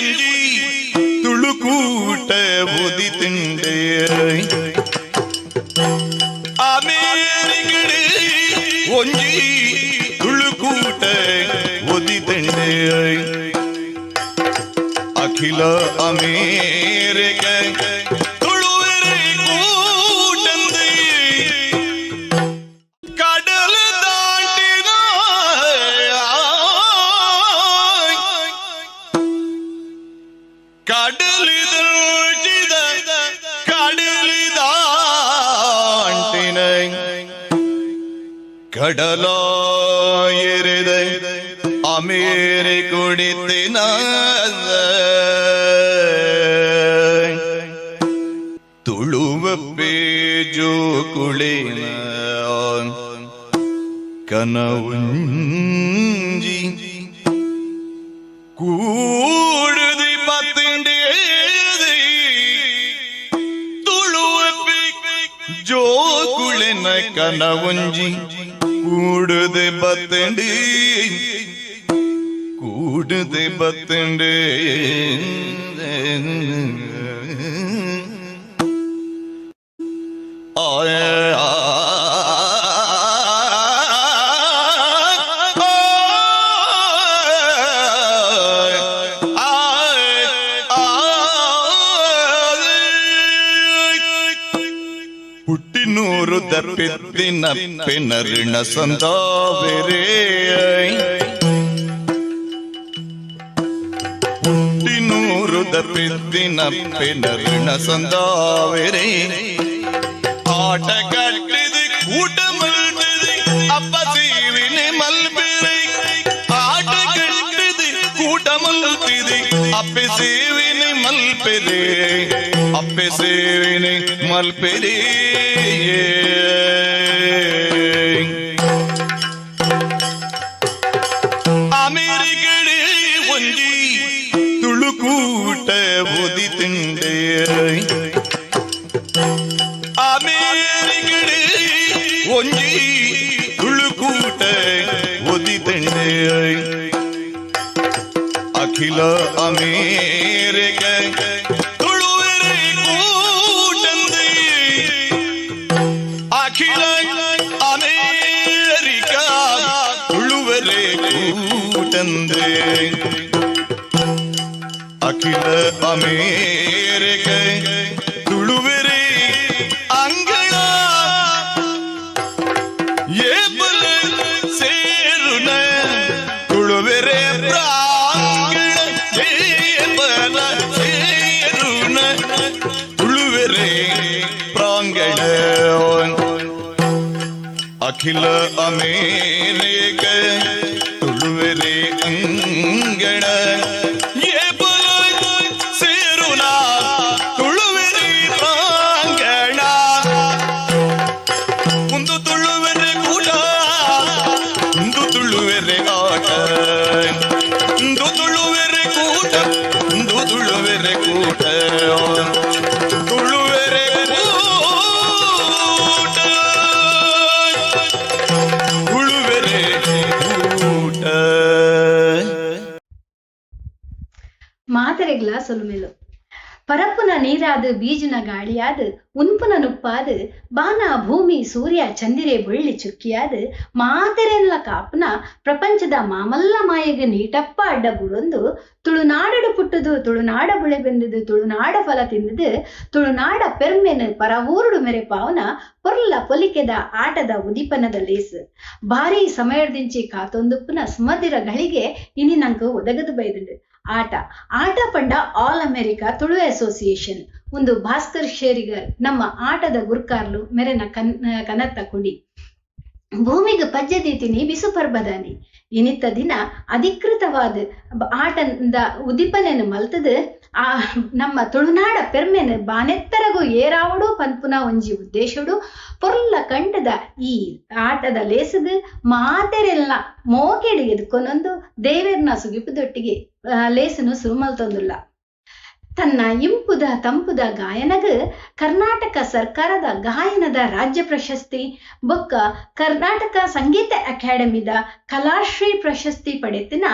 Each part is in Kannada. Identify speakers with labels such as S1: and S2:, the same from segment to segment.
S1: ಒಂಜಿ ತುಳುಕೂಟ ಓದಿತಿಂಡೆ ಅಮೇರಿಕಡೆ ಒಂಜಿ ತುಳುಕೂಟ ಓದಿತಿಂಡೆ ಅಖಿಲ ಅಮೇರಿಕ ತುಳುವರೆ ಕೂಟಂದೆ ಕಡಲ ದಾಟಿನ കടലിതോചിത കടലിതാണ്ടിന കടലായരുത അമേരിക്കുടിത്തിന തുളുവ പേജോ കുളിന കനവുഞ്ചി കൂടുതി പത്തിൻ്റെ ಜೋ ಕುಳೆನ ಕನವಂಜಿ ಕೂಡದೆ ಬತ್ತಂಡಿ ಕೂಡದೆ ಬತ್ತಂಡೆ ಆಯ ಹುಟ್ಟಿನೂರು ದಪ್ಪಿದ್ದಿನ ಪೆನರಿಣ ಸಂದಾವೆರೇ ಹುಟ್ಟಿನೂರು ದಪ್ಪಿದ್ದಿನ ಪೆನರಿಣ ಸಂದಾವೆರೇ ಆಟ ಕಟ್ಟಿದೆ ಕೂಟ ಮಲ್ಟಿದೆ ಅಪ್ಪ ಸೇವಿನಿ ಮಲ್ಬಿರೆ ಆಟ ಕಟ್ಟಿದೆ ಕೂಟ ಮಲ್ತಿದೆ ಅಪ್ಪೆ ಸೇವಿನಿ ಮಲ್ಪೆರೆ ಅಪ್ಪೆ ಸೇವಿನಿ ಮಲ್ಪೆರೆ ಅಮೇರಿಕಡೆ ಒಂಜಿ ತುಳುಕೂಟ ಓದಿತಿಂಡೆ ಅಮೇರಿಕಡೆ ಒಂಜಿ ತುಳುಕೂಟ ಓದಿತಿಂಡೆ ಅಖಿಲ ಅಮೇರಿಕ ತುಳುವರೆ ಕೂಟಂದೆ ಅಖಿಲ ಅಮೇರಿಕ ತುಳುವರೆ ಕೂಟಂದೆ ಅಖಿಲ ಅಮೇರಿಕ ತುಳುವರೆ ಅಂಗಳ ಏಬಲ ಸೇರುನ ತುಳುವರೆ ಪ್ರಾಂಗಣ ಏಬಲ ಸೇರುನ ತುಳುವರೆ ಪ್ರಾಂಗಣ ಅಖಿಲ ಅಮೇರಿಕ ತುಳುವರೆ ಅಂಗಣ ಏಬಲ ಸೇರುನ ತುಳುವರೆ ಪ್ರಾಂಗಣ ಒಂದು ತುಳುವರೆ ಕೂಟ ಒಂದು ತುಳುವರೆ ಆಟ ಒಂದು ತುಳುವರೆ ಕೂಟ ಒಂದು ತುಳುವರೆ ಕೂಟ ತುಳುವರೆ ಕೂಟ ತುಳುವರೆ ಕೂಟ
S2: ಮಾತೆರೆಗ್ಲ ಸೊಲುಮೆಲು ಪರಪ್ಪುನ ನೀರಾದು ಬೀಜನ ಗಾಳಿಯಾದು ಉನ್ಪುನ ನುಪ್ಪಾದು ಬಾನ ಭೂಮಿ ಸೂರ್ಯ ಚಂದಿರೆ ಬಳ್ಳಿ ಚುಕ್ಕಿಯಾದು ಮಾತೆರೆಲ್ಲ ಕಾಪುನ ಪ್ರಪಂಚದ ಮಾಮಲ್ಲ ಮಾಯಗೆ ನೀಟಪ್ಪ ಅಡ್ಡ ಬುರೊಂದು ತುಳುನಾಡಡು ಪುಟ್ಟದು ತುಳುನಾಡ ಬುಳೆ ಬೆಂದದು ತುಳುನಾಡ ಫಲ ತಿಂದದು ತುಳುನಾಡ ಪೆರ್ಮೆನು ಪರವೂರುಡು ಮೆರೆ ಪಾವನ ಪೊರ್ಲ ಪೊಲಿಕೆದ ಆಟದ ಉದಿಪನದ ಲೇಸು ಭಾರಿ ಸಮಯದಿಂಚಿ ಕಾತೊಂದುಪ್ಪುನ ಸುಮದಿರ ಗಳಿಗೆ ಇನಿ ನಂಗೆ ಒದಗದು ಬೈದುಂಡು ಆಟ ಪಂಡ ಆಲ್ ಅಮೆರಿಕಾ ತುಳು ಅಸೋಸಿಯೇಷನ್ ಒಂದು ಭಾಸ್ಕರ್ ಶೇರಿಗರ್ ನಮ್ಮ ಆಟದ ಗುರ್ಕಾರ್ಲು ಮೆರೆನ ಕನತ್ತ ಕುಡಿ ಭೂಮಿಗೆ ಪಜ್ಜದೀತಿನಿ ಬಿಸು ಪರ್ಬದಾನಿ ಇನಿತ್ತ ದಿನ ಅಧಿಕೃತವಾದ ಆಟದ ಉದಿಪನೆನು ಮಲ್ತದ ನಮ್ಮ ತುಳುನಾಡ ಪೆರ್ಮೆನು ಬಾನೆತ್ತರಗೂ ಏರಾವಡು ಪನ್ಪುನ ಒಂಜಿ ಉದ್ದೇಶಡು ಪೊರ್ಲ ಕಂಡದ ಈ ಆಟದ ಲೇಸದು ಮಾತೆರೆಲ್ಲ ಮೋಕೆಡು ಎದ್ಕೊನೊಂದು ದೇವೇರ್ನ ಸುಗಿಪುದೊಟ್ಟಿಗೆ ಲೇಸನು ಸುರುಮಲ್ತೊಂದುಲ್ಲ ತನ್ನ ಇಂಪುದ ತಂಪುದ ಗಾಯನಗ ಕರ್ನಾಟಕ ಸರ್ಕಾರದ ಗಾಯನದ ರಾಜ್ಯ ಪ್ರಶಸ್ತಿ ಬೊಕ್ಕ ಕರ್ನಾಟಕ ಸಂಗೀತ ಅಕಾಡೆಮಿದ ಕಲಾಶ್ರೀ ಪ್ರಶಸ್ತಿ ಪಡೆತಿನ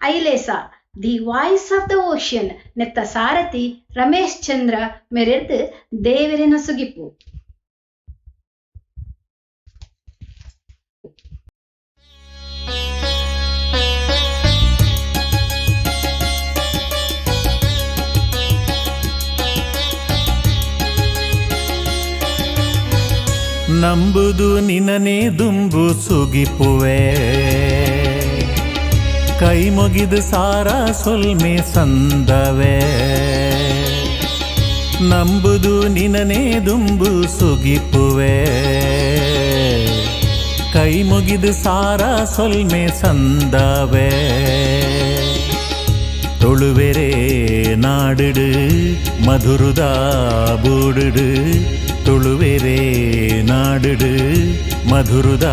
S2: Ailesa the voice of the ocean ನೆತ್ತ ಸಾರಥಿ ರಮೇಶ್ ಚಂದ್ರ ಮೆರೆದು ದೇವರಿನ ಸುಗಿಪು.
S3: ನಂಬುದು ನಿನನೇ ದುಂಬು ಸುಗಿಪುವೆ, ಕೈ ಮುಗಿದು ಸಾರ ಸೊಲ್ಮೆ ಸಂದವೆ. ನಂಬುದು ನಿನನೇ ದುಂಬು ಸುಗಿಪುವೆ, ಕೈ ಮುಗಿದು ಸಾರ ಸೊಲ್ಮೆ ಸಂದವೆ. தொழுவெரே நாடுடு மதுருதா பூடுடு, தொழுவெரே நாடுடு ಮಧುರುದ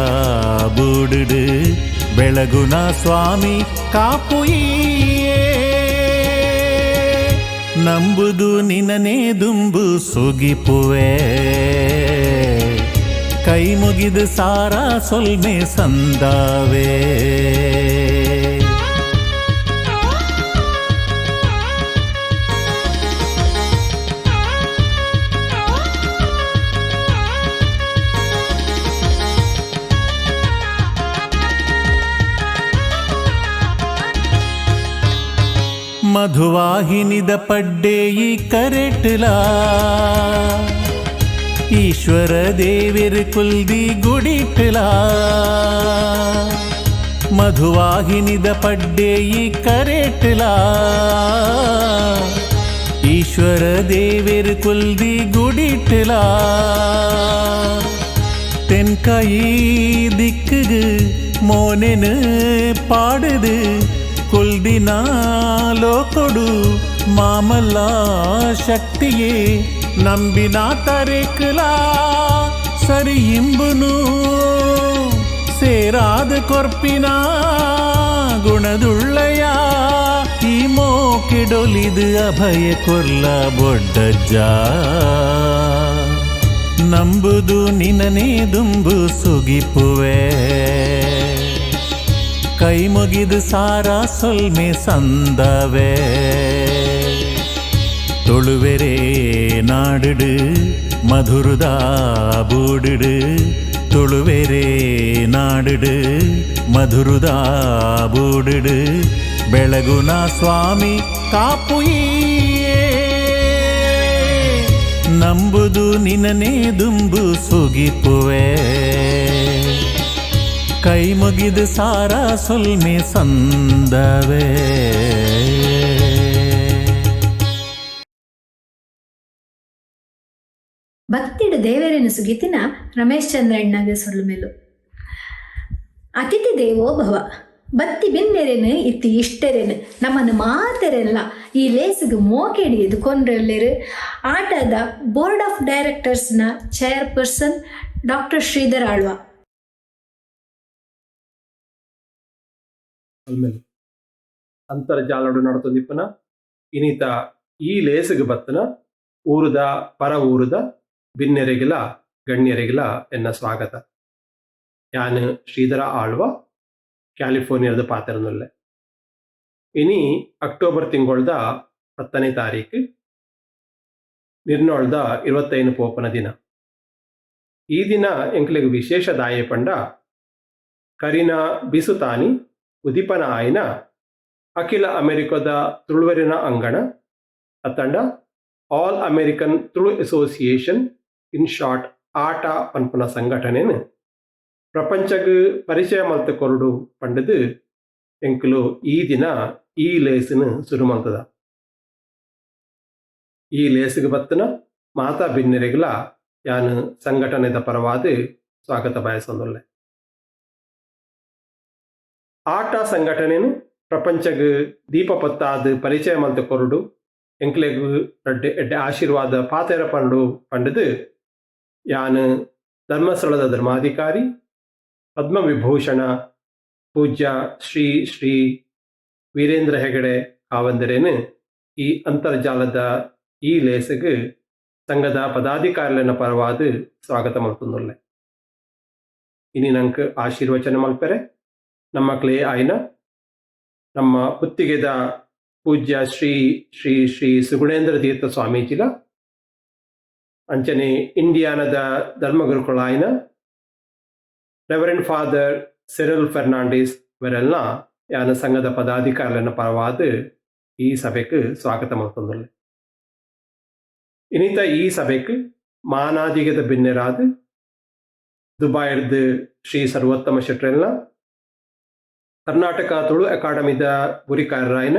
S3: ಬೂಡುಡು. ಬೆಳಗುನ ಸ್ವಾಮಿ ಕಾಪುಯೇ, ನಂಬುದು ನಿನನೇ ದುಂಬು ಸುಗಿಪುವೆ, ಕೈ ಮುಗಿದು ಸಾರ ಸೊಲ್ಮೆ ಸಂದಾವೆ. ಮಧುವಾಹಿನಿದ ಪಡ್ಡೆ ಈ ಕರೆಟ್ಲಾ, ಈಶ್ವರ ದೇವಿರ್ ಕುಲ್ದಿ ಗುಡಿಟ್ಲಾ. ಮಧುವಾಹಿನಿದ ಪಡ್ಡೆ ಈ ಕರೆಟ್ಲಾ, ಈಶ್ವರ ದೇವಿರ್ ಕುಲ್ದಿ ಗುಡಿಟ್ಲಾ. தென்காயி திக்குகு மோனெனு பாடுது, ಕುಲ್ದಿನಾಲೋ ಕೊಡು ಮಾಮಲ್ಲ ಶಕ್ತಿಯೇ. ನಂಬಿನ ತರೇಕಲಾ ಸರಿ ಇಂಬುನು, ಸೇರಾದ ಕೊರ್ಪಿನ ಗುಣದುಳ್ಳಯ. ಈ ಮೋಕೆಡೊಲಿದು ಅಭಯ ಕೊರ್ಲ ಬೊಡ್ಡಜ್ಜ, ನಂಬುದು ನಿನನೇ ದುಂಬು ಸುಗಿಪುವೆ, ಕೈ ಮುಗಿದು ಸಾರ ಸೊಲ್ಮೆ ಸಂದವೆ. தொழுவெரே நாடுடு மதுருத பூடுடு, தொழுவெரே நாடுடு ಮಧುರುದ ಬೂಡುಡು. ಬೆಳಗುನ ಸ್ವಾಮಿ ಕಾಪುಯೇ, ನಂಬುದು ನಿನನೇ ದುಂಬು ಸುಗಿಪುವೆ, ಕೈ ಮುಗಿದು ಸಾರ ಸೊಲ್ಮೆ ಸಂದವೆ.
S2: ಭಕ್ತಿಡು ದೇವರನ್ನು ಸುಗಿತಿನ ರಮೇಶ್ ಚಂದ್ರಣ್ಣಗೆ ಸೊಲ್ಮೆಲು. ಅತಿಥಿ ದೇವೋ ಭವ, ಬತ್ತಿ ಬಿನ್ನೆರೆನು ಇತ್ತಿ ಇಷ್ಟರೆನು ನಮ್ಮನ್ನು ಮಾತೆರೆಲ್ಲ ಈ ಲೇಸಿಗೆ ಮೋಕೆಡಿ ಎದುಕೊಂಡ್ರೆಲ್ಲರು. ಆಟದ ಬೋರ್ಡ್ ಆಫ್ ಡೈರೆಕ್ಟರ್ಸ್ನ ಚೇರ್ಪರ್ಸನ್ ಡಾಕ್ಟರ್ ಶ್ರೀಧರ್ ಆಳ್ವ.
S4: ಅಂತರ್ಜಾಲಡು ನಡತೊಂದಿಪ್ಪನ ಇನಿತ ಈ ಲೇಸಿಗೆ ಬತ್ತನ ಊರುದ ಪರ ಊರುದ ಭಿನ್ನೆರೆಗಿಲ ಗಣ್ಯರೆಗಿಲ ಎನ್ನ ಸ್ವಾಗತ. ಯಾನು ಶ್ರೀಧರ ಆಳ್ವ, ಕ್ಯಾಲಿಫೋರ್ನಿಯಾದ ಪಾತೆರನುಲ್ಲೆ. ಇನಿ ಅಕ್ಟೋಬರ್ ತಿಂಗಳದ 10ನೇ ತಾರೀಕು ನಿರ್ನೋಳ್ದ 25 ಪೋಪನ ದಿನ. ಈ ದಿನ ಎಂಕ್ಲೆಗ್ ವಿಶೇಷ ದಾಯೆ ಪಂಡ ಕರೀನಾ ಬಿಸುತಾನಿ ಉದಿಪನ ಆಯ್ನ ಅಖಿಲ ಅಮೆರಿಕದ ತುಳುವರಿನ ಅಂಗಣ ಅತ್ತಂಡ all American Tulu association in short ಆಟ ಪನ್ಪನ ಸಂಘಟನೆನು ಪ್ರಪಂಚಗ್ ಪರಿಚಯ ಮಲ್ತ ಕೊರಡು ಪಂಡದು ಎಂಕುಲು ಈ ದಿನ ಈ ಲೇಸನು ಶುರು ಮಲ್ತದ. ಈ ಲೇಸಿಗೆ ಬತ್ತನ ಮಾತಾ ಭಿನ್ನರೆಗಲ ಯಾನು ಸಂಘಟನೆದ ಪರವಾದ ಸ್ವಾಗತ ಬಯಸೊಂದುಲ್ಲೆ. ಆಟ ಸಂಘಟನೆನು ಪ್ರಪಂಚಗ್ ದೀಪ ಪತ್ತಾದ ಪರಿಚಯ ಮಲ್ತ ಕೊರಡು ಎಂಕ್ಲೆಗ್ ಎಡ್ಡೆ ಆಶೀರ್ವಾದ ಪಾತೆರ ಪಂಡು ಪಂಡದು ಯಾನು ಧರ್ಮಸ್ಥಳದ ಧರ್ಮಾಧಿಕಾರಿ ಪದ್ಮವಿಭೂಷಣ ಪೂಜ್ಯ ಶ್ರೀ ಶ್ರೀ ವೀರೇಂದ್ರ ಹೆಗಡೆ ಕಾವಂದರೇನು ಈ ಅಂತರ್ಜಾಲದ ಈ ಲೇಸಿಗೆ ಸಂಘದ ಪದಾಧಿಕಾರಿಗಳ ಪರವಾದ ಸ್ವಾಗತ ಮಲ್ತೊಂದುಲ್ಲೆ. ಇನಿ ನಂಗೆ ಆಶೀರ್ವಚನ ಮಲ್ಪೆರೆ ನಮ್ಮ ಕ್ಲೇ ಆಯ್ನ ನಮ್ಮ ಪುತ್ತಿಗೆದ ಪೂಜ್ಯ ಶ್ರೀ ಶ್ರೀ ಶ್ರೀ ಸುಗುಣೇಂದ್ರ ತೀರ್ಥ ಸ್ವಾಮೀಜಿಲ ಅಂಚನೆ ಇಂಡಿಯಾನದ ಧರ್ಮಗುರುಕುಳಾಯಿನ ರೆವರೆಂಡ್ ಫಾದರ್ ಸಿರಿಲ್ ಫೆರ್ನಾಂಡಿಸ್ ಇವರೆಲ್ಲ ಯಾನ ಸಂಘದ ಪದಾಧಿಕಾರಿಗಳ ಪರವಾದ ಈ ಸಭೆಗೆ ಸ್ವಾಗತ ಮಾಡ್ತಂದುಳ್ಳೆ. ಇನ್ನಿತ ಈ ಸಭೆಗೆ ಮಾನಾದಿಗದ ಭಿನ್ನರಾದ ದುಬಾಯಿರ್ದು ಶ್ರೀ ಸರ್ವೋತ್ತಮ ಶೆಟ್ರೆಲ್ಲ ಕರ್ನಾಟಕ ತುಳು ಅಕಾಡೆಮಿದ ಗುರಿಕಾರರಾಯಿನ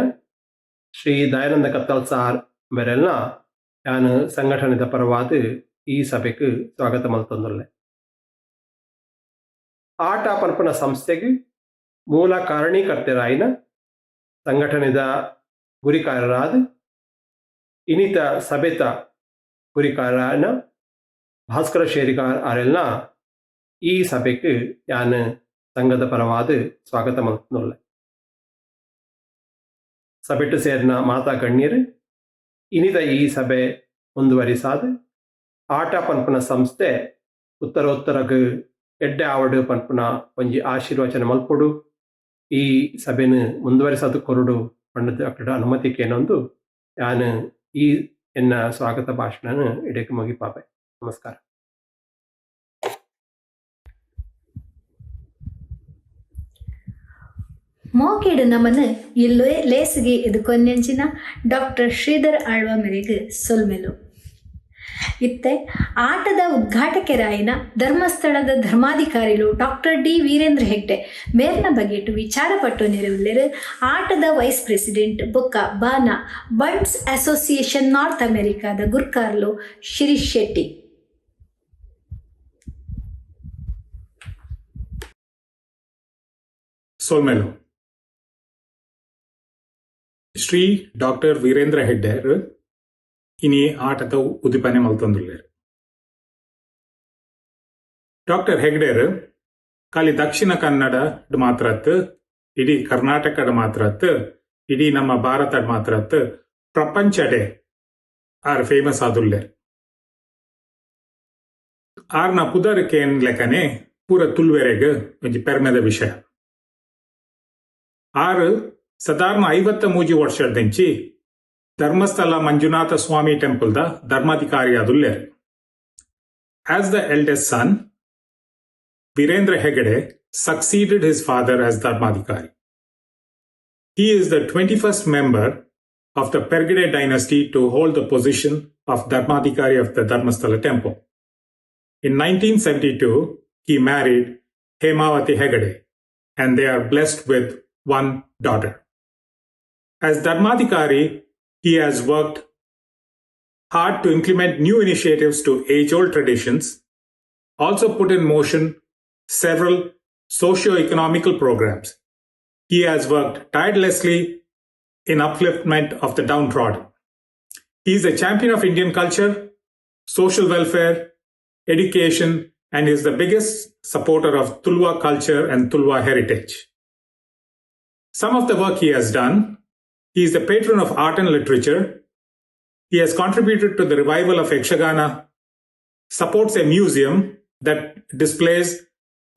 S4: ಶ್ರೀ ದಯಾನಂದ ಕತ್ತಲ್ ಸಾರ್ ಇವರೆಲ್ಲ ಯಾನು ಸಂಘಟನೆದ ಪರವಾದ ಈ ಸಭೆಗೆ ಸ್ವಾಗತ ಮಾಡ್ತಂದುಳ್ಳೆ. ಆಟ ಪನ್ಪನ ಸಂಸ್ಥೆಗೆ ಮೂಲ ಕಾರಣೀಕರ್ತರಾಯಿನ ಸಂಘಟನೆದ ಗುರಿಕಾರರಾದ ಇನ್ನಿತ ಸಭೆತ ಗುರಿಕಾರನ ಭಾಸ್ಕರ ಶೇರಿಕಾರ್ ಅವರೆಲ್ಲ ಈ ಸಭೆಗೆ ಯಾನು ಸಂಘದ ಪರವಾದ ಸ್ವಾಗತ ಮಾಡ್ತಂದುಳ್ಳೆ. ಸಭೆಟ್ಟು ಸೇರಿನ ಮಾತಾ ಗಣ್ಯರು ಇನ್ನಿತ ಈ ಸಭೆ ಮುಂದುವರಿಸಾದ ಆಟ ಪನ್ಪನ ಸಂಸ್ಥೆ ಉತ್ತರೋತ್ತರಗೆ ಎಡ್ಡೆ ಆವಡು ಪನ್ಪನ ಒಂಜಿ ಆಶೀರ್ವಚನ ಮಲ್ಪೊಡು ಈ ಸಭೆನ ಮುಂದುವರಿಸೋದು ಕೊರಡು ಪಂಡದ ಅಕ್ಕಡ ಅನುಮತಿಕೇನೊಂದು ಯಾನು ಈ ಎನ್ನ ಸ್ವಾಗತ ಭಾಷಣ ಇಡಕ್ಕೆ ಮುಗಿಪಾಪೆ. ನಮಸ್ಕಾರ.
S2: ಮೋಕೆಡು ನಮನ ಇಲ್ಲೇ ಲೇಸಿಗೆ ಇದು ಕೊನ್ನೆಂಚಿನ ಡಾಕ್ಟರ್ ಶ್ರೀಧರ್ ಆಳ್ವ ಮೇರೆಗೆ ಸೊಲ್ಮೆಲು ಇತ್ತೆ ಆಟದ ಉದ್ಘಾಟಕರಾಯಿನ ಧರ್ಮಸ್ಥಳದ ಧರ್ಮಾಧಿಕಾರಿಗಳು ಡಾಕ್ಟರ್ ಡಿ ವೀರೇಂದ್ರ ಹೆಗ್ಡೆ ಮೇರ್ನ ಬಗೆಟ್ ವಿಚಾರ ಪಟ್ಟು ನೆರವುಲೆರು ಆಟದ ವೈಸ್ ಪ್ರೆಸಿಡೆಂಟ್ ಬೊಕ್ಕ ಬಾನ ಬಂಡ್ಸ್ ಅಸೋಸಿಯೇಷನ್ ನಾರ್ತ್ ಅಮೆರಿಕಾದ ಗುರ್ಕಾರ್ಲು ಶಿರೀಶ್ ಶೆಟ್ಟಿ.
S5: ಸೋಲ್ಮೆಲು ಶ್ರೀ ಡಾಕ್ಟರ್ ವೀರೇಂದ್ರ ಹೆಗ್ಡೆ ಇನಿ ಆಟದ ಉದಿಪನೆ ಮಲ್ತೊಂದುಲ್ಲೆರ್. ಡಾಕ್ಟರ್ ಹೆಗ್ಡೇರ್ ಖಾಲಿ ದಕ್ಷಿಣ ಕನ್ನಡ ಮಾತ್ರತ್ ಇಡೀ ಕರ್ನಾಟಕದ ಮಾತ್ರತ್ ಇಡೀ ನಮ್ಮ ಭಾರತದ ಮಾತ್ರತ್ ಪ್ರಪಂಚಡೆ ಆರ್ ಫೇಮಸ್ ಆದುಲ್ಲೆರ್. ಆರ್ನ ಪುದರ್ಕೇನ್ ಲೆಕ್ಕನೆ ಪೂರ ತುಲ್ವೆರೆಗ್ ಒಂಜಿ ಪೆರ್ಮೆದ ವಿಷಯ. ಆರು ಸಾಧಾರಣ 53 ವರ್ಷದಂಚಿ ಧರ್ಮಸ್ಥಳ ಮಂಜುನಾಥ ಸ್ವಾಮಿ ಟೆಂಪಲ್ ದ ಧರ್ಮಾಧಿಕಾರಿ ಆದುಲ್ಲೆರ್. As the eldest son, Virendra Hegde succeeded his father as Dharmadhikari. He is the 21st member of the Pergade dynasty to hold the position of Dharmadhikari of the Dharmasthala temple. In 1972, he married Hemavati Hegde and they are blessed with one daughter. As Dharmadhikari, he has worked hard to implement new initiatives to age-old traditions, also put in motion several socio-economical programs. He has worked tirelessly in upliftment of the downtrodden. He is a champion of Indian culture, social welfare, education, and is the biggest supporter of Tulwa culture and Tulwa heritage. Some of the work he has done: he is the patron of art and literature. He has contributed to the revival of Yakshagana, supports a museum that displays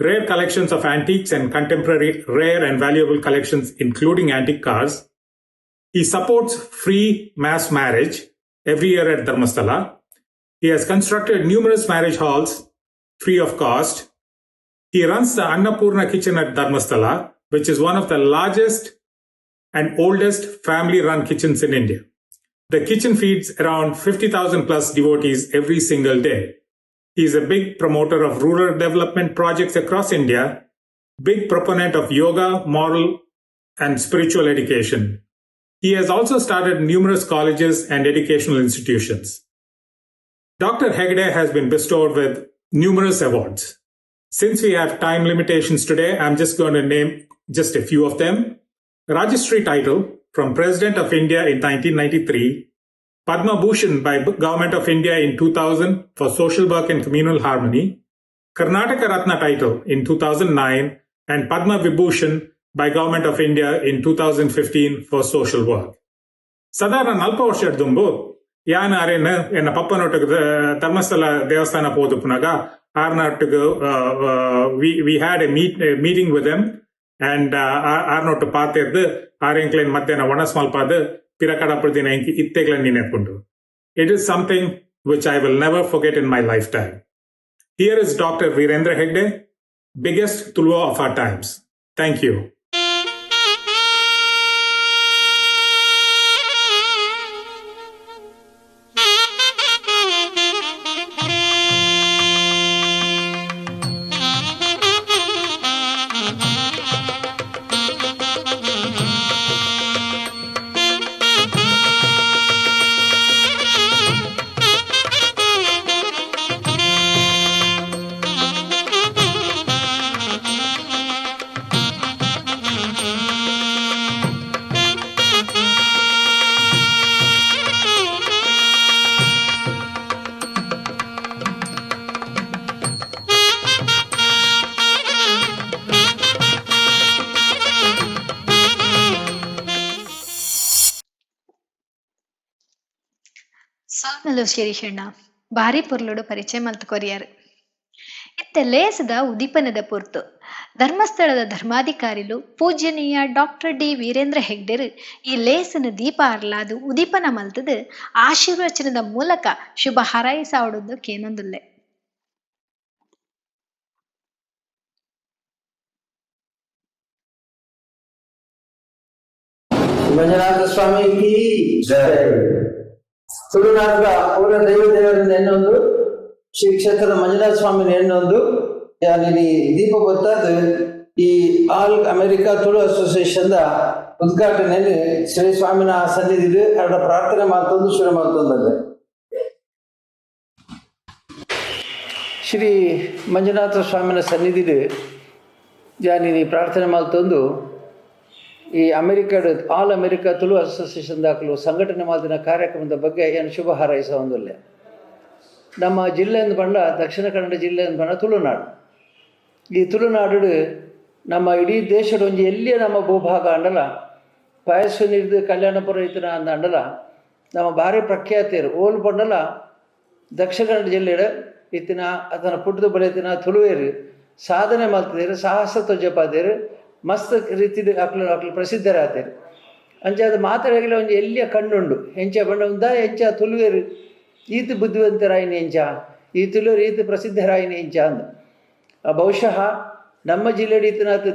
S5: rare collections of antiques and contemporary rare and valuable collections, including antique cars. He supports free mass marriage every year at Dharmasthala. He has constructed numerous marriage halls free of cost. He runs the Annapurna kitchen at Dharmasthala, which is one of the largest and oldest family-run kitchens in India. The kitchen feeds around 50,000 plus devotees every single day. He is a big promoter of rural development projects across India, big proponent of yoga, moral, and spiritual education. He has also started numerous colleges and educational institutions. Dr. Hegde has been bestowed with numerous awards. Since we have time limitations today, I'm just going to name just a few of them. Rajashri title from President of India in 1993, Padma Bhushan by Government of India in 2000 for social work and communal harmony, Karnataka Ratna title in 2009, and Padma Vibhushan by Government of India in 2015 for social work. Sadharana nalpa ವರ್ಷ ಯಾನ ಅರೇನ ಎನ್ನ ಪಪ್ಪನೊಟ್ಟಿಗೆ ಧರ್ಮಸ್ಥಳ ದೇವಸ್ಥಾನ ಪೋದುಪುನಾಗ ಆರ್ನೊಟ್ಟಿಗೆ we had a meeting with them and ಆರ್ನೊಟ್ಟು ಪಾತೆರ್ದು ಆರೆಂಕ್ಲೈನ್ ಮಧ್ಯಾಹ್ನ ಒಣಸ್ಮಲ್ಪಾದು ಪಿರಕಡಪುದಿನ ಇಂಕಿ ಇತ್ತೆಗ್ಲನ್ನ ನೆನಪುಂಡು. It is something which I will never forget in my life time. Here is Dr. Virendra Hegde, biggest Tuluva of our times. Thank you.
S2: ಸಾಮಲು ಶಿರೀಷಣ್ಣ ಭಾರಿ ಪೊರ್ಲುಡು ಪರಿಚಯ ಮಲ್ತು ಕೊರಿಯಾರು. ಇತ್ತೆ ಲೇಸದ ಉದೀಪನದ ಪೊರ್ತು ಧರ್ಮಸ್ಥಳದ ಧರ್ಮಾಧಿಕಾರಿಲು ಪೂಜ್ಯನೀಯ ಡಾಕ್ಟರ್ ಡಿ ವೀರೇಂದ್ರ ಹೆಗ್ಡೆರು ಈ ಲೇಸನ ದೀಪ ಅರ್ಲಾದು ಉದೀಪನ ಮಲ್ತದು ಆಶೀರ್ವಚನದ ಮೂಲಕ ಶುಭ ಹಾರೈಸಾವಡುದು ಕೇನೊಂದುಲ್ಲೆ.
S6: ಮಂಜುನಾಥ ಸ್ವಾಮಿ ಕಿ ಜಯ. ತುಳುನಾಡಿನ ಪೂರ ದೈವ ದೇವರಿಂದ ಎನ್ನೊಂದು ಶ್ರೀ ಕ್ಷೇತ್ರದ ಮಂಜುನಾಥ ಸ್ವಾಮಿನ ಎನ್ನೊಂದು ಯಾನಿ ದೀಪ ಗೊತ್ತಾದ ಈ ಆಲ್ ಅಮೆರಿಕಾ ತುಳು ಅಸೋಸಿಯೇಷನ್ ಉದ್ಘಾಟನೆಯಲ್ಲಿ ಶ್ರೀ ಸ್ವಾಮಿನ ಸನ್ನಿಧಿದು ಅವರ ಪ್ರಾರ್ಥನೆ ಮಾಡ್ತೊಂದು ಶುರು ಮಾಡ್ತೊಂದಲ್ಲ. ಶ್ರೀ ಮಂಜುನಾಥ ಸ್ವಾಮಿನ ಸನ್ನಿಧಿದು ಯಾನಿ ಪ್ರಾರ್ಥನೆ ಮಾಡ್ತೊಂದು ಈ ಅಮೆರಿಕದ ಆಲ್ ಅಮೆರಿಕಾ ತುಳು ಅಸೋಸಿಯೇಷನ್ ದಾಖಲು ಸಂಘಟನೆ ಮಾಡಿದ ಕಾರ್ಯಕ್ರಮದ ಬಗ್ಗೆ ಏನು ಶುಭ ಹಾರೈಸ ಒಂದಿಲ್ಲ. ನಮ್ಮ ಜಿಲ್ಲೆಯಿಂದ ಬಂದ ದಕ್ಷಿಣ ಕನ್ನಡ ಜಿಲ್ಲೆಯಿಂದ ಬಂದ ತುಳುನಾಡು. ಈ ತುಳುನಾಡು ನಮ್ಮ ಇಡೀ ದೇಶದ ಒಂಜಿ ಎಲ್ಲಿಯ ನಮ್ಮ ಭೂಭಾಗ ಅಂಡಲ ಪಾಯಸ ನಿರ್ದು ಕಲ್ಯಾಣಪುರ ಇತನ ಅಂದ ಅಂಡಲ ನಮ್ಮ ಭಾರಿ ಪ್ರಖ್ಯಾತಿಯರು ಓಲ್ ಬಂಡಲ ದಕ್ಷಿಣ ಕನ್ನಡ ಜಿಲ್ಲೆಯ ಇತ್ತಿನ ಅದನ್ನು ಪುಟ್ಟದು ಬಳೆತಿನ ತುಳುವೇರು ಸಾಧನೆ ಮಾಡ್ತಿದ್ದೀರು, ಸಾಹಸ ತೊಜ್ಜಪಾದೇರು, ಮಸ್ತ್ ರೀತಿದು ಅಕ್ಲು ಪ್ರಸಿದ್ಧರಾತೇರು. ಅಂಚೆ ಅದು ಮಾತಾಡಲಿಲ್ಲ ಒಂದು ಎಲ್ಲಿಯ ಕಣ್ಣುಂಡು ಹೆಂಚ ಬಣ್ಣ ಉಂದ ಹೆಂಚ ತುಳುವೇರು ಈತು ಬುದ್ಧಿವಂತರಾಯಿನಿ ಹೆಂಚ ಈ ತುಳುವೇರು ಈತು ಪ್ರಸಿದ್ಧರಾಯಿನಿ ಹೆಂಚ ಅಂದ. ಬಹುಶಃ ನಮ್ಮ ಜಿಲ್ಲೆಡ್ ಈತನಾಥ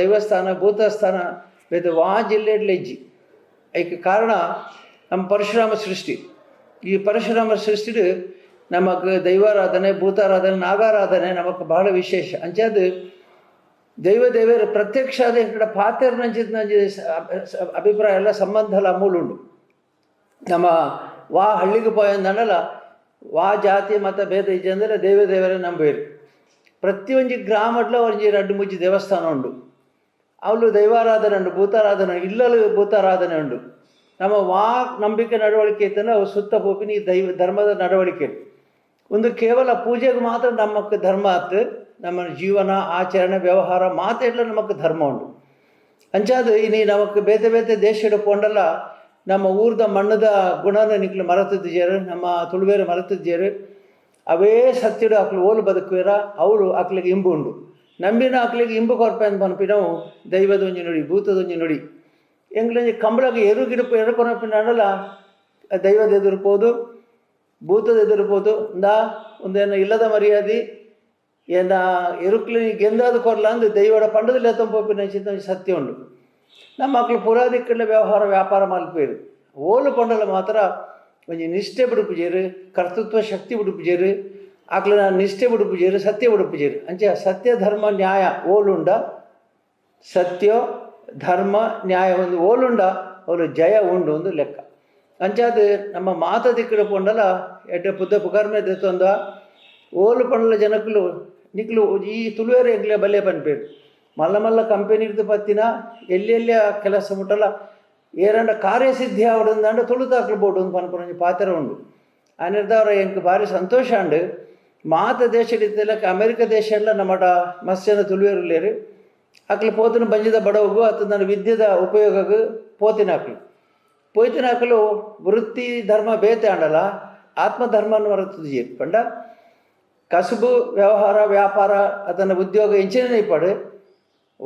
S6: ದೈವಸ್ಥಾನ ಭೂತಸ್ಥಾನ ಇದು ವಾ ಜಿಲ್ಲೆಡ್ಲೆಜ್ಜಿ ಅದಕ್ಕೆ ಕಾರಣ ನಮ್ಮ ಪರಶುರಾಮ ಸೃಷ್ಟಿ. ಈ ಪರಶುರಾಮ ಸೃಷ್ಟಿಡು ನಮಗೆ ದೈವಾರಾಧನೆ ಭೂತಾರಾಧನೆ ನಾಗಾರಾಧನೆ ನಮಗೆ ಬಹಳ ವಿಶೇಷ. ಅಂಚೆ ಅದು ದೇವರು ಪ್ರತ್ಯಕ್ಷ ಆದ ఇక్కడ ಪಾತೆರ್ ನಂಚಿದ ಅಭಿಪ್ರಾಯ ಎಲ್ಲ ಸಂಬಂಧಲ ಅಮೂಲುಂಡು. ನಮ್ಮ ವಾ ಹಳ್ಳಿಗೆ ಪೋಯಂದಲ್ಲ ವಾ ಜಾತಿ ಮತ ಭೇದ ಇಜ್ಜೆ ಅಂದರೆ ದೇವರೇ ನಂಬೇರು. ಪ್ರತಿಯೊಂದು ಗ್ರಾಮಡ್ಲ ಒಂಜಿ 2-3 ದೇವಸ್ಥಾನ ಉಂಡು. ಅವಳು ದೈವಾರಾಧನೆ ಉಂಡು, ಭೂತಾರಾಧನೆ ಇಲ್ಲಲು ಭೂತಾರಾಧನೆ ಉಂಡು. ನಮ್ಮ ವಾ ನಂಬಿಕೆ ನಡವಳಿಕೆ ಇತ್ತಂದ್ರೆ ಅವು ಸುತ್ತ ಪೋಪಿನ ಈ ಧರ್ಮದ ನಡವಳಿಕೆ ಒಂದು ಕೇವಲ ಪೂಜೆಗೆ ಮಾತ್ರ ನಮ್ಮಕ್ಕೆ ಧರ್ಮ ಆತು. ನಮ್ಮ ಜೀವನ ಆಚರಣೆ ವ್ಯವಹಾರ ಮಾತೆಲ್ಲ ನಮಗೆ ಧರ್ಮ ಉಂಡು. ಅಂಚಾದು ಇನ್ನು ನಮಗೆ ಬೇತೆ ಬೇತೆ ದೇಶದ ಪೊಂಡಲ್ಲ ನಮ್ಮ ಊರ್ದ ಮಣ್ಣದ ಗುಣನ ನಿಕ್ಲು ಮರತಿದ್ದೇರು, ನಮ್ಮ ತುಳುವೇರು ಮರತಿದ್ದೇರು. ಅವೇ ಸತ್ಯಡು ಅಕ್ಲು ಓಲು ಬದುಕುವೇರ ಅವರು ಅಕ್ಲಿಗೆ ಇಂಬು ಉಂಡು. ನಂಬಿನ ಅಕ್ಲಿಗೆ ಇಂಬು ಕೊರಪೆ ಅಂತ ಪನ್ಪಿ ನಾವು ದೈವದ ಒಂಜಿ ನುಡಿ ಭೂತದೊಂಜಿ ನುಡಿ ಎಂಗ್ಲಂಜಿ ಕಂಬಳಗೆ ಎರುಗಿಡಪು ಎರುಕೊನಪಿನಲ್ಲ ದೈವದ ಎದುರುಪೋದು ಭೂತದ ಎದುರುಪೋದು ಒಂದೇನು ಇಲ್ಲದ ಮರ್ಯಾದೆ ಏನ ಎರುಕ್ಲಿ ಗೆಂದಾದ ಕೊರಲ ಅಂದು ದೈವಡ ಪಂಡದಲ್ಲಿ ಎತ್ತಂಪೋಪಿನ ಚಿಂತ ಸತ್ಯ ಉಂಡು. ನಮ್ಮ ಮಕ್ಕಳು ಪುರಾದಿಕ್ಕಲ್ಲ ವ್ಯವಹಾರ ವ್ಯಾಪಾರ ಮಲ್ಪೇರು ಓಲು ಪಂಡಲ ಮಾತ್ರ ಒಂಜಿ ನಿಷ್ಠೆ ಬಿಡುಪುಜೇರು, ಕರ್ತೃತ್ವ ಶಕ್ತಿ ಬಿಡುಪುಜೇರು, ಆಕ್ಲ ನಿಷ್ಠೆ ಬಿಡುಪುಜೇರು, ಸತ್ಯ ಬಿಡುಪುಜೇರು. ಅಂಚೆ ಸತ್ಯ ಧರ್ಮ ನ್ಯಾಯ ಓಲುಂಡ, ಸತ್ಯ ಧರ್ಮ ನ್ಯಾಯ ಒಂದು ಓಲುಂಡ ಅವಳು ಜಯ ಉಂಡು ಒಂದು ಲೆಕ್ಕ. ಅಂಚಾದ ನಮ್ಮ ಮಾತ ದಿಕ್ಕಡ ಪೊಂಡಲ ಎಡ್ಡ ಪುದ್ದ ಪುಕರ್ಮೆ ದೆತ್ತೊಂದ ಓಲು ಪಂಡಲ ಜನಕ್ಕಲು ನಿಕ್ಲು ಈ ತುಳುವೇರು ಎಗ್ಲೆ ಬಲ್ಲೆ ಪನ್ಪೇರು ಮಲ್ಲ ಮಲ್ಲ ಕಂಪೆನಿ ಇರ್ದು ಪತ್ತಿನ ಎಲ್ಲೆಲ್ಲ ಕೆಲಸ ಮುಟ್ಟಲ್ಲ ಏರಂಡ ಕಾರ್ಯಸಿದ್ಧಿ ಆವಡಂದಾಂಡ ತುಳುತಾಕ್ಲು ಬೋಡು ಒಂದು ಪನ್ಪುರಂಜಿ ಪಾತ್ರ ಉಂಡು. ಅನ್ನಿರ್ದವ್ರ ಎಂಕ್ ಭಾರಿ ಸಂತೋಷ ಅಂಡು ಮಾತ ದೇಶಡಿದ್ದೆಲ್ಲಕ್ಕೆ ಅಮೆರಿಕ ದೇಶ ಎಲ್ಲ ನಮ್ಮಟ ಮಸ್ಯನ ತುಳುವೇರುಲೇರು ಅಕ್ಲು ಪೋತಿನ ಬಂಜಿದ ಬಡವಗೂ ಅತ್ತ ನನ್ನ ವಿದ್ಯೆದ ಉಪಯೋಗಕ್ಕೆ ಪೋತಿನಾಕ್ಲು ಪೋಯ್ತಿನಾಕಲು ವೃತ್ತಿ ಧರ್ಮ ಬೇತೆ ಅಂಡಲ್ಲ ಆತ್ಮಧರ್ಮವನ್ನು ಹೊರತುಜಿ ಪಂಡ ಕಸುಬು ವ್ಯವಹಾರ ವ್ಯಾಪಾರ ಅದನ್ನು ಉದ್ಯೋಗ ಇಂಚಿನ ಪಡು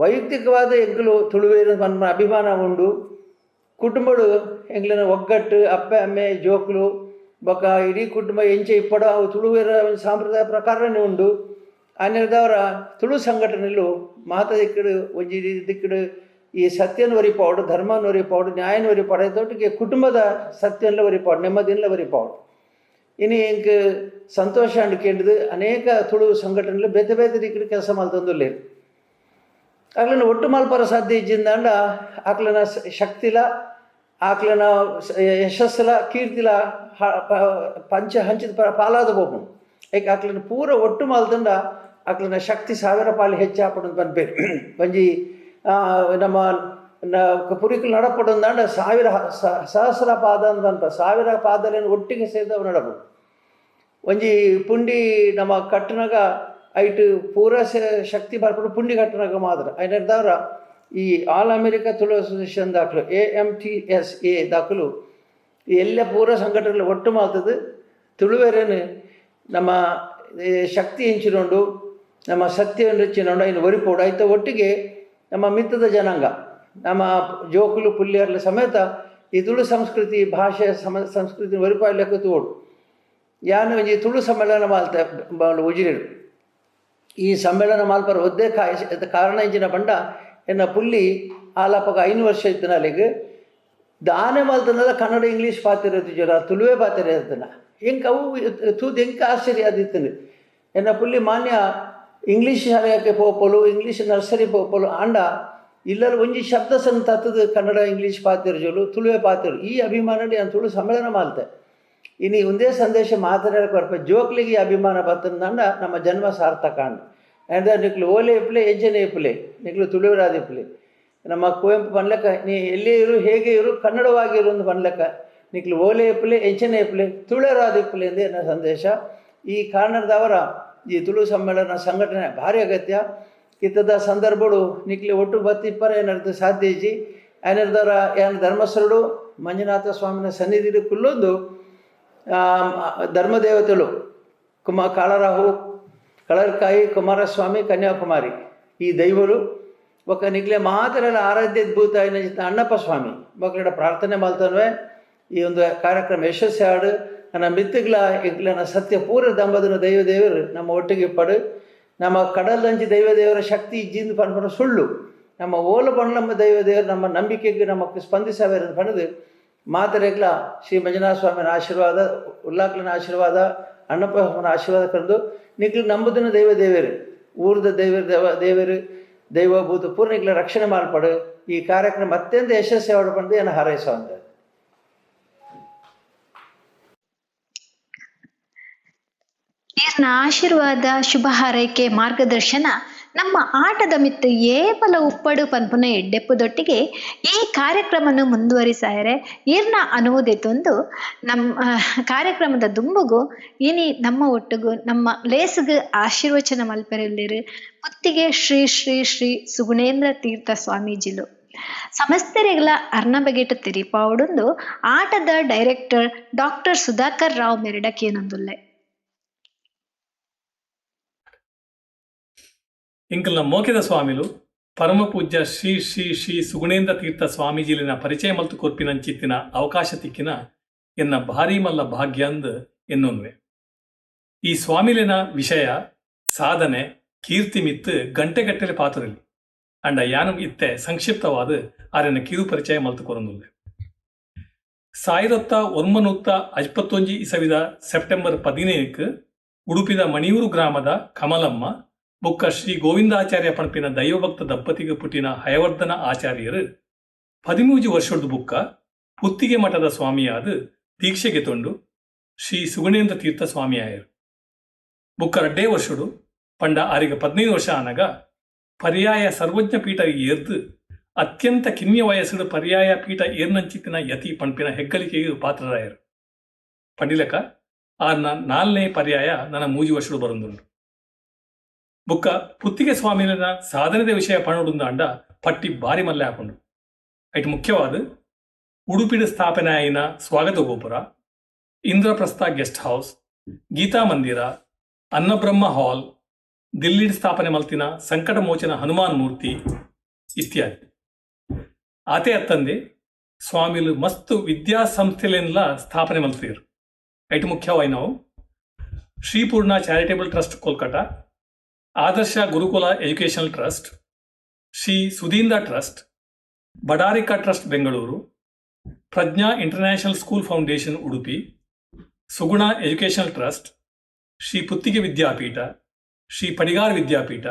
S6: ವೈಯಕ್ತಿಕವಾದ ಎಂಕಲು ತುಳುವೇರು ಪನ್ಪನ ಅಭಿಮಾನ ಉಂಡು. ಕುಟುಂಬಡು ಎಂಕ್ಲಿನ ಒಗ್ಗಟ್ಟು ಅಪ್ಪ ಅಮ್ಮೆ ಜೋಕುಲು ಬೊಕ ಇಡೀ ಕುಟುಂಬ ಎಂಚೆ ಇಪ್ಪಡ ಅವು ತುಳುವೇರ ಸಾಂಪ್ರದಾಯ ಪ್ರಕಾರನೇ ಉಂಡು. ಅನ್ನಿರದವರ ತುಳು ಸಂಘಟನೆಲು ಮಾತ ದಿಕ್ಕಡು ಒಂಜಿ ದಿಕ್ಕಡು ಈ ಸತ್ಯನ ಒರಿಪಾಡು, ಧರ್ಮನ ಒರಿಪಾಡು, ನ್ಯಾಯನ ಒರಿಪಾಡು, ಅದೊಟ್ಟಿಗೆ ಕುಟುಂಬದ ಸತ್ಯನ ಒರಿಪಾಡು, ನೆಮ್ಮದಿನ ಒರಿಪಾಡು. ಇನ್ನು ಎಂಕ್ ಸಂತೋಷ ಅಂಡ್ಕೇಂಡ್ದು ಅನೇಕ ತುಳು ಸಂಘಟನೆಗಳು ಬೇತೆ ಬೇತೆ ದಿಕ್ಕಡು ಕೆಲಸ ಮಲ್ತೊಂದುಲ್ಲೇರು. ಆಕ್ಲನ ಒಟ್ಟು ಮಲ್ಪರ ಸಾಧ್ಯ ಇಜ್ಜಿಂದಾಂಡ ಆಕ್ಲನ ಶಕ್ತಿಲ, ಆಕ್ಲನ ಯಶಸ್ಸುಲ, ಕೀರ್ತಿಲ ಪಂಚ ಹಂಚಿದ ಪಾಲಾದ ಬೋಪು. ಏಕೆ ಆಕ್ಲನ ಪೂರ ಒಟ್ಟು ಮಲ್ತಂಡ ಆಕ್ಲನ ಶಕ್ತಿ 1000 ಪಾಲು ಹೆಚ್ಚಾಪಡು ಪನ್ಪೇರು. ಒಂಜಿ ನಮ್ಮ ಪುರಿಕಲು ನಡಪಡೊಂದಾಂಡ 1000 ಸಹಸ್ರ ಪಾದ ಅಂತ ಪನ್ಪ 1000 ಪಾದಲೇನು ಒಟ್ಟಿಗೆ ಸೇರಿದವು ನಡಪಡು. ಒಂಜಿ ಪುಂಡಿ ನಮ್ಮ ಕಟ್ಟನಾಗ ಐಟು ಪೂರ ಶಕ್ತಿ ಬರ್ಪಡು ಪುಂಡಿ ಕಟ್ಟನಾಗ ಮಾತ್ರ ಐನರ್ದವರ ಈ ಆಲ್ ಅಮೆರಿಕಾ ತುಳು ಅಸೋಸಿಯೇಷನ್ ದಾಖಲು AMTSA ದಾಖಲು ಎಲ್ಲ ಪೂರ ಸಂಘಟನೆಗಳು ಒಟ್ಟು ಮಾತದು ತುಳುವೇರೇನು ನಮ್ಮ ಶಕ್ತಿ ಹೆಂಚಿನೊಂಡು ನಮ್ಮ ಸತ್ಯವನ್ನು ಹೆಚ್ಚಿನೊಂಡು ಐನು ಒರಿಪೋಡು ಆಯ್ತ. ಒಟ್ಟಿಗೆ ನಮ್ಮ ಮಿತ್ತದ ಜನಾಂಗ ನಮ್ಮ ಜೋಕುಲು ಪುಲ್ಯರ್ಲ ಸಮೇತ ಈ ತುಳು ಸಂಸ್ಕೃತಿ ಭಾಷೆ ಸಂಸ್ಕೃತಿ ಒರಿಪಾಯ ಲೆಕ್ಕ ತೋಡು ಯಾನು ಒಂಜಿ ತುಳು ಸಮ್ಮೇಳನ ಮಾಲ್ತ ಉಜಿರೇರು. ಈ ಸಮ್ಮೇಳನ ಮಾಲ್ಪರ ಒದ್ದೇ ಕಾರಣ ಇಂಚಿನ ಪಂಡ ಎನ್ನ ಪುಲ್ಲಿ ಆಲಾಪಗ 5 ವರ್ಷ ಇತ್ತನ ಅಲ್ಲಿಗೆ ದಾನೆ ಮಾಲ್ತನದ ಕನ್ನಡ ಇಂಗ್ಲೀಷ್ ಪಾತಿರೋದು ಜರ ತುಳುವೇ ಪಾತಿರ ಇರ್ತನ ಹೆಂಗೆ ಅವು ತೂದು ಹೆಂಗೆ ಆಶ್ಚರ್ಯ ಆದಿತ್ತನು. ಎನ್ನ ಪುಲ್ಲಿ ಮಾನ್ಯ ಇಂಗ್ಲೀಷ್ ಶಾಲೆಗೆ ಪೋಪಲು, ಇಂಗ್ಲೀಷ್ ನರ್ಸರಿ ಪೋಪಲು ಆಂಡ ಇಲ್ಲಲ್ಲಿ ಒಂಜಿ ಶಬ್ದ ಸಣ್ಣ ತತ್ತದು ಕನ್ನಡ ಇಂಗ್ಲೀಷ್ ಪಾತಿರು ಜೋಲು ತುಳುವೆ ಪಾತಿರು. ಈ ಅಭಿಮಾನ ನಾನು ತುಳು ಸಮ್ಮೇಳನ ಮಾಲ್ತೆ. ಇನ್ನು ಒಂದೇ ಸಂದೇಶ ಮಾತಾಡೋಕೆ ಬರ್ಪ ಜೋಕ್ಲಿಗೆ ಈ ಅಭಿಮಾನ ಬರ್ತಂದಂಡ ನಮ್ಮ ಜನ್ಮ ಸಾರ್ಥಕ ಅಂಡ. ಅಂದ ನಿಕ್ಲು ಓಲೆ ಇಪ್ಪಲೆ ಹೆಜ್ಜೆನೆ ಇಪ್ಪಲೆ ನಿಕ್ಲು ತುಳುವರಾದ ಇಪ್ಪಲೆ. ನಮ್ಮ ಕುವೆಂಪು ಪನ್ಲೆಕ್ಕ ನೀ ಎಲ್ಲೇ ಇರು ಹೇಗೆ ಇರು ಕನ್ನಡವಾಗಿರು ಒಂದು ಪನ್ಲೆಕ್ಕ ನಿಕ್ಲು ಓಲೆ ಇಪ್ಪಲೆ ಹೆಂಚನೆ ಇಪ್ಪಲೆ ತುಳುವರಾದ ಇಪ್ಪಲೆ ಎಂದೇ ನನ್ನ ಸಂದೇಶ. ಈ ಕಾರಣದವರ ಈ ತುಳು ಸಮ್ಮೇಳನ ಸಂಘಟನೆ ಭಾರಿ ಅಗತ್ಯ. ಇತ್ತದ ಸಂದರ್ಭಗಳು ನಿಕ್ಲಿ ಒಟ್ಟು ಬತ್ತಿಪ್ಪರ ಏನಾರ್ದು ಸಾಧ್ಯ ಇಜ್ಜಿ ಏನಾರ್ದವರ ಏನು ಧರ್ಮಸ್ಥಳಡು ಮಂಜುನಾಥ ಸ್ವಾಮಿನ ಸನ್ನಿಧಿಲು ಕುಲ್ಲೊಂದು ಧರ್ಮದೇವತೆಗಳು ಕಾಳರಾಹು, ಕಳರ್ಕಾಯಿ, ಕುಮಾರಸ್ವಾಮಿ, ಕನ್ಯಾಕುಮಾರಿ ಈ ದೈವಗಳು ఒక ನಿಗ್ಲೆ ಮಾತರೆಲ್ಲ ಆರಾಧ್ಯದ್ಭೂತ ಅಣ್ಣಪ್ಪ ಸ್ವಾಮಿ ಮಕ್ಕಳ ಪ್ರಾರ್ಥನೆ ಮಾಡ್ತಾನೆ. ಈ ಒಂದು ಕಾರ್ಯಕ್ರಮ ಯಶಸ್ವಿ ಆಡು ನನ್ನ ಮಿತ್ತುಗಳ ಇಂಗ್ಲನ ಸತ್ಯ ಪೂರ್ವ ದಂಬದನ ದೈವದೇವರು ನಮ್ಮ ಒಟ್ಟಿಗೆ ಪಡು. ನಮ್ಮ ಕಡಲಂಚಿ ದೈವದೇವರ ಶಕ್ತಿ ಇಜ್ಜಿಂದು ಪನ್ಪನ ಸುಳ್ಳು ನಮ್ಮ ಓಲ ಬಣ್ಣಮ್ಮ ದೈವದೇವರು ನಮ್ಮ ನಂಬಿಕೆಗೆ ನಮಗೆ ಸ್ಪಂದಿಸಬೇರು ಪಣದು ಮಾತರೆಗ್ಲ ಶ್ರೀ ಮಂಜುನಾಥ ಸ್ವಾಮಿನ ಆಶೀರ್ವಾದ, ಉಲ್ಲಾಕ್ಲನ ಆಶೀರ್ವಾದ, ಅಣ್ಣಪ್ಪ ಸ್ವಾಮಿನ ಆಶೀರ್ವಾದ ಕರೆದು ನಿಗ್ಲು ನಂಬುದಿನ ದೈವದೇವರು ಊರದ ದೇವರು ದೈವಭೂತ ಪೂರ್ಣಿಗ್ಲ ರಕ್ಷಣೆ ಮಾಲ್ಪಡು. ಈ ಕಾರ್ಯಕ್ರಮ ಅತ್ಯಂತ ಯಶಸ್ವಿ ಆಡ್ಪಂದು ಏನು ಹಾರೈಸುವಂತ.
S2: ಈರ್ನ ಆಶೀರ್ವಾದ, ಶುಭ ಹಾರೈಕೆ, ಮಾರ್ಗದರ್ಶನ ನಮ್ಮ ಆಟದ ಮಿತ್ತು ಏಪಲ ಉಪ್ಪಡು ಪನ್ಪುನ ಎಡ್ಡೆಪ್ಪುದೊಟ್ಟಿಗೆ ಈ ಕಾರ್ಯಕ್ರಮನು ಮುಂದುವರಿಸಾಯರೆ ಈರ್ನ ಅನುವುದೆತ್ತೊಂದು ನಮ್ಮ ಕಾರ್ಯಕ್ರಮದ ದುಂಬುಗು ಇನಿ ನಮ್ಮ ಒಟ್ಟಿಗೂ ನಮ್ಮ ಲೇಸುಗು ಆಶೀರ್ವಚನ ಮಲ್ಪೆರಲ್ಲಿರು ಪುತ್ತಿಗೆ ಶ್ರೀ ಶ್ರೀ ಶ್ರೀ ಸುಗುಣೇಂದ್ರ ತೀರ್ಥ ಸ್ವಾಮೀಜಿಲು ಸಮಸ್ತರೆಗಳ ಅರ್ನಬಗೆಟ್ ತಿರಿಪಾವುಡೊಂದು ಆಟದ ಡೈರೆಕ್ಟರ್ ಡಾಕ್ಟರ್ ಸುಧಾಕರ್ ರಾವ್ ಮೆರಡಕೇನೊಂದುಲ್ಲೆ.
S7: ಇಂಕಲ್ನ ಮೋಕೆದ ಸ್ವಾಮಿಲು ಪರಮ ಪೂಜ್ಯ ಶ್ರೀ ಶ್ರೀ ಶ್ರೀ ಸುಗುಣೇಂದ್ರ ತೀರ್ಥ ಸ್ವಾಮೀಜಿಲಿನ ಪರಿಚಯ ಮಲ್ತು ಕೊರ್ಪಿನಂಚಿತ್ತಿನ ಅವಕಾಶ ತಿಕ್ಕಿನ ಎನ್ನ ಭಾರಿ ಮಲ್ಲ ಭಾಗ್ಯ ಅಂದ್ ಎನ್ನೊನ್ವೆ. ಈ ಸ್ವಾಮಿಲಿನ ವಿಷಯ ಸಾಧನೆ ಕೀರ್ತಿ ಮಿತ್ತು ಗಂಟೆಗಟ್ಟಲೆ ಪಾತ್ರದಲ್ಲಿ ಅಂಡ ಯಾನಂ ಇತ್ತೆ ಸಂಕ್ಷಿಪ್ತವಾದ ಆರೆನ ಕಿರು ಪರಿಚಯ ಮಲ್ತು ಕೊರೊಂದುಲ್ಲೆ. 1951 ಇಸವಿದ ಸೆಪ್ಟೆಂಬರ್ 15 ಉಡುಪಿದ ಮಣಿಯೂರು ಗ್ರಾಮದ ಕಮಲಮ್ಮ ಬುಕ್ಕ ಶ್ರೀ ಗೋವಿಂದಾಚಾರ್ಯ ಪಣಪಿನ ದೈವಭಕ್ತ ದಂಪತಿಗೆ ಪುಟ್ಟಿನ ಹಯವರ್ಧನ ಆಚಾರ್ಯರು 13 ವರ್ಷದ ಬುಕ್ಕ ಪುತ್ತಿಗೆ ಮಠದ ಸ್ವಾಮಿಯಾದ ದೀಕ್ಷೆಗೆ ತೊಂಡು ಶ್ರೀ ಸುಗುಣೇಂದ್ರ ತೀರ್ಥ ಸ್ವಾಮಿಯಾಯರು. ಬುಕ್ಕ 2 ವರ್ಷಡು ಪಂಡ ಆರಿಗೆ 15 ವರ್ಷ ಆನಗ ಪರ್ಯಾಯ ಸರ್ವಜ್ಞ ಪೀಠ ಏರ್ದು ಅತ್ಯಂತ ಕಿನ್ಯ ವಯಸ್ಸು ಪರ್ಯಾಯ ಪೀಠ ಏರ್ನಂಚಿತ್ತಿನ ಯತಿ ಪಣಪಿನ ಹೆಗ್ಗಳಿಕೆಗೆ ಪಾತ್ರರಾಯರು. ಪಂಡಿಲಕ ಆರ್ನ 4ನೇ ಪರ್ಯಾಯ ನನ್ನ 3 ವರ್ಷಡು ಬರೊಂದುಂಡು. ಬುಕ್ಕ ಪುತ್ತಿಗೆ ಸ್ವಾಮಿನ ಸಾಧನದ ವಿಷಯ ಪಣುಡುಂದಾಂಡ ಪಟ್ಟಿ ಬಾರಿ ಮಲ್ಲೆ ಹಾಕೊಂಡು ಐಟ್ ಮುಖ್ಯವಾದ ಉಡುಪಿಡ ಸ್ಥಾಪನೆ ಆಯಿನ ಸ್ವಾಗತ ಗೋಪುರ, ಇಂದ್ರಪ್ರಸ್ಥ ಗೆಸ್ಟ್ ಹೌಸ್, ಗೀತಾ ಮಂದಿರ, ಅನ್ನಬ್ರಹ್ಮ ಹಾಲ್, ದಿಲ್ಲಿಡ್ ಸ್ಥಾಪನೆ ಮಲ್ತಿನ ಸಂಕಟ ಮೋಚನ ಹನುಮಾನ್ ಮೂರ್ತಿ ಇತ್ಯಾದಿ. ಆತೆ ಅತ್ತಂದೆ ಸ್ವಾಮಿಲು ಮಸ್ತ್ ವಿದ್ಯಾಸಂಸ್ಥೆಲೆಲ್ಲ ಸ್ಥಾಪನೆ ಮಲ್ತಿರು. ಐಟು ಮುಖ್ಯವಾಗಿ ನಾವು Shripoorna charitable trust Kolkata, Adarsha Gurukula educational trust, Shri Sudhindra trust, Badarika trust Bengaluru, Prajna international school foundation Udupi, Suguna educational trust, Shri Puttige Vidyapeetha, Shri Padigar Vidyapeetha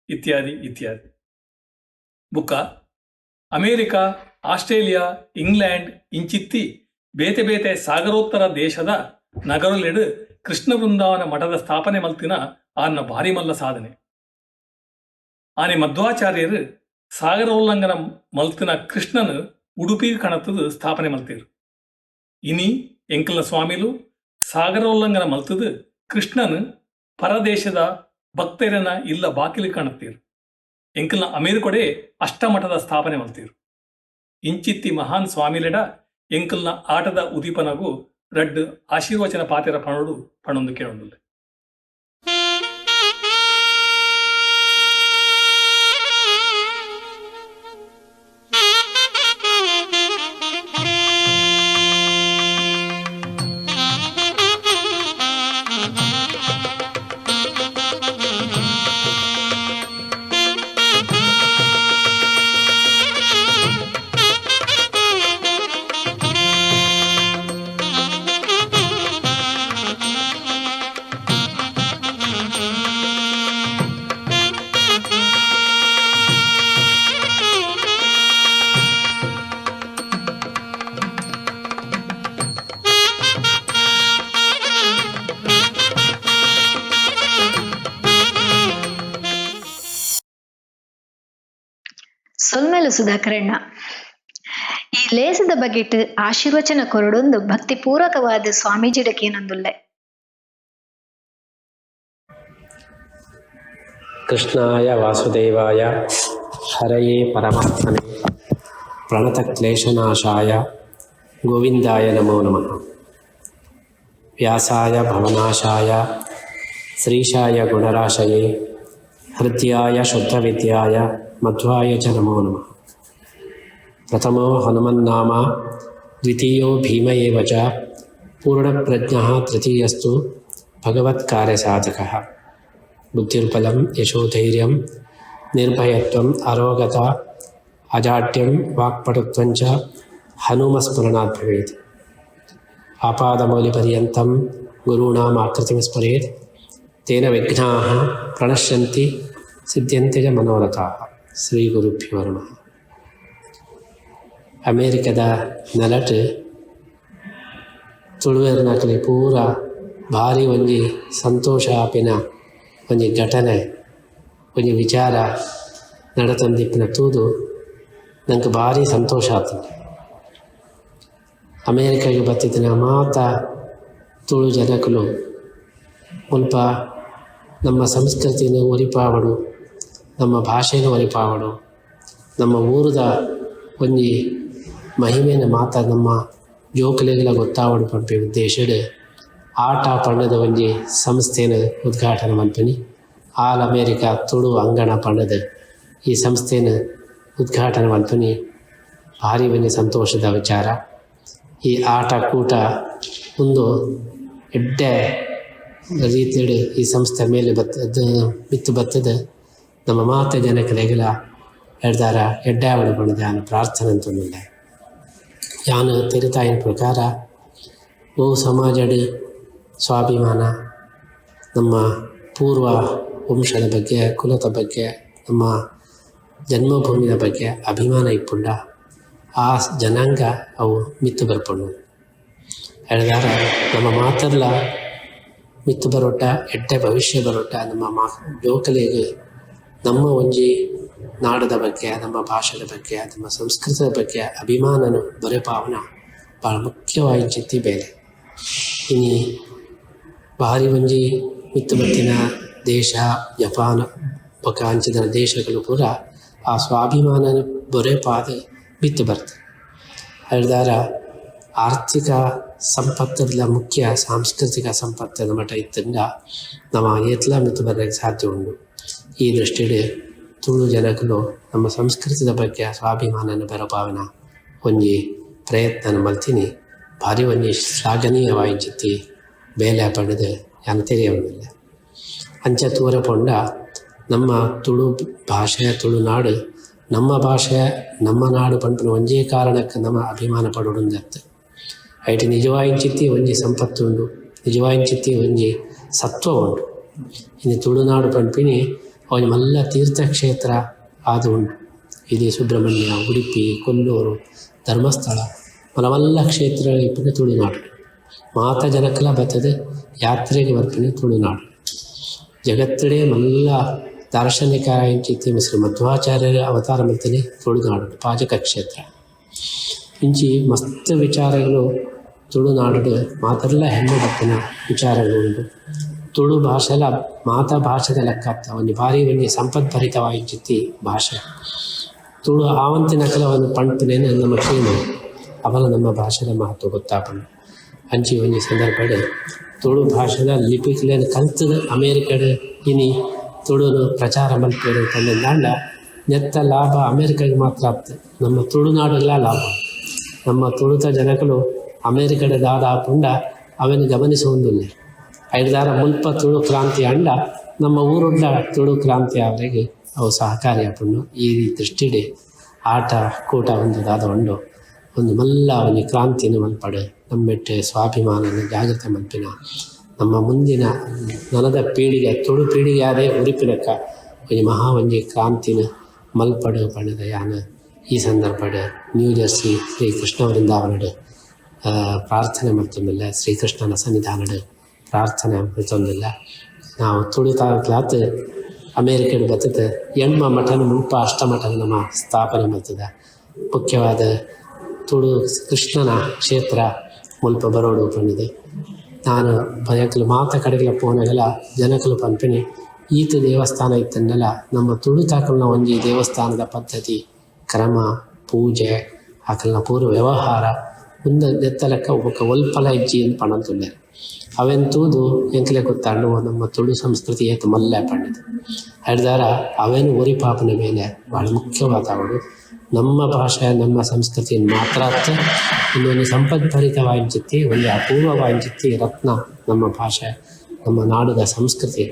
S7: ಇತ್ಯಾದಿ ಇತ್ಯಾದಿ. ಬುಕ್ಕ ಅಮೇರಿಕಾ, ಆಸ್ಟ್ರೇಲಿಯಾ, ಇಂಗ್ಲೆಂಡ್ ಇಂಚಿತ್ತಿ ಬೇತೆ ಬೇತೆ ಸಾಗರೋತ್ತರ ದೇಶದ ನಗರಲೆಡು ಕೃಷ್ಣ ವೃಂದಾವನ ಮಠದ ಸ್ಥಾಪನೆ ಮಲ್ತಿನ ಆನ್ನ ಭಾರಿ ಮಲ್ಲ ಸಾಧನೆ. ಆನೆ ಮಧ್ವಾಚಾರ್ಯರು ಸಾಗರೋಲ್ಲಂಘನ ಮಲ್ತಿನ ಕೃಷ್ಣನು ಉಡುಪಿ ಕಣತದು ಸ್ಥಾಪನೆ ಮಲ್ತಿರು. ಇನಿ ಎಂಕಲ್ನ ಸ್ವಾಮಿಲು ಸಾಗರೋಲ್ಲಂಘನ ಮಲ್ತದು ಕೃಷ್ಣನು ಪರದೇಶದ ಭಕ್ತರನ ಇಲ್ಲ ಬಾಕಿಲು ಕಾಣುತ್ತೀರು. ಎಂಕಲ್ನ ಅಮೇರಿಕೊಡೆ ಅಷ್ಟಮಠದ ಸ್ಥಾಪನೆ ಮಲ್ತಿರು. ಇಂಚಿತ್ತಿ ಮಹಾನ್ ಸ್ವಾಮಿಲೆಡ ಎಂಕಲ್ನ ಆಟದ ಉದೀಪನಗೂ ರಡ್ಡು ಆಶೀರ್ವಚನ ಪಾತಿರ ಪಣೋಡು ಪಣೊಂದು ಕೇಳೊಂದುಲ್ಲೆ.
S8: ಸೊಲ್ಮೆಲು ಸುಧಾಕರಣ್ಣ ಈ ಲೇಸದ ಬಗೆಟ್ ಆಶೀರ್ವಚನ ಕೊರಡೊಂದು ಭಕ್ತಿ ಪೂರ್ವಕವಾದ ಸ್ವಾಮೀಜಿಡಕೇನೊಂದುಲ್ಲೆ.
S9: ಕೃಷ್ಣಾಯ ವಾಸುದೇವಾಯ ಹರಯೇ ಪರಮಾತ್ಮನೆ ಪ್ರಣತಕ್ಲೇಶನಾಶಾಯ ಗೋವಿಂದಾಯ ನಮೋ ನಮಃ. ವ್ಯಾಸಾಯ ಭವನಾಶಾಯ ಶ್ರೀಶಾಯ ಗುಣರಾಶಯೇ ಹೃದಯಾಯ ಶುದ್ಧವಿದ್ಯಾಯ ಮಧ್ವಾಯ ಚ ನಮೋ ನಮಃ. ಪ್ರಥಮೋ ಹನುಮನ್ನಾಮ ದ್ವಿತೀಯೋ ಭೀಮ ಏವ ಚ ಪೂರ್ಣಪ್ರಜ್ಞಃ ತೃತೀಯಸ್ತು ಭಗವತ್ಕಾರ್ಯಸಾಧಕಃ. ಬುದ್ಧಿರ್ಬಲಂ ಯಶೋಧೈರ್ಯಂ ನಿರ್ಭಯತ್ವಂ ಅರೋಗತ ಅಜಾಡ್ಯಂ ವಾಕ್ಪಟುತ್ವಂಚ ಹನುಮಸ್ಮರಣಾತ್ ಭವೇತ್. ಆಪಾದಮೌಲಿಪರ್ಯಂತಂ ಗುರುಣಾಂ ಆಕೃತಿಂ ಸ್ಮರೇತ್ ತೇನ ವಿಘ್ನಾಃ ಪ್ರಣಶ್ಯಂತಿ ಸಿದ್ಧ್ಯಂತೆ ಚ ಮನೋರಥಾಃ. ಶ್ರೀ ಗುರುಭ್ಯೋ ನಮಃ. ಅಮೇರಿಕದ ನಲಟ್ ತುಳುವೆರ್ನಕಲಿ ಪೂರ ಭಾರಿ ಒಂಜಿ ಸಂತೋಷ ಆಪಿನ ಒಂಜಿ ಘಟನೆ ಒಂಜಿ ವಿಚಾರ ನಡತಂದಿಪ್ಪಿನ ತೂದು ನಂಗೆ ಭಾರಿ ಸಂತೋಷ ಆಗ್ತದೆ. ಅಮೇರಿಕಾಗೆ ಬತ್ತಿನ ಮಾತ ತುಳು ಜನಕಲು ಮುಲ್ಪ ನಮ್ಮ ಸಂಸ್ಕೃತಿನ ಒಲಿಪಾವಡು, ನಮ್ಮ ಭಾಷೆನ ಒಲಿಪಾವಡು, ನಮ್ಮ ಊರದ ಒಂಜಿ ಮಹಿಮೆನ ಮಾತ ನಮ್ಮ ಜೋಕಲೆಗಳ ಗೊತ್ತಾವಡು ಪಂಪೆ ಉದ್ದೇಶಡ್ ಆಟ ಪಂಡದ ಒಂಜಿ ಸಂಸ್ಥೆನ ಉದ್ಘಾಟನೆ ಮಲ್ಪನಿ. ಆಲ್ ಅಮೇರಿಕಾ ತುಳು ಅಂಗಣ ಪಂಡದ ಈ ಸಂಸ್ಥೆನ ಉದ್ಘಾಟನೆ ಮಲ್ಪನಿ ಭಾರಿ ಒಂಜಿ ಸಂತೋಷದ ವಿಚಾರ. ಈ ಆಟ ಕೂಟ ಒಂದು ಎಡ್ಡೆ ರೀತಿಯಡು ಈ ಸಂಸ್ಥೆ ಮೇಲೆ ಬಿತ್ತು ಬತ್ತದ ನಮ್ಮ ಮಾತ ಜನಕಲೆಗಳ ಎಡ್ದಾರ ಎಡ್ಡೆ ಅವಡು ಬಣ್ಣದ ಯಾನು ಪ್ರಾರ್ಥನೆ ಅಂತಂದಿಲ್ಲ. ಯಾನು ತಿರುತಾಯಿನ ಪ್ರಕಾರ ಓ ಸಮಾಜಡ್ ಸ್ವಾಭಿಮಾನ, ನಮ್ಮ ಪೂರ್ವ ವಂಶದ ಬಗ್ಗೆ, ಕುಲದ ಬಗ್ಗೆ, ನಮ್ಮ ಜನ್ಮಭೂಮಿಯ ಬಗ್ಗೆ ಅಭಿಮಾನ ಇಪ್ಪುಂಡ ಆ ಜನಾಂಗ ಅವು ಮಿತ್ತು ಬರ್ಪಣ್ಣು ಎಡ್ದಾರ ನಮ್ಮ ಮಾತರ್ಲ ಮಿತ್ತು ಬರೋಟ ಎಡ್ಡೆ ಭವಿಷ್ಯ ಬರೋಟ ನಮ್ಮ ಜೋಕಲೆಗೆ ನಮ್ಮ ಒಂಜಿ ನಾಡದ ಬಗ್ಗೆ, ನಮ್ಮ ಭಾಷೆದ ಬಗ್ಗೆ, ನಮ್ಮ ಸಂಸ್ಕೃತದ ಬಗ್ಗೆ ಅಭಿಮಾನನು ಬರೆಪಾವನ ಭಾಳ ಮುಖ್ಯವಾಗಿ ಚಿತ್ತಿ ಬೇರೆ. ಇನ್ನು ಭಾರಿ ಒಂಜಿ ಮಿತ್ತು ಬತ್ತಿನ ದೇಶ ಜಪಾನ್ ಬೊಕ ಅಂಚಿನ ದೇಶಗಳು ಪೂರ ಆ ಸ್ವಾಭಿಮಾನನ ಬೊರೆಪಾದ ಬಿತ್ತು ಬರ್ತದೆ. ಹೇಳ್ದಾರ ಆರ್ಥಿಕ ಸಂಪತ್ತಲ್ಲ ಮುಖ್ಯ ಸಾಂಸ್ಕೃತಿಕ ಸಂಪತ್ತಿನ ಮಟ್ಟ ಇತ್ತಂಡ ನಮ್ಮ ಏತ್ಲ ಮಿತ್ತು ಬರಲಿಕ್ಕೆ ಸಾಧ್ಯ ಉಂಟು. ಈ ದೃಷ್ಟಿಡ್ ತುಳು ಜನಕುಲು ನಮ್ಮ ಸಂಸ್ಕೃತಿದ ಬಗ್ಗೆ ಸ್ವಾಭಿಮಾನನ ಬೆರಪಾವನ ಒಂಜಿ ಪ್ರಯತ್ನ ಮಲ್ತಿನಿ ಭಾರಿ ಒಂಜಿ ಶ್ಲಾಘನೀಯವಾಯಿಚಿತ್ತಿ ಬೇಲೆ ಪಡೆದು ಯಾನು ತೆರೆಯುವುದಿಲ್ಲ. ಅಂಚ ತೂರ ಪೊಂಡ ನಮ್ಮ ತುಳು ಭಾಷೆ ತುಳುನಾಡು ನಮ್ಮ ಭಾಷೆ ನಮ್ಮ ನಾಡು ಪಂಪಿನ ಒಂಜೇ ಕಾರಣಕ್ಕೆ ನಮ್ಮ ಅಭಿಮಾನ ಪಡೋಡುಂದತ್ತು. ಐಟಿ ನಿಜವಾಯಿಚಿತ್ತಿ ಒಂಜಿ ಸಂಪತ್ತು ಉಂಡು, ನಿಜವಾಯಿಚಿತ್ತಿ ಒಂಜಿ ಸತ್ವ ಉಂಡು. ಇನ್ನು ತುಳುನಾಡು ಪಂಪಿನಿ ಅವನ ಮಲ್ಲ ತೀರ್ಥಕ್ಷೇತ್ರ ಆದು ಉಂಡು. ಇದು ಸುಬ್ರಹ್ಮಣ್ಯ, ಉಡುಪಿ, ಕೊಲ್ಲೂರು, ಧರ್ಮಸ್ಥಳ ಮಲ್ಲ ಕ್ಷೇತ್ರ ಇಪ್ಪಿನ ತುಳುನಾಡು. ಮಾತ ಜನಕಲ ಬತ್ತದ ಯಾತ್ರೆಗೆ ಬರ್ಪಿನ ತುಳುನಾಡು. ಜಗತ್ತಡೆ ಮಲ್ಲ ದಾರ್ಶನಿಕ ಇಂಚಿತ್ತಿ ಶ್ರೀ ಮಧ್ವಾಚಾರ್ಯರ ಅವತಾರ ಮಲ್ತನೆ ತುಳುನಾಡು ಪಾಜಕ ಕ್ಷೇತ್ರ. ಇಂಚಿ ಮಸ್ತ್ ವಿಚಾರಗಳು ತುಳುನಾಡು ಮಾತೆಲ್ಲ ಹೆಮ್ಮೆ ಬತ್ತಿನ ವಿಚಾರಗಳು ಉಂಟು. ತುಳು ಭಾಷೆಲ ಮಾತಾ ಭಾಷೆದ ಲೆಕ್ಕ ಒಂದು ಭಾರಿ ಒಂದು ಸಂಪದ್ಭರಿತವಾಯಿಚಿತ್ತಿ ಭಾಷೆ. ತುಳು ಆವಂತಿನ ಕೆಲವೊಂದು ಪಂಪಿನೇನು ನಮ್ಮ ಕ್ಷೇಮ ಅವಲ ನಮ್ಮ ಭಾಷೆದ ಮಹತ್ವ ಗೊತ್ತಾಪಂಡು. ಅಂಚಿ ಒಂಜಿ ಸಂದರ್ಭಡ್ ತುಳು ಭಾಷೆದ ಲಿಪಿಕ್ಲೇನು ಕಲ್ತದ ಅಮೇರಿಕಡ್ ಇನಿ ತುಳುನು ಪ್ರಚಾರ ಮಲ್ಪೇರು ತಂದಾಂಡ ನೆತ್ತ ಲಾಭ ಅಮೇರಿಕಾಗೆ ಮಾತ್ರ ಆಗ್ತದೆ, ನಮ್ಮ ತುಳುನಾಡೆಲ್ಲ ಲಾಭ. ನಮ್ಮ ತುಳುತ ಜನಕಲು ಅಮೇರಿಕದ ದಾದ ಪುಂಡ ಅವನು ಗಮನಿಸುವುದಿಲ್ಲ. ಐದಾರ ಮುಲ್ಪ ತುಳು ಕ್ರಾಂತಿ ಅಂಡ ನಮ್ಮ ಊರುಂಡ ತುಳು ಕ್ರಾಂತಿ ಅವರಿಗೆ ಅವು ಸಹಕಾರಿಯಾಪುಂಡು. ಈ ದೃಷ್ಟಿಡೆ ಆಟ ಕೂಟ ಒಂದು ದಾದ ಉಂಡು ಒಂದು ಮಲ್ಲ ಅವನಿ ಕ್ರಾಂತಿಯನ್ನು ಮಲ್ಪಡು ನಮ್ಮೆಟ್ಟು ಸ್ವಾಭಿಮಾನನ ಜಾಗೃತ ಮಲ್ಪಿನ ನಮ್ಮ ಮುಂದಿನ ನನದ ಪೀಳಿಗೆ ತುಳು ಪೀಳಿಗೆ ಆದೇ ಉರಿಪಿನಕ್ಕ ಒಂದು ಮಹಾ ಒಂಜಿ ಕ್ರಾಂತಿನ ಮಲ್ಪಡು ಪಣದ ಯಾನ ಈ ಸಂದರ್ಭದ ನ್ಯೂ ಜರ್ಸಿ ಶ್ರೀ ಕೃಷ್ಣ ವೃಂದಾವನಡು ಪ್ರಾರ್ಥನೆ ಮಾಡ್ತೊಂದಿಲ್ಲ. ಶ್ರೀಕೃಷ್ಣನ ಸನ್ನಿಧಾನಡು ಪ್ರಾರ್ಥನೆ ಮಾಡ್ತೊಂದಿಲ್ಲ. ನಾವು ತುಳುತಾಗ್ಲಾತ್ ಅಮೇರಿಕಡ್ ಬರ್ತದೆ ಎಣ್ಮ ಮಠನ ಮುಲ್ಪ ಅಷ್ಟಮಠನ ನಮ್ಮ ಸ್ಥಾಪನೆ ಮಾಡ್ತದೆ. ಮುಖ್ಯವಾದ ತುಳು ಕೃಷ್ಣನ ಕ್ಷೇತ್ರ ಮುಲ್ಪ ಬರೋಡು ಪಂಡಿದೆ. ನಾನು ಭಯಕಲು ಮಾತ ಕಡೆಗಳ ಪೋನಗಲ ಜನಕಲು ಪಂಪಿನಿ ಈತ ದೇವಸ್ಥಾನ ಇತ್ತಂದಲ್ಲ ನಮ್ಮ ತುಳು ತಾಕಲ್ನ ಒಂಜಿ ದೇವಸ್ಥಾನದ ಪದ್ಧತಿ ಕ್ರಮ ಪೂಜೆ ಆಕಲ್ನ ಪೂರ್ವ ವ್ಯವಹಾರ ಮುಂದೆ ನೆತ್ತಲಕ್ಕ ಒಬ್ಬ ಒಲ್ಪಲ ಇಜ್ಜಿ ಅಂತ ಪಣಂತುಳ್ಳೆ ಅವೆಂತೂದು ಎಂಕಲೆ ಗೊತ್ತಾಂಡು ನಮ್ಮ ತುಳು ಸಂಸ್ಕೃತಿ ಏತು ಮಲ್ಲ ಪಂಡಿತು ಹಿಡ್ದಾರ ಅವೇನು ಒರಿ ಪಾಪನ ಮೇಲೆ ಭಾಳ ಮುಖ್ಯವಾದ ಅವರು ನಮ್ಮ ಭಾಷೆ ನಮ್ಮ ಸಂಸ್ಕೃತಿಯನ್ನು ಮಾತ್ರ ಇನ್ನೊಂದು ಸಂಪದ್ಭರಿತವಾಯಿಚಿತ್ತಿ ಒಂದು ಅಪೂರ್ವವಾಯಿಚಿತ್ತಿ ರತ್ನ ನಮ್ಮ ಭಾಷೆ ನಮ್ಮ ನಾಡುದ ಸಂಸ್ಕೃತಿ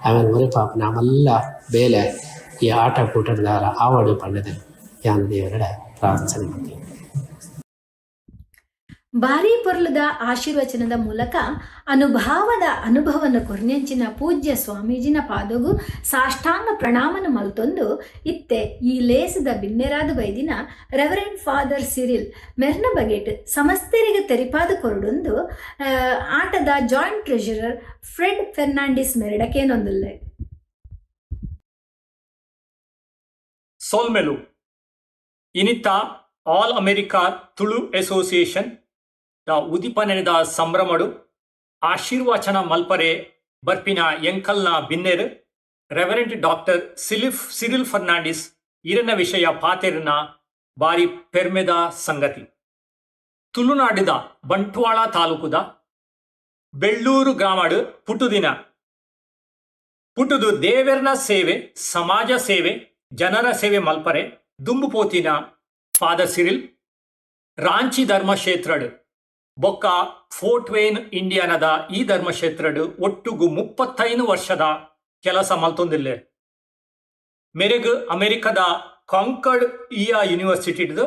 S9: ಆಮೇಲೆ ಒರಿ ಪಾಪನ ಮಲ್ಲ ಬೇಲೆ ಈ ಆಟ ಕೂಟದಾರ ಆವಾಡು ಪಂಡದೆ ಯಾನ ದೇವರಡೆ ಪ್ರಾರ್ಥನೆ ಮಾಡ್ತೀವಿ.
S2: ಭಾರೀ ಪೊರ್ಲದ ಆಶೀರ್ವಚನದ ಮೂಲಕ ಅನುಭವದ ಅನುಭವನ ಕೊರ್ನೆಂಚಿನ ಪೂಜ್ಯ ಸ್ವಾಮೀಜಿನ ಪಾದಗೂ ಸಾಷ್ಟಾಂಗ ಪ್ರಣಾಮನ ಮಲ್ತೊಂದು ಇತ್ತೆ ಈ ಲೇಸದ ಬಿನ್ನೆರಾದ ಬೈದಿನ ರೆವರೆಂಡ್ ಫಾದರ್ ಸಿರಿಲ್ ಮೆರ್ನ ಬಗೆಟ್ ಸಮಸ್ತೆರಿಗೆ ತೆರಿಪಾದ ಕೊರಡೊಂದು ಆಟದ ಜಾಯಿಂಟ್ ಟ್ರೆಷರರ್ ಫ್ರೆಡ್ ಫೆರ್ನಾಂಡಿಸ್ ಮೆರಡಕೇನೊಂದುಲ್ಲೆ.
S7: ಸೋಲ್ಮೆಲು ಇನಿತ ಆಲ್ ಅಮೆರಿಕಾ ತುಳು ಅಸೋಸಿಯೇಷನ್ ದ ಉದಿಪನೆದ ಸಂಭ್ರಮಡು ಆಶೀರ್ವಚನ ಮಲ್ಪರೆ ಬರ್ಪಿನ ಎಂಕಲ್ನ ಬಿನ್ನೆರ್ ರೆವರೆಂಟ್ ಡಾಕ್ಟರ್ ಸಿರಿಲ್ ಫರ್ನಾಂಡಿಸ್ ಇರನ ವಿಷಯ ಪಾತೆರ್ನ ಬಾರಿ ಪೆರ್ಮೆದ ಸಂಗತಿ. ತುಳುನಾಡಿದ ಬಂಟ್ವಾಳ ತಾಲೂಕುದ ಬೆಳ್ಳೂರು ಗ್ರಾಮಡು ಪುಟುದು ದೇವೆರ್ನ ಸೇವೆ ಸಮಾಜ ಸೇವೆ ಜನರ ಸೇವೆ ಮಲ್ಪರೆ ದುಂಬುಪೋತಿನ ಫಾದರ್ ಸಿರಿಲ್ ರಾಂಚಿ ಧರ್ಮಕ್ಷೇತ್ರಡು ಬೊಕ್ಕ ಫೋರ್ಟ್ ವೇನ್ ಇಂಡಿಯಾನದ ಈ ಧರ್ಮಕ್ಷೇತ್ರಡು ಒಟ್ಟುಗು 35 ವರ್ಷದ ಕೆಲಸ ಮಲ್ತೊಂದಿಲ್ಲೆ. ಮೆರೆಗ್ ಅಮೆರಿಕದ ಕಾಂಕರ್ಡ್ ಯೂನಿವರ್ಸಿಟಿದ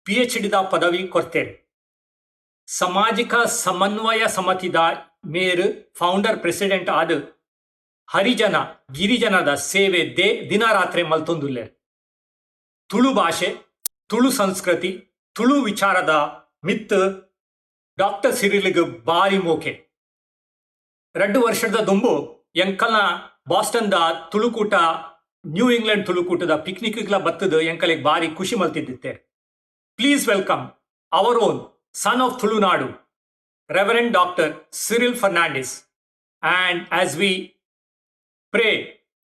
S7: PhD ಪದವಿ ಕೊಡ್ತೇನೆ. ಸಾಮಾಜಿಕ ಸಮನ್ವಯ ಸಮಿತಿದ ಮೇರ್ ಫೌಂಡರ್ ಪ್ರೆಸಿಡೆಂಟ್ ಆದ ಹರಿಜನ ಗಿರಿಜನದ ಸೇವೆ ದಿನರಾತ್ರಿ ಮಲ್ತೊಂದುಲ್ಲೆ. ತುಳು ಭಾಷೆ ತುಳು ಸಂಸ್ಕೃತಿ ತುಳು ವಿಚಾರದ ಮಿತ್ ಡಾಕ್ಟರ್ ಸಿರಿಲ್ಗೆ ಬಾರಿ ಮೋಕೆ. 2 ವರ್ಷದ ದುಂಬು ಎಂಕಲ್ನ ಬಾಸ್ಟನ್ದ ತುಳುಕೂಟ ನ್ಯೂ ಇಂಗ್ಲೆಂಡ್ ತುಳುಕೂಟದ ಪಿಕ್ನಿಕ್ಗಳ ಬತ್ತದ ಎಂಕಲಿಗೆ ಬಾರಿ ಖುಷಿ ಮಲ್ತಿದ್ದಿತ್ತೆ. Please welcome our own son of Tulunadu reverend doctor Cyril Fernandes and as we pray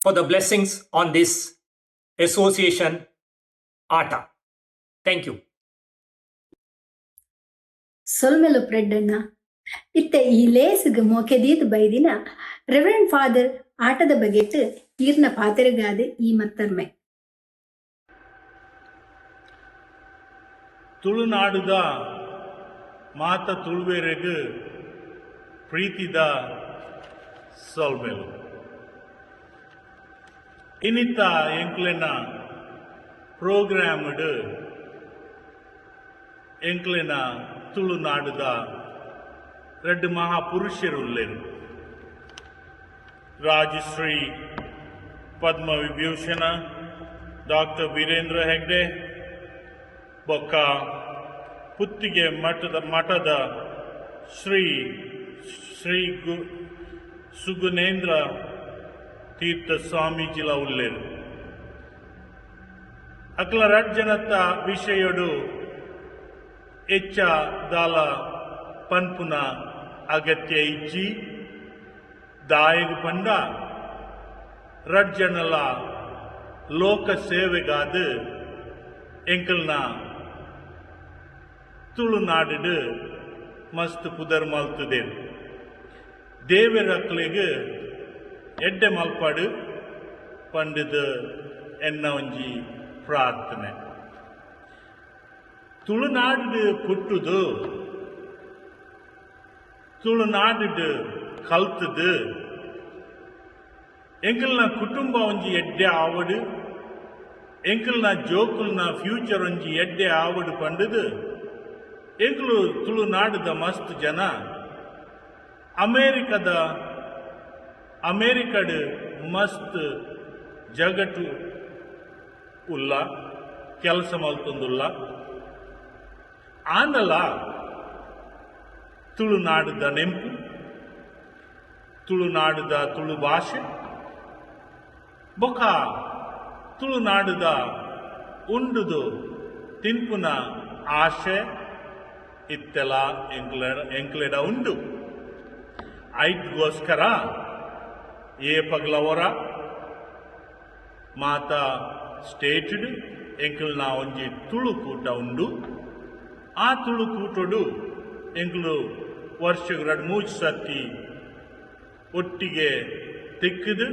S7: for the blessings on this association ATA. Thank you.
S2: ಸೊಲ್ಮೆಲು ಪ್ರೆಡ್ಡಣ್ಣ ಇತ್ತೆ ಈ ಲೇಸ್ಗೆ ಮೊಕೆದೀದ್ ಬೈದಿನ ರೆವರೆಂಡ್ ಫಾದರ್ ಆಟದ ಬಗೆಟ್ ಈರ್ನ ಪಾತೆರೆಗಾದೆ ಈ ಮತ್ತರ್ಮೆ.
S10: ತುಳುನಾಡುದ ಮಾತ ತುಳುವೆರೆಗ್ ಪ್ರೀತಿದ ಸೊಲ್ಮೆಲು ಇನ್ನಿತ ಎಂಕ್ಲೆನ ಪ್ರೋಗ್ರಾಮ್ಡ್ ಎಂಕ್ಲೆನ ತುಳುನಾಡುದ ರೆಡ್ ಮಹಾಪುರುಷರುಲ್ಲೆರು. ರಾಜಶ್ರೀ ಪದ್ಮ ವಿಭೂಷಣ ಡಾಕ್ಟರ್ ವೀರೇಂದ್ರ ಹೆಗ್ಡೆ ಬೊಕ್ಕ ಪುತ್ತಿಗೆ ಮಠದ ಶ್ರೀ ಸುಗುಣೇಂದ್ರ ತೀರ್ಥ ಸ್ವಾಮೀಜಿಲ ಉಲ್ಲೆರು. ಅಕ್ಲ ರಡ್ಜನತ್ತ ವಿಷಯಡು ಹೆಚ್ಚ ದಾಲ ಪನ್ಪುನ ಅಗತ್ಯ ಇಜ್ಜಿ ದಾಯಗ್ ಪಂಡ ರಡ್ಜನಲ ಲೋಕ ಸೇವೆಗಾದ ಎಂಕಲ್ನ ತುಳುನಾಡು ಮಸ್ತ್ ಪುದರ್ ಮಲ್ತುದೇರು. ದೇವರಕ್ಲೆಗ್ ಎಡ್ಡೆ ಮಲ್ಪಾಡು ಪಂಡದ ಎನ್ನ ಒಂಜಿ ಪ್ರಾರ್ಥನೆ. ತುಳುನಾಡು ಪುಟ್ಟುದು ತುಳುನಾಡು ಕಲ್ತದು ಎಂಕಲ್ನ ಕುಟುಂಬ ಒಂಜಿ ಎಡ್ಡೆ ಆವಡು ಎಂಕಲ್ನ ಜೋಕುಲ್ನ ಫ್ಯೂಚರ್ ಒಂಜಿ ಎಡ್ಡೆ ಆವಡು ಪಂಡದು ಎಂಕಲು ತುಳುನಾಡುದ ಮಸ್ತ್ ಜನ ಅಮೇರಿಕಡ್ ಮಸ್ತ್ ಜಗಟು ಉಲ್ಲ ಕೆಲಸ ಮಲ್ತೊಂದುಲ್ಲ ಆಂಡಲ ತುಳುನಾಡುದ ನೆಂಪು ತುಳುನಾಡುದ ತುಳು ಭಾಷೆ ಬೊಕ ತುಳುನಾಡುದ ಉಂಡುದು ತಿನ್ಪುನ ಆಶೆ ಇತ್ತೆಲ ಎಂಕ್ಲೆಡ ಉಂಡು. ಐಟ್ಗೋಸ್ಕರ ಏ ಪಗ್ಲವರ ಮಾತ ಸ್ಟೇಟ್ಡ್ ಎಂಕಲ್ನ ಒಂಜಿ ತುಳುಕೂಟ ಉಂಡು. ಆ ತುಳುಕೂಟಡು ಎಂಕಲು ವರ್ಷಗ್ 2-3 ಸರ್ತಿ ಒಟ್ಟಿಗೆ ತಿಕ್ಕದು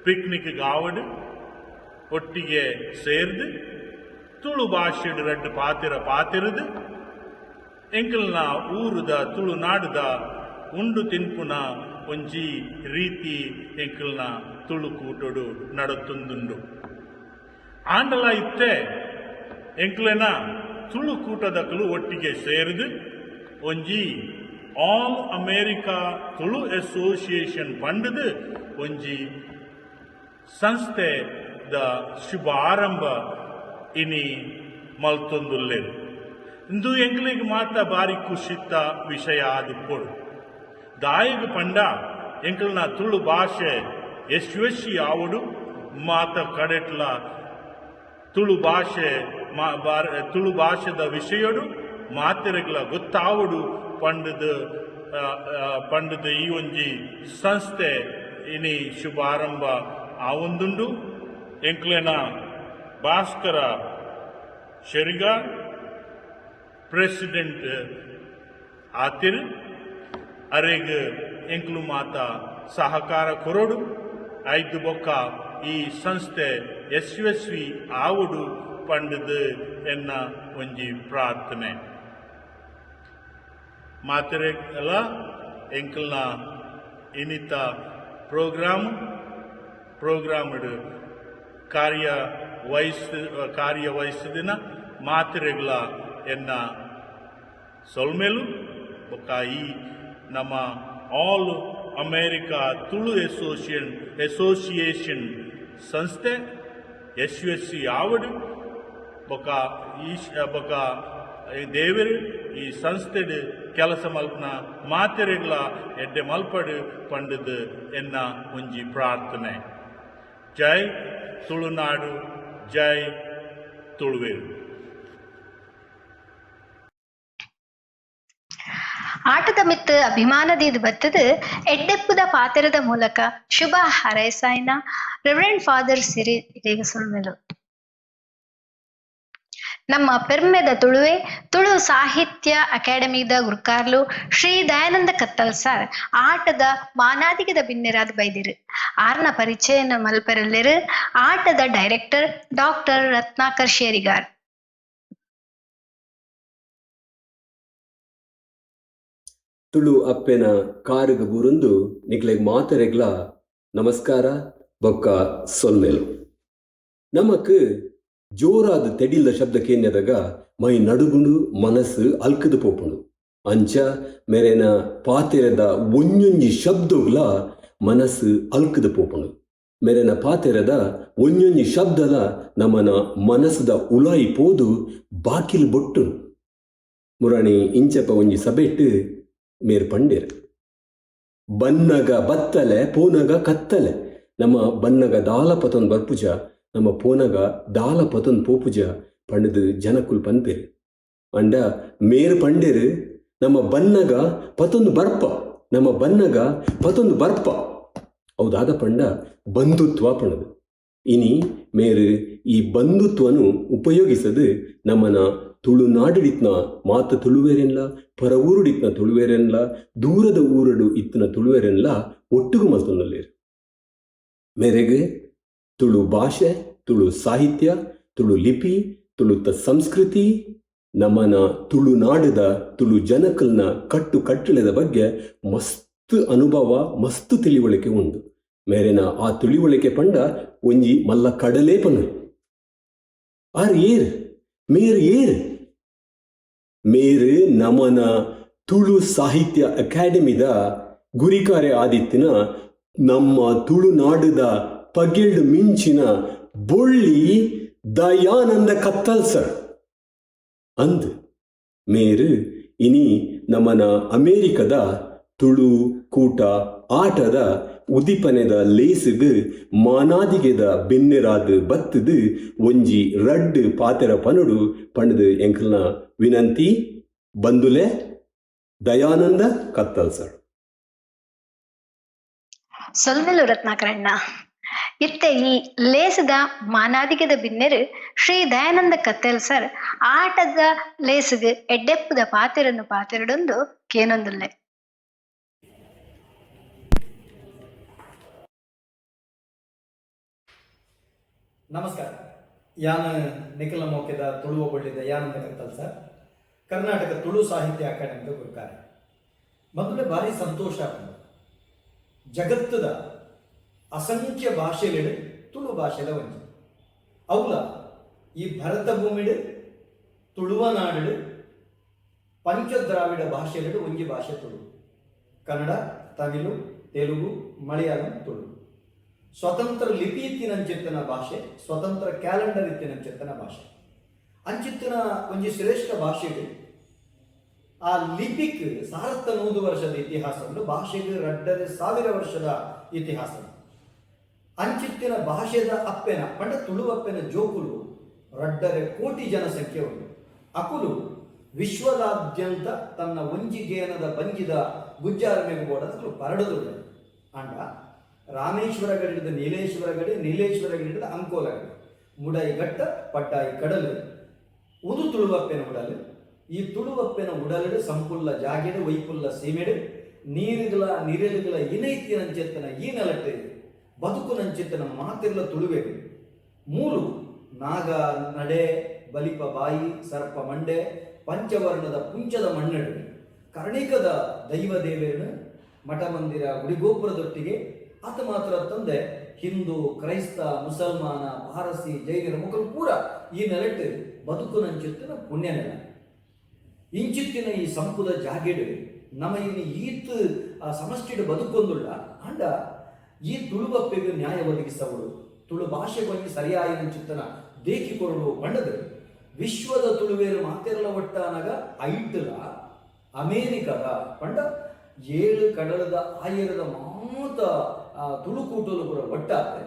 S10: ಪಿಕ್ನಿಕ್ ಆವಡು ಒಟ್ಟಿಗೆ ಸೇರ್ದು ತುಳು ಭಾಷೆಡ್ 2 ಪಾತಿರದು ಎಂಕಲ್ನ ಊರುದ ತುಳುನಾಡುದ ಉಂಡು ತಿನ್ಪುನ ಒಂಜಿ ರೀತಿ ಎಂಕಲ್ನ ತುಳುಕೂಟಡು ನಡತುಂದುಂಡು. ಆಂಡಲ ಇತ್ತೆ ಎಂಕ್ಲೆನ ತುಳುಕೂಟದಕಲು ಒಟ್ಟಿಗೆ ಸೇರಿದು ಒಂಜಿ ಆಲ್ ಅಮೇರಿಕಾ ತುಳು ಅಸೋಸಿಯೇಷನ್ ಪಂಡದು ಒಂಜಿ ಸಂಸ್ಥೆದ ಶುಭ ಆರಂಭ ಇನಿ ಮಲ್ತೊಂದುಲ್ಲೆರು. ಇಂದು ಎಂಕ್ಲಿಗೆ ಮಾತ ಬಾರಿ ಖುಷಿತ್ತ ವಿಷಯ ಆದಿಪ್ಪೊಡು. ದಾಯಗ್ ಪಂಡ ಎಂಕಲ್ನ ತುಳು ಭಾಷೆ ಯಶಸ್ವಿ ಆವಡು ಮಾತ ಕಡೆಟ್ಲ ತುಳು ಭಾಷೆದ ವಿಷಯಡು ಮಾತೆರೆಗ್ಲ ಗೊತ್ತಾವಡು ಪಂಡದ ಈ ಒಂಜಿ ಸಂಸ್ಥೆ ಇನಿ ಶುಭಾರಂಭ ಆವೊಂದುಂಡು. ಎಂಕ್ಲೆನ ಭಾಸ್ಕರ ಶೆರಿಗ ಪ್ರೆಸಿಡೆಂಟ್ ಆತಿರು ಅರೆಗ್ ಎಂಕ್ಲು ಮಾತ ಸಹಕಾರ ಕೊರಡು ಐದು ಬೊಕ್ಕ ಈ ಸಂಸ್ಥೆ ಯಶಸ್ವಿ ಆವಡು ಪಂಡದು ಎನ್ನ ಒಂಜಿ ಪ್ರಾರ್ಥನೆ. ಮಾತೆರೆಗ್ಲ ಎಂಕ್ಲ್ನ ಇನ್ನಿತ ಪ್ರೋಗ್ರಾಮ್ಡ್ ಕಾರ್ಯವಹಿಸಿದಿನ ಮಾತೆರೆಗ್ಲ ಎನ್ನ ಸೊಲ್ಮೆಲು ಬೊಕ್ಕ ಈ ನಮ್ಮ ಆಲ್ ಅಮೇರಿಕಾ ತುಳು ಅಸೋಸಿಯೇಷನ್ ಸಂಸ್ಥೆ ಯಶಸ್ವಿ ಆವಡು ಬೊಕ್ಕ ದೇವರು ಈ ಸಂಸ್ಥೆಡ್ ಕೆಲಸ ಮಲ್ಪನ ಮಾತೆರೆಗ್ಲ ಎಡ್ಡೆ ಮಲ್ಪಡು ಪಂಡದು ಎನ್ನ ಒಂಜಿ ಪ್ರಾರ್ಥನೆ. ಜೈ ತುಳುನಾಡು, ಜೈ ತುಳುವೇರು.
S8: ಆಟದ ಮಿತ್ ಅಭಿಮಾನದಿಂದ ಬತ್ತದು ಎಡ್ಡೆಪ್ಪುದ ಪಾತೆರದ ಮೂಲಕ ಶುಭ ಹಾರೈಸಾಯಿನ ರೆವರೆಂಡ್ ಫಾದರ್ ಸಿರಿ ರೇಗಸೊಳ್ಮೆಲು. ನಮ್ಮ ಪೆರ್ಮೆದ ತುಳುವೆ ತುಳು ಸಾಹಿತ್ಯ ಅಕಾಡೆಮಿದ ಗುರುಕಾರ್ಲು ಶ್ರೀ ದಯಾನಂದ ಕತ್ತಲ್ ಸರ್ ಆಟದ ಮಾನಾದಿಗದ ಬಿನ್ನೆರಾದ ಬೈದಿರು ಆರ್ನ ಪರಿಚಯನ ಮಲ್ಪೆರಲ್ಲೆರು ಆಟದ ಡೈರೆಕ್ಟರ್ ಡಾಕ್ಟರ್ ರತ್ನಾಕರ್ ಶೇರಿಗಾರ್.
S11: ತುಳು ಅಪ್ಪೆನ ಕಾರುಗ ಬುರುಂದು ನಿಕ್ಲೆಗ್ ಮಾತರೆಗ್ಲ ನಮಸ್ಕಾರ ಬೊಕ್ಕ ಸೊಲ್ಮೆಲು. ನಮಕ್ ಜೋರಾದ ತೆಡಿಲ್ದ ಶಬ್ದ ಕೇನ್ಯದಾಗ ಮೈ ನಡುಗುಂಡು ಮನಸ್ಸು ಅಲ್ಕದು ಪೋಪುಂಡು. ಅಂಚ ಮೇರೆನ ಪಾತೆರದ ಒಂಜೊಂಜಿ ಶಬ್ದಗಳ ಮನಸ್ಸು ಅಲ್ಕದು ಪೋಪುಂಡು. ಮೇರೆನ ಪಾತೆರದ ಒಂಜೊಂಜಿ ಶಬ್ದಲ ನಮ್ಮನ ಮನಸ್ಸದ ಉಲಾಯಿ ಪೋದು ಬಾಕಿಲು ಬೊಟ್ಟು ಮುರಾಣಿ ಇಂಚಪ್ಪ ಒಂಜಿ ಸಭೆಟ್ಟು ಮೇರ್ ಪಂಡೇರು ಬನ್ನಗ ಬತ್ತಲೆ ಪೋನಗ ಕತ್ತಲೆ. ನಮ್ಮ ಬನ್ನಗ ದಾಲ ಪತೊಂದು ಬರ್ಪುಜ, ನಮ್ಮ ಪೋನಗ ದಾಲ ಪತೊಂದು ಪೋಪುಜ ಪಂಡದು ಜನಕುಲ್ ಪನ್ಪೇರು. ಅಂಡ ಮೇರು ಪಂಡೇರು ನಮ್ಮ ಬನ್ನಗ ಪತೊಂದು ಬರ್ಪ, ನಮ್ಮ ಬನ್ನಗ ಪತೊಂದು ಬರ್ಪ ಹೌದಾದ ಪಂಡ ಬಂಧುತ್ವ ಪಣದು. ಇನಿ ಮೇರು ಈ ಬಂಧುತ್ವನು ಉಪಯೋಗಿಸದು ನಮ್ಮನ ತುಳುನಾಡಿಡಿತ್ನ ಮಾತ ತುಳುವೇರೆನ್ಲ, ಪರ ಊರುಡಿತ್ನ ತುಳುವೇರೆನ್ಲ, ದೂರದ ಊರಡು ಇತ್ತಿನ ತುಳುವೇರೆನ್ಲ ಒಟ್ಟುಗು ಮಲ್ತೊಂದುಲ್ಲೇರು. ಮೇರೆಗೆ ತುಳು ಭಾಷೆ, ತುಳು ಸಾಹಿತ್ಯ, ತುಳು ಲಿಪಿ, ತುಳುತ ಸಂಸ್ಕೃತಿ, ನಮ್ಮನ ತುಳುನಾಡದ ತುಳು ಜನಕಲ್ನ ಕಟ್ಟು ಕಟ್ಟಳೆದ ಬಗ್ಗೆ ಮಸ್ತ್ ಅನುಭವ, ಮಸ್ತ್ ತಿಳಿವಳಿಕೆ ಉಂಡು. ಮೇರೆನ ಆ ತಿಳಿವಳಿಕೆ ಪಂಡ ಒಂಜಿ ಮಲ್ಲ ಕಡಲೇ ಪನ ಆರ್ ಏರ್ ಮೇರ್ ಏರ್ ಮೇರು ನಮನ ತುಳು ಸಾಹಿತ್ಯ ಅಕಾಡೆಮಿದ ಗುರಿಕಾರ್ಯ ಆದಿತ್ತಿನ ನಮ್ಮ ತುಳುನಾಡದ ಪಗೆಲ್ಡು ಮಿಂಚಿನ ಬೊಳ್ಳಿ ದಯಾನಂದ ಕತ್ತಲ್ ಸರ್ ಅಂದ್ ಮೇರು ಇನಿ ನಮ್ಮನ ಅಮೇರಿಕದ ತುಳು ಕೂಟ ಆಟದ ಉದಿಪನೆದ ಲೇಸುಗು ಮಾನಾದಿಗೆದ ಬೆನ್ನೆರಾದು ಬತ್ತದು ಒಂಜಿ ರಡ್ಡು ಪಾತೆರ ಪನುಡು ಪಂಡದು ಎಂಕಲ್ನ ವಿನಂತಿ ಬಂದುಲೆ ದಯಾನಂದ ಕತ್ತಲ್ ಸರ್.
S8: ಸೊಲ್ಮೆಲು ರತ್ನಾಕರಣ್ಣ ಇತ್ತೆ ಈ ಲೇಸದ ಮಾನಾದಿಗದ ಬಿನ್ನೆರು ಶ್ರೀ ದಯಾನಂದ ಕತ್ತೇಲ್ ಸರ್ ಆಟದ ಲೇಸುಗು ಎಡ್ಡೆಪ್ಪುದ ಪಾತೆರನ್ನು ಪಾತೆರಡೊಂದು ಕೇನೊಂದುಲ್ಲೆ.
S12: ನಮಸ್ಕಾರ. ಯಾನು ನಿಖಿಲ ಮೋಕೆದ ತುಳುವ ಬಳ್ಳಿ ದಯಾನಂದ ಕತ್ತಲ್ ಸರ್, ಕರ್ನಾಟಕ ತುಳು ಸಾಹಿತ್ಯ ಅಕಾಡೆಮಿದ ಗುರುಕಾರ್ಯ. ಮೊದಲೇ ಭಾರಿ ಸಂತೋಷ ಆಗ್ತದೆ. ಜಗತ್ತದ ಅಸಂಖ್ಯ ಭಾಷೆಗಳು ತುಳು ಭಾಷೆದ ಒಂಜಿ ಅವಲ ಈ ಭರತ ಭೂಮಿಡು ತುಳುವನಾಡು ಪಂಚದ್ರಾವಿಡ ಭಾಷೆಗಳು ಒಂಜಿ ಭಾಷೆ ತುಳು. ಕನ್ನಡ, ತಮಿಳು, ತೆಲುಗು, ಮಲಯಾಳಂ, ತುಳು. ಸ್ವತಂತ್ರ ಲಿಪಿ ಇತ್ತಿನಂಚಿತ್ತಿನ ಭಾಷೆ, ಸ್ವತಂತ್ರ ಕ್ಯಾಲೆಂಡರ್ ಇತ್ತಿನಂಚಿತ್ತಿನ ಭಾಷೆ. ಅಂಚಿತ್ತಿನ ಒಂಜಿ ಶ್ರೇಷ್ಠ ಭಾಷೆಗೆ ಆ ಲಿಪಿಕ್ 1100 ವರ್ಷದ ಇತಿಹಾಸ ಉಂಟು. ಭಾಷೆಗೆ 2,000 ವರ್ಷದ ಇತಿಹಾಸ. ಅಂಚಿತ್ತಿನ ಭಾಷೆದ ಅಪ್ಪೆನ ಪಂಡ ತುಳು ಅಪ್ಪೆನ ಜೋಕುಲು 2 ಕೋಟಿ ಜನಸಂಖ್ಯೆ ಉಂಟು. ಅಕುಲು ವಿಶ್ವದಾದ್ಯಂತ ತನ್ನ ಒಂಜಿಗೇನದ ಬಂಜಿದ ಗುಜ್ಜಾರಮೆಗೆ ಬೋಡದಕ್ಕೂ ಪರಡುದುಂಟು. ಅಂಡ ರಾಮೇಶ್ವರ ಗಡಿದ ನೀಲೇಶ್ವರ ಗಡಿ, ನೀಲೇಶ್ವರ ಗಡಿದ ಅಂಕೋಲ ಗಡಿ, ಮುಡಾಯಿ ಘಟ್ಟ, ಪಟ್ಟಾಯಿ ಕಡಲು ಉದು ತುಳುವಪ್ಪೆನ ಉಡಲು. ಈ ತುಳುವಪ್ಪೆನ ಉಡಲು ಸಂಪುಲ್ಲ ಜಾಗೆಡು ವೈಪುಲ್ಲ ಸೀಮೆಡು ನೀರುಗಳ ನಿರಳುಗಳ ಇನೈತಿನಂಚೆತ್ತನ ಈ ನೆಲಟ್ಟು ಬದುಕು ನಂಚೆತ್ತನ ಮಾತಿರ್ಲ ತುಳುವೆಡು. ಮೂಲು ನಾಗ ನಡೆ, ಬಲಿಪ ಬಾಯಿ, ಸರ್ಪ ಮಂಡೆ, ಪಂಚವರ್ಣದ ಪುಂಚದ ಮಣ್ಣೆಡು, ಕರ್ಣಿಕದ ದೈವ ದೇವೇನು, ಮಠ ಮಂದಿರ ಗುಡಿಗೋಪುರದೊಟ್ಟಿಗೆ ಆತ ಮಾತ್ರ ತಂದೆ ಹಿಂದೂ, ಕ್ರೈಸ್ತ, ಮುಸಲ್ಮಾನ, ಪಾರಸಿ, ಜೈನರ ಮುಖಲು ಪೂರ ಈ ನೆಲೆಟ್ಟು ಬದುಕು ನಂಚಿತ್ತಿನ ಪುಣ್ಯ ನೆಲ. ಇಂಚಿತ್ತಿನ ಈ ಸಂಪುದ ಜಾಗೆಡು ನಮ್ಮ ಇನ್ನು ಈತ್ ಸಮಷ್ಟಿಡು ಬದುಕೊಂದುಳ್ಳ ಅಂಡ ಈ ತುಳುವಪ್ಪೆಗೆ ನ್ಯಾಯ ಒದಗಿಸವಳು, ತುಳು ಭಾಷೆಗೊಂದು ಸರಿಯಾಗಿ ನಂಚಿತ್ತನ ದೇಕಿ ಕೊರಳು ಪಂಡದು ವಿಶ್ವದ ತುಳುವೇರು ಮಾತೆರಲ ಒಟ್ಟಾನಾಗ ಐಟಲ ಅಮೇರಿಕದ ಪಂಡ 7 ಕಡಲದ ಆಯರದ ಮಾತ ತುಳುಕೂಟಲು ಕೂಡ ಒಟ್ಟಾದ್ರೆ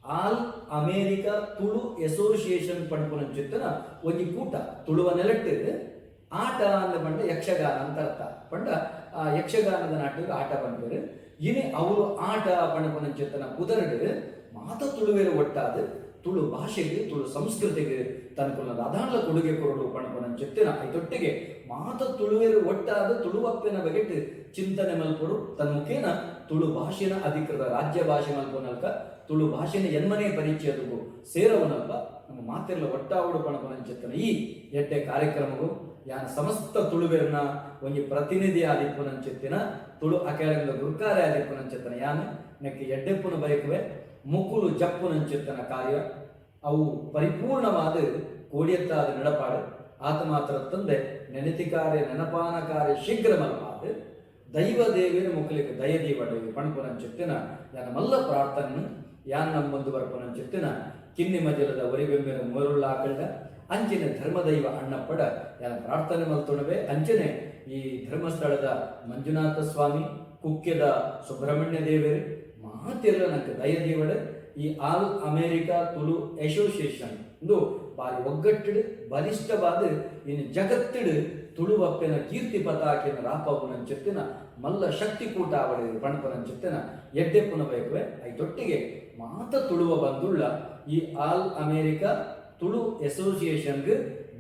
S12: ಆಲ್ ಅಮೇರಿಕಾ ತುಳು ಅಸೋಸಿಯೇಷನ್ ಪಂಪುನಂಚಿತ್ತನ ಒಂಜಿ ಕೂಟ ತುಳುವ ನೆಲೆಟ್ಟು ಆಟ ಅಂದ ಪಂಡ ಯಕ್ಷಗಾನ ಅಂತ ಅರ್ಥ. ಪಂಡ ಯಕ್ಷಗಾನದ ನಾಟಕ ಆಟ ಪಂಪರು ಇನಿ ಅವರು ಆಟ ಪಣಪನಂಚಿತ್ತನ ಕುದರಡು ಮಾತ ತುಳುವೇರು ಒಟ್ಟಾದು ತುಳು ಭಾಷೆಗೆ ತುಳು ಸಂಸ್ಕೃತಿಗೆ ತನಕುಲ್ಲದ ಅದಾಂಡ್ಲ ಕೊಡುಗೆ ಕೊರಡು ಪಣಪನ ಚೆತ್ತಿನ ಐತೊಟ್ಟಿಗೆ ಮಾತ ತುಳುವೇರು ಒಟ್ಟಾದ ತುಳುವಪ್ಪೆನ ಬಗೆಟ್ ಚಿಂತನೆ ಮಲ್ಪಡು ತನ್ನ ಮುಖೇನ ತುಳು ಭಾಷೆನ ಅಧಿಕೃತ ರಾಜ್ಯ ಭಾಷೆ ಮಲ್ಪನಲ್ಕ ತುಳು ಭಾಷೆನ ಎನ್ಮನೆ ಪರಿಚಯದಗೂ ಸೇರವನಲ್ಪ ನಮ್ಮ ಮಾತೆಲ್ಲ ಒಟ್ಟಾವಡು ಪಣಪನ ಚೆತ್ತನ ಈ ಎಡ್ಡೆ ಕಾರ್ಯಕ್ರಮಗೂ ಯಾನ ಸಮಸ್ತ ತುಳುವೆರನ್ನ ಒಂಜಿ ಪ್ರತಿನಿಧಿ ಆದಿಪ್ಪುನಂಚೆತ್ತಿನ ತುಳು ಅಕಾಡೆಮಿದ ಗುರುಕಾರ್ಯ ಆದಿಪ್ಪುನಂಚೆತ್ತನ ಯಾನ ನೆಕ್ಕೆ ಎಡ್ಡೆಪ್ಪುನ ಬಯಕುವೆ ಮುಕುಲು ಜಪ್ಪುನಂಚೆತ್ತನ ಕಾರ್ಯ ಅವು ಪರಿಪೂರ್ಣವಾದ ಕೋಡಿಯತ್ತಾದ ನಡಪಾಡು ಆತ ಮಾತ್ರ ತಂದೆ ನೆನತಿ ಕಾರ್ಯ ನೆನಪಾನ ಕಾರ್ಯ ಶೀಘ್ರ ಮಲಪಾದು ದೈವ ದೇವಿನ ಮುಖಲಿಕ್ಕೆ ದಯದೀವಡೆಗೆ ಪಣಪುನಂಚೆತ್ತಿನ ಯಾನ ಮಲ್ಲ ಪ್ರಾರ್ಥನೆ ಯಾನ ನಮ್ಮೊಂದು ಬರ್ಪುನಂಚೆತ್ತಿನ ಕಿನ್ನಿ ಮಜಲದ ಒರಿಬೆಮ್ಮೆರ ಮೂರುಳ್ಳಾಕಳ್ಳ ಅಂಚನೆ ಧರ್ಮದೈವ ಅಣ್ಣಪ್ಪಡ ಯಾನ ಪ್ರಾರ್ಥನೆ ಮಲ್ತೊಣವೆ ಅಂಚನೆ ಈ ಧರ್ಮಸ್ಥಳದ ಮಂಜುನಾಥ ಸ್ವಾಮಿ ಕುಕ್ಕೆದ ಸುಬ್ರಹ್ಮಣ್ಯ ದೇವರು ಮಾತೆಲ್ಲ ನಂಗೆ ದಯದೀವಡ ಈ ಆಲ್ ಅಮೇರಿಕಾ ತುಳು ಅಸೋಸಿಯೇಷನ್ ಒಂದು ಬಾರಿ ಒಗ್ಗಟ್ಟಿಡು ಬಲಿಷ್ಠವಾದ ಇನ್ನು ಜಗತ್ತಿಡು ತುಳುವಪ್ಪೆನ ಕೀರ್ತಿ ಪತಾಕಿನ ರಾಪವನಂಚೆತ್ತಿನ ಮಲ್ಲ ಶಕ್ತಿ ಕೂಟ ಅವಳಿ ಪಣಪನಂಚೆತ್ತಿನ ಎಡ್ಡೆಪ್ಪುನ ಬಯಕುವೆ ಐದೊಟ್ಟಿಗೆ ಮಾತ ತುಳುವ ಬಂದುಳ್ಳ ಈ ಆಲ್ ಅಮೇರಿಕಾ ತುಳು ಅಸೋಸಿಯೇಷನ್ಗೆ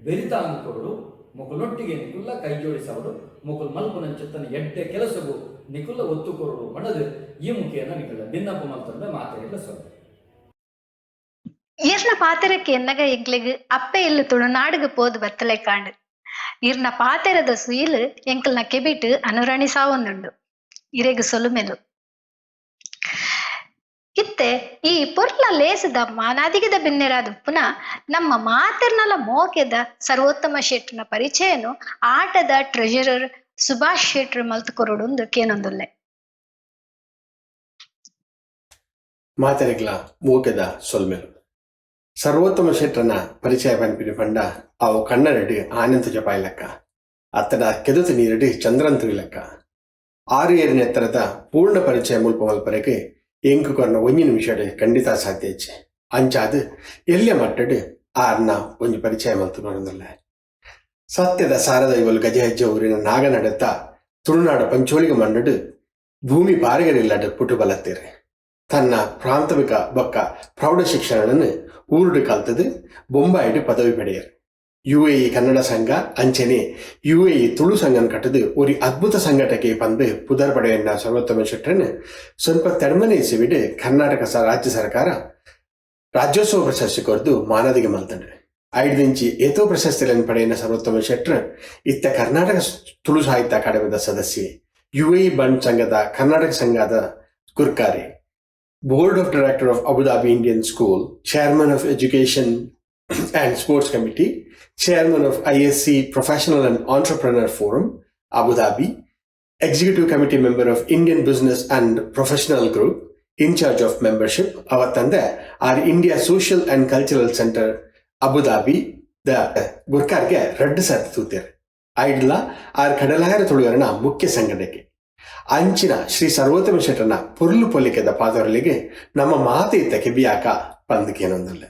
S12: ಬೆರಿತಾಂಕೊಡು ಮುಕುಲೊಟ್ಟಿಗೆ ನಿಕುಲ್ಲ ಕೈ ಜೋಡಿಸವರು ಮುಕುಲ್ ಮಲ್ಪುನಂಚೆತ್ತನ ಎಡ್ಡೆ ಕೆಲಸವು ನಿಕುಲ್ಲ ಒತ್ತು ಕೊರಡು ಮಣದು ಈ ಮುಖೇನ ನಿಕುಲ್ಲ ಭಿನ್ನಪ್ಪ ಮಲ್ತಂದ ಮಾತೆಲ್ಲ ಸ್ವಲ್ಪ
S8: ಈರ್ನ ಪಾತೆರಕ್ಕೆ ಎನ್ನಗ ಎಂಕ್ಲೆಗ್ ಅಪ್ಪೆ ಇಲ್ಲು ತುಳುನಾಡುಗೆ ಪೋದು ಬತ್ತಲೆ ಕಾಂಡು ಈರ್ನ ಪಾತೆರದ ಸುಯಿಲು ಎಂಕಲ್ನ ಕೆಬಿಟ್ ಅನುರಣಿಸಾವೊಂದುಂಡು ಇರೆಗ್ ಸೊಲುಮೆಲು ಇತ್ತೆ ಈ ಪೊರ್ಲ ಲೇಸದ ಮಾನಾದಿಗದ ಬೆನ್ನೆರಾದ ಉಪ್ಪುನ ನಮ್ಮ ಮಾತೆರ್ನಲ ಮೋಕೆದ ಸರ್ವೋತ್ತಮ ಶೆಟ್ರನ ಪರಿಚಯನು ಆಟದ ಟ್ರೆಜರರ್ ಸುಭಾಷ್ ಶೆಟ್ರ್ ಮಲ್ತು ಕೊರೊಡುಂದು ಕೇನೊಂದುಲ್ಲೆ
S9: ಮಾತೆರೆಗ್ಲ ಮೂಕೆದ ಸೊಲ್ಮೆಲು ಸರ್ವೋತ್ತಮ ಶೆಟ್ರನ ಪರಿಚಯ ಪಂಪಿನ ಪಂಡ ಅವು ಕನ್ನಡಡಿ ಆನಂದ ಜಪಾಯಿ ಲೆಕ್ಕ ಅತ್ತಡ ಕೆದುತು ನೀರಡಿ ಚಂದ್ರನ್ ತುಯಿಲೆಕ್ಕ 6 ಎತ್ತರದ ಪೂರ್ಣ ಪರಿಚಯ ಮುಲ್ಪ ಮಲ್ಪರೆಗೆ ಎಂಕು ಕೊರ್ನ 1 ನಿಮಿಷಡ್ ಖಂಡಿತ ಸಾಧ್ಯ ಇಚ್ಛೆ ಅಂಚಾದು ಎಲ್ಲಿಯ ಮಟ್ಟಡ್ ಆರ್ನ ಒಂಜಿ ಪರಿಚಯ ಮಲ್ತು ನೋಡೋದಲ್ಲ ಸತ್ಯದ ಸಾರದ ಇವಳು ಗಜ ಹೆಜ್ಜೆ ಊರಿನ ನಾಗನಡತ್ತ ತುಳುನಾಡ ಪಂಚೋಳಿಗೆ ಮಂಡಡು ಭೂಮಿ ಬಾರಿಗರಿಲ್ಲಡ್ ಪುಟು ಬಲತ್ತೇರೆ ತನ್ನ ಪ್ರಾಥಮಿಕ ಬೊಕ್ಕ ಪ್ರೌಢ ಶಿಕ್ಷಣವನ್ನು ಊರುಡು ಕಲ್ತದು ಬೊಂಬಾಯಿಡು ಪದವಿ ಪಡೆಯರು UAE ಕನ್ನಡ ಸಂಘ ಅಂಚನೆ UAE ತುಳು ಸಂಘನ ಕಟ್ಟದು ஒரு ಅದ್ಭುತ ಸಂಘಟಕ್ಕೆ ಬಂದು ಪುದರ್ ಪಡೆಯನ್ನ ಸರ್ವೋತ್ತಮ ಶೆಟ್ರನ್ ಸ್ವಲ್ಪ ತಡಮನೆ ಇಸಿಬಿಡು ಕರ್ನಾಟಕ ರಾಜ್ಯ ಸರ್ಕಾರ ರಾಜ್ಯೋತ್ಸವ ಪ್ರಶಸ್ತಿ ಕೊರ್ದು ಮಾನದಿಗೆ ಮಲ್ತಂಡು 5 ದಿಂಚಿ ಏತೋ ಪ್ರಶಸ್ತಿಗಳನ್ನು ಪಡೆಯನ್ನ ಸರ್ವೋತ್ತಮ ಶೆಟ್ರ್ ಇತ್ತ ಕರ್ನಾಟಕ ತುಳು ಸಾಹಿತ್ಯ ಅಕಾಡೆಮಿದ ಸದಸ್ಯೆ UAE ಬಂಡ್ ಸಂಘದ ಕರ್ನಾಟಕ ಸಂಘದ ಗುರ್ಕಾರಿ Board of Director of Abu Dhabi Indian School, Chairman of Education and Sports Committee, Chairman of ISC Professional and Entrepreneur Forum, Abu Dhabi, Executive Committee Member of Indian Business and Professional Group, in charge of membership, Avatanda, our India Social and Cultural Center, Abu Dhabi, the Gurkarge Red Sat Tutir. Idla, our Kadalahara Tulurana, Mukhya Sangadeke. ಅಂಚಿನ ಶ್ರೀ ಸರ್ವೋತ್ತಮ ಶೆಟ್ರನ ಪುರ್ಲು ಪೊಲಿಕೆದ ಪಾದರಲಿಗೆ ನಮ್ಮ ಮಾತೆ ಇತ್ತಕ್ಕೆ ಬಿಯಾಕ ಪಂದಕೇನೊಂದಲ್ಲ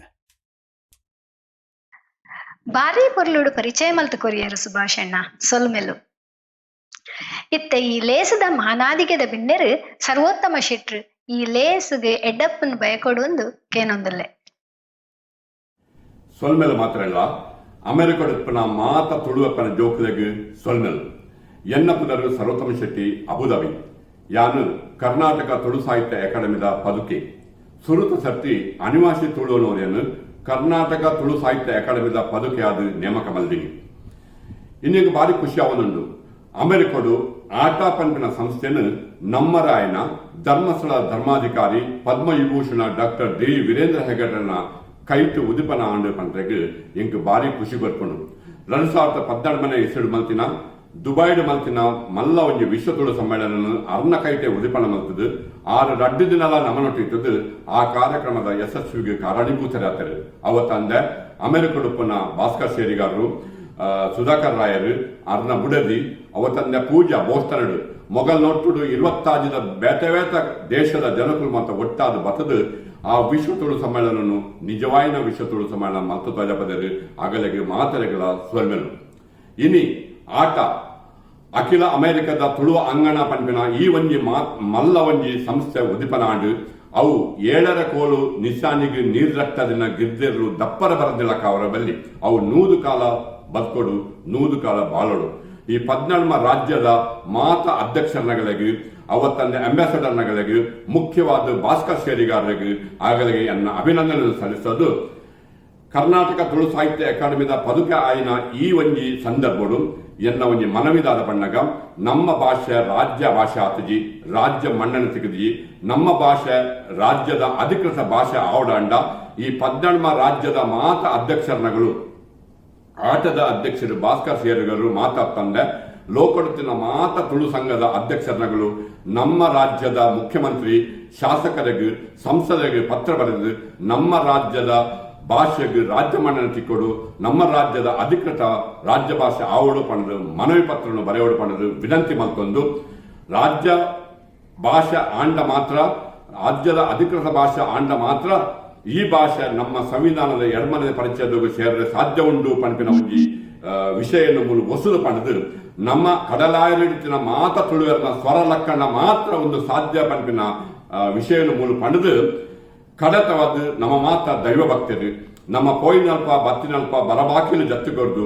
S8: ಬಾರಿ ಪೊರ್ಲುಡು ಪರಿಚಯ ಮಲ್ತು ಕೊರಿಯರು ಸುಭಾಷಣ್ಣ ಸೊಲ್ಮೆಲು ಇತ್ತೆ ಈ ಲೇಸದ ಮಾನಾದಿಗೆದ ಬಿನ್ನೆರು ಸರ್ವೋತ್ತಮ ಶೆಟ್ರು ಈ ಲೇಸುಗೆ ಎಡ್ಡಪ್ಪನ ಬಯಕೊಡುಂದು ಕೇನೊಂದಲ್ಲೆ
S13: ಸೊಲ್ಮೆಲು ಮಾತ್ರ ಅಲ್ಲ ಅಮೆರಿಕಡುಪ್ಪನ ಮಾತ ತುಳುವಪ್ಪನ ಜೋಕುಲೆಗ್ ಸೊಲ್ಮೆಲು ಎನ್ನಪುದರು ಸರ್ವೋತ್ತಮ ಶೆಟ್ಟಿ ಅಬುಧಾಬಿ ಯಾನು ಕರ್ನಾಟಕ ತುಳು ಸಾಹಿತ್ಯ ಅಕಾಡೆಮಿದ ಪದುಕೆ ಸುರುತ ಸರ್ತಿ ಅನಿವಾಸಿ ತುಳುವನೋರಿಯನ್ನು ಕರ್ನಾಟಕ ತುಳು ಸಾಹಿತ್ಯ ಅಕಾಡೆಮಿದ ಪದುಕೆ ಆದ ನೇಮಕ ಮಲ್ದಿನಿ ಇನ್ನೀಗ ಬಾರಿ ಖುಷಿ ಅವನುಂಡು ಅಮೆರಿಕಡು ಆಟ ಪಂಪಿನ ಸಂಸ್ಥೆಯನ್ನು ನಮ್ಮರಾಯನ ಧರ್ಮಸ್ಥಳ ಧರ್ಮಾಧಿಕಾರಿ ಪದ್ಮವಿಭೂಷಣ ಡಾಕ್ಟರ್ ಡಿ ವೀರೇಂದ್ರ ಹೆಗಡರನ್ನ ಕೈತು ಉದಿಪನ ಆಂಡು ಪಂಟ್ರೆಗೆ ಎಂಕ್ ಬಾರಿ ಖುಷಿ ಬರ್ಕೊಂಡು 2014 ಹೆಸರು ಮಲ್ತಿನ ದುಬೈಡ್ ಮಲ್ತಿನ ಮಲ್ಲ ಒಂಜಿ ವಿಶ್ವ ತುಳು ಸಮ್ಮೇಳನ ಅರ್ನ ಕೈಟೆ ಉದಿಪಣ ಮಲ್ತದು 6 ದಿನಲ ನಮನೊಟ್ಟಿದ್ದು ಆ ಕಾರ್ಯಕ್ರಮದ ಯಶಸ್ವಿಗೆ ಕಾರಣೀಭೂತರಾದರು ಅವತ್ತಂದೆ ಅಮೆರಿಕಡುಪ್ಪನ ಭಾಸ್ಕರ್ ಶೇರಿಗಾರರು ಸುಧಾಕರ್ ರಾಯರು ಅರ್ನ ಬುಡದಿ ಅವತ್ತಂದೆ ಪೂಜಾ ಬೋಸ್ತನಡು ಮೊಗಲ್ ನೋಟ್ಟುಡು 26 ಬೇತೆ ದೇಶದ ಜನಕುಲು ಮಾತ್ರ ಒಟ್ಟಾದ ಬತದು ಆ ವಿಶ್ವ ತುಳು ಸಮ್ಮೇಳನ ನಿಜವಾಯಿನ ವಿಶ್ವ ತುಳು ಸಮ್ಮೇಳನ ಮಲ್ತು ತೊಲಪದರು ಅಗಲೆಗೆ ಮಾತರೆಗಳ ಸ್ವರ್ಮೆಲು ಇನಿ ಆಟ ಅಖಿಲ ಅಮೆರಿಕದ ತುಳುವ ಅಂಗಣ ಪಂಪಿನ ಈ ಒಂಜಿ ಮಲ್ಲ ಒಂಜಿ ಸಂಸ್ಥೆ ಉದಿಪನಾಂಡು ಅವು 7ರ ಕೋಲು ನಿಶಾನಿಗೆ ನೀರ್ರಕ್ತದಿನ ಗಿರ್ದಿರ್ಲು ದಪ್ಪರ ಬರದಿಲ್ಲಕ ಅವರ ಬಲ್ಲಿ ಅವು 100 ಕಾಲ ಬದುಕೊಡು 100 ಕಾಲ ಬಾಳೋಡು. ಈ 14ಮ ರಾಜ್ಯದ ಮಾತ ಅಧ್ಯಕ್ಷರನಗಳಿಗೆ ಅವತ್ತಂದ ಅಂಬಾಸಡರ್ನಗಳಿಗೆ ಮುಖ್ಯವಾದ ಭಾಸ್ಕರ್ ಶೇರಿಗಾರರಿಗೆ ಆಗಲಿಗೆ ಅನ್ನ ಅಭಿನಂದನೆ ಸಲ್ಲಿಸೋದು. ಕರ್ನಾಟಕ ತುಳು ಸಾಹಿತ್ಯ ಅಕಾಡೆಮಿದ ಪದುಕೆ ಆಯ್ನ ಈ ಒಂಜಿ ಸಂದರ್ಭಡು ಎನ್ನ ಒಂಜಿ ಮನವಿದಾದ ಬಣ್ಣಗ ನಮ್ಮ ಭಾಷೆ ರಾಜ್ಯ ಭಾಷೆ ಆತಜಿ, ರಾಜ್ಯ ಮನ್ನಣೆ ತೆಗೆದಿ, ನಮ್ಮ ಭಾಷೆ ರಾಜ್ಯದ ಅಧಿಕೃತ ಭಾಷೆ ಆವಡಾಂಡ ಈ 14ಮ ರಾಜ್ಯದ ಮಾತ ಅಧ್ಯಕ್ಷರನಗಳು ಆಟದ ಅಧ್ಯಕ್ಷರು ಭಾಸ್ಕರ್ ಶೇರಿಗರು ಮಾತಾಡ್ತಂದೆ ಲೋಕಡುತ್ತಿನ ಮಾತ ತುಳು ಸಂಘದ ಅಧ್ಯಕ್ಷರನಗಳು ನಮ್ಮ ರಾಜ್ಯದ ಮುಖ್ಯಮಂತ್ರಿ ಶಾಸಕರಿಗೆ ಸಂಸದರಿಗೆ ಪತ್ರ ಬರೆದು ನಮ್ಮ ರಾಜ್ಯದ ಭಾಷೆಗೆ ರಾಜ್ಯ ಮನ್ನಣೆ ತಿಕ್ಕೊಡು, ನಮ್ಮ ರಾಜ್ಯದ ಅಧಿಕೃತ ರಾಜ್ಯ ಭಾಷೆ ಆವಡು ಪಣದು ಮನವಿ ಪತ್ರವನ್ನು ಬರೆಯೋಡು ಪಣದು ವಿನಂತಿ ಮಲ್ತೊಂದು ರಾಜ್ಯ ಭಾಷೆ ಆಂಡ ಮಾತ್ರ ರಾಜ್ಯದ ಅಧಿಕೃತ ಭಾಷೆ ಆಂಡ ಮಾತ್ರ ಈ ಭಾಷೆ ನಮ್ಮ ಸಂವಿಧಾನದ ಎಡಮನೆ ಪರಿಚಯದ ಸೇರದೆ ಸಾಧ್ಯ ಉಂಡು ಪಂಪಿನ ಒಂಜಿ ವಿಷಯನ್ನು ಮೂಲ ವಸೂಲು ಪಣದು ನಮ್ಮ ಕಡಲಾಯಲಿನ ಮಾತ ತುಳುವರ್ನ ಸ್ವರ ಲಕ್ಕಣ ಮಾತ್ರ ಒಂದು ಸಾಧ್ಯ ಪಂಪಿನ ವಿಷಯನ್ನು ಮೂಲ ಪಣದು ಕಡತವಾದ ನಮ್ಮ ಮಾತ ದೈವ ಭಕ್ತರು ನಮ್ಮ ಪೋಯಿನಲ್ಪ ಬತ್ತಿನಲ್ಪ ಬರಬಾಕಿಲು ಜತ್ತುಗೊರ್ದು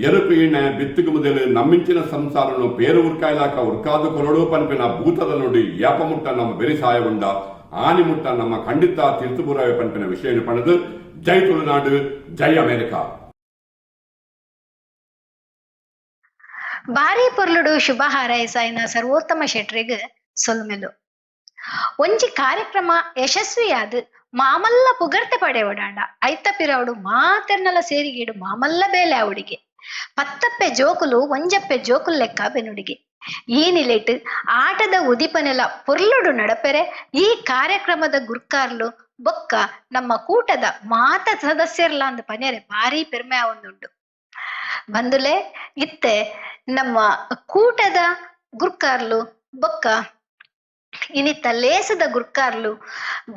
S13: ಎರುಕು ಈಣೆ ಬಿತ್ತಿಗೆ ಮುದಲು ನಮ್ಮಿಂಚಿನ ಸಂಸಾರನು ಪೇರು ಉರ್ಕಾಯ್ಲಾಕ ಉರ್ಕಾದು ಕೊರಡು ಪಂಪಿನ ಭೂತದ ನುಡಿ ಯಾಪ ಮುಟ್ಟ ನಮ್ಮ ಬೆರಿ ಸಹಾಯ ಉಂಡ ಆನಿ ಮುಟ್ಟ ನಮ್ಮ ಖಂಡಿತ ತೀರ್ಥಪುರಾಯ ಪಂಪಿನ ವಿಷಯ ಪಣದು ಜೈ ತುಳುನಾಡು, ಜೈ ಅಮೆರಿಕಾ.
S8: ಬಾರಿ ಪೊರ್ಲುಡು ಶುಭ ಹಾರೈಸಾಯಿನ ಸರ್ವೋತ್ತಮ ಶೆಟ್ರಿಗೆ ಸೊಲ್ಮೆಲು ಒಂಜಿ ಕಾರ್ಯಕ್ರಮ ಯಶಸ್ವಿಯಾದ ಮಾಮಲ್ಲ ಪುಗರ್ತೆ ಪಡೆಯೋಡಾಂಡ ಐತ ಪಿರವಡು ಮಾತೆರ್ನಲ ಸೇರಿಗೀಡು ಮಾಮಲ್ಲ ಬೇಲೆ ಅವಡಿಗೆ ಪತ್ತಪ್ಪೆ ಜೋಕುಲು ಒಂಜಪ್ಪೆ ಜೋಕುಲು ಲೆಕ್ಕ ಬೆನುಡಿಗೆ ಈ ನಿಲೆಟ್ ಆಟದ ಉದಿಪನೆಲ ಪೊರ್ಲುಡು ನಡಪೆರೆ ಈ ಕಾರ್ಯಕ್ರಮದ ಗುರ್ಕಾರ್ಲು ಬೊಕ್ಕ ನಮ್ಮ ಕೂಟದ ಮಾತ ಸದಸ್ಯರ್ಲ ಅಂದ ಪನೆರೆ ಭಾರಿ ಪೆರ್ಮೆ ಆವೊಂದುಂಡು. ಬಂದುಲೆ ಇತ್ತೆ ನಮ್ಮ ಕೂಟದ ಗುರ್ಕಾರ್ಲು ಬೊಕ್ಕ ಇನ್ನಿತ್ತ ಲೇಸದ ಗುರ್ಕಾರ್ಲು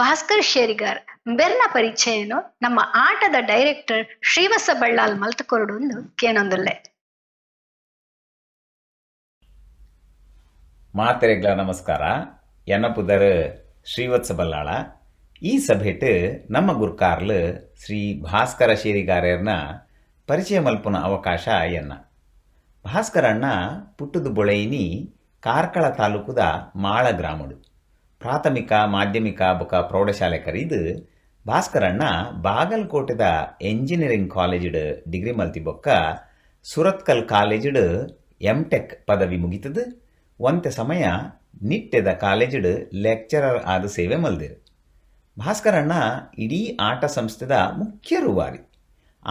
S8: ಭಾಸ್ಕರ್ ಶೇರಿಗಾರ್ ಬೆರ್ನ ಪರಿಚಯನು ನಮ್ಮ ಆಟದ ಡೈರೆಕ್ಟರ್ ಶ್ರೀವತ್ಸ ಬಳ್ಳಾಲ್ ಮಲ್ತುಕೊರಡು ಕೇನೊಂದುಲ್ಲೆ.
S14: ಮಾತೆರೆಗ್ಲ ನಮಸ್ಕಾರ. ಎನ್ನ ಪುದರ್ ಶ್ರೀವತ್ಸ ಬಲ್ಲಾಳ. ಈ ಸಭೆಟ್ ನಮ್ಮ ಗುರ್ಕಾರ್ಲು ಶ್ರೀ ಭಾಸ್ಕರ ಶೇರಿಗಾರ್ಯರ್ನ ಪರಿಚಯ ಮಲ್ಪುನ ಅವಕಾಶ ಎನ್ನ. ಭಾಸ್ಕರಣ್ಣ ಪುಟ್ಟದು ಬೊಳೆಯಿನಿ ಕಾರ್ಕಳ ತಾಲೂಕುದ ಮಾಳ ಗ್ರಾಮಡು. ಪ್ರಾಥಮಿಕ ಮಾಧ್ಯಮಿಕ ಬೊಕ ಪ್ರೌಢಶಾಲೆ ಕರೀದು ಭಾಸ್ಕರಣ್ಣ ಬಾಗಲಕೋಟೆದ ಎಂಜಿನಿಯರಿಂಗ್ ಕಾಲೇಜಡ್ ಡಿಗ್ರಿ ಮಲ್ತಿ ಬೊಕ್ಕ ಸುರತ್ಕಲ್ ಕಾಲೇಜಡ್ ಎಂಟೆಕ್ ಪದವಿ ಮುಗಿತದು. ಒಂತೆ ಸಮಯ ನಿಟ್ಟೆದ ಕಾಲೇಜಡ್ ಲೆಕ್ಚರರ್ ಆದ ಸೇವೆ ಮಲ್ದಿರು. ಭಾಸ್ಕರಣ್ಣ ಇಡೀ ಆಟ ಸಂಸ್ಥೆದ ಮುಖ್ಯ ರೂವಾರಿ.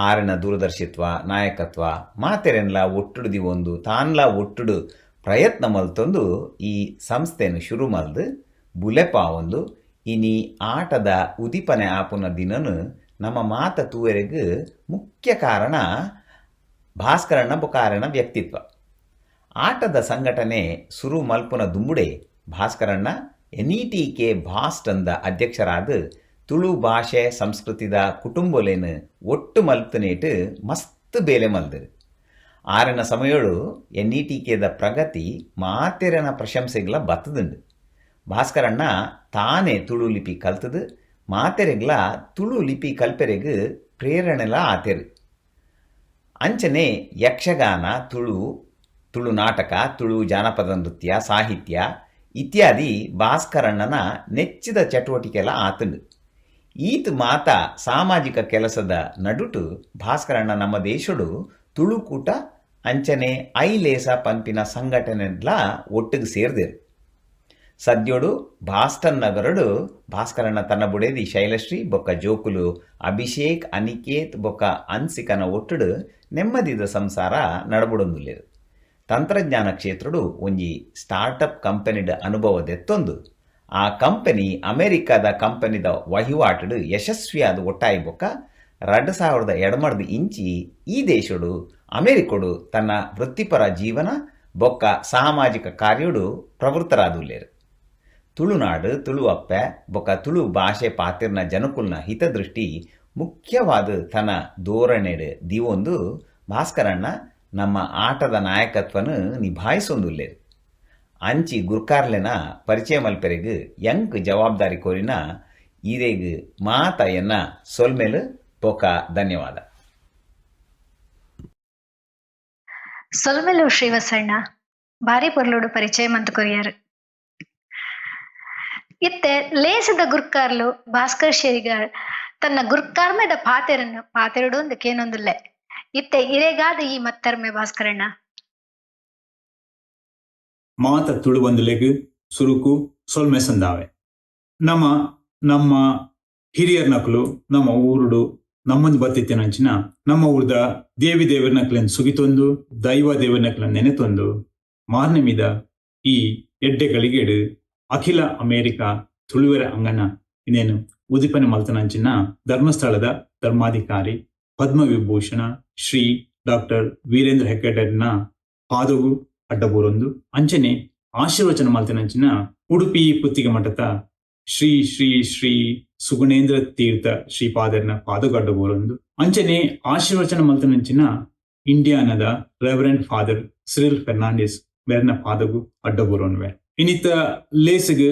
S14: ಆರನ ದೂರದರ್ಶಿತ್ವ ನಾಯಕತ್ವ ಮಾತೆರೆನ್ಲ ಒಟ್ಟುಡ್ದಿ ಒಂದು ತಾನ್ಲ ಒಟ್ಟುಡು ಪ್ರಯತ್ನ ಮಲ್ತೊಂದು ಈ ಸಂಸ್ಥೆಯನ್ನು ಶುರು ಮಲ್ದು ಬುಲೆಪ ಒಂದು ಇನಿ ಆಟದ ಉದಿಪನೆ ಆಪುನ ದಿನನು ನಮ್ಮ ಮಾತ ತೂವರೆಗೂ ಮುಖ್ಯ ಕಾರಣ ಭಾಸ್ಕರಣ್ಣ ಬೊಕಾರನ ವ್ಯಕ್ತಿತ್ವ. ಆಟದ ಸಂಘಟನೆ ಸುರು ಮಲ್ಪುನ ದುಂಬುಡೆ ಭಾಸ್ಕರಣ್ಣ NETK ಭಾಸ್ಟಂದ ಅಧ್ಯಕ್ಷರಾದ ತುಳು ಭಾಷೆ ಸಂಸ್ಕೃತಿದ ಕುಟುಂಬಲೇನು ಒಟ್ಟು ಮಲ್ತನೇಟು ಮಸ್ತ್ ಬೇಲೆ ಮಲ್ದು. ಆರನ ಸಮಯಳು NETKದ ಪ್ರಗತಿ ಮಾತೆರನ ಪ್ರಶಂಸೆಗ್ಲ ಬತ್ತದುಂಡು. ಭಾಸ್ಕರಣ್ಣ ತಾನೇ ತುಳು ಲಿಪಿ ಕಲ್ತದು ಮಾತೆರೆಗ್ಲ ತುಳು ಲಿಪಿ ಕಲ್ಪೆರೆಗ್ ಪ್ರೇರಣೆಲ ಆತೆರು. ಅಂಚನೆ ಯಕ್ಷಗಾನ, ತುಳು ನಾಟಕ, ತುಳು ಜಾನಪದ ನೃತ್ಯ, ಸಾಹಿತ್ಯ ಇತ್ಯಾದಿ ಭಾಸ್ಕರಣ್ಣನ ನೆಚ್ಚಿದ ಚಟುವಟಿಕೆಲ ಆತುಂಡು. ಈತ್ ಮಾತ ಸಾಮಾಜಿಕ ಕೆಲಸದ ನಡುಟು ಭಾಸ್ಕರಣ್ಣ ನಮ್ಮ ದೇಶಡು ತುಳುಕೂಟ ಅಂಚನೆ ಐಲೇಸ ಪಂಪಿನ ಸಂಘಟನೆಲ್ಲ ಒಟ್ಟಿಗೆ ಸೇರ್ದೇರು. ಸದ್ಯೋಡು ಬಾಸ್ಟನ್ ನಗರಡು ಭಾಸ್ಕರಣ್ಣ ತನ್ನ ಬುಡೇದಿ ಶೈಲಶ್ರೀ ಬೊಕ್ಕ ಜೋಕುಲು ಅಭಿಷೇಕ್ ಅನಿಕೇತ್ ಬೊಕ್ಕ ಅನ್ಸಿಕನ ಒಟ್ಟುಡು ನೆಮ್ಮದಿದ ಸಂಸಾರ ನಡಬುಡೊಂದುಲ್ಲೇರು. ತಂತ್ರಜ್ಞಾನ ಕ್ಷೇತ್ರಡು ಒಂಜಿ ಸ್ಟಾರ್ಟಪ್ ಕಂಪನಿದ ಅನುಭವದೆತ್ತೊಂದು ಆ ಕಂಪನಿ ಅಮೆರಿಕದ ಕಂಪನಿದ ವಹಿವಾಟು ಯಶಸ್ವಿಯಾದ ಒಟ್ಟಾಯಿ ಬೊಕ್ಕ 2002 ಇಂಚಿ ಈ ದೇಶಡು ಅಮೆರಿಕಡು ತನ್ನ ವೃತ್ತಿಪರ ಜೀವನ ಬೊಕ್ಕ ಸಾಮಾಜಿಕ ಕಾರ್ಯಡು ಪ್ರವೃತ್ತರಾದುಲ್ಲೇರು. ತುಳುನಾಡು, ತುಳು ಅಪ್ಪೆ ಬೊಕ್ಕ ತುಳು ಭಾಷೆ ಪಾತಿರ್ನ ಜನಕುಲ್ನ ಹಿತದೃಷ್ಟಿ ಮುಖ್ಯವಾದ ತನ್ನ ಧೋರಣೆಡು ದಿವೊಂದು ಭಾಸ್ಕರಣ್ಣ ನಮ್ಮ ಆಟದ ನಾಯಕತ್ವನು ನಿಭಾಯಿಸೊಂದುಲ್ಲೇರು. ಅಂಚಿ ಗುರ್ಕಾರ್ಲೆನ ಪರಿಚಯ ಮಲ್ಪೆರೆಗ್ ಎಂಕ್ ಜವಾಬ್ದಾರಿ ಕೋರಿನ ಇರೆಗ್ ಮಾತ ಎನ್ನ ಸೊಲ್ಮೆಲು ಪೊಕ ಧನ್ಯವಾದ.
S8: ಸೊಲ್ಮೆಲು ಶ್ರೀವತ್ಸಣ್ಣ ಬಾರಿ ಪೊರ್ಲುಡು ಪರಿಚಯ ಮಂತ್ ಕೊರಿಯರ್. ಇತ್ತೆ ಲೇಸದ ಗುರ್ಕಾರ್ಲು ಭಾಸ್ಕರ್ ಶೇರಿಗಾರ್ ತನ್ನ ಗುರ್ಕಾರ್ಮೆದ ಪಾತೆರಡು ಒಂದು ಕೇನೊಂದುಲ್ಲೆ ಇತ್ತೆ ಇರೆಗಾದ ಈ ಮತ್ತರ್ಮೆ ಭಾಸ್ಕರಣ್ಣ
S5: ಮಾತ ತುಳುವಂದುಲೆಗ್ ಸುರುಕು ಸೊಲ್ಮೆ ಸಂದಾವೆ. ನಮ್ಮ ಹಿರಿಯರ್ ನಕಲು ನಮ್ಮ ಊರುಡು ನಮ್ಮಂದು ಬತ್ತಿತ್ತಿನಂಚಿನ ನಮ್ಮ ಊರ್ದ ದೇವಿ ದೇವರ ನಕಲನ್ನು ಸುಗಿತೊಂದು ದೈವ ದೇವರ ನಕಲನ್ನು ನೆನೆತೊಂದು ಮಾರ್ನೆ ಮೀದ ಈ ಎಡ್ಡೆಗಳಿಗೆಡು ಅಖಿಲ ಅಮೇರಿಕಾ ತುಳುವೆರ ಅಂಗನ ಇನ್ನೇನು ಉದಿಪನೆ ಮಲ್ತನಂಚಿನ ಧರ್ಮಸ್ಥಳದ ಧರ್ಮಾಧಿಕಾರಿ ಪದ್ಮವಿಭೂಷಣ ಶ್ರೀ ಡಾಕ್ಟರ್ ವೀರೇಂದ್ರ ಹೆಗ್ಗಡೆರ್ನ ಪಾದವು ಅಡ್ಡಬೂರೊಂದು ಅಂಚನೆ ಆಶೀರ್ವಚನ ಮಲ್ತನಂಚಿನ ಉಡುಪಿ ಪುತ್ತಿಗೆ ಮಠದ ಶ್ರೀ ಶ್ರೀ ಶ್ರೀ ಸುಗುಣೇಂದ್ರ ತೀರ್ಥ ಶ್ರೀಪಾದರ್ನ ಪಾದಗಡ್ಡಬೂರೊಂದು ಅಂಚನೆ ಆಶೀರ್ವಚನ ಮಲ್ತನಂಚಿನ ಇಂಡಿಯಾನದ ರೆವರೆಂಡ್ ಫಾದರ್ ಸಿರಿಲ್ ಫೆರ್ನಾಂಡಿಸ್ ಬೇರ್ನ ಪಾದಗು ಅಡ್ಡಬೂರೊನ್ವೆ. ಇನ್ನಿತ ಲೇಸಗ್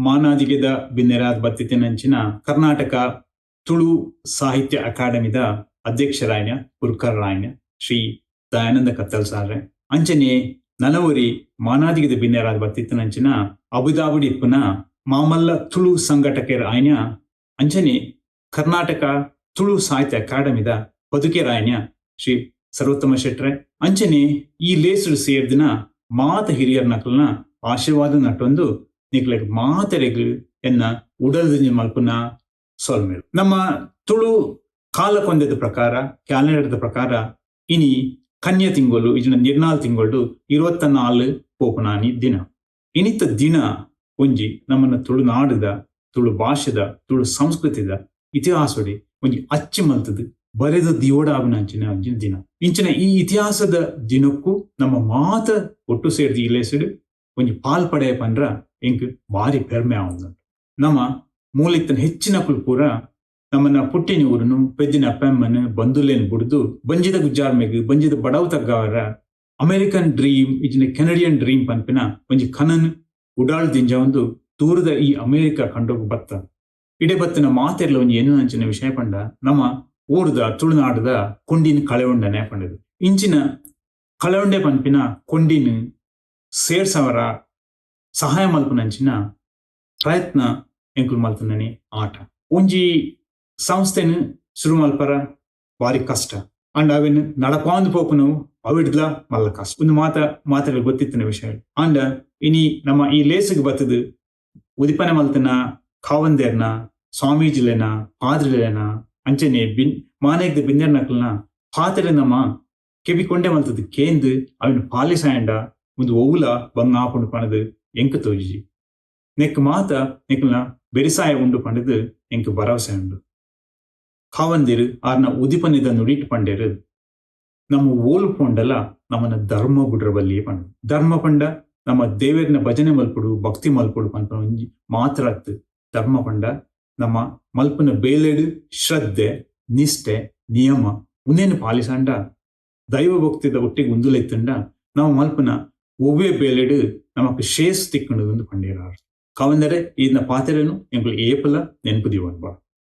S5: ಮಾನಾದಿಗೆದ ಬಿನ್ನೆರಾದ್ ಬತ್ತಿತಿನಂಚಿನ ಕರ್ನಾಟಕ ತುಳು ಸಾಹಿತ್ಯ ಅಕಾಡೆಮಿದ ಅಧ್ಯಕ್ಷರಾಯನ ಗುರ್ಕರ್ರಾಯನ ಶ್ರೀ ದಯಾನಂದ ಕತ್ತಲ್ ಸಾರ್ರೆ ಅಂಚನೆ ನಲವರಿ ಮಾನಾದಿಗೆದ ಬಿನ್ನೆರಾದ್ ಬತ್ತಿತಿನಂಚಿನ ಅಬುದಾಬುಡಿ ಇಪ್ಪುನ ಮಾಮಲ್ಲ ತುಳು ಸಂಘಟಕರ ಆಯ್ನ ಅಂಚನೆ ಕರ್ನಾಟಕ ತುಳು ಸಾಹಿತ್ಯ ಅಕಾಡೆಮಿದ ಬದುಕೆರಾಯನ ಶ್ರೀ ಸರ್ವೋತ್ತಮ ಶೆಟ್ರೆ ಅಂಚನೆ ಈ ಲೇಸುಡು ಸೇರ್ದಿನ ಮಾತ ಹಿರಿಯರ್ ನಕಲ್ನ ಆಶೀರ್ವಾದ ನಟ್ಟೊಂದು ನಿಕ್ಲೆಗ್ ಮಾತೆರೆಗ್ ಎನ್ನ ಉಡಲ್ದಿ ಮಲ್ಪುನ ಸೊಲ್ಮೆಲು. ನಮ್ಮ ತುಳು ಕಾಲಕೊಂದದ ಪ್ರಕಾರ ಕ್ಯಾಲೆಂಡರ್ದ ಪ್ರಕಾರ ಇನಿ ಕನ್ಯ ತಿಂಗಳು ಇಜಿನ ನಿರ್ನಾಲ್ ತಿಂಗಳು 24 ಪೋಪುನಾನಿ ದಿನ. ಇನಿತ ದಿನ ಒಂಜಿ ನಮ್ಮನ್ನ ತುಳುನಾಡದ ತುಳು ಭಾಷೆದ ತುಳು ಸಂಸ್ಕೃತಿದ ಇತಿಹಾಸಡಿ ಒಂಜಿ ಅಚ್ಚಿ ಮಲ್ತದ ಬರೆದ ದಿಯೋಡಾವಿನಂಚಿನ ಒಂಜಿನ ದಿನ. ಇಂಚಿನ ಈ ಇತಿಹಾಸದ ದಿನಕ್ಕೂ ನಮ್ಮ ಮಾತ ಒಟ್ಟು ಸೇರಿದ ಈ ಲೇಸಡು ಒಂಜಿ ಪಾಲ್ಪಡೆ ಪಂಡ್ರ ಎಂಕ್ ಭಾರಿ ಪೆರ್ಮೆ ಆവുന്നുണ്ട്. ನಮ್ಮ ಮೂಲಿತ್ತನ ಹೆಚ್ಚಿನ ಪೂರ ನಮ್ಮನ್ನ ಪುಟ್ಟಿನ ಊರನು ಪೆದ್ದಿನ ಅಪ್ಪಮ್ಮನ ಬಂದುಲೇನ್ ಬುಡ್ದು ಬಂಜಿದ ಗುಜ್ಜಾರ್ಮೆಗ್ ಬಂಜಿದ ಬಡವ್ ತಗ್ಗಾವರ ಅಮೆರಿಕನ್ ಡ್ರೀಮ್ ಇಜಿನ ಕೆನಡಿಯನ್ ಡ್ರೀಮ್ ಪನ್ಪಿನ ಒಂಜಿ ಕನನ್ ಉಡಾಳ್ ದಿಂಜ ಒಂದು ದೂರದ ಈ ಅಮೆರಿಕ ಕಂಡೋಗ ಬತ್ತ ಇಡೆ ಬತ್ತಿನ ಮಾತೆರ್ಲ ಒಂಜಿ ಏನು ಅಂಚಿನ ವಿಷಯ ಪಂಡ ನಮ್ಮ ಊರ್ದ ತುಳುನಾಡದ ಕೊಂಡಿನ ಕಳೆವಂಡನೆ ಪಂಡದು. ಇಂಚಿನ ಕಳೆವಂಡೆ ಪನ್ಪಿನ ಕೊಂಡಿನ ಸೇರ್ಸವರ ಸಹಾಯ ಮಲ್ಪನಂಚಿನ ಪ್ರಯತ್ನ ಎಂಕುಲು ಮಲ್ಪನನೆ ಆಟ ಒಂಜಿ ಸಂಸ್ಥೆನ ಶುರು ಮಲ್ಪರ ಭಾರಿ ಕಷ್ಟ ಅಂಡ್ ಅವೆನ್ ನಡಪಾಂದು ಪೋಪುನು ಅವಿಡ್ಲ ಮಲ್ಲ ಕಷ್ಟ ಒಂದು ಮಾತಾಡಲು ಗೊತ್ತಿತ್ತಿನ ವಿಷಯ ಅಂಡ ಇನಿ ನಮ್ಮ ಈ ಲೇಸಿಗೆ ಬತ್ತದು ಉದಿಪನೆ ಮಲ್ತನ ಕಾವಂದೇರ್ನ ಸ್ವಾಮೀಜಿಲೆನ ಪಾದ್ರಿಲೆನ ಅಂಚನೆ ಮಾನೆಗ್ದ ಬಿಂದೆರ್ ನಕಲ್ನ ಪಾತ್ರೆ ನಮ್ಮ ಕೆಬಿಕೊಂಡೆ ಮಲ್ತದ ಕೇಂದು ಅವನು ಪಾಲಿಸಾಯಂಡ ಒಂದು ಒವುಲ ಬಂಗಾಪುಂಡು ಪಣದು ಎಂಕ ತೋಜಿ ನೆಕ್ ಮಾತ ನೆಕ್ಲನ ಬೆರಿಸಾಯ ಉಂಡು ಪಂಡದು ಎಂಕ್ ಭರವಸೆ ಉಂಡು. ಕಾವಂದಿರು ಆರ್ನ ಉದಿಪನಿದ ನುಡಿಟ್ ಪಂಡೇರು ನಮ್ಮ ಓಲು ಪೊಂಡಲ ನಮ್ಮನ್ನ ಧರ್ಮ ಬುಡ್ರ ಬಲ್ಲಿಯೇ ಪಂಡ ಧರ್ಮ ಪಂಡ ನಮ್ಮ ದೇವರಿನ ಭಜನೆ ಮಲ್ಪುಡು ಭಕ್ತಿ ಮಲ್ಪುಡು ಪಂಪ ಒಂಜಿ ಮಾತ್ರ ಧರ್ಮ ಪಂಡ ನಮ್ಮ ಮಲ್ಪನ ಬೇಲೆಡು ಶ್ರದ್ಧೆ ನಿಷ್ಠೆ ನಿಯಮ ಉನ್ನೇನು ಪಾಲಿಸಂಡ ದೈವ ಭಕ್ತಿದ ಒಟ್ಟಿಗೆ ಉಂದುಲೆತ್ತಂಡ ನಾವು ಮಲ್ಪನ ಒವ್ವೇ ಬೇಲೆಡು ನಮಕ್ ಶೇಸ್ ತಿಕ್ಕಣದು ಒಂದು ಪಂಡೇರಾರು ಕಾವಂದರೆ ಇದನ್ನ ಪಾತೆರೇನು ಎಂಗಳು ಏಪಲ ನೆನಪು ದಿವನ್ಬ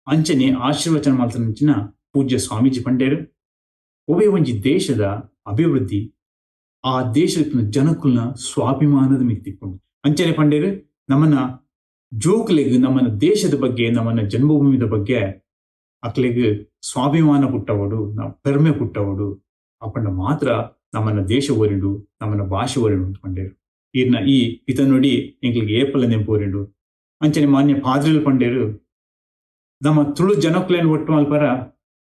S5: ಅಂಚನೆ ಆಶೀರ್ವಚನ ಮಲ್ತನಂಚಿನ ಪೂಜ್ಯ ಸ್ವಾಮೀಜಿ ಪಂಡೇರು ಒವ್ವೇ ಒಂಜಿ ದೇಶದ ಅಭಿವೃದ್ಧಿ ಆ ದೇಶದ ಜನಕುಲ್ನ ಸ್ವಾಭಿಮಾನದ ಮಿತ್ತಿಕೊಂಡು ಅಂಚನೆ ಪಂಡೇರು ನಮ್ಮನ್ನ ಜೋಕ್ಲೆಗ್ ನಮ್ಮನ್ನ ದೇಶದ ಬಗ್ಗೆ ನಮ್ಮನ್ನ ಜನ್ಮಭೂಮಿದ ಬಗ್ಗೆ ಅಕ್ಲೆಗ್ ಸ್ವಾಭಿಮಾನ ಪುಟ್ಟವಡು ನಾವು ಪೆರ್ಮೆ ಪುಟ್ಟವಡು ಅಪ್ಪಂಡ ಮಾತ್ರ ನಮ್ಮನ್ನ ದೇಶ ಓರಿಂಡು ನಮ್ಮನ್ನ ಭಾಷೆ ಓರಿಂಡು ಅಂದ್ಕೊಂಡೇರು ಈರ್ನ ಈ ಇತ ನೋಡಿ ಎಂಗ್ಲಿಗೆ ಏಪಲ ನೆಂಪು ಓರಿಂಡು ಅಂಚನೆ ಮಾನ್ಯ ಪಾದ್ರಿಲ್ ಪಂಡೇರು ನಮ್ಮ ತುಳು ಜನಕ್ಲೇನ್ ಒಟ್ಟು ಮಲ್ಪರ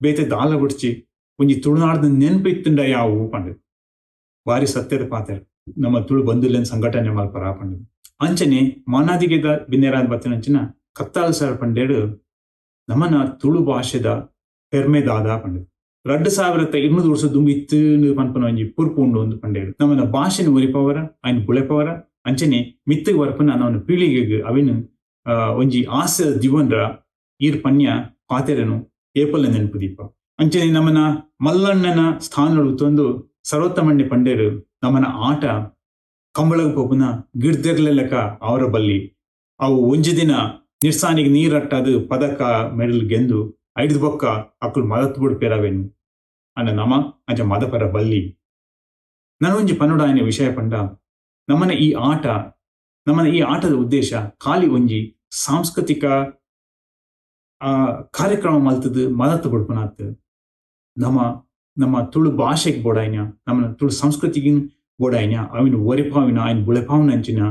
S5: ಬೇತೆ ದಾಲ ಬಿಡ್ಚಿ ಒಂಜಿ ತುಳುನಾಡ್ದ ನೆನಪು ಇತ್ತಂಡ ಯಾವುವು ಪಂಡದು ಭಾರಿ ಸತ್ಯದ ಪಾತ್ರ ನಮ್ಮ ತುಳು ಬಂಧುಲೇನ್ ಸಂಘಟನೆ ಮಲ್ಪರ ಪಂಡದು ಅಂಚನೆ ಮಾನಾದಿಗೆದ ಬಿನ್ನೆರಾದ ಬತ್ತಿನಂಚಿನ ಕತ್ತಾಲ್ ಸರ್ ಪಂಡೇರು ನಮ್ಮನ ತುಳು ಭಾಷೆದ ಪೆರ್ಮೆದಾದ ಪಂಡದು 2002 ವರ್ಷ ದುಂಬಿ ಇತ್ತು ಪನ್ಪನ ಒಂಜಿ ಪುರ್ಪು ಉಂಡು ಒಂದು ಪಂಡೇರು ನಮ್ಮನ ಭಾಷೆನ ಒರಿಪವರ ఆయన ಬುಳೆಪವರ ಅಂಚನೆ ಮಿತ್ತಿಗೆ ವರ್ಪನ ನವನ ಪೀಳಿಗೆಗೆ ಅವಿನ ಒಂಜಿ ಆಸೆ ದಿವನ್ರ ಈರ್ ಪನ್ಯ ಪಾತೆರನು ಏಪಲ್ ನೆನಪು ದೀಪ ಅಂಚನೆ ನಮ್ಮನ ಮಲ್ಲಣ್ಣನ ಸ್ಥಾನಗಳು ತಂದು ಸರ್ವೋತ್ತಮಣ್ಣೆ ಪಂಡೇರು ನಮ್ಮನ ಆಟ ಕಂಬಳಗ ಪೋಪುನ ಗಿಡ್ದಗ್ಲೆಲ್ಲಕ ಅವರ ಬಲ್ಲಿ ಅವು ಒಂಜಿ ದಿನ ನಿರ್ಸಾನಿಗೆ ನೀರಟ್ಟದು ಪದಕ ಮೆಡಲ್ ಗೆಂದು ಐದು ಬೊಕ್ಕ ಅಕ್ಕಳು ಮದತ್ ಬಿಡ್ಪೇರವೆನು ಅನ್ನ ನಮ ಅಂಚ ಮದಪರ ಬಲ್ಲಿ ನನೊಂಜಿ ಪನ್ನುಡಾಯನ ವಿಷಯ ಪಂಡ ನಮ್ಮನ ಈ ಆಟದ ಉದ್ದೇಶ ಖಾಲಿ ಒಂಜಿ ಸಾಂಸ್ಕೃತಿಕ ಕಾರ್ಯಕ್ರಮ ಮಲ್ತದು ಮದತ್ ಬಿಡ್ಪನಾತ್ ನಮ್ಮ ತುಳು ಭಾಷೆಗೆ ಬೋಡಾಯ್ನ ನಮ್ಮ ತುಳು ಸಂಸ್ಕೃತಿಗೆ ಬೋಡಾಯ್ನ ಅವಿನ ಒರೆಪಾವಿನ ఆయన ಬುಳೆಪಾವನಂಚಿನ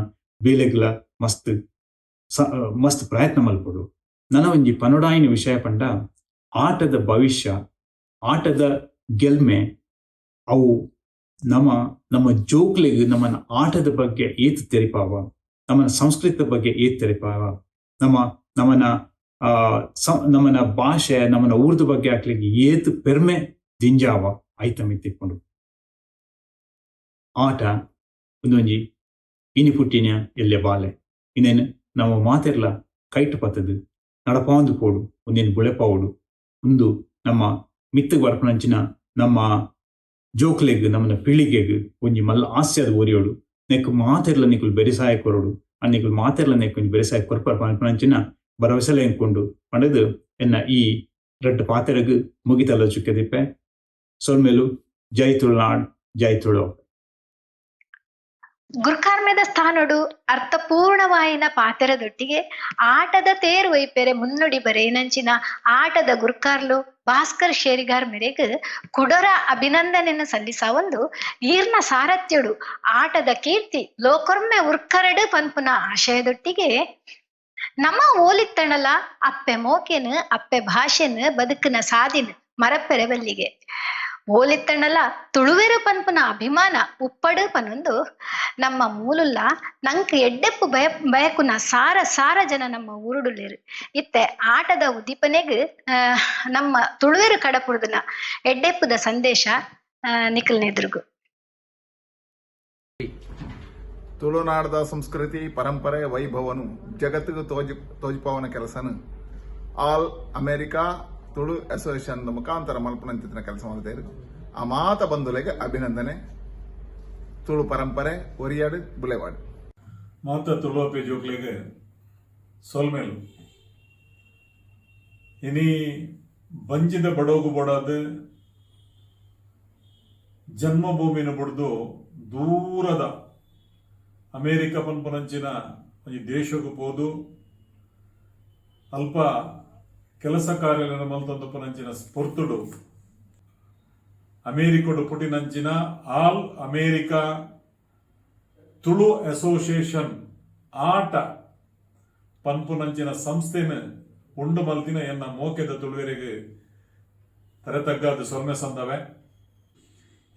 S5: ಬೇಲೆಗ್ಲ ಮಸ್ತ್ ಪ್ರಯತ್ನ ಮಲ್ಪಡು ನನ್ನ ಒಂಜಿ ಪನೊಡಾಯಿನ ವಿಷಯ ಪಂಡ ಆಟದ ಭವಿಷ್ಯ ಆಟದ ಗೆಲ್ಮೆ ಅವು ನಮ್ಮ ಜೋಕ್ಲೆಗ್ ನಮ್ಮನ ಆಟದ ಬಗ್ಗೆ ಏತ್ ತೆರಿಪಾವ ನಮ್ಮನ ಸಂಸ್ಕೃತಿ ಬಗ್ಗೆ ಏತ್ ತೆರಿಪಾವ ನಮ್ಮನ ಭಾಷೆ ನಮ್ಮನ ಊರ್ದ ಬಗ್ಗೆ ಹಾಕ್ಲಿಕ್ಕೆ ಏತ್ ಪೆರ್ಮೆ ದಿಂಜಾವ ಐತಮಿ ತಿಕ್ಕೊಂಡು ಆಟ ಒಂದೊಂಜಿ ಇನಿ ಪುಟ್ಟಿನ ಎಲ್ಲೆ ಬಾಲೆ ಇನ್ನೇನು ನಾವು ಮಾತೆರ್ಲ ಕೈಟ್ ಪತ್ತದು ನಡಪಾಂದು ಪೋಡು ಒಂದೇನು ಬುಳೆಪಾವುಡು ಒಂದು ನಮ್ಮ ಮಿತ್ತಗೆ ಬರ್ಪಣಂಚಿನ ನಮ್ಮ ಜೋಕ್ಲೆಗ್ ನಮ್ಮನ ಪಿಳಿಗೆಗ್ ಒಂಜಿ ಮಲ್ಲ ಹಾಸ್ಯದ ಒರಿಯೋಡು ನೆಕ್ ಮಾತೆರ್ಲ ನಿಕುಲು ಬೆರಿಸಾಯ ಕೊರಡು ನಿಕುಲು ಮಾತೆರ್ಲ ನೆಕ್ ಬೆರಿಸಾಯ ಕೊರ್ಪರ್ ಪಂಪಣಂಚಿನ ಭರವಸೆಲೆ ಎಂಕೊಂಡು ಪಂಡದು ಎನ್ನ ಈ ರೆಡ್ ಪಾತೆರಗ್ ಮುಗಿತಲ್ಲ ಚುಕ್ಕದಿಪ್ಪೆ ಸೊಲ್ಮೇಲು ಜೈ ತುಳುನಾಡ್ ಜೈ ತುಳು
S8: ಗುರ್ಕಾರ್ಮೆದ ಸ್ಥಾನಡು ಅರ್ಥಪೂರ್ಣವಾಯಿನ ಪಾತೆರದೊಟ್ಟಿಗೆ ಆಟದ ತೇರು ವೈಪೆರೆ ಮುನ್ನುಡಿ ಬರೇನಂಚಿನ ಆಟದ ಗುರ್ಕಾರ್ಲು ಭಾಸ್ಕರ್ ಶೇರಿಗಾರ್ ಮೆರೆಗ್ ಕುಡರ ಅಭಿನಂದನೆಯನ್ನು ಸಲ್ಲಿಸಾವೊಂದು ಈರ್ನ ಸಾರಥ್ಯಡು ಆಟದ ಕೀರ್ತಿ ಲೋಕೊರ್ಮೆ ಉರ್ಕರಡು ಪನ್ಪುನ ಆಶಯದೊಟ್ಟಿಗೆ ನಮ್ಮ ಓಲಿತ್ತಣಲ ಅಪ್ಪೆ ಮೋಕೆನ್ ಅಪ್ಪೆ ಭಾಷೆನ್ ಬದುಕಿನ ಸಾದಿನ ಮರಪ್ಪೆರೆ ಬಲ್ಲಿಗೆ ಓಲಿತ್ತಣ್ಣಲ ತುಳುವೆರು ಪನ್ಪುನ ಅಭಿಮಾನ ಉಪ್ಪಡು ಪನೊಂದು ನಮ್ಮ ಮೂಲುಲ್ಲ ನಂಕ್ ಎಡ್ಡೆಪ್ಪು ಬಯಕುನ ಸಾರ ಜನ ನಮ್ಮ ಊರುಡುಲೇರು ಇತ್ತೆ ಆಟದ ಉದ್ದೀಪನೆಗ್ ನಮ್ಮ ತುಳುವೆರು ಕಡಪುಡ್ದನ ಎಡ್ಡೆಪ್ಪುದ ಸಂದೇಶ ನಿಖಲ್ನೆದುರುಗು
S15: ತುಳುನಾಡದ ಸಂಸ್ಕೃತಿ ಪರಂಪರೆ ವೈಭವನು ಜಗತ್ತಿಗೆ ತೋಜಿಪಾವನ ಕೆಲಸನು ಆಲ್ ಅಮೆರಿಕಾ ತುಳು ಅಸೋಸಿಯೇಷನ್ ಮುಖಾಂತರ ಮಲ್ಪನಂತಿನ ಕೆಲಸ ಮಾಡಿದೆ ಆ ಮಾತ ಬಂಧುಲೆಗೆ ಅಭಿನಂದನೆ ತುಳು ಪರಂಪರೆ ಒರಿಯಾಡು ಬುಲೆವಾಡು
S10: ಮಾತ ತುಳುವಪ್ಪೆ ಜೋಕ್ಲೆಗೆ ಸೋಲ್ಮೇಲು ಇನಿ ಬಂಜಿದ ಬಡೋಗು ಬಡದು ಜನ್ಮಭೂಮಿನ ಬಡ್ದು ದೂರದ ಅಮೇರಿಕ ಪನ್ಪನಂಚಿನ ಈ ದೇಶಕ್ಕೂ ಪೋದು ಅಲ್ಪ ಕೆಲಸ ಕಾರ್ಯಗಳನ್ನು ಮಲ್ತೊಂದಪ್ಪನಂಚಿನ ಸ್ಫೂರ್ತುಡು ಅಮೇರಿಕಡು ಪುಟಿನಂಚಿನ ಆಲ್ ಅಮೇರಿಕಾ ತುಳು ಅಸೋಸಿಯೇಷನ್ ಆಟ ಪನ್ಪುನಂಚಿನ ಸಂಸ್ಥೆನ ಉಂಡು ಮಲ್ತಿನ ಎನ್ನ ಮೋಕೆದ ತುಳುವೆರೆಗೆ ತರೆತಗ್ಗಾದ ಸೊರ್ಮೆ ಸಂದವೆ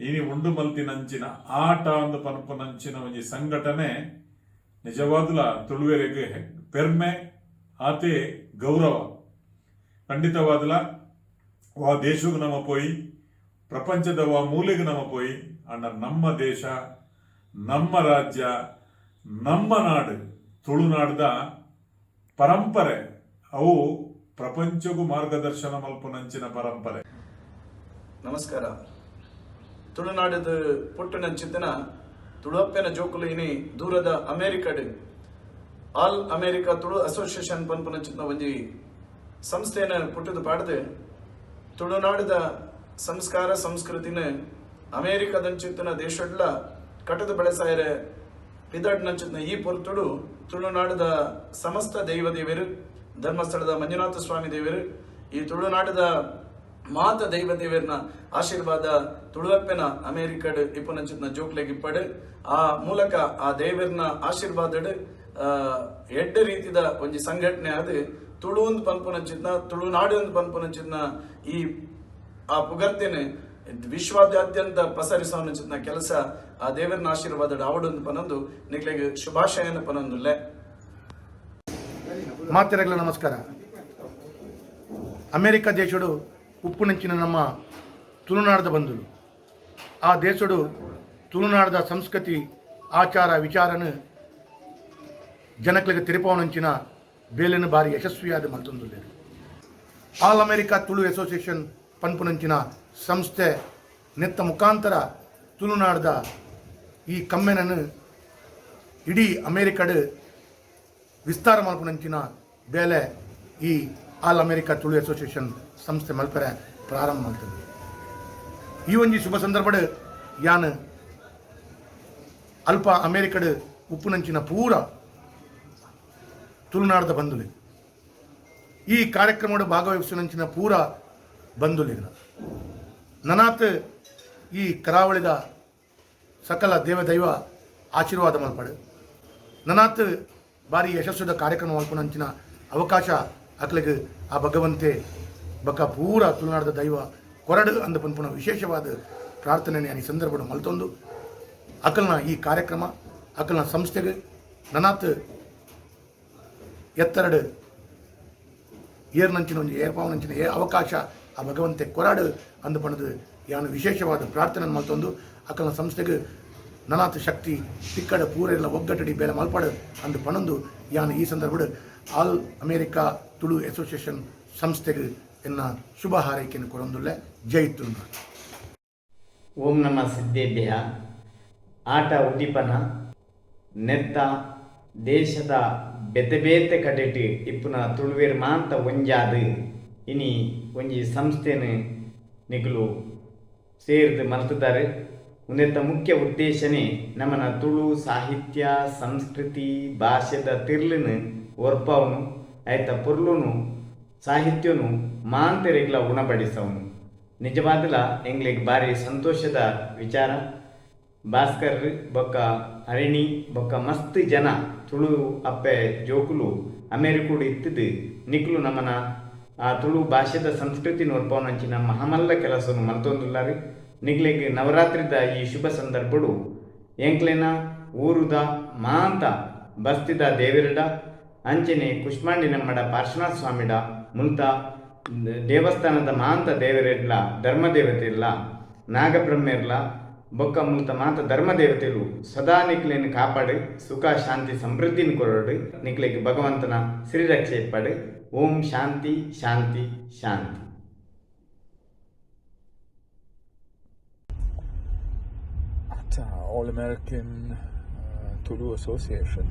S10: ಇನಿ ಉಂಡು ಮಲ್ತಿನಂಚಿನ ಆಟ ಅಂದು ಪನ್ಪುನಂಚಿನ ಒಂಜಿ ಸಂಘಟನೆ ನಿಜವಾದ್ಲ ತುಳುವೆರೆಗೆ ಪೆರ್ಮೆ ಆತೆ ಗೌರವ ಖಂಡಿತವಾದಲ ವಾ ದೇಶಗೂ ನಮ್ಮ ಪೋಯಿ ಪ್ರಪಂಚದ ವಾ ಮೂಲೆಗೂ ನಮ್ಮ ಪೋಯಿ ಅಣ್ಣ ನಮ್ಮ ದೇಶ ನಮ್ಮ ರಾಜ್ಯ ನಮ್ಮ ನಾಡು ತುಳುನಾಡ್ದ ಪರಂಪರೆ ಅವು ಪ್ರಪಂಚಗೂ ಮಾರ್ಗದರ್ಶನ ಮಲ್ಪುನಂಚಿನ ಪರಂಪರೆ.
S12: ನಮಸ್ಕಾರ. ತುಳುನಾಡದ ಪುಟ್ಟನಂಚಿನ ತುಳುಪ್ಪೆನ ಜೋಕುಲು ಇನಿ ದೂರದ ಅಮೇರಿಕಡ್ ಆಲ್ ಅಮೇರಿಕಾ ತುಳು ಅಸೋಸಿಯೇಷನ್ ಪನ್ಪುನಂಚಿನ ಒಂಜಿ ಸಂಸ್ಥೆನ ಪುಟ್ಟದು ಪಾಡ್ದು ತುಳುನಾಡದ ಸಂಸ್ಕಾರ ಸಂಸ್ಕೃತಿನ ಅಮೇರಿಕಾದಂಚಿತ್ತಿನ ದೇಶಡ್ಲ ಕಟದು ಬೆಳೆಸಾಯರೆ ಪಿದಡ್ನಂಚಿನ ಈ ಪೊರ್ತುಡು ತುಳುನಾಡದ ಸಮಸ್ತ ದೈವ ದೇವರು ಧರ್ಮಸ್ಥಳದ ಮಂಜುನಾಥ ಸ್ವಾಮಿ ದೇವರು ಈ ತುಳುನಾಡದ ಮಾತ ದೈವ ದೇವರನ ಆಶೀರ್ವಾದ ತುಳುವಪ್ಪೆನ ಅಮೇರಿಕಡ್ ಇಪ್ಪನಂಚಿನ ಜೋಕ್ಲೆಗ್ ಇಪ್ಪಡು ಆ ಮೂಲಕ ಆ ದೇವರನ ಆಶೀರ್ವಾದಡ್ ಎಡ್ಡ ರೀತಿದ ಒಂಜಿ ಸಂಘಟನೆ ಅದು ತುಳು ಒಂದು ಪನ್ಪುನಂಚಿನ ತುಳುನಾಡು ಒಂದು ಪನ್ಪುನಂಚಿನ ಈ ಆ ಪುಗರ್ತೆನೆ ವಿಶ್ವಾದ್ಯಂತ ಪಸರಿಸೋನ ಕೆಲಸ ಆ ದೇವರನ ಆಶೀರ್ವಾದ ಆವಡೊಂದು ಪನೊಂದು ನಿಕ್ಲೆಗೆ ಶುಭಾಶಯನ ಪನೊಂದುಲ್ಲೆ.
S16: ಮಾತೆರೆಗ್ಲ ನಮಸ್ಕಾರ. ಅಮೇರಿಕಾ ದೇಶಡು ಉಪ್ಪುನಂಚಿನ ನಮ್ಮ ತುಳುನಾಡದ ಬಂಧುಗಳು ಆ ದೇಶಡು ತುಳುನಾಡದ ಸಂಸ್ಕೃತಿ ಆಚಾರ ವಿಚಾರನ ಜನಕ್ಲಿಗೆ ತಿರುಪವನಂಚಿನ ಬೇಲೆನ ಬಾರಿ ಯಶಸ್ವಿಯಾದ ಮಲ್ತೊಂದು ಆಲ್ ಅಮೇರಿಕಾ ತುಳು ಅಸೋಸಿಯೇಷನ್ ಪನ್ಪುನಂಚಿನ ಸಂಸ್ಥೆ ನೆತ್ತ ಮುಖಾಂತರ ತುಳುನಾಡದ ಈ ಕಮ್ಮೆನನ್ನು ಇಡೀ ಅಮೇರಿಕಾಡ್ ವಿಸ್ತಾರ ಮಲ್ಪನಂಚಿನ ಬೇಲೆ ಈ ಆಲ್ ಅಮೇರಿಕಾ ತುಳು ಅಸೋಸಿಯೇಷನ್ ಸಂಸ್ಥೆ ಮಲ್ಪರೆ ಪ್ರಾರಂಭ ಮಾಡ್ತದೆ. ಈ ಒಂಜಿ ಶುಭ ಸಂದರ್ಭಡ್ ಯಾನ್ ಅಲ್ಪ ಅಮೇರಿಕಡ್ ಉಪ್ಪುನಂಚಿನ ಪೂರ ತುಳುನಾಡದ ಬಂಧುಲೆ ಈ ಕಾರ್ಯಕ್ರಮದ ಭಾಗವಹಿಸುವಂಚಿನ ಪೂರ ಬಂಧುಲಿನ ನನಾತ್ ಈ ಕರಾವಳಿದ ಸಕಲ ದೇವದೈವ ಆಶೀರ್ವಾದ ಮಲ್ಪಡು ನನಾತ್ ಬಾರಿ ಯಶಸ್ಸುದ ಕಾರ್ಯಕ್ರಮ ಮಲ್ಪನಂಚಿನ ಅವಕಾಶ ಅಕ್ಲಿಗೆ ಆ ಭಗವಂತೆ ಬಕ ಪೂರ ತುಳುನಾಡದ ದೈವ ಕೊರಡು ಅಂದ ಪನ್ಪುನ ವಿಶೇಷವಾದ ಪ್ರಾರ್ಥನೆ ಈ ಸಂದರ್ಭದ ಮಲ್ತೊಂದು ಅಕಲ್ನ ಈ ಕಾರ್ಯಕ್ರಮ ಅಕಲ್ನ ಸಂಸ್ಥೆಗೆ ನನಾತ್ ಎತ್ತರಡು ಏರ್ನಂಚಿನ ಒಂದು ಏರ್ಪಾವನಂಚಿನ ಅವಕಾಶ ಆ ಭಗವಂತೆ ಕೊರಾಡು ಅಂದು ಪಣದು ಯಾನು ವಿಶೇಷವಾದ ಪ್ರಾರ್ಥನೆ ಮಲ್ತೊಂದು ಅಕಲ್ನ ಸಂಸ್ಥೆಗೆ ನನಾತ್ ಶಕ್ತಿ ತಿಕ್ಕಡ ಪೂರೆಲ್ಲ ಒಗ್ಗಟ್ಟಡಿ ಬೇಲೆ ಮಲ್ಪಾಡು ಅಂದು ಪಣಂದು ಯಾನು ಈ ಸಂದರ್ಭದ ಆಲ್ ಅಮೇರಿಕಾ ತುಳು ಅಸೋಸಿಯೇಷನ್ ಸಂಸ್ಥೆಗೆ ಎನ್ನ ಶುಭ ಹಾರೈಕೆಯನ್ನು ಕೊಡೊಂದುಲ್ಲೆ. ಜೈ ತುಳುನಾಡು.
S17: ಓಂ ನಮ ಸಿದ್ದೇಭ್ಯ. ಆಟ ಉದ್ದೀಪನ ನೆತ್ತ ದೇಶದ ಬೆತೆ ಬೇತೆ ಕಡೆಟ್ ಇಪ್ಪುನ ತುಳುವೇರು ಮಾಂತ ಒಂಜಾದು ಇನಿ ಒಂಜಿ ಸಂಸ್ಥೆನು ನಿಕುಲು ಸೇರಿದು ಮಲ್ತಿದ್ದಾರೆ. ಉನ್ನೆತ್ತ ಮುಖ್ಯ ಉದ್ದೇಶನೇ ನಮ್ಮನ ತುಳು ಸಾಹಿತ್ಯ ಸಂಸ್ಕೃತಿ ಭಾಷೆದ ತಿರ್ಲಿನ ಒರ್ಪವನು ಆಯ್ತ ಪೊರ್ಲುನು ಸಾಹಿತ್ಯನು ಮಾಂತೆರೆಗ್ಲ ಉಣಬಡಿಸವನು. ನಿಜವಾದಲ ಎಂಗ್ಲಿಗೆ ಭಾರಿ ಸಂತೋಷದ ವಿಚಾರ. ಭಾಸ್ಕರ್ ಬೊಕ್ಕ ಹರಿಣಿ ಬೊಕ್ಕ ಮಸ್ತ್ ಜನ ತುಳು ಅಪ್ಪೆ ಜೋಕುಲು ಅಮೇರಿಕುಡು ಇತ್ತಿದ್ದು ನಿಕ್ಲು ನಮ್ಮನ ಆ ತುಳು ಭಾಷೆದ ಸಂಸ್ಕೃತಿ ನೋಡ್ಪವನಂಚಿನ ಮಹಾಮಲ್ಲ ಕೆಲಸವನ್ನು ಮಲ್ತೊಂದುಲ್ಲಾರಿ. ನಿಗ್ಲಿಗೆ ನವರಾತ್ರಿದ ಈ ಶುಭ ಸಂದರ್ಭಡು ಎಂಕ್ಲೆನ ಊರುದ ಮಾಂತ ಬಸ್ತಿದ ದೇವಿರಡ ಅಂಚನೆ ಕುಷ್ಮಾಂಡಿ ನಮ್ಮಡ ಪಾರ್ಶ್ವನಾಥ ಸ್ವಾಮಿಡ ಮುಂತ ದೇವಸ್ಥಾನದ ಮಾಂತ ದೇವರಿರ್ಲ ಧರ್ಮದೇವತೆ ಇಲ್ಲ ನಾಗಬ್ರಹ್ಮೆರ್ಲ ಬೊಕ್ಕ ಮುಂತ ಮಾತ ಧರ್ಮದೇವತೆಗಳು ಸದಾ ನಿಕ್ಲೇನು ಕಾಪಾಡು ಸುಖ ಶಾಂತಿ ಸಮೃದ್ಧಿನ ಕೊರಡು ನಿಕ್ಲಿಗೆ ಭಗವಂತನ ಶ್ರೀರಕ್ಷೆ ಪಡು. ಓಂ ಶಾಂತಿ ಶಾಂತಿ ಶಾಂತಿ.
S18: All American Tulu Association,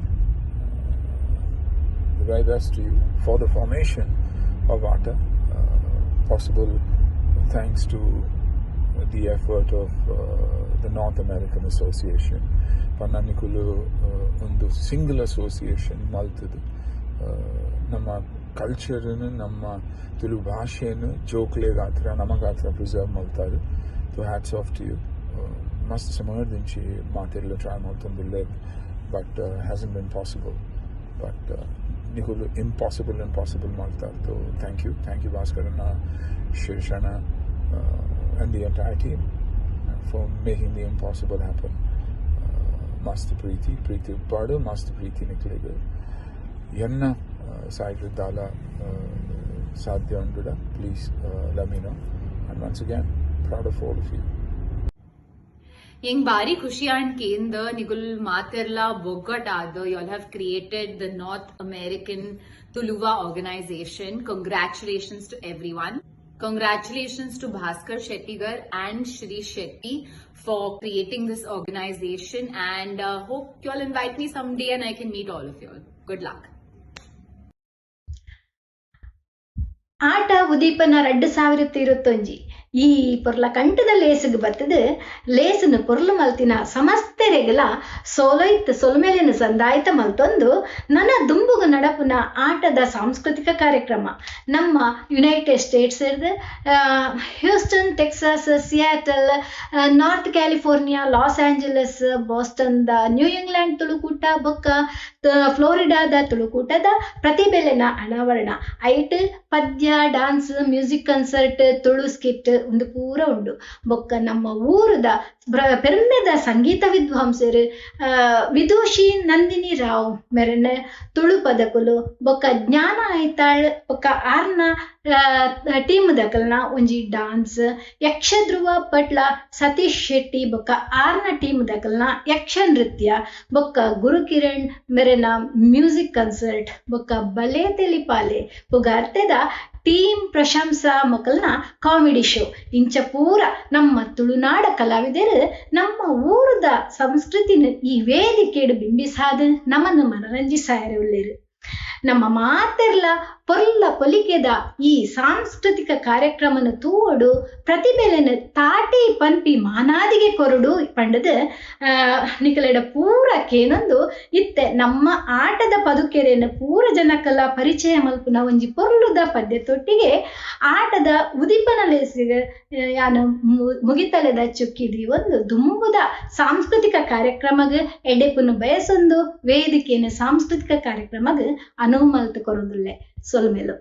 S18: the very best to you for the formation of ATA, possible thanks to the effort of the North American Association. Pannanikulu ಒಂದು ಸಿಂಗಲ್ ಅಸೋಸಿಯೇಷನ್ ಮಲ್ತದು ನಮ್ಮ ಕಲ್ಚರನ್ನು ನಮ್ಮ ತುಳು ಭಾಷೆಯನ್ನು ಜೋಕ್ಲೆ ಗಾತ್ರ ನಮ್ಮ ಗಾತ್ರ ಪ್ರಿಸರ್ವ್ ಮಾಡ್ತಾರೆ. So hats off to you. ಮಸ್ತ್ ಸಮಯದಿಂಚಿ ಮಾತೆಲ್ಲ ಟ್ರೈ ಮಾಡ್ತಂದಿಲ್ಲ but hasn't been possible. But ನಿಕುಲು ಇಂಪಾಸಿಬಲ್ ಮಾಡ್ತಾರೆ. ಸೊ ಥ್ಯಾಂಕ್ ಯು ಭಾಸ್ಕರಣ್ಣ, ಶಿರ್ಷಣ and the entire team for making the impossible happen. Master Preeti Padu, Master Preeti Niklega. Yenna side with Dala Sadhya Unduda, please let me know. And once again, proud of all of you.
S19: Yeng bari khushiyan kenda nigul materla boggataado. You all have created the North American Tuluva organization. Congratulations to everyone. Congratulations to Bhaskar Shettigar and Shri Shetty for creating this organization, and hope you all invite me someday and I can meet all of you all. Good luck.
S2: ಆಟ ಉದೀಪನ 2021 ಈ ಪೊರ್ಲ ಕಂಠದ ಲೇಸಿಗೆ ಬರ್ತದೆ. ಲೇಸನ್ನು ಪೊರ್ಲು ಮಲ್ತಿನ ಸಮಸ್ತೆರೆಗಲ ಸೋಲೈತ್ ಸೊಲ್ಮೇಲಿನ ಸಂದಾಯಿತ ಮಲ್ತೊಂದು ನನ್ನ ದುಂಬುಗು ನಡಪುನ ಆಟದ ಸಾಂಸ್ಕೃತಿಕ ಕಾರ್ಯಕ್ರಮ ನಮ್ಮ united states Houston, Texas, Seattle, north California, Los Angeles, ಬಾಸ್ಟನ್ದ ನ್ಯೂ ಇಂಗ್ಲೆಂಡ್ ತುಳುಕೂಟ ಬೊಕ್ಕ ಫ್ಲೋರಿಡಾದ ತುಳುಕೂಟದ ಪ್ರತಿಭೆಲೆನ ಅನಾವರಣ ಐಟ್ ಪದ್ಯ, dance, music concert, Tulu skit ಒಂದು ಪೂರ ಉಂಡು. ಬೊಕ್ಕ ನಮ್ಮ ಊರದ ಪೆರ್ಮೆದ ಸಂಗೀತ ವಿದ್ವಾಂಸರು ವಿದೂಷಿ ನಂದಿನಿ ರಾವ್ ಮೆರನ ತುಳು ಪದಕುಲು ಬೊಕ್ಕ ಜ್ಞಾನ ಐತಾಳ್ ಬೊಕ್ಕ ಆರ್ನ ಟೀಮ್ ದಕಲ್ನ ಒಂಜಿ ಡಾನ್ಸ್, ಯಕ್ಷಧ್ರುವ ಪಟ್ಲ ಸತೀಶ್ ಶೆಟ್ಟಿ ಬೊಕ್ಕ ಆರ್ನ ಟೀಮ್ ದಕಲ್ನ ಯಕ್ಷ ನೃತ್ಯ ಬೊಕ್ಕ ಗುರುಕಿರಣ್ ಮೆರನ ಮ್ಯೂಸಿಕ್ ಕನ್ಸರ್ಟ್ ಬೊಕ್ಕ ಬಲೆ ತೆಲಿಪಾಲೆ ಪುಗಾರ್ತೆದ ಟೀಮ್ ಪ್ರಶಂಸಾ ಮೊಕಲ್ನ ಕಾಮಿಡಿ ಶೋ ಇಂಚ ಪೂರ ನಮ್ಮ ತುಳುನಾಡ ಕಲಾವಿದರು ನಮ್ಮ ಊರದ ಸಂಸ್ಕೃತಿನ ಈ ವೇದಿಕೆಡು ಬಿಂಬಿಸಾದು ನಮ್ಮನ್ನು ಮನರಂಜಿಸಾಯರು ಉಳ್ಳೇರು. ನಮ್ಮ ಮಾತೆರ್ಲ ಪೊರ್ಲ ಪೊಲಿಕೆದ ಈ ಸಾಂಸ್ಕೃತಿಕ ಕಾರ್ಯಕ್ರಮನ ತೂವಡು ಪ್ರತಿಭೆಲೆನ ತಾಟಿ ಪನ್ಪಿ ಮಾನಾದಿಗೆ ಕೊರಡು ಪಂಡದು ನಿಕಲೆಡ ಪೂರ ಕೇನೊಂದು ಇತ್ತೆ ನಮ್ಮ ಆಟದ ಪದುಕೆರೆನ ಪೂರ ಜನಕ್ಕಲ್ಲ ಪರಿಚಯ ಮಲ್ಪುನ ಒಂಜಿ ಪೊರ್ಲುದ ಪದ್ಯತೊಟ್ಟಿಗೆ ಆಟದ ಉದಿಪನ ಲೇಸಿಗೆ ಯಾನು ಮುಗಿತಲೆದ ಚುಕ್ಕಿದಿ ಒಂದು ದುಂಬುದ ಸಾಂಸ್ಕೃತಿಕ ಕಾರ್ಯಕ್ರಮಗ್ ಎಡೆಪುನು ಬಯಸೊಂದು ವೇದಿಕೆನ ಸಾಂಸ್ಕೃತಿಕ ಕಾರ್ಯಕ್ರಮಗ್ ಅನುವು ಮಲ್ತು ಕೊರೊಂದುಲ್ಲೆ ಸೊಲ್ಮೆಲು.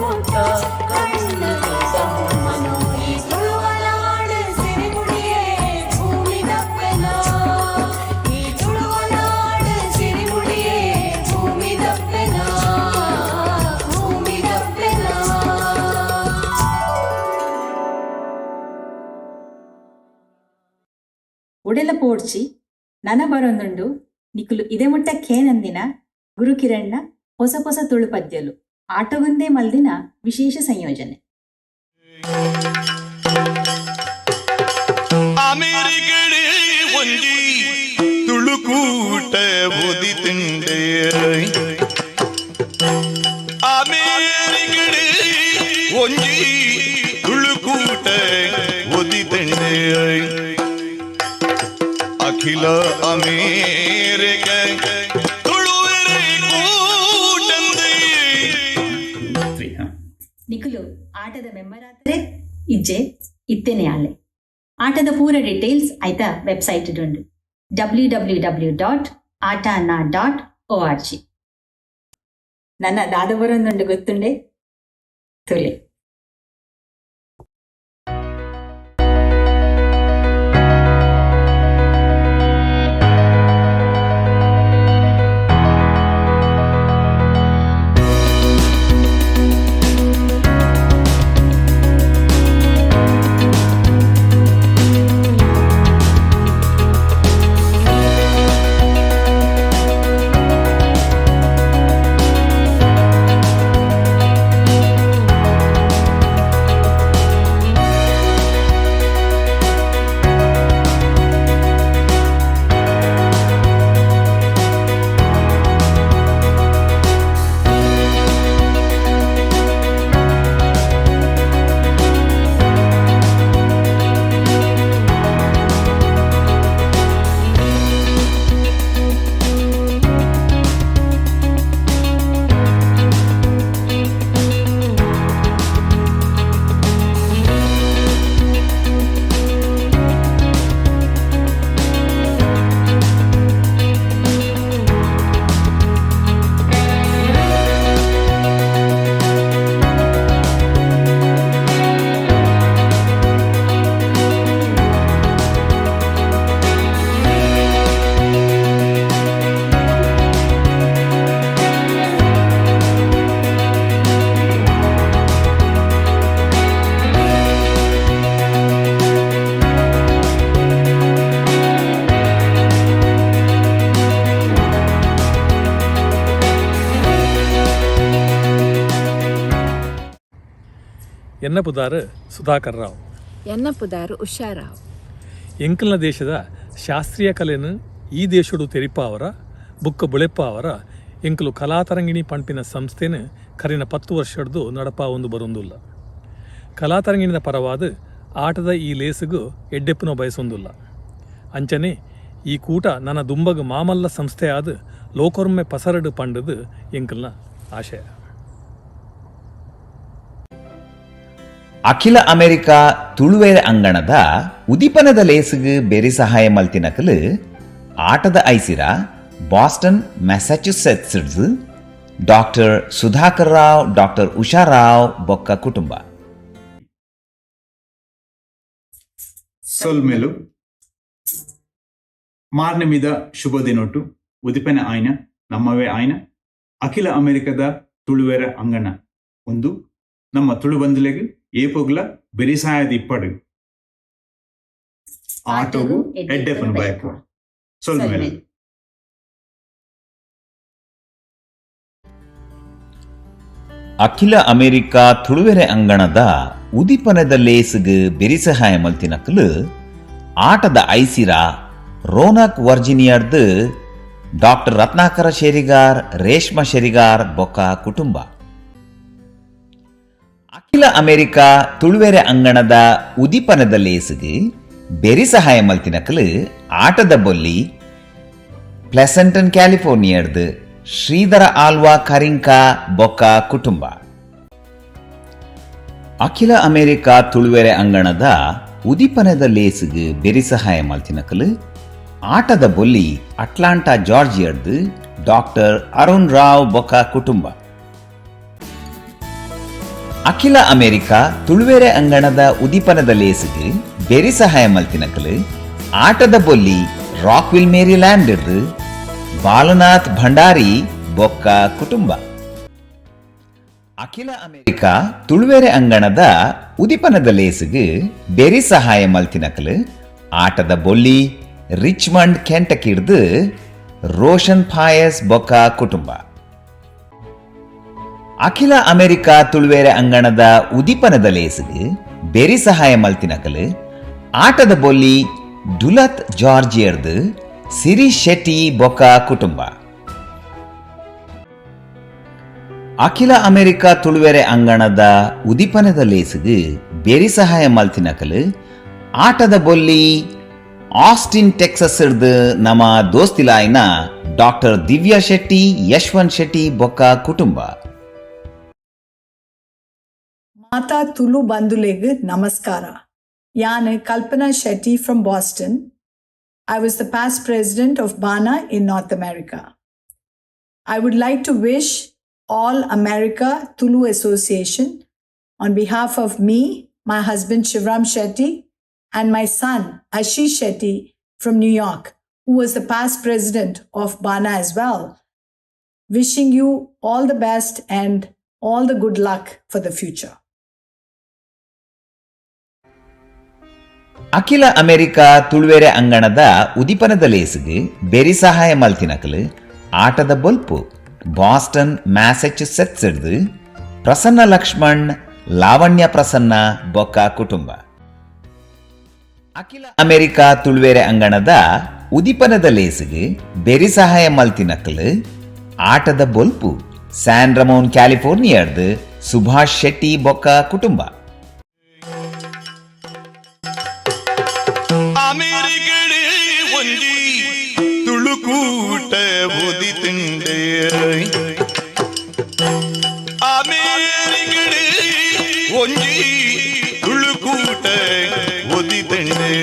S20: ಮುತ್ತ ಕಣ್ಣದು ಸಮ್ಮನು ಈ ತುಳುವನಾಡ ಸಿರಿಮುಡಿಯೇ ಭೂಮಿ ದಪ್ಪೆನ ಈ ತುಳುವನಾಡ ಸಿರಿಮುಡಿಯೇ ಭೂಮಿ ದಪ್ಪೆನ ಭೂಮಿ ದಪ್ಪೆನ.
S21: ಉಡೆಲ ಪೋಡ್ಚಿ ನನ ಬರೊಂದುಂಡು ನಿಕುಲು ಇದೇ ಮುಟ್ಟಕ್ಕೇನಂದಿನ ಗುರುಕಿರಣ್ಣ ಹೊಸ ಹೊಸ ತುಳು ಪದ್ಯಲು ಆಟಗೊಂದೇ ಮಲ್ದಿನ ವಿಶೇಷ ಸಂಯೋಜನೆ.
S1: ಅಮೇರಿಕಡೆ ಒಂಜಿ ತುಳುಕೂಟ ಓದಿತಿಂಡೆ ಅಮೇರಿಕಡೆ ಒಂಜಿ ತುಳುಕೂಟ ಓದಿತಿಂಡೆ ಅಖಿಲ ಅಮೇರಿಕ ತುಳುವೆರೆ ಕೂಟಂದೆ.
S21: ನಿಕುಲು ಆಟದ ಮೆಂಬರ್ ಆದರೆ ಇಜ್ಜೆ ಇತ್ತೇನೆ ಆಲೆ. ಆಟದ ಪೂರ ಡೀಟೇಲ್ಸ್ ಆಯ್ತಾ ವೆಬ್ಸೈಟ್ ಉಂಡು www.atana.org. ನನ್ನ ದಾದ ಬರೋಂದುಂಡು ಗೊತ್ತುಂಡೆ ತುಲೆ.
S7: ಎನ್ನಪುದಾರು ಸುಧಾಕರ್ ರಾವ್,
S22: ಎನ್ನಪುದಾರು ಉಷಾರಾವ್.
S7: ಎಂಕಲ್ನ ದೇಶದ ಶಾಸ್ತ್ರೀಯ ಕಲೆಯನ್ನು ಈ ದೇಶಡು ತೆರಿಪ ಅವರ ಬುಕ್ಕ ಬುಳೆಪ್ಪ ಅವರ ಎಂಕಲು ಕಲಾತರಂಗಿಣಿ ಪಂಪಿನ ಸಂಸ್ಥೆನ ಕರಿನ 10 ವರ್ಷದ್ದು ನಡಪ ಒಂದು ಬರೊಂದುಲ್ಲ. ಕಲಾತರಂಗಿಣಿನ ಪರವಾದ ಆಟದ ಈ ಲೇಸಿಗೂ ಎಡ್ಡೆಪ್ಪನೋ ಬಯಸೊಂದುಲ್ಲ. ಅಂಚನೆ ಈ ಕೂಟ ನನ್ನ ದುಂಬಗ ಮಾಮಲ್ಲ ಸಂಸ್ಥೆಯಾದ ಲೋಕೊರ್ಮೆ ಪಸರಡು ಪಂಡದು ಎಂಕಲ್ನ ಆಶಯ.
S14: ಅಖಿಲ ಅಮೆರಿಕ ತುಳುವೇರ ಅಂಗಣದ ಉದಿಪನದ ಲೇಸಿಗೆ ಬೆರಿ ಸಹಾಯ ಮಲ್ತಿನಕಲು ಆಟದ ಐಸಿರ Boston Massachusetts doctor Sudhakar Rao, doctor Usha Rao ಬೊಕ್ಕ ಕುಟುಂಬ.
S23: ಸೊಲ್ಮೆಲು ಮಾರ್ನೆ ಮೀದ ಶುಭ ದಿನೊಟ್ಟು ಉದಿಪನ ಆಯ್ನ ನಮ್ಮವೇ ಆಯ್ನ ಅಖಿಲ ಅಮೆರಿಕದ ತುಳುವೇರ ಅಂಗಣ ಒಂದು ನಮ್ಮ ತುಳು ಬಂಧುಲೆಗೆ ಏಪೊಗ್ಲ ಬೆರಿಸಾಯದ ಇಪ್ಪಡು ಆಟೋಗು ಎಡ್ಡೆಪ್ಪನ ಬಯಕ ಸೊಲ್ಮೆಲು.
S14: ಅಖಿಲ ಅಮೆರಿಕ ತುಳುವೆರೆ ಅಂಗಣದ ಉದಿಪನದ ಲೇಸಿಗೆ ಬೆರಿಸಹಾಯ ಮಲ್ತಿನಕಲು ಆಟದ ಐಸಿರ ರೋನಕ್ ವರ್ಜಿನಿಯರ್ದು ಡಾಕ್ಟರ್ ರತ್ನಾಕರ ಶೆರಿಗಾರ್, ರೇಷ್ಮಾ ಶೆರಿಗಾರ್ ಬೊಕ್ಕ ಕುಟುಂಬ. ಅಖಿಲ ಅಮೆರಿಕ ತುಳುವೆರೆ ಅಂಗಣದ ಉದಿಪನದ ಲೇಸಿಗೆ ಬೆರಿ ಸಹಾಯ ಮಲ್ತಿನಕಲು ಆಟದ ಬೊಲ್ಲಿ ಪ್ಲೆಸೆಂಟನ್ ಕ್ಯಾಲಿಫೋರ್ನಿಯರ್ದು ಶ್ರೀಧರ ಆಲ್ವಾ ಕರಿಂಕಾ ಬೊಕ್ಕ ಕುಟುಂಬ. ಅಖಿಲ ಅಮೆರಿಕ ತುಳುವೆರೆ ಅಂಗಣದ ಉದಿಪನದ ಲೇಸಿಗೆ ಬೆರಿ ಸಹಾಯ ಮಲ್ತಿನಕಲು ಆಟದ ಬೊಲ್ಲಿ ಅಟ್ಲಾಂಟಾ ಜಾರ್ಜಿಯರ್ದು ಡಾಕ್ಟರ್ ಅರುಣ್ ರಾವ್ ಬೊಕ್ಕ ಕುಟುಂಬ. ಅಖಿಲ ಅಮೆರಿಕ ತುಳುವೆರೆ ಅಂಗಣದ ಉದಿಪನದ ಲೇಸಿಗೆ ಬೆರಿ ಸಹಾಯ ಮಲ್ತಿನಕಲು ಆಟದ ಬೊಲ್ಲಿ ರಾಕ್ವಿಲ್ ಮೇರಿಲ್ಯಾಂಡ್ ಇರ್ದು ಬಾಲನಾಥ್ ಭಂಡಾರಿ ಬೊಕ್ಕ ಕುಟುಂಬ. ಅಖಿಲ ಅಮೆರಿಕ ತುಳುವೆರೆ ಅಂಗಣದ ಉದಿಪನದ ಲೇಸಿಗೆ ಬೆರಿ ಸಹಾಯ ಮಲ್ತಿನಕಲು ಆಟದ ಬೊಲ್ಲಿ ರಿಚ್ಮಂಡ್ ಕೆಂಟಕಿಡ್ದು ರೋಷನ್ ಫಾಯಸ್ ಬೊಕ್ಕ ಕುಟುಂಬ. ಅಖಿಲ ಅಮೆರಿಕ ತುಳುವೆರೆ ಅಂಗಣದ ಉದಿಪನದ ಲೇಸಿಗೆ ಬೆರಿ ಸಹಾಯ ಮಲ್ತಿನಕಲು ಆಟದ ಬೊಲ್ಲಿ ಡುಲತ್ ಜಾರ್ಜಿಯರ್ದು ಸಿರಿ ಶೆಟ್ಟಿ ಬೊಕ್ಕ ಕುಟುಂಬ. ಅಖಿಲ ಅಮೆರಿಕ ತುಳುವೆರೆ ಅಂಗಣದ ಉದಿಪನದ ಲೇಸಿಗೆ ಬೆರಿ ಸಹಾಯ ಮಲ್ತಿನಕಲು ಆಟದ ಬೊಲ್ಲಿ ಆಸ್ಟಿನ್ ಟೆಕ್ಸಸ್ ಇರ್ದು ನಮ್ಮ ದೋಸ್ತಿಲಾಯ್ನ ಡಾಕ್ಟರ್ ದಿವ್ಯಾ ಶೆಟ್ಟಿ ಯಶವಂತ್ ಶೆಟ್ಟಿ ಬೊಕ್ಕ ಕುಟುಂಬ.
S3: ಮಾತಾ ತುಳು ಬಂಧುಲೆಗ್ ನಮಸ್ಕಾರ. ಯಾನ್ Kalpana Shetty from Boston. I was the past president of BANA in North America. I would like to wish All America Tulu Association on behalf of me, my husband Shivram Shetty, and my son Ashish Shetty from New York, who was the past president of BANA as well, wishing you all the best and all the good luck for the future.
S14: ಅಖಿಲ ಅಮೆರಿಕ ತುಳುವೆರೆ ಅಂಗಣದ ಉದಿಪನದ ಲೇಸಿಗೆ ಬೆರಿ ಸಹಾಯ ಮಲ್ತಿನಕಲು ಆಟದ ಬೊಲ್ಪು ಬಾಸ್ಟನ್ ಮ್ಯಾಸಚ್ಯುಸೆಟ್ಸ್ ಇಡ್ದು ಪ್ರಸನ್ನ ಲಕ್ಷ್ಮಣ್ ಲಾವಣ್ಯ ಪ್ರಸನ್ನ ಬೊಕ್ಕ ಕುಟುಂಬ. ಅಖಿಲ ಅಮೆರಿಕ ತುಳುವೆರೆ ಅಂಗಣದ ಉದಿಪನದ ಲೇಸಿಗೆ ಬೆರಿ ಸಹಾಯ ಮಲ್ತಿನಕಲು ಆಟದ ಬೊಲ್ಪು ಸ್ಯಾನ್ ರಮೋನ್ ಕ್ಯಾಲಿಫೋರ್ನಿಯಾರ್ದು ಸುಭಾಷ್ ಶೆಟ್ಟಿ ಬೊಕ್ಕ ಕುಟುಂಬ.
S1: ಅಮೆರಿಕಡೆ ಒಂಜಿ ತುಳುಕೂಟ ಬುದಿ ತಿಂಡೆ ಅಮೆರಿಕಡೆ ಒಂಜಿ ತುಳುಕೂಟ ಬುದಿ ತಿಂಡೆ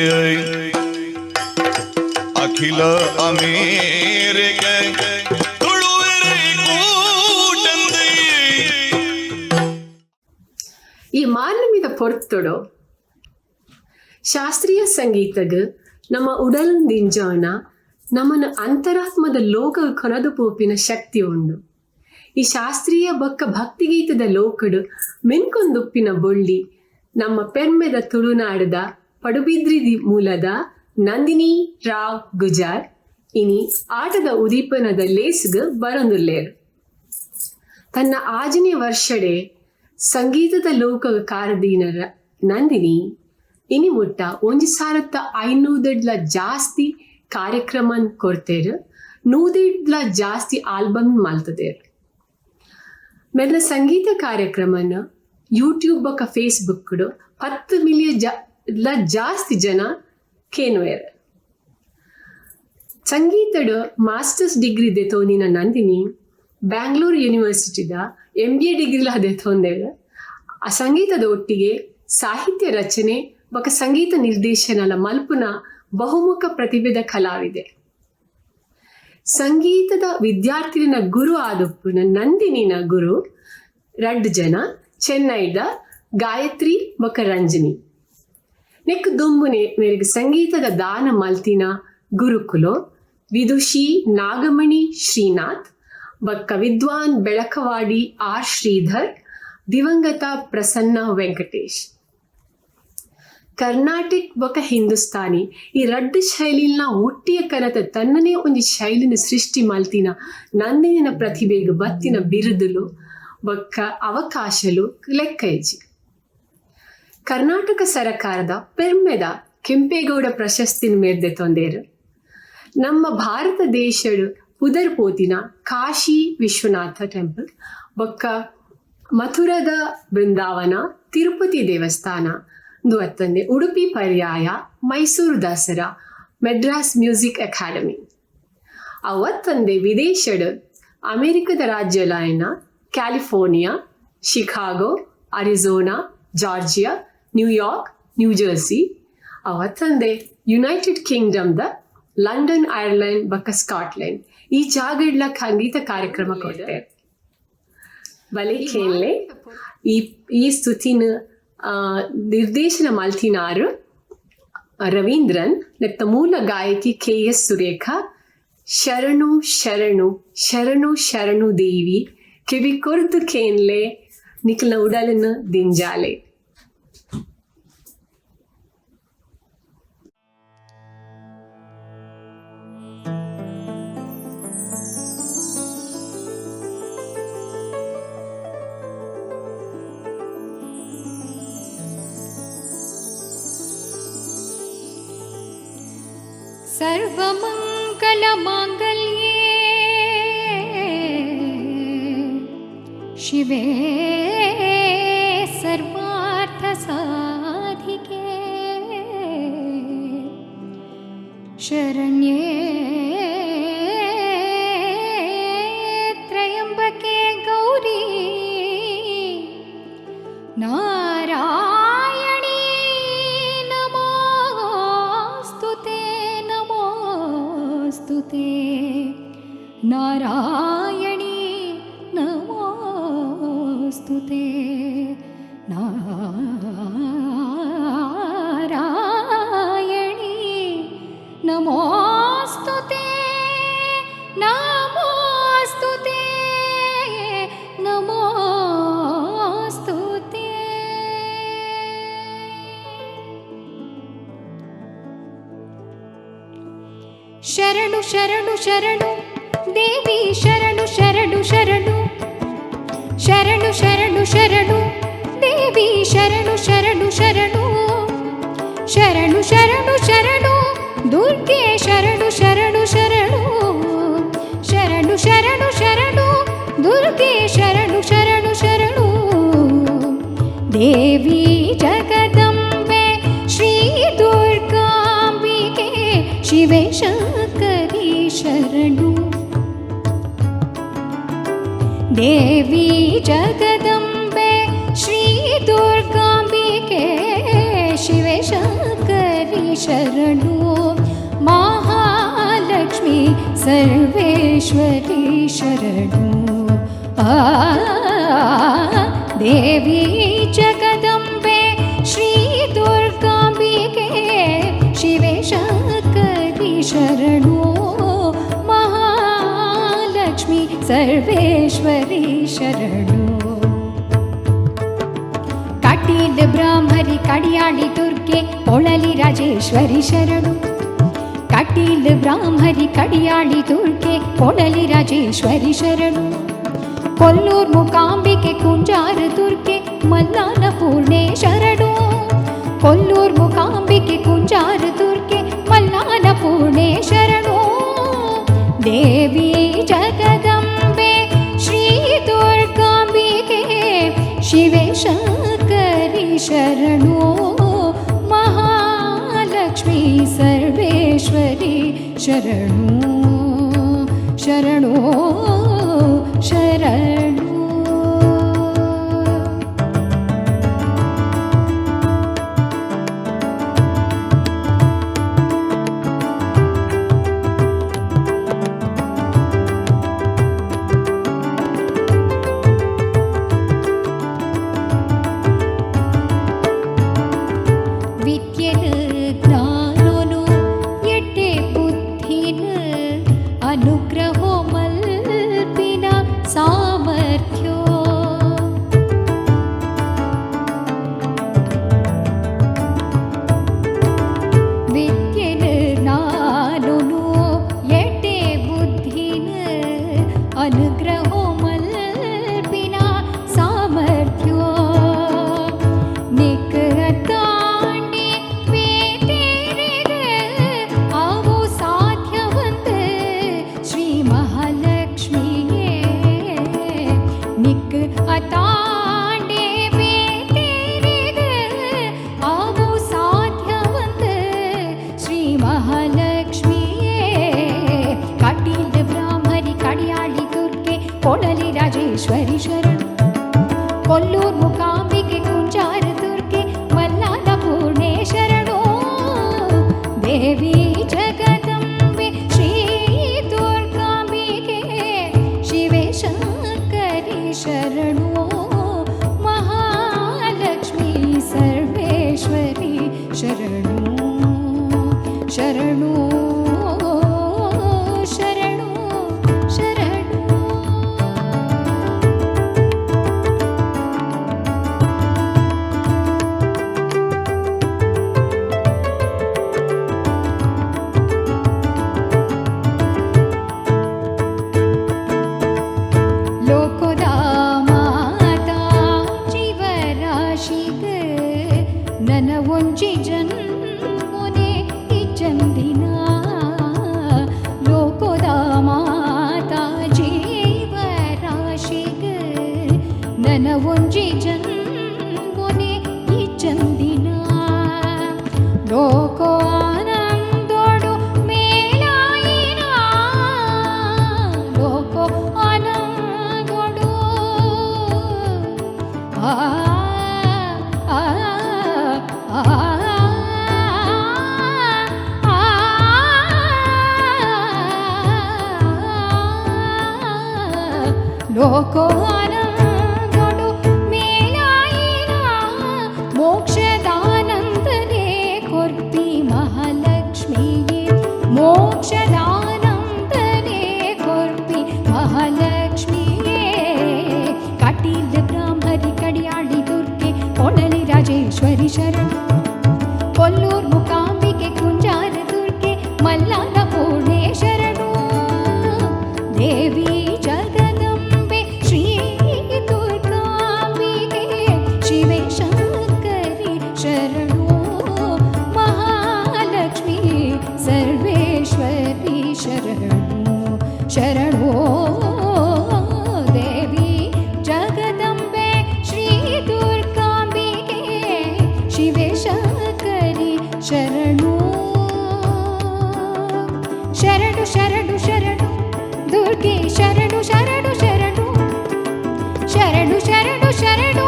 S1: ಅಖಿಲ ಅಮೇರಿಕ ತುಳುವೆರೆ ಕೂಟಂದೆ.
S4: ಈ ಮಾರ್ನ ಮೀದ ಪೊರ್ತೊಡು ಶಾಸ್ತ್ರೀಯ ಸಂಗೀತಗ್ ನಮ್ಮ ಉಡಲಂದಿಂಜಾನ ನಮ್ಮನ ಅಂತರಾತ್ಮದ ಲೋಕ ಕೊನದು ಪೋಪಿನ ಶಕ್ತಿ ಉಂಡು. ಈ ಶಾಸ್ತ್ರೀಯ ಬೊಕ್ಕ ಭಕ್ತಿಗೀತದ ಲೋಕಡು ಮೆನ್ಕೊಂದುಪ್ಪಿನ ಬೊಳ್ಳಿ ನಮ್ಮ ಪೆರ್ಮೆದ ತುಳುನಾಡದ ಪಡುಬಿದ್ರಿ ಮೂಲದ ನಂದಿನಿ ರಾವ್ ಗುಜಾರ್ ಇನಿ ಆಟದ ಉದೀಪನದ ಲೇಸ್ಗ್ ಬರೊಂದುಲ್ಲೇರು. ತನ್ನ 5ನೇ ವರ್ಷಡೆ ಸಂಗೀತದ ಲೋಕ ಕಾರದೀನರ ನಂದಿನಿ ಇನಿ ಮುಟ್ಟ 1500 ಜಾಸ್ತಿ ಕಾರ್ಯಕ್ರಮ ಕೊಡ್ತೇರು, 100 ಜಾಸ್ತಿ ಆಲ್ಬಮ್ ಮಲ್ತದೇರು. ಮೇಲಿನ ಸಂಗೀತ ಕಾರ್ಯಕ್ರಮನ ಯೂಟ್ಯೂಬ್ ಬೊಕ್ಕ ಫೇಸ್ಬುಕ್ 10 ಮಿಲಿಯನ್ ಜಾಸ್ತಿ ಜನ ಕೇನುವೇರು. ಸಂಗೀತದ ಮಾಸ್ಟರ್ಸ್ ಡಿಗ್ರಿ ದೆತೋನಿನ ನಂದಿನಿ ಬ್ಯಾಂಗ್ಳೂರ್ ಯೂನಿವರ್ಸಿಟಿದ MBA ಡಿಗ್ರಿಲ ದೆತೊಂದೇಳು. ಆ ಸಂಗೀತದ ಒಟ್ಟಿಗೆ ಸಾಹಿತ್ಯ ರಚನೆ ಬೊಕ್ಕ ಸಂಗೀತ ನಿರ್ದೇಶನಲ ಮಲ್ಪುನ ಬಹುಮುಖ ಪ್ರತಿಭೆದ ಕಲಾವಿದೆ. ಸಂಗೀತದ ವಿದ್ಯಾರ್ಥಿನ ಗುರು ಆದುಪ್ಪುನ ನಂದಿನಿನ ಗುರು 2 ಜನ ಚೆನ್ನೈದ ಗಾಯತ್ರಿ ಬೊಕ್ಕ ರಂಜನಿ. ನೆಕ್ ದುಂಬುನೆ ಮೇರೆಗೆ ಸಂಗೀತದ ದಾನ ಮಲ್ತಿನ ಗುರುಕುಲು ವಿದುಷಿ ನಾಗಮಣಿ ಶ್ರೀನಾಥ್ ಬೊಕ್ಕ ವಿದ್ವಾನ್ ಬೆಳಕವಾಡಿ ಆರ್ ಶ್ರೀಧರ್, ದಿವಂಗತ ಪ್ರಸನ್ನ ವೆಂಕಟೇಶ್. ಕರ್ನಾಟಿಕ್ ಬೊಕ್ಕ ಹಿಂದೂಸ್ತಾನಿ ಈ 2 ಶೈಲಿನ ಒಟ್ಟಿಯ ಕನತ ತನ್ನನೇ ಒಂದು ಶೈಲಿನ ಸೃಷ್ಟಿ ಮಲ್ತಿನ ನಂದಿನಿನ ಪ್ರತಿಭೆಗೆ ಬತ್ತಿನ ಬಿರುದುಲು ಬೊಕ್ಕ ಅವಕಾಶಲು ಲೆಕ್ಕ ಹೆಜ್ಜಿ. ಕರ್ನಾಟಕ ಸರಕಾರದ ಪೆರ್ಮೆದ ಕೆಂಪೇಗೌಡ ಪ್ರಶಸ್ತಿನ ಮೇರ್ದೆ ತೊಂದೇರು. ನಮ್ಮ ಭಾರತ ದೇಶಡು ಪುದರ್ ಪೋತಿನ ಕಾಶಿ ವಿಶ್ವನಾಥ ಟೆಂಪಲ್ ಬೊಕ್ಕ ಮಥುರದ ಬೃಂದಾವನ, ತಿರುಪತಿ ದೇವಸ್ಥಾನ ದುವತ್ತಂದೆ Udupi Paryaya, Mysuru Dasara, Madras music academy. ಅವತ್ತಂದೆ ವಿದೇಶಡು ಅಮೆರಿಕದ ರಾಜ್ಯಲಾಯನ California, Chicago, Arizona, Georgia, New York, New Jersey. ಅವತ್ತಂದೆ ಯುನೈಟೆಡ್ ಕಿಂಗ್ಡಮ್ದ ಲಂಡನ್, ಐರ್ಲೆಂಡ್ ಬೊಕ್ಕ ಸ್ಕಾಟ್ಲೆಂಡ್ ಈ ಜಾಗಡ್ಲ ಸಂಗೀತ ಕಾರ್ಯಕ್ರಮ ಕೊಡ್ತಾರೆ. ಬಲೆ ಕೇಳಲೆ ಈ ಸ್ತುತಿನ ನಿರ್ದೇಶನ ಮಲ್ತಿನಾರು ರವೀಂದ್ರನ್ ನೆತ್ತ ಮೂಲ ಗಾಯಕಿ KS ಸುರೇಖಾ. ಶರಣು ಶರಣು ಶರಣು ಶರಣು ದೇವಿ ಕಿವಿ ಕೊರ್ದು ಕೇನ್ಲೆ ನಿಕ್ಲ ಉಡಲನ ದಿಂಜಾಲೆ.
S6: सर्वमङ्गलमाङ्गल्ये शिवे सर्वार्थसाधिके शरण्ये त्र्यम्बके गौरी नारायणी नमोस्तुते नमोस्तुते नारायणी नमोस्तुते नारायणी नमोस्तुते नमोस्तुते नमोस्तुते. ಶರಣು ಶರಣು ಶರಣು ದೇವಿ ಶರಣು ಶರಣು ಶರಣು ಶರಣು ಶರಣು ಶರಣು ದೇವಿ ಶರಣು ಶರಣು ಶರಣು ಶರಣು ಶರಣು ಶರಣು ದುರ್ಗೆ ಶರಣು ಶರಣು ಶರಣು ಶರಣು ಶರಣು ಶರಣು ದುರ್ಗೆ ಶರಣು ಶರಣು ಶರಣು ದೇವಿ ಜಗದಂಬೆ ಶ್ರೀ ದುರ್ಗಾಂಬಿಕೆ ಶಿವೆ ಶಂಕರಿ ಶರಣು ದೇವಿ ಜಗದಂಬೆ ಶ್ರೀ ದುರ್ಗಾಂಬಿಕೆ ಶಿವೆ ಶಂಕರಿ ಶರಣು ಮಹಾಲಕ್ಷ್ಮಿ ಸರ್ವೇಶ್ವರಿ ಶರಣು ದೇವಿ ಜಗದಂಬೆ ಶ್ರೀ ದುರ್ಗಾಂಬಿಕೆ ಶಿವೆ ಶಂಕರಿ ಶರಣು ಮಹಾಲಕ್ಷ್ಮಿ ಸರ್ವೇಶ್ವರಿ ಶರಣು ಕಟೀಲ್ ಬ್ರಾಹ್ಮರಿ ಕಡಿಯಾಳಿ ದುರ್ಗೆ ಕೊಳಲಿ ರಾಜೇಶ್ವರಿ ಶರಣು ಕಟೀಲ್ ಬ್ರಾಹ್ಮರಿ ಕಡಿಯಾಳಿ ದುರ್ಗೆ ಕೊಳಲಿ ರಾಜೇಶ್ವರಿ ಶರಣು ಕೊಲ್ಲೂರ್ ಮುಕಾಂಬಿಕೆ ಕುಂಜಾರ ದುರ್ಗೆ ಮಲ್ಲಾನ ಪೂರ್ಣೆ ಶರಣು ಕೊಲ್ಲೂರ್ ಮುಕಾಂಬಿಕೆ ಕುಂಜಾರ ದುರ್ಗೆ ಮಲ್ಲಾನ ಪೂರ್ಣೆ ಶರಣು ದೇವಿ ಜಗದಂಬೆ ಶ್ರೀ ದುರ್ಗಾಂಬಿಕೆ ಶಿವೆ ಶಂಕರಿ ಶರಣು ಮಹಾಲಕ್ಷ್ಮಿ ಸರ್ವೇಶ್ವರಿ ಶರಣು ಶರಣು ಶರಣು. ವಿದ್ಯೆನ ಜ್ಞಾನನು ಎಟ್ಟೆ ಬುದ್ಧಿನ ಅನುಗ್ರಹೋ ಮಲ್ಪಿನ ಸಾಮರ್ಥ್ಯೋ ವಿದ್ಯೆನ ಜ್ಞಾನನು ಎಟ್ಟೆ ಬುದ್ಧಿನ ಅನುಗ್ರಹೋ ಮಲ್ಪಿನ ಸಾಮರ್ಥ್ಯೋ ನಿಕತಾಂಡಿ ವೇತೆರೆಗ ಅವು ಸಾಧ್ಯವಂತ ಶ್ರೀ ಮಹಾಲಕ್ಷ್ಮಿಯೇ ನಿಕ್ ಅತಾಂಡೆ ವೇತೆರೆಗ ಅವು ಸಾಧ್ಯವಂತ ಶ್ರೀ ಮಹಾಲಕ್ಷ್ಮಿಯೇ ಕಟೀಲ್ ಬ್ರಾಹ್ಮರಿ ಕಡಿಯಾಳಿ ದುರ್ಗೆ ಕೊಳಲಿ ರಾಜೇಶ್ವರಿ ಶರಣು ಕೊಲ್ಲೂರ್ ಮುಕಾಂಬಿಕೆ ಕುಂಜಾರ ದುರ್ಗೆ ಮಲ್ಲಾನ ಪೂರ್ಣೆ ಶರಣು ದೇವಿ ಜಗದಂಬೆ ಶ್ರೀ ದುರ್ಗಾಂಬಿಕೆ ಶಿವೆ ಶಂಕರಿ ಶರಣು ರಾಶಿಗೆ ನನ ಒಂಜಿ ಜನ್ಮೊನೆ ಈ ಚಂದಿನ ಲೋಕದ ಮಾತಾ ಜೀವ ರಾಶಿಗೆ ನನ ಒಂಜಿ ಜನ್ಮೊನೆ ಈ ಚಂದಿನ ಲೋಕ ಆನಂದೋಡು ಮೇಲಾಯಿನ ಲೋಕ ಆನಂದೋಡು ಆ ಆ ಆ ಲೋಕ ಆನಂದೋಡು ಮೇಲಾಯಿನ ಮೋಕ್ಷದಾನಂದನೆ ಕೊರ್ಪಿ ಮಹಾಲಕ್ಷ್ಮಿಯೇ ಮೋಕ್ಷದಾನಂದನೆ ಕೊರ್ಪಿ ಮಹಾಲಕ್ಷ್ಮಿಯೇ ಕಟೀಲ ಬ್ರಾಹ್ಮರಿ ಕಡಿಯಾಳಿ ದುರ್ಗೆ ಕೊಣಲಿ ರಾಜೇಶ್ವರಿ ಶರಣು ಕೊಲ್ಲೂರ್ ಮುಕಾಂಬಿಕೆ ಕುಂಜಾರ ದುರ್ಗೆ ಮಲ್ಲಾನ ಪೂರ್ಣೆ ಶರಣು ದೇವಿ ಜಗದಂಬೆ ಶ್ರೀ ದುರ್ಗಾಂಬಿಕೆ ಶಿವೆ ಶಂಕರಿ ಶರಣು ಮಹಾಲಕ್ಷ್ಮಿ ಸರ್ವೇಶ್ವರಿ ಶರಣು ಶರಣು ದೇವಿ ಜಗದಂಬೆ ಶ್ರೀ ದುರ್ಗಾಂಬಿಕೆ ಶಿವೆ ಶಂಕರಿ ಶರಣು ಶರಣು ಶರಣು ಶರಣು ದುರ್ಗೆ ಶರಣು ಶರಣು ಶರಣು ಶರಣು ಶರಣು ಶರಣು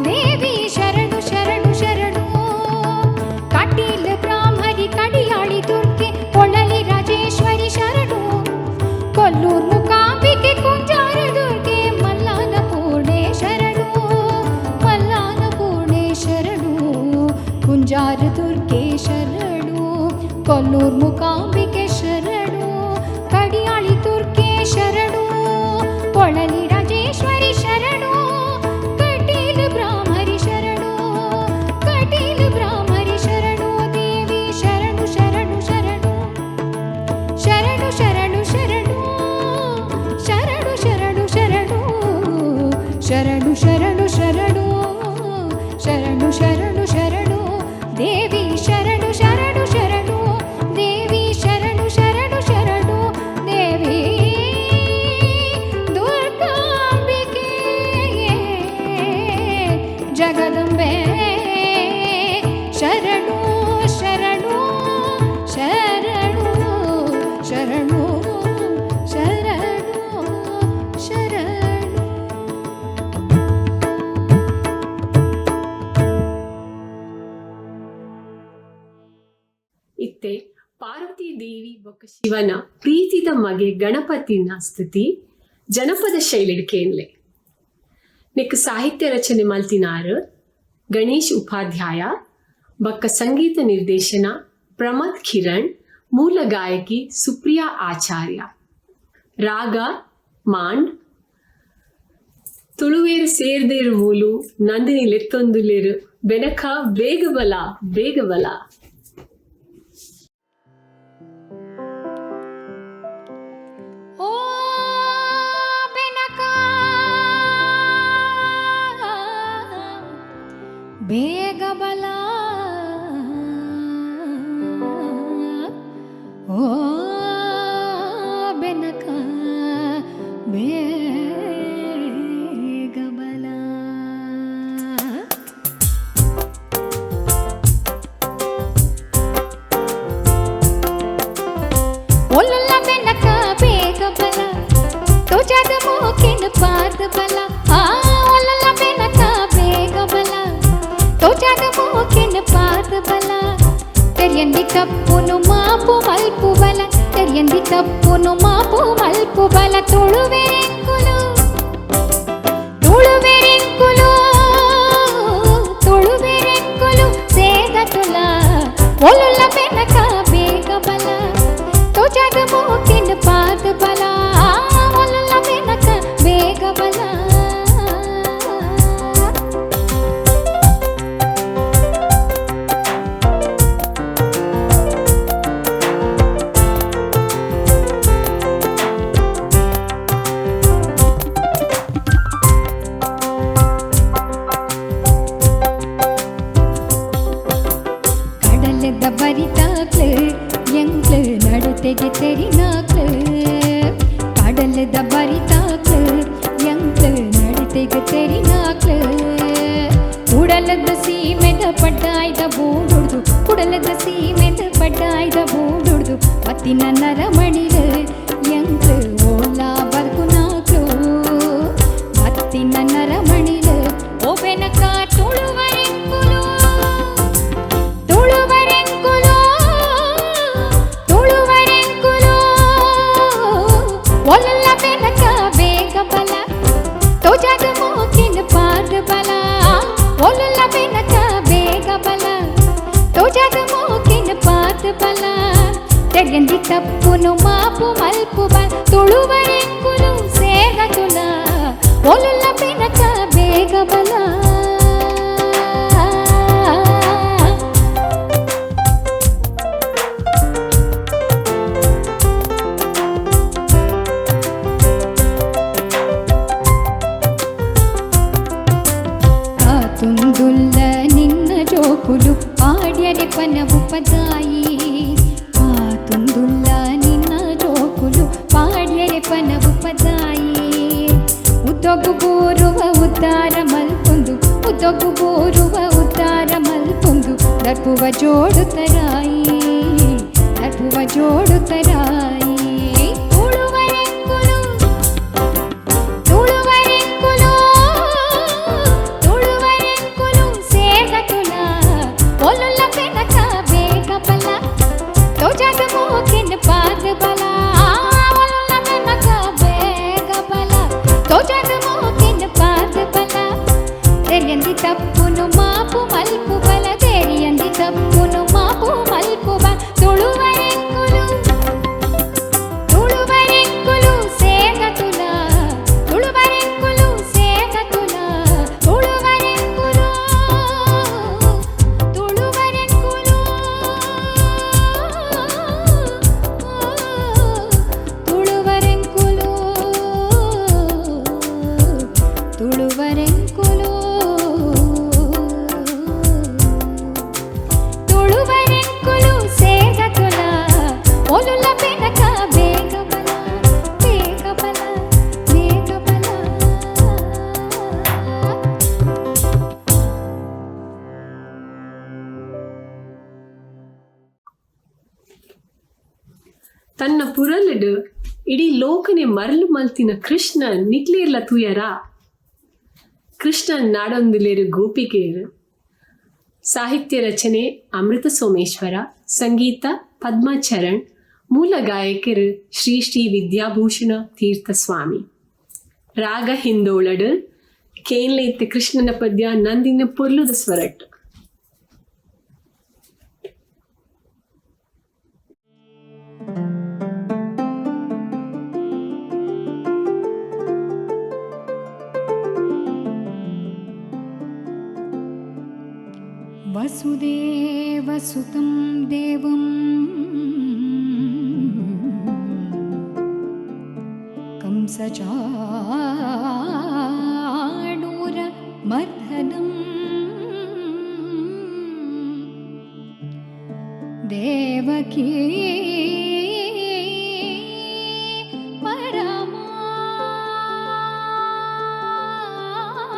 S6: ದೇವಿ ಶರಣು ಶರಣು ಶರಣು ಕಟೀಲ ಬ್ರಾಹ್ಮರಿ ಕಡಿಯಾಳಿ ದುರ್ಗೆ ಕೊಳಲಿ ರಾಜೇಶ್ವರಿ ಶರಣು ಕೊಲ್ಲೂರ್ ಮುಕಾಂಬಿಕೆ ಕುಂಜಾರ ದುರ್ಗೆ ಮಲ್ಲಾನ ಪೂರ್ಣೆ ಶರಣು ಮಲ್ಲಾನ ಪೂರ್ಣೆ ಶರಣು ಕುಂಜಾರ ದುರ್ಗೆ ಶರಣು ಕೊಲ್ಲೂರ್ ಮುಕಾಂಬಿಕೆ ಶರಣು ಕಡಿಯಾಳಿ ದುರ್ಗೆ ಶರಣು ಕೊಳಲಿ ರಾಜೇಶ್ವರಿ ಶರಣು ಕಟೀಲ ಬ್ರಾಹ್ಮರಿ ಶರಣು ಕಟೀಲ ಬ್ರಾಹ್ಮರಿ ಶರಣು ದೇವಿ ಶರಣು ಶರಣು ಶರಣು ಶರಣು ಶರಣು ಶರಣು ಶರಣು ಶರಣು ಶರಣು ಶರಣು ಶರಣು ಶರಣು ಶರಣು ಶರಣು ಶರಣು ದೇವಿ ಶರಣು ಶರಣು ಶರಣು ದೇವಿ ಶರಣು ಶರಣು ಶರಣು ದೇವಿ ದುರ್ಗಾಂಬಿಕೆ ಜಗದಂಬೆ ಶರಣು ಶರಣು ಶರಣು ಶರಣು ಶರಣು ಶರಣು
S4: ಇತ್ತೆ ಪಾರ್ವತಿ ದೇವಿ ಬೊಕ್ಕ ಶಿವನ ಪ್ರೀತಿದ ಮಗೆ ಗಣಪತಿನ ಸ್ತುತಿ ಜನಪದ ಶೈಲಿಡ್ಕೇನ್ಲೆ ನಿಕ್ ಸಾಹಿತ್ಯ ರಚನೆ ಮಲ್ತಿನಾರು ಗಣೇಶ್ ಉಪಾಧ್ಯಾಯ ಬೊಕ್ಕ ಸಂಗೀತ ನಿರ್ದೇಶನ ಪ್ರಮಥ್ ಕಿರಣ್ ಮೂಲ ಗಾಯಕಿ ಸುಪ್ರಿಯಾ ಆಚಾರ್ಯ ರಾಗ ಮಾಂಡ್ ತುಳುವೇರು ಸೇರ್ದೇರು ಮೂಲು ನಂದಿನಿ ಲೆತ್ತೊಂದುಲೇರು ಬೆನಕ ಬೇಗಬಲ ಬೇಗಬಲ
S6: ಓ ಬೆನಕ ಬೇಗ ಬಲ ಓ ಬೆನಕ ಬೇಗ ಬಲ ಒಲ್ಲೊಲ್ಲ ಬೆನಕ ಬೇಗ ಬಲ ತೋಜಾದ ಮೋಕಿನ ಪಾದ ಬಲ ಒಲ್ಲೊಲ್ಲ ಬೆನಕ ಬೇಗ ಬಲ ತೋಜಾದ ಮೋಕಿನ ಪಾದ ಬಲ ತೆರಿಯಂದಿ ತಪ್ಪುನು ಮಾಪು ಮಲ್ಪು ಬಲ ತೆರಿಯಂದಿ ತಪ್ಪುನು ಮಾಪು ಮಲ್ಪು ಬಲ ತುಳುವೆರೆಂಕುಲು ತುಳುವೆರೆಂಕುಲು ತುಳುವೆರೆಂಕುಲು ಸೇದ ತುಲ ಒಲ್ಲೊಲ್ಲ ಬೆನಕ ಬೇಗ ಬಲ ತೋಜಾದ ಮೋಕಿನ ಪಾದ ಬಲ ಒಲ್ಲೊಲ್ಲ ಬೆನಕ ಬೇಗ ಬಲ ನಡತೆಗೆ ತೆರಿನಾಕ್ಲು ಕಡಲದ ಬರಿತಾಕ್ಲು ಎಂಕ್ಲು ನಡತೆಗೆ ತೆರಿನಾಕ್ಲು ಕುಡಲದ ಸೀಮೆದ ಪಡ್ಡಾಯ್ದ ಬೂಡುಡ್ದು ಕುಡಲದ ಸೀಮೆದ ಪಡ್ಡಾಯ್ದ ಬೂಡುಡ್ದು ಮತ್ತಿನ ನರಮಣಿಲು ಎಂಕ್ಲು ಓಲಾ ಬರ್ಕುನಾಕ್ಲು ಮತ್ತಿನ ನರಮಣಿಲು ಓಬೆನಕ ತುಳುವರೆಂಕುಲು ತುಳುವರೆಂಕುಲು ತುಳುವರೆಂಕುಲು ಒಲ್ಲ ಬೆನಕ ಬೇಗ ಬಲ ತೋಜಾದ ಮೂಕಿನ ಪಾದ ಬಲ ಒಲ್ಲ ಬೆನಕ ಬೇಗ ಬಲ ತೋಜಾದ ಮೂಕಿನ ಪಾದ ಬಲ ತೆಗೆಂದಿ ತಪ್ಪುನು ಮಾಪು ಮಲ್ಪು ಬಲ ತುಳುವರೆಂಕುಲು ಸೇಗ ತುಲ ಒಲ್ಲ ಬೆನಕ ಬೇಗ ಬಲ ತುಂದುಲ್ಲ ನಿನ್ನ ಜೋಕುಲು ಆಡ್ಯರೆ ಪನವು ಪದಾಯಿ ತುಂದುಲ್ಲ ನಿನ್ನ ಜೋಕುಲು ಪಾಡ್ಯರೆ ಪನವು ಪದಾಯಿ ಉದ್ದೊಗು ಬೋರುವ ಉದ್ದಾರ ಮಲ್ಪೊಂದು ಉದ್ದೊಗು ಬೋರುವ ಉದ್ದಾರ ಮಲ್ಪೊಂದು ದರ್ಪುವ ಜೋಡು ತರಾಯಿ ದರ್ಪುವ ಜೋಡು ತರಾಯಿ ತುಳುವರೆಂಕುಲು ತುಳುವರೆಂಕುಲು ತುಳುವರೆಂಕುಲು ಸೇಗ ತುಲ ಒಲ್ಲ ಬೆನಕ ಬೇಗ ಬಲ ತೋಜಾದ ಮೂಕಿನ ಪಾದ ಬಲ ಒಲ್ಲ ಬೆನಕ ಬೇಗ ಬಲ ತೋಜಾದ ಮೂಕಿನ ಪಾದ ಬಲ ತೆರಿಯಂದಿ ತಪ್ಪುನು ಮಾಪು ಮಲ್ಪು ಬಲ ತೆರಿಯಂದಿ ತಪ್ಪುನು ಮಾಪು ಮಲ್ಪು ಬಲ ತುಳುವರೆಂಕುಲು ತುಳುವರೆಂಕುಲು ಸೇಗ ತುಲ ತುಳುವರೆಂಕುಲು ಸೇಗ ತುಲ ತುಳುವರೆಂಕುಲು ತುಳುವರೆಂಕುಲು ತುಳುವರೆಂಕುಲು ತುಳುವರೆಂಕುಲು ತುಳುವರೆಂಕುಲು ಸೇಗ ತುಲ ಒಲುಲ ಬೆನಕ ಬೇಗ ಬಲ ಬೇಗ ಬಲ ಬೇಗ ಬಲ
S4: ತನ್ನ ಪುರಲಡು ಇಡೀ ಲೋಕನೆ ಮರಳು ಮಲ್ತಿನ ಕೃಷ್ಣ ನಿಕ್ಲೇರ್ಲ ತುಯರ ಕೃಷ್ಣನ್ ನಾಡೊಂದಿಲೇರು ಗೋಪಿಕೆಯರು ಸಾಹಿತ್ಯ ರಚನೆ ಅಮೃತ ಸೋಮೇಶ್ವರ ಸಂಗೀತ ಪದ್ಮಚರಣ್ ಮೂಲ ಗಾಯಕರು ಶ್ರೀ ಶ್ರೀ ವಿದ್ಯಾಭೂಷಣ ತೀರ್ಥ ಸ್ವಾಮಿ ರಾಗ ಹಿಂದೋಳಡು ಕೇನ್ಲೈತೆ ಕೃಷ್ಣನ ಪದ್ಯ ನಂದಿನ ಪೊರ್ಲುದ ಸ್ವರಟ್
S6: वसुदेवसुतं देवं कंसचाणूरमर्दनं देवकी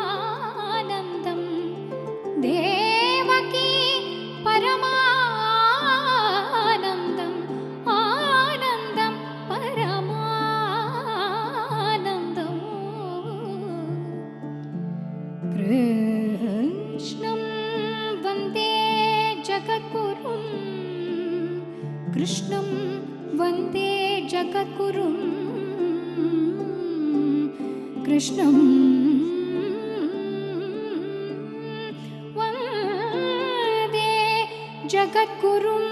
S6: परमानन्दं देवकी परमानन्दम् आनन्दं परमानन्दम् कृष्णं वन्दे जगद्गुरुं कृष्णं वन्दे जगद्गुरुं कृष्णं वन्दे जगद्गुरुं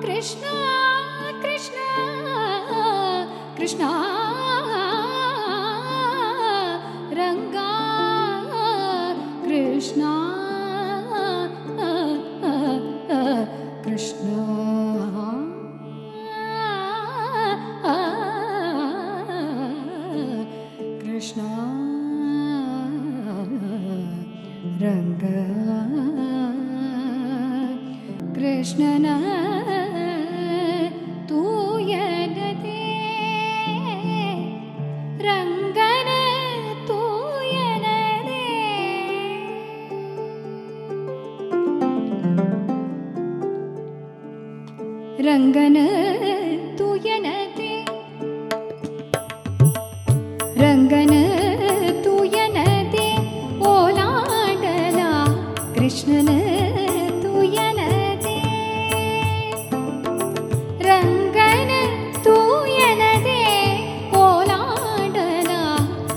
S6: कृष्ण कृष्ण कृष्ण रंगा कृष्ण कृष्ण कृष्ण ರಂಗ ಕೃಷ್ಣನ ತೂಯನದೇ ರಂಗನ ತೂಯನದೇ ರಂಗನ ತೂಯನದೇ ರಂಗನ ತೂಯನದೇ ಓಲಾಡಲ ಕೃಷ್ಣನ ತೂಯನದೇ ರಂಗನ ತೂಯನದೇ ಓಲಾಡಲ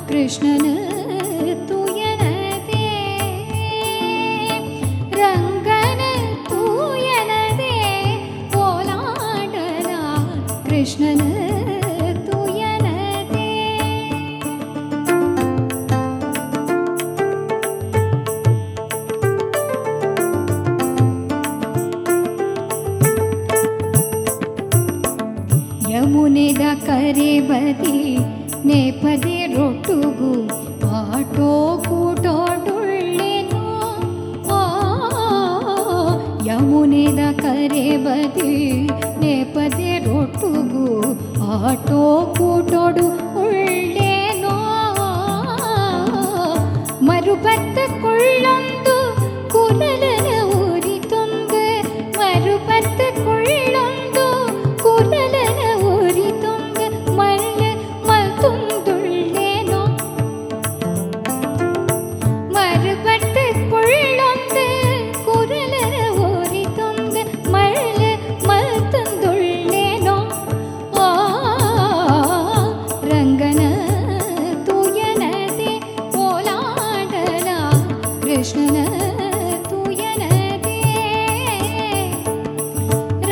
S6: ಕೃಷ್ಣನ ತೂಯನದೇ ರಂಗನ ತೂಯನದೇ ಓಲಾಡಲ ಕೃಷ್ಣನ ತೂಯನದೇ ಯಮುನೆದ ಕರೆ ಬದಿ ನೇಪದೆ ರೊಟ್ಟುಗು ಆಟೋ ಕೂಟೋಡುಳ್ಳೆನೋ ಯಮುನೆದ ಕರೆ ಬದಿ ನೇಪದೆ ರೊಟ್ಟುಗು ಆಟೋ ಕೂಟೋಡು ಉಳ್ಳೇನೋ ಮರುಬತ್ತ ಕೊಳ್ಳೊಂದು ಕುರಲನ ಊರಿತೊಂಗ ಮರುಬತ್ತ ಕೊಳ್ಳೊಂದು ಕುರಲನ ಊರಿತೊಂಗ ಮಲ್ಲ ಮಲ್ತುಂದುಳ್ಳೇನೋ ಮರುಬತ್ತ ಕೊಳ್ಳೊಂದು ಕುರಲನ ಊರಿತೊಂಗ ಮಲ್ಲ ಮಲ್ತುಂದುಳ್ಳೇನೋ ರಂಗನ ತೂಯನದೇ ಓಲಾಡಲ ಕೃಷ್ಣನ ತೂಯನದೇ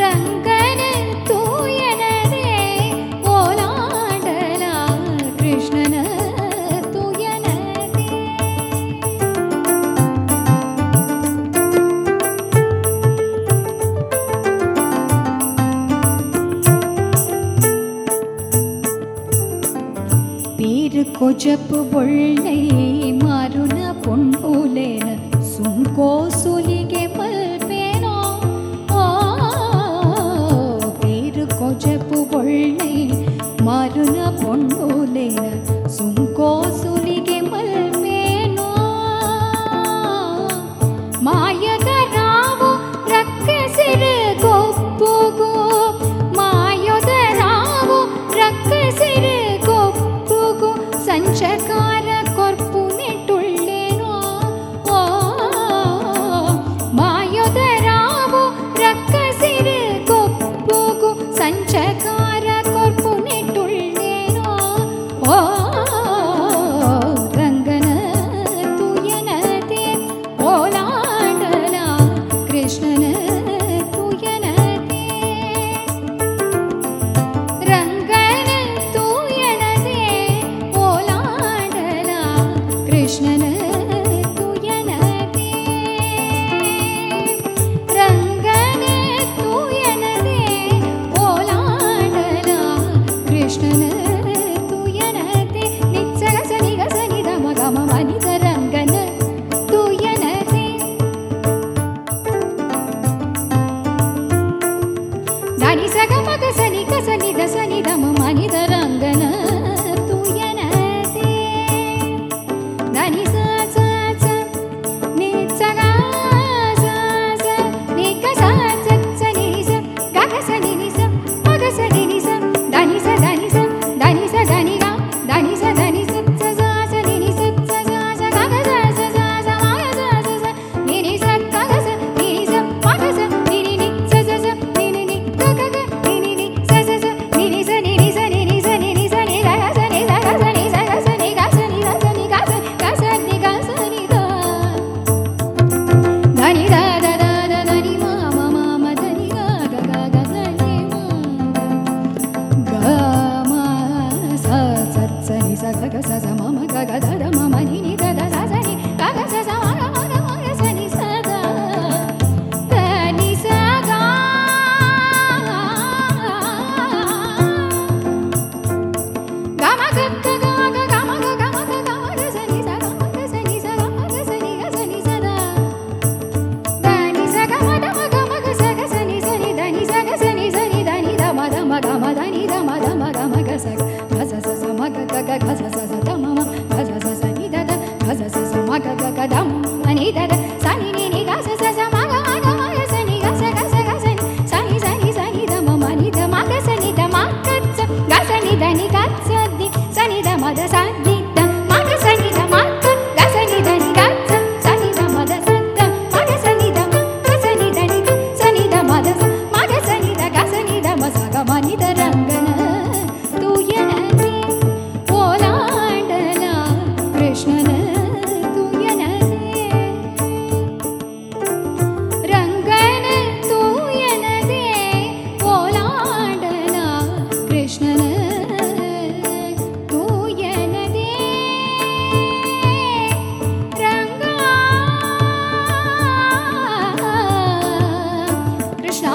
S6: ರಂಗನ ತೂಯನದೇ ಓಲಾಡಲ ಕೃಷ್ಣನ ತೂಯನದೇ பேரு கொஜப்பு பொள்ளை மாறுன பொன்போலேன சுங்கோ சுலிಗೆ மல்பேனோ பேரு கொஜப்பு பொள்ளை மாறுன பொன்போலேன சுங்கோ சுலிಗೆ மல்பேனೋ ಮಾಯದ ರಾವು ರಕ್ಕಸಿರ ಗೊಪ್ಪುಗೋ ಮಾಯದ ರಾವು ರಕ್ಕಸಿರ ಗೊಪ್ಪುಗೋ ಸಂಚಕಾರ ಕೊರ್ಪು ನೆಟ್ಟುಳ್ಳೇನೋ ಮಾಯದ ರಾವು ರಕ್ಕಸಿರ ಗೊಪ್ಪುಗೋ ಸಂಚಕಾರ ಕೊರ್ಪು ನೆಟ್ಟುಳ್ಳೇನೋ ರಂಗನ ತೂಯನದೇ ಓಲಾಡಲ ಕೃಷ್ಣನ ತೂಯನದೇ ರಂಗನ ತೂಯನದೇ ಓಲಾಡಲ ಕೃಷ್ಣನ ತೂಯನದೇ ರಂಗನ ತೂಯನದೇ ಓಲಾಡಲ ಕೃಷ್ಣನ ತೂಯನದೇ ನಿತ್ಸಗ ಸನಿಗ ಸನಿದ ಮಗಮ ಮನಿದ ರಂಗನ ತೂಯನದೇ ದಾನಿ ಸಗ ಮಗ ಸನಿ ಕ ಸನಿ ದ ಸನಿ ದ ಮ ಮನಿದ ರಂಗನ ತೂಯನದೇ ದಾನಿ ಸ ಸ ಸ ನಿ ಸಗ ಸ ಸ ನಿ ಕ ಸ ಸ ಸ ನಿ ಸ ಗ ಗ ಸ ನಿ ನಿ ಸ ಮ ಗ ಸ ನಿ ನಿ ಸ ದಾನಿ ಸ ದಾನಿ ಸ ದಾನಿ ಸ ದಾನಿ ಗ ದಾನಿ ಸ ದಾನಿ ಸ ಸ ಸ ಸ ನಿ ನಿ ಸ ಸ ಸ ಸ ಗ ಗ ಸ ಸ ಸ ಸ ಮ ಗ ಸ ಸ ಸ ನಿ ನಿ ಸ ಗ ಗ ಸ ನಿ ನಿ ಸ ಮ ಗ ಸ ನಿ ನಿ ನಿ ಸ ಸ ಸ ನಿ ನಿ ನಿ ಗ ಗ ಗ ನಿ ನಿ ನಿ ಸ ಸ ಸ ನಿ ನಿ ಸ ನಿ ನಿ ಸ ನಿ ನಿ ಸ ನಿ ನಿ ಸ ನಿ ಗ ಗ ಸ ನಿ ಸ ಗ ಸ ನಿ ಸ ಗ ಸ ನಿ ಗ ಸ ನಿ ಗ ಸ ನಿ ಗ ಸ ಗ ಸ ನಿ ಗ ಸ ನಿ ಗ ಧನಿ ದ ದ ದ ದ ಧನಿ ಮ ಮ ಮ ಮ ಧನಿ ಗ ಗ ಗ ಗ ಧನಿ ಮ ಗ ಮ ಸ ಸ ಸ ನಿ ಸ ಗ ಗ ಸ ಸ ಮ ಮ ಗ ಗ ದ ದ ಮ ಮ ನಿ ನಿ ದ ದ ಸ ಸ ನಿ ಗ ಗ ಸ ಸ ಮ ಗ ಮ ಗ ಮ ಗ ಸ ನಿ ಸ ದ ದ ನಿ ಸ ಗ ಗ ಮ ಗ ಗ ಗ ಗ ಗ ಮ ಗ ಗ ಮ ಗ ಗ ಮ ಗ ಸ ನಿ ಸ ಗ ಮ ಗ ಸ ನಿ ಸ ಗ ಮ ಗ ಸ ನಿ ಗ ಸ ನಿ ಸ ದ ಗ ಗ ಸ ಸ ಸ ದ ಮ ಮ ಗ ಸ ಸ ಸ ನಿ ದ ದ ಗ ಸ ಸ ಸ ಮ ಗ ಗ ಗ ದ ಮ ನಿ ದ ದ ಸ ನಿ ನಿ ನಿ ಗ ಸ ಸ ಸ ಮ ಗ ಸ ನಿ ಗ ಸ ಗ ಸ ಗ ಸ ನಿ ಸ ನಿ ಸ ನಿ ದ ಮ ಮ ನಿ ದ ಮ ಗ ಸ ನಿ ದ ಮ ಗ ಸ ಗ ಸ ನಿ ದ ನಿ ಗ ಸ ದಿ ಸ ನಿ ದ ಮ ದ ಸ ದಿ ದ ಮ ಗ ಸ ನಿ ದ ಮ ಗ ಗ ಸ ನಿ ದ ನಿ ಗ ಸ ಸ ನಿ ದ ಮ ದ ಸ ದ ಮ ಗ ಸ ನಿ ದ ಮ ಗ ಸ ನಿ ದ ನಿ ಗ ಸ ನಿ ದ ಮ ದ ಸ ಮ ಗ ಸ ನಿ ದ ಗ ಸ ನಿ ದ ಮ ಸ ಗ ಮ ನಿ ದ ರಂಗನ ತೂಯನನೆ ಓಲಾಂಡಲ ಕೃಷ್ಣನ ತೂಯನನೆ ರಂಗನ ತೂಯನದೆ ಓಲಾಂಡಲ ಕೃಷ್ಣನ ತೂಯನದೆ ರಂಗ ಕೃಷ್ಣ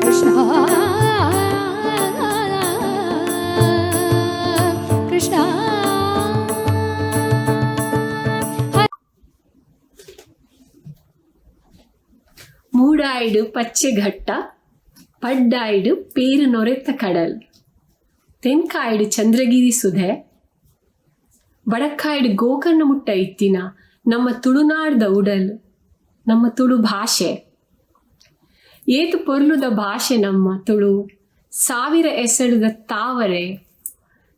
S6: ಕೃಷ್ಣ ಕೃಷ್ಣ
S4: ಮೂಡಾಯ್ಡು ಪಚ್ಚೆಘಟ್ಟ ಪಡ್ಡಾಯ್ಡು ಪೇರು ನೊರೆತ ಕಡಲ್ ತೆನ್ಕಾಯ್ಡು ಚಂದ್ರಗಿರಿ ಸುಧೆ ಬಡಕ್ಕಾಯ್ಡು ಗೋಕರ್ಣ ಮುಟ್ಟ ಇತ್ತಿನ ನಮ್ಮ ತುಳುನಾಡ್ದ ಉಡಲ್ ನಮ್ಮ ತುಳು ಭಾಷೆ ಏತು ಪೊರ್ಲುದ ಭಾಷೆ ನಮ್ಮ ತುಳು ಸಾವಿರ ಎಸಳುದ ತಾವರೆ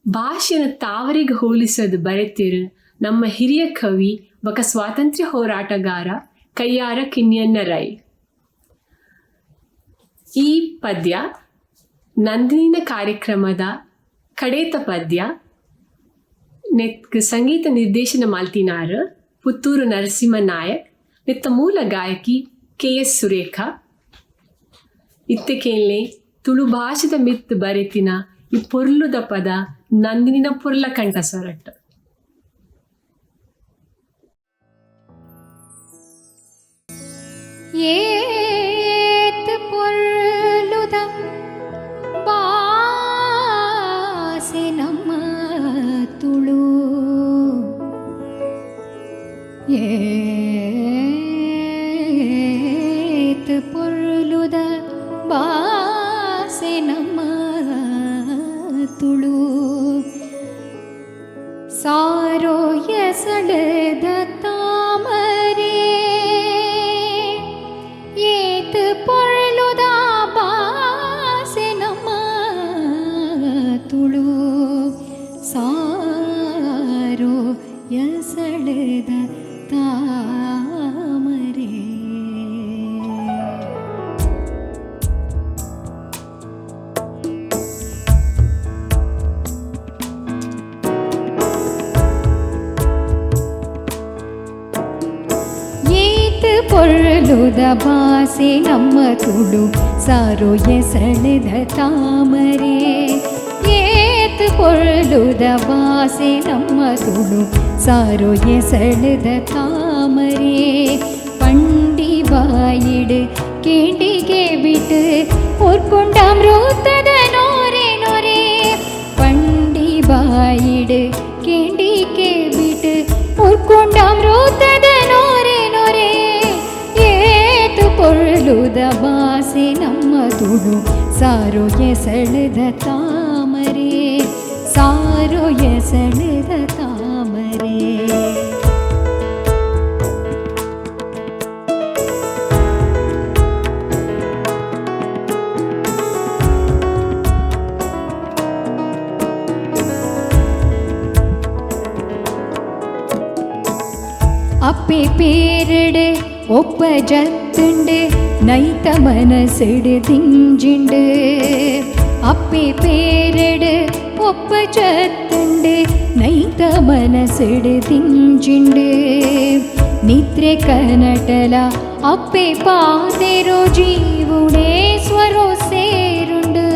S4: ಭಾಷೆನ ತಾವರೆಗೆ ಹೋಲಿಸೋದು ಬರೆತಿರು ನಮ್ಮ ಹಿರಿಯ ಕವಿ ಬಕ ಸ್ವಾತಂತ್ರ್ಯ ಹೋರಾಟಗಾರ ಕಯ್ಯಾರ ಕಿನ್ಯಣ್ಣ ರೈ. ಈ ಪದ್ಯ ನಂದಿನಿನ ಕಾರ್ಯಕ್ರಮದ ಕಡೇತ ಪದ್ಯ ನೆತ್ ಸಂಗೀತ ನಿರ್ದೇಶನ ಮಾಲ್ತಿನಾರ ಪುತ್ತೂರು ನರಸಿಂಹ ನಾಯಕ್ ನೆತ್ತ ಮೂಲ ಗಾಯಕಿ KS ಸುರೇಖಾ. ಇತ್ತಕೇಲೆ ತುಳು ಭಾಷೆದ ಮಿತ್ ಬರೆತಿನ ಈ ಪೊರ್ಲುದ ಪದ ನಂದಿನಿನ ಪೊರ್ಲ ಕಂಠ ಸೊರಟ್ಟು.
S6: ಏತ್ ಪೊರ್ಲುದ ಬಾಸೆ ನಮ್ಮ ತುಳು ಏತ್ ಪೊರ್ಲುದ ಬಾಸೆ ನಮ್ಮ ತುಳು ಸಾರೋ ಎಸಳದ ತಾಮರೆ ಏತ್ ಪೊರ್ಲುದ ಬಾಸೆ ನಮ್ಮ ತುಳು ಸಾರೋ ಎಸಳದ ತಾಮರೆ. ಏತ್ ಪೊರ್ಲುದ ಭಾಷೆ ನಮ್ಮ ತುಳು ಸಾರೋ ಎಸಳದ ತಾಮರೆ ಏತ್ ಪೊರ್ಲುದ ಭಾಷೆ ನಮ್ಮ ತುಳು ಸಾರೋ ಎಸಳದ ತಾಮರೆ ಪಂಡಿ ಬಾಯಿಡು ಕೇಂಡಿಗೆ ಬಿಟ್ಟು ಓರ್ಕೊಂಡಾಮೃತದ ನೋರೆ ನೋರೆ ಪಂಡಿ ಬಾಯಿಡು ಕೇಂಡಿಗೆ ಬಿಟ್ಟು ಓರ್ಕೊಂಡಾಮೃತದ ನೋರೆ ನೋರೆ ಏತು ಪೊರ್ಲುದ ಭಾಷೆ ನಮ್ಮ ತುಳು ಸಾರೋ ಎಸಳದ ತಾಮರೆ ಸಾರೋ ಎಸಳದ ತಾಮರೆ. அப்பே பேரடு ஒப்ப ஜத்துண்டு நைத்த மனசெடு திஞ்சிண்டு அப்பே பேரடு ஒப்ப ஜத்துண்டு ನೈತ ಮನಸೆಡು ತಿಂಜಿಂಡು ನಿದ್ರೆ ಕನಟಲ ಅಪ್ಪೆ ಪಾದೆರೋ ಜೀವುಡೆ ಸ್ವರೋ ಸೇರುಂಡು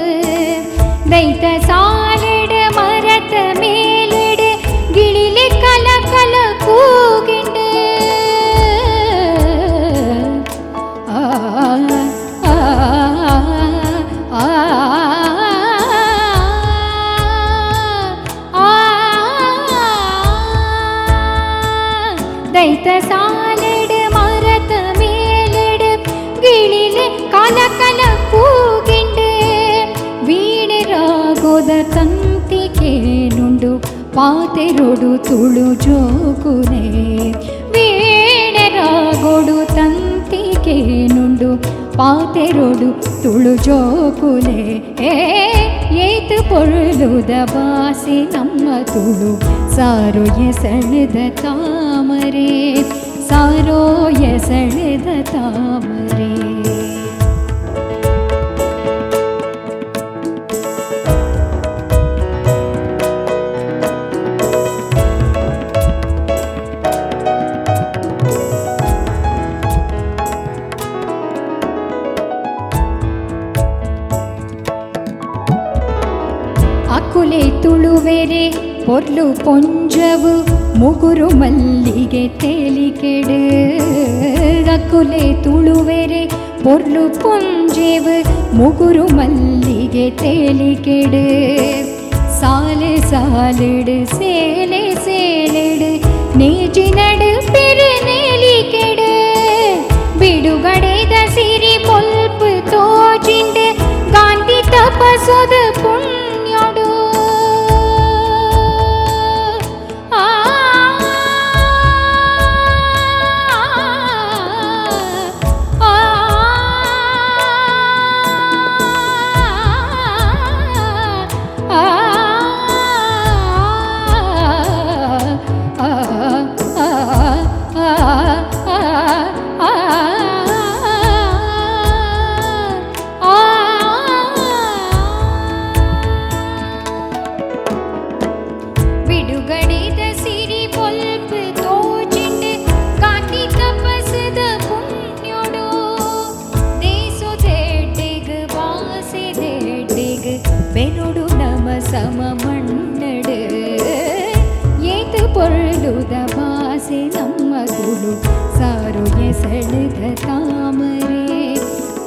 S6: ದೈತ ಸಾಲೆಡ ಮರತ ಮೇಲೆಡ ಗಿಳಿಲೆ ಕಲ ಕಲ ಕೂಗಿಂಡು ಆ ಆ ಆ ದೈತ ಸಾಲೆಡು ಮರತ ಮೇಲೆಡು ಗಿಳಿಲೆ ಪಾತೆರೊಡು ತುಳು ಜೋಕುನೆ ವೀಣೆರಾಗೊಡು ತಂತಿಗೆ ನುಂಡು ಪಾತೆರೊಡು ತುಳು ಜೋಕುಲೆ ಏತು ಪೊರುಳುದ ಬಾಸಿ ನಮ್ಮ ತುಳು ಸಾರೋ ಎಸೆಳೆದ ತಾಮರೆ ಸಾರೋ ಎಸೆಳೆದ ತಾಮರೆ. ಅಕುಲೆ ತುಳುವೆರೆ ಪೊರ್ಲು ಪೊಂಜವು ಮುಗುರು ಮಲ್ಲಿಗೆ ತೇಲಿಕೆಡು. ಅಕುಲೆ ತುಳುವೆರೆ ಪೊರ್ಲು ಪೊಂಜೆವು ಮುಗುರು ಮಲ್ಲಿಗೆ ತೇಲಿಕೆಡು. ಸಾಲೆ ಸಾಲಿಡು ಸೇಲೆ ಸೇಲೆಡು ನೇಜಿನಡು ಪೆರು ನೇಲಿಕೆಡು. ಬಿಡುಗಡೆದ ಸಿರಿ ಪೊಲ್ಪು ತೋಜಿಂಡು ಗಾಂಧಿ ತಪಸೊದ ಪುಣ್ಯಡು. ಬಿಡುಗಡೆದ ಸಿರಿ ಪೊಲ್ಪು ತೋಜಿಂಡು ಗಾಂಧಿ ತಪಸದ ಪುಣ್ಯಡು. ದೇಸೊದೆಡ್ಡೆಗ್ ಬಾಸೆದೆಡ್ಡೆಗ್ ಬೆನುಡು ನಮ ಸಮ ಮಣ್ಣಡು. ಏತು ಪೊರ್ಲುದ ಬಾಸೆ ನಮ್ಮ ತುಳು ಸಾರು ಎಸೆಳೆದ ತಾಮರೆ.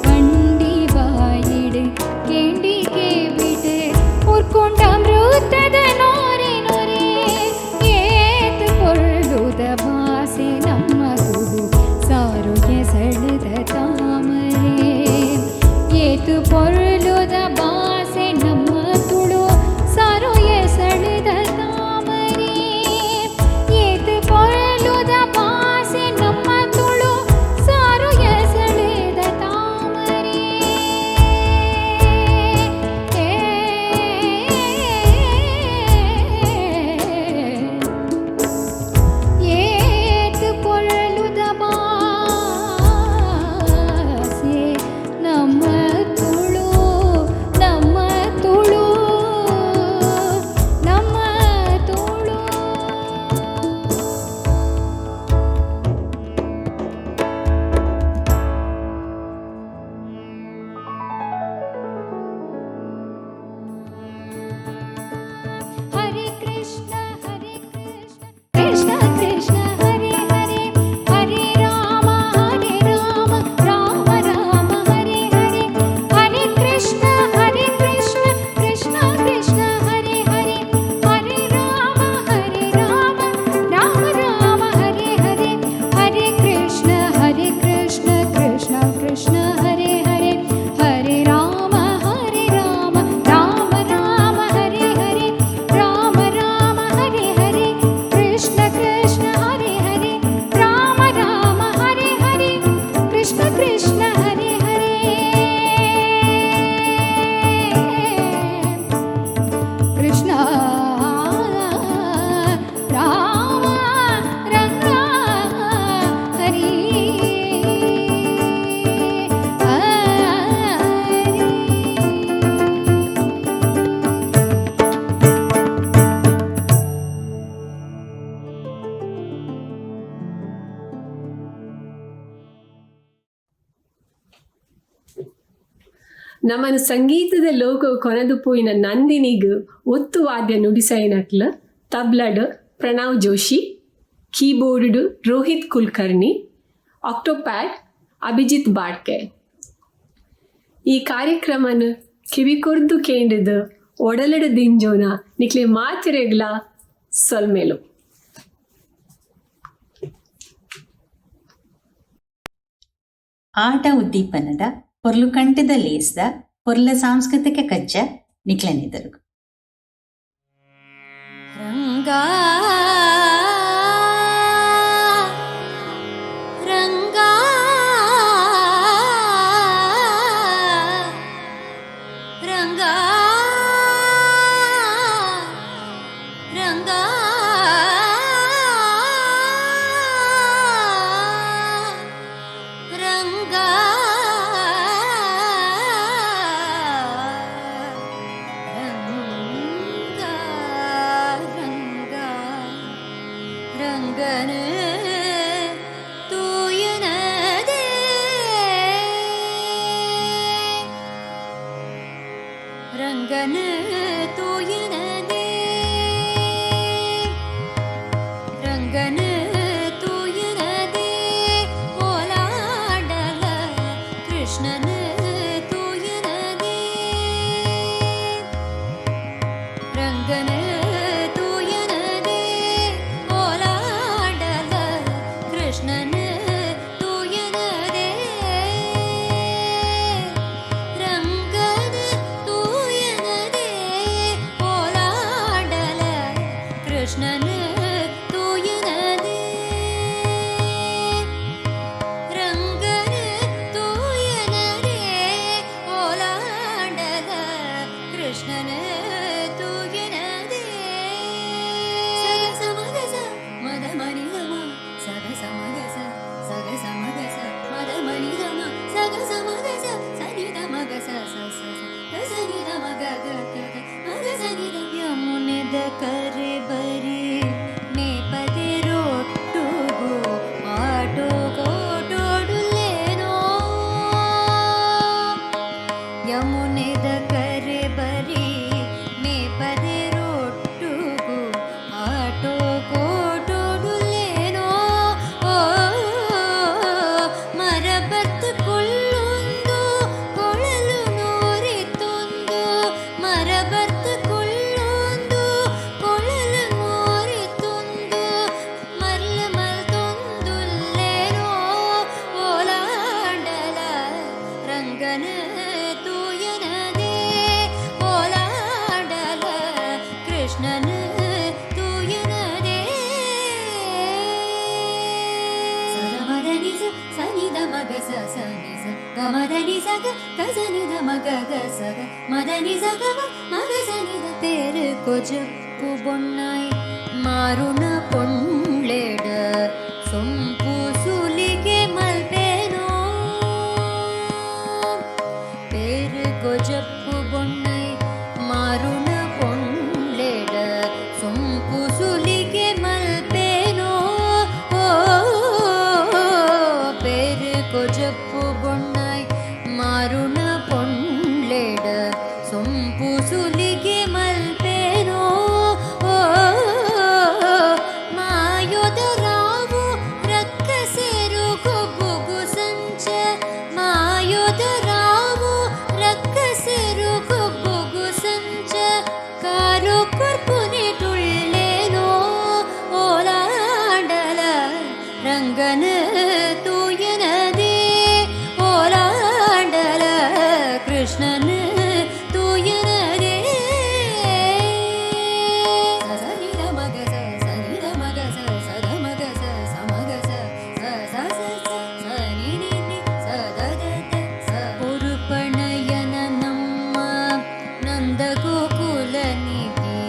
S6: ಕಂಡಿ ಬಾಯಿಡು ಕೆಂಡಿಗೆ ಬಿಡು ಉರ್ಕೊಂಡ ಅಮೃತದ ನೋರೆ ನೋರೆ. ಏತು ಪೊರ್ಲುದ ಬಾಸೆ ನಮ್ಮ ತುಳು ಸಾರು ಎಸೆಳೆದ ತಾಮರೆ. ಏತು ಪೊರ್ಲುದ ಬಾಸೆ ನಮ್ಮ ತುಳು ಸಾರು ಎಸೆಳೆದ ತಾಮರೆ. ಏತು ಪೊರ್ಲುದ ಬಾಸೆ ನಮ್ಮ ತುಳು ಸಾರು ಎಸೆಳೆದ ತಾಮರೆ. ಏತು ಪೊರ್ಲುದ ಬಾಸೆ ನಮ್ಮ ತುಳು ನಮ್ಮ ತುಳು ನಮ್ಮ ತುಳು. ಹರೇ ಕೃಷ್ಣ ಕೃಷ್ಣ ಕೃಷ್ಣ ಹರೇ ಹರೇ. ಹರೇ ರಾಮ ರಾಮ ರಾಮ ಹರೇ ಹರೇ. ಹರೇ ಕೃಷ್ಣ ಕೃಷ್ಣ ಕೃಷ್ಣ ಹರೇ ಹರೇ. ಹರೇ ರಾಮ ರಾಮ ರಾಮ ಹರೇ ಹರೇ. ಹರೇ ಕೃಷ್ಣ ಕೃಷ್ಣ ಕೃಷ್ಣ ಹರೇ ಹರೇ. ಹರೇ ರಾಮ ರಾಮ ರಾಮ ಹರೇ ಹರೇ. ರಾಮ ರಾಮ ಹರೇ ಹರೇ. ಕೃಷ್ಣ ಕೃಷ್ಣ ಹರೇ ಹರೇ. ರಾಮ ರಾಮ ಹರೇ ಹರೇ. ಕೃಷ್ಣ ಕೃಷ್ಣ ಹರೇ ಹರೇ. ಕೃಷ್ಣ ರಾಮ ರಂಗ ಹರಿ
S4: ನಮ್ಮನ್ನು ಸಂಗೀತದ ಲೋಕ ಕೊನೆದು ಪೋಯಿನ ನಂದಿನಿಗ್ ಒತ್ತು ವಾದ್ಯ ನುಡಿಸೈನಕ್ಲ ತಬ್ಲಡ್ ಪ್ರಣವ್ ಜೋಶಿ, ಕೀಬೋರ್ಡ್ ರೋಹಿತ್ ಕುಲಕರ್ಣಿ, ಆಕ್ಟೋಪ್ಯಾಡ್ ಅಭಿಜಿತ್ ಬಾಡ್ಕೆ. ಈ ಕಾರ್ಯಕ್ರಮನ ಕಿವಿಕೊರ್ದು ಕೇಂದ್ರದ ಒಡಲಡ ದಿಂಜೋನ ನಿಕ್ಲೆ ಮಾತಿರೆಗ್ಲ ಸೊಲ್ಮೇಲು.
S21: ಆಟ ಉದ್ದೀಪನದ ಪೊರ್ಲು ಕಂಠದ ಲೇಸ್ದ ಪೊರ್ಲ ಸಾಂಸ್ಕೃತಿಕ ಕಚ್ಚ ನಿಕ್ಲೆನಿದರು.
S6: ರಂಗ ರಂಗಾ ರಂಗಾ ರಂಗಾ ರಂಗಾ ರಂಗಾ ರಂಗನ ತೂಯನದೇ ರಂಗನ ತೂಯನದೇ ರಂಗನ ತೂಯನದೇ ಓಲಾಡಲ ಕೃಷ್ಣನ ತೂಯನದೇ ರಂಗನ ತೂಯನದೇ ಓಲಾಡಲ ಕೃಷ್ಣನ ತೂಯನದೇ ರಂಗನ ತೂಯನದೇ ಓಲಾಡಲ ಕೃಷ್ಣನ ತೂಯನದೇ ರಂಗನ ತೂಯನದೇ ಓಲಾಡಲ ಕೃಷ್ಣನ ತೂಯನದೇ ಸಗಸಮಗಸ ಮದ ಮನಿಗಮ ಸಗಸಮಗಸ ಸಗಸಮಗಸ ಮದ ಮನಿಗಮ ಸಗಸಮಗಸ ಸನಿದ ಮಗಸ ಸನಿದ ಮಗ ಮಗ ಸನಿದ ಯಮುನೆದ ಕರೆ ಬರಿ ಮೇ ಪದೆ ರೊಟ್ಟುಗೋ ಆಟೋ ಕೋಟೋಡುಲೇನೋ ಯಮುನೆದ ಕರೆ ಬರಿ ಮೇ ಪದೆ ರೊಟ್ಟುಗೋ ಆಟೋ ಕೋಟೋಡುಲೇನೋ ಓ ಮರಬತ್ತು ಕೊಳ್ಳೊಂದು ಕೊಳಲು ನೋರಿತೊಂದು ಮರಬತ್ತು ಕೊಳ್ಳೊಂದು ಕೊಳಲು ನೋರಿತೊಂದು ಮಲ್ಲ ಮಲ್ತೊಂದುಲ್ಲೇನೋ ಓಲಾಡಲ ರಂಗನ ತೂಯನದೇ ಓಲಾಡಲ ಕೃಷ್ಣನ ತೂಯನದೇ ಸಗಮದನಿಸ ಸನಿದ ಮಗಸ ಸನಿಸ ಗಮದನಿಸ ಗಸನಿದ ಮಗ ಗಸಗ ಮದನಿಸ ಗಮ ಮಗ ಸನಿದ பேரு கொஜப்பு பொன்னாய் மாறுன பொன்ளேட சொம்பு சுலிಗೆ மல்பேனோ பேரு கொஜப்பு பொன்னாய் மாறுன பொன்ளேட சொம்பு சுலிಗೆ மல்பேனோ ஓ பேரு கொஜப்பு பொன்னாய் மாறுன பொன்ளேட சொம்பு சுலிಗೆ ಮಲ್ಪೇನೋ ಓ ಮಾಯೋದ ರಾವು ರಕ್ಕಸೆರು ಕೊಬ್ಬುಗು ಸಂಚ ಮಾಯೋದ ರಾವು ರಕ್ಕಸೆರು ಕೊಬ್ಬುಗು ಸಂಚ ಕಾರು ಕೊರ್ಪುನೆ ಟುಳ್ಳೇನೋ ಓಲಾಡಲ ರಂಗನ ತೂಯನದೇ ಓಲಾಡಲ ಕೃಷ್ಣನ ತೂಯನದೇ ಸನಿದ ಮಗಸ ಸನಿದ ಮಗಸ ಸದ ಮಗಸ ಸಮಗಸ ಸನಿ ಸದದ ಪುರುಪಣಯನ ನಮ್ಮ ನಂದ ಗೋಕುಲ ನಿಧಿ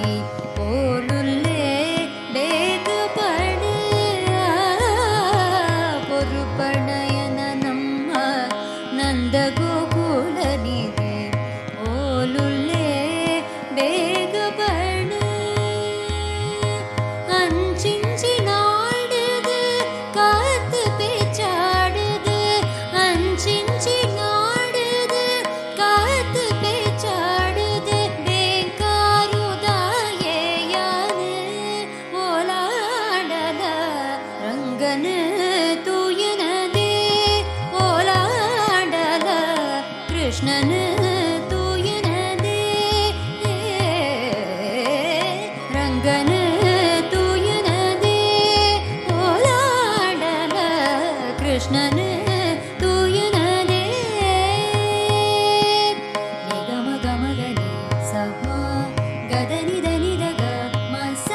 S6: ಓಲುಲ್ಲೇ ಬೇಗ ಪಡ ಪುರುಪಣಯನ ನಮ್ಮ ನಂದ ಗೋಕುಲ ನಿಧಿ ஓலுள்ளே வேகபடு அஞ்சிஞ்சி நாடுது காத்து பேச்சாடுது அஞ்சிஞ்சி நாடுது காத்து பேச்சாடுது பேங்காருதாயேயானு ஓலாடல ರಂಗನ ತೂಯನದೇ ಓಲಾಡಲ ಕೃಷ್ಣನ ತೂಯನದೇ ರಂಗನ ತೂಯನದೇ ಓಲಾಡಲ ಕೃಷ್ಣನ ತೂಯನದೇ ನಿಗಮ ಗಮಗನಿ ಸಮ ಗದನಿ ದನಿ ದಗ ಮಸ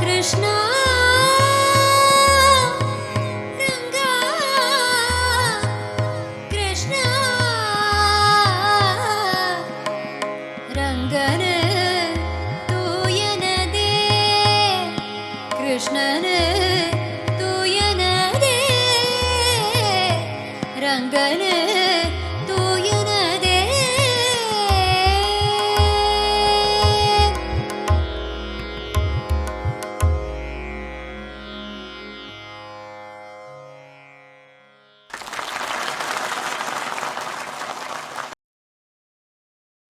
S20: ಕೃಷ್ಣ ರಂಗ ಕೃಷ್ಣ ರಂಗನ ತೂಯನದೇ ಕೃಷ್ಣನ ತೂಯನದೇ ರಂಗನ ತೂಯನದೇ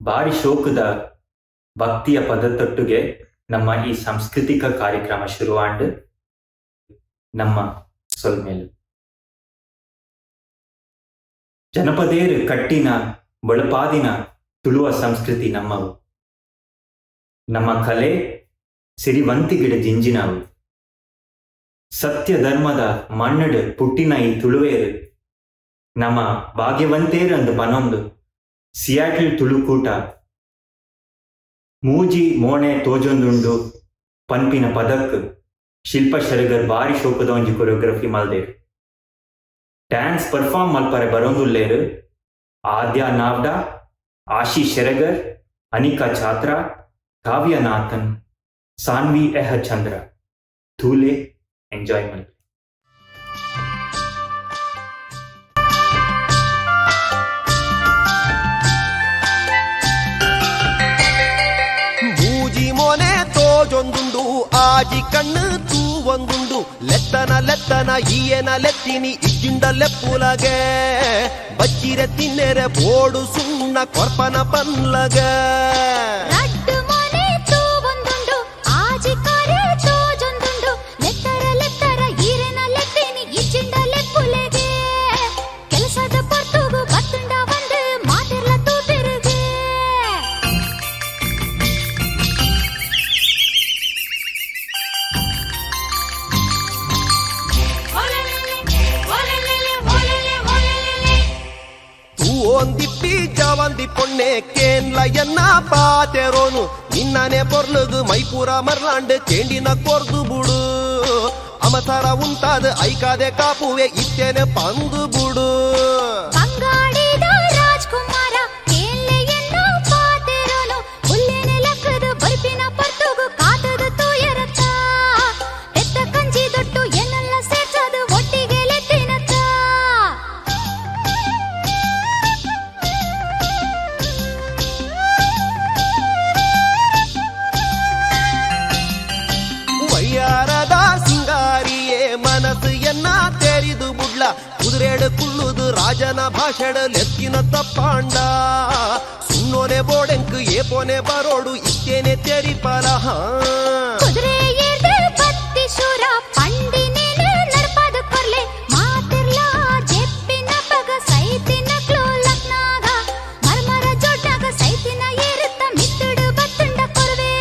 S9: ಭಾರಿ ಶೋಕದ ಭಕ್ತಿಯ ಪದತೊಟ್ಟುಗೆ ನಮ್ಮ ಈ ಸಾಂಸ್ಕೃತಿಕ ಕಾರ್ಯಕ್ರಮ ಶುರುವಾಂಡ್ ನಮ್ಮ ಸೊಲ್ಮೇಲು ಜನಪದೇರು ಕಟ್ಟಿನ ಬಳಪಾದಿನ ತುಳುವ ಸಂಸ್ಕೃತಿ ನಮ್ಮವು. ನಮ್ಮ ಕಲೆ ಸಿರಿವಂತಿಗಿಡ ಜಿಂಜಿನವು. ಸತ್ಯ ಧರ್ಮದ ಮಣ್ಣಡು ಪುಟ್ಟಿನ ಈ ತುಳುವೇರು ನಮ್ಮ ಭಾಗ್ಯವಂತೇರು ಅಂದು ಪನೊಂದು ಸಿಯಾಟಲ್ ತುಳುಕೂಟ ಮೂಜಿ ಮೋಣೆ ತೋಜೊಂದುಂಡು ಪನ್ಪಿನ ಪದಕ್ ಶಿಲ್ಪ ಶರಗರ್ ಬಾರಿ ಶೋಕದ ಒಂಜಿ ಕೊರಿಯೋಗ್ರಫಿ ಮಲ್ದೇರು. ಡ್ಯಾನ್ಸ್ ಪರ್ಫಾರ್ಮ್ ಮಲ್ಪರೆ ಬರೋಂದುಲ್ಲೇರು ಆದ್ಯಾ ನಾವ್ಡಾ, ಆಶೀಶ್ ಶೆರಗರ್, ಅನಿಕಾ ಛಾತ್ರಾ, ಕಾವ್ಯ ನಾಥನ್, ಸಾನ್ವಿ ಚಂದ್ರ. ಥೂಲೆ ಎಂಜಾಯ್ಮೆಂಟ್.
S11: ತೋಜೊಂದುಂಡು ಆಜಿ ಕಣ್ಣು ತೂವೊಂದುಂಡು ಲೆತ್ತನ ಈಯನ ಲೆತ್ತಿನಿ ಇಜ್ಜಿಂಡ ಲೆಪ್ಪುಲಗೆ ಬಚ್ಚಿರೆ ತಿನ್ನೆರೆ ಬೋಡು ಸುಣ್ಣ ಕೊರ್ಪನ ಪನ್ಲಗ
S20: ರಡ್ಡು ಮನೆ ತೂವೊಂದುಂಡು ಆಜಿ ಕಾರೆ ತೋಜೊಂದುಂಡು ಲೆತ್ತರ ಈರೆನ ಲೆತ್ತಿನಿ ಇಜ್ಜಿಂಡ ಲೆಪ್ಪುಲಗೆ ಕೆಲಸದ ಪೊರ್ತುಗು ಬತ್ತುಂಡ ಒಂದು ಮಾತಿರ್ಲ ತೂಪಿರುಗೆ
S11: ಒಂದಿಪ್ಪಿ ಜವಂದಿ ಪೊಣ್ಣೆ ಕೇನ್ಲ ಎನ್ನ ಪಾತೆರೋನು ನಿನ್ನನೆ ಪೊರ್ಲುಗು ಮೈಪೂರ ಮರ್ಲಾಂಡ್ ಕೇಂಡಿನ ಕೊರ್ದು ಬುಡು ಅಮತರ ಉಂಟಾದ ಐಕಾದೆ ಕಾಪುವೆ ಇತ್ತೇನೆ ಪಂದು ಬುಡು
S20: ಬಂಗಾಡಿದ ರಾಜ್ಕುಮಾರ ಕೇನ್ಲೆ ಎನ್ನ ಪಾತೆರೋನು ಹುಲ್ಲೆನೆ ಲೆಕ್ಕದ ಬರ್ಪಿನ ಪರ್ತುಗು ಕಾತದ ತೂಯರತ್ತ ಎತ್ತ ಕಂಜಿ ದೊಟ್ಟು ಎನ್ನೆಲ್ಲ ಸೇರ್ಸದು ಒಟ್ಟಿಗೆ ಲೆತ್ತಿನತ್ತ
S11: ವಯ್ಯಾರದ ಸಿಂಗಾರಿಯೇ ಮನಸ್ಸು ಎನ್ನ ತೆರಿದು ಬುಡ್ಲ ಕುದುರೆಡು ಕುಳ್ಳುದು ರಾಜನ ಭಾಷೆಡ ಲೆತ್ತಿನ ತಪ್ಪಾಂಡ ಸುಣ್ಣೋನೆ ಬೋಡೆಂಕ್ ಏಪೋನೆ ಬರೋಡು ಇತ್ತೇನೆ ತೆರಿಪಲ
S20: ಕುದುರೆ ಏರ್ದೆ ಬತ್ತಿ ಶೂರ ಪಂಡಿನೇನು ನಡ್ಪದ ಕೊರ್ಲೆ ಮಾತಿರ್ಲ ಜೆಪ್ಪಿನ ಪಗ ಸೈತಿನ ಕ್ಲೋಲಕ್ನಾಗ ಮರ್ಮರ ಜೋಡ್ನಾಗ ಸೈತಿನ ಏರುತ್ತ ಮಿತ್ತುಡು ಬತ್ತುಂಡ ಕೊರ್ವೆ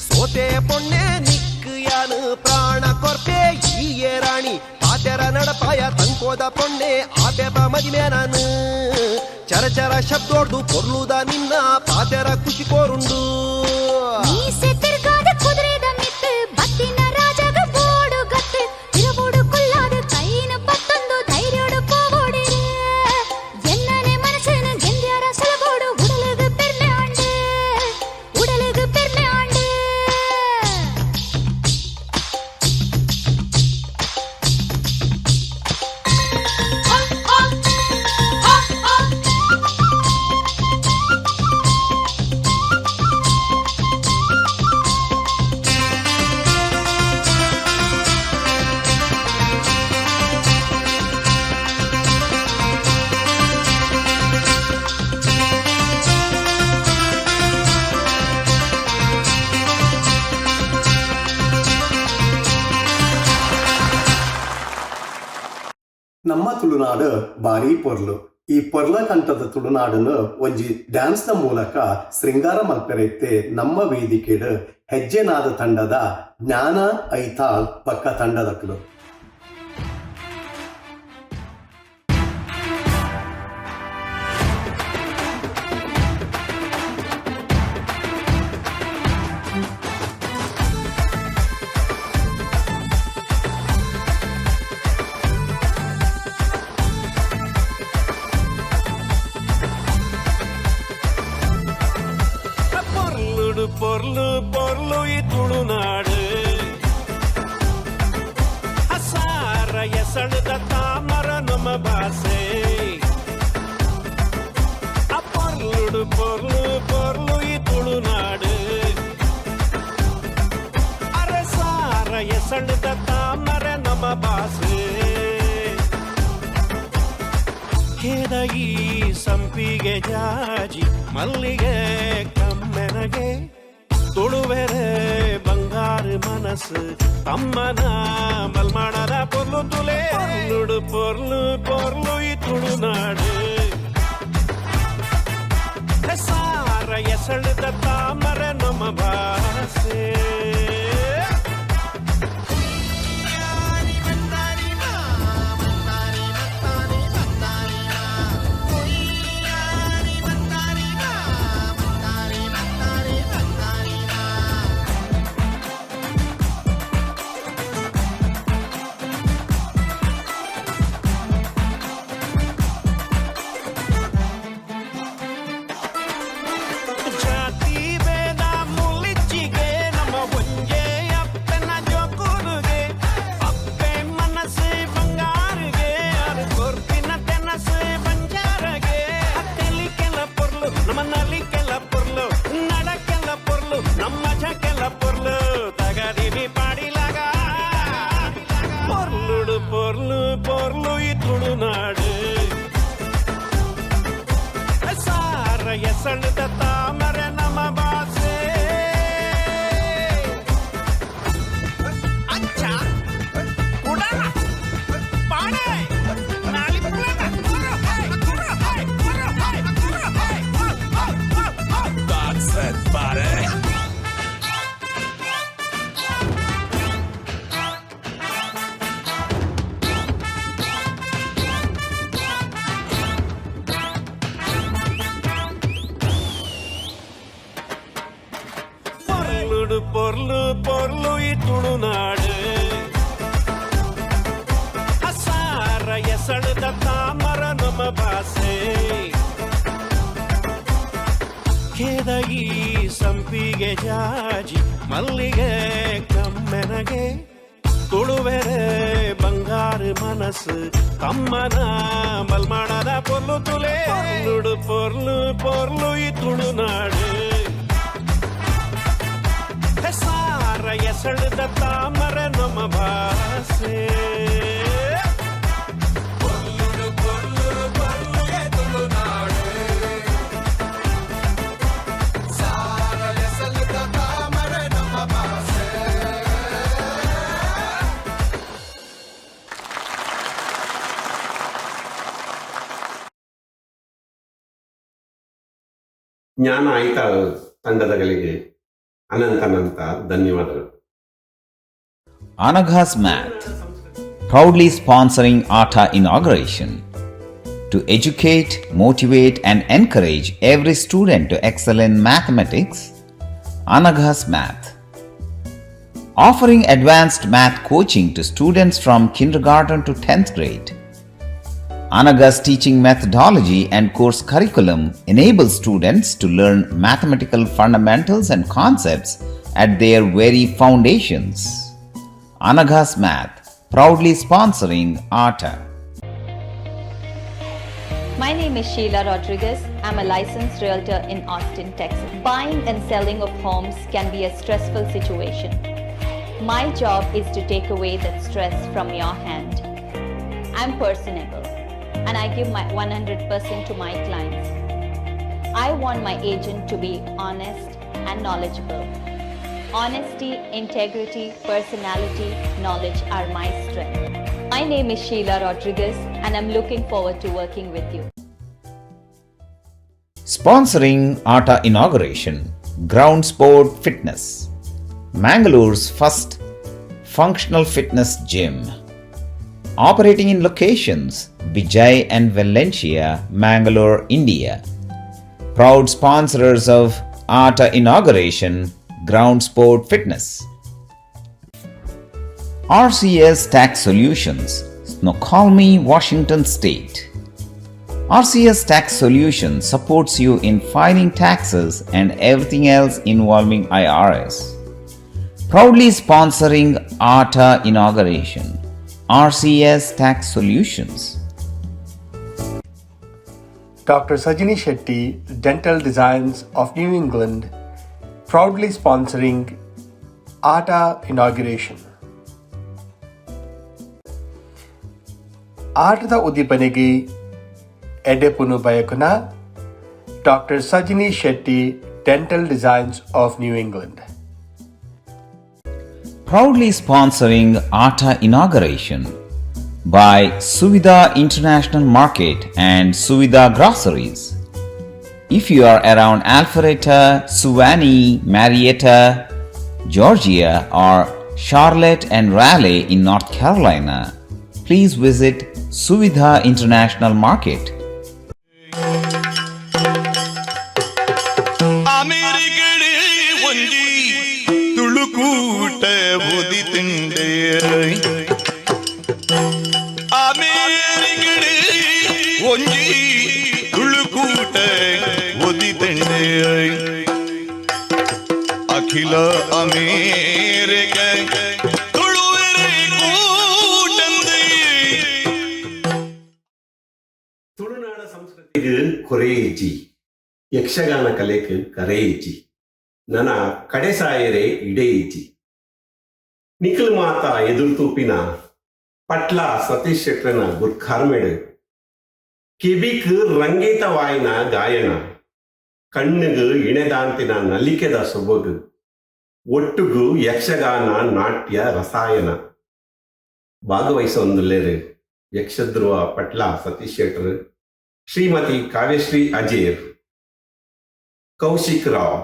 S11: ಸೋತೆ ಪೊಣ್ಣೆ ನಿಕ್ಕು ಯಾನು ಪ್ರಾಣ ಕೊರ್ಪೆ ಈಯೇ ರಾಣಿ ಪಾತೆರ ನಡಪಾಯ ತಂಕೋದ ಪೊಣ್ಣೆ ಆಪೆಪ ಮದಿಮೆ ನಾನು ಚರಚರ ಶಬ್ದೋಡ್ದು ಕೊರ್ಲುದ ನಿನ್ನ ಪಾತೆರ ಖುಷಿ ಕೋರುಂಡು
S20: ಮೀಸೆ ತಿರ್ಗಾದ ಕುದುರೆದ ಮಿತ್ತು ಬತ್ತಿನ ರಾಜಗ ಬೋಡು ಗತ್ತು ತಿರುಬುಡು ಕುಲ್ಲಾದ ಕೈನ ಪತ್ತೊಂದು ಧೈರ್ಯಡು ಪೋಗೋಡಿರೆ ಎನ್ನನೆ ಮನಸ್ಸನ ಗೆಂದ್ಯಾರ ಸಲಬೋಡು ಉಡಲುಗು ಪೆರ್ಮೆ ಆಂಡು ಉಡಲುಗು ಪೆರ್ಮೆ ಆಂಡು
S13: ನಮ್ಮ ತುಳುನಾಡು ಬಾರಿ ಪೊರ್ಲು
S5: ಈ ಪರ್ಲಕಂಠದ ತುಳುನಾಡನ್ನು ಒಂಜಿ ಡ್ಯಾನ್ಸ್ನ ಮೂಲಕ ಶೃಂಗಾರ ಮಲ್ಪೆರೈತೆ ನಮ್ಮ ವೇದಿಕೆಡ್ ಹೆಜ್ಜೆನಾದ ತಂಡದ ಜ್ಞಾನ ಐತಾಳ್ ಪಕ್ಕ ತಂಡದಕ್ಕಲು.
S8: பொர்லு பொர்லு துளுநாடு அசார எசழுத தாமர நம்ம பாசே பொர்லுடு பொர்லு பொர்லு துளுநாடு அரசார எசழுத தாமர நம்ம பாசே ಕೇದಗಿ ಸಂಪಿಗೆ ಜಾಜಿ ಮಲ್ಲಿಗೆ ಕಮ್ಮೆನಗೆ ತುಳುವೆರೆ ಬಂಗಾರು ಮನಸ್ಸು ತಮ್ಮನ ಮಲ್ಮಾಡದ ಪೊರ್ಲು ತುಲೆ ಪೊರ್ಲುಡು ಪೊರ್ಲು ಪೊರ್ಲು ಈ ತುಳುನಾಡು ಸಾರ ಎಸಳುದ ತಾಮರ ನಮ್ಮ ಭಾಷೆ பொர்லு பொர்லு துளுநாடு சார எசழுத தாமர நம பாசே அச்சா உடன பாடே நாளி புலன God said body. பொர்லு பொர்லு துளுநாடு அசார எசழுத தாமர நம்ம பாசே ಕೇದಗಿ ಸಂಪಿಗೆ ಜಾಜಿ ಮಲ್ಲಿಗೆ ಕಮ್ಮೆನಗೆ ತುಳುವೆರೆ ಬಂಗಾರು ಮನಸ್ಸು ತಮ್ಮನ ಮಲ್ಮಾಡದ ಪೊರ್ಲು ತುಲೆ ಪೊರ್ಲುಡು ಪೊರ್ಲು ಪೊರ್ಲು ಈ ತುಳುನಾಡು ಸಾರ ಎಸಳುದ ತಾಮರ ನಮ್ಮ ಭಾಷೆ ಪೊರ್ಲುಡು ಪೊರ್ಲು ಪೊರ್ಲು ತುಳುನಾಡು ಸಾರ ಎಸಳುದ ತಾಮರ ನಮ್ಮ ಭಾಷೆ.
S13: ಜ್ಞಾನ ಐತಾಳ್ ತಂಡದಗಳಿಗೆ ಅನಂತ ಧನ್ಯವಾದಗಳು.
S14: Anaghas Math, proudly sponsoring ATA inauguration to educate, motivate and encourage every student to excel in mathematics. Anaghas Math, offering advanced math coaching to students from kindergarten to 10th grade. Anaghas teaching methodology and course curriculum enables students to learn mathematical fundamentals and concepts at their very foundations. Anaghas Math, proudly sponsoring ATA.
S24: My name is Sheila Rodriguez. I'm a licensed realtor in Austin, Texas. Buying and selling of homes can be a stressful situation. My job is to take away that stress from your hand. I'm personable and I give my 100% to my clients. I want my agent to be honest and knowledgeable. Honesty, integrity, personality, knowledge are my strength. My name is Sheila Rodriguez and I'm looking forward to working with you.
S14: Sponsoring ATA inauguration, Ground Sport Fitness, Mangalore's first functional fitness gym. Operating in locations Vijay and Valencia, Mangalore, India. Proud sponsors of ATA inauguration, Ground Sport Fitness. RCS Tax Solutions, Snoqualmie, Washington State. RCS Tax Solutions supports you in filing taxes and everything else involving IRS. Proudly sponsoring ATA inauguration, RCS Tax Solutions.
S10: Dr. Sajini Shetty, Dental Designs of New England, proudly sponsoring ATA inauguration. ಆಟದ ಉದ್ದೀಪನೆಗೆ ಎಡೆಪುನು ಬಯಕುನ doctor Sajini Shetty, dental designs of new England.
S14: Proudly sponsoring ATA inauguration by Suvidha International Market and Suvidha Groceries. If you are around Alpharetta, Suwannee, Marietta, Georgia or Charlotte and Raleigh in North Carolina, please visit Suvidha International Market.
S1: ಅಮೆರಿಕಡೆ ಒಂಜಿ ತುಳುಕೂಟ ಓದಿ ತಿಂಡೆ ಅಮೆರಿಕಡೆ ಒಂಜಿ ತುಳುಕೂಟ ಓದಿ ತಿಂಡೆ ಅಖಿಲ ಅಮೇರಿಕ ತುಳುವೆರೆ ಕೂಟಂದೆ.
S13: ತುಳುನಾಡ ಸಂಸ್ಕೃತಿಗೆ ಕೊರೆಯಿಜಿ, ಯಕ್ಷಗಾನ ಕಲೆಗೆ ಕರೆಯಿಜಿ, ನನ ಕಡೆ ಸಾಯರೆ ಇಡೆಯಿಜಿ. ನಿಖಿಲ್ ಮಾತಾ ಎದುರು ತೂಪಿನ ಪಟ್ಲ ಸತೀಶ್ ಶೆಟ್ರನ ಗುರ್ಖಾರ್ಮೆಡ್, ಕಿವಿಕ್ ರಂಗೀತ ವಾಯಿನ ಗಾಯನ, ಕಣ್ಣಿಗೆ ಇಣೆದಾಂತಿನ ನಲಿಕೆದ ಸೊಬಗು, ಒಟ್ಟುಗು ಯಕ್ಷಗಾನ ನಾಟ್ಯ ರಸಾಯನ ಭಾಗವಹಿಸೊಂದುಲ್ಲೇರು ಯಕ್ಷಧ್ರುವ ಪಟ್ಲ ಸತೀಶ್ ಶೆಟ್ರ್, ಶ್ರೀಮತಿ ಕಾವ್ಯಶ್ರೀ ಅಜೇರ್, ಕೌಶಿಕ್ ರಾವ್,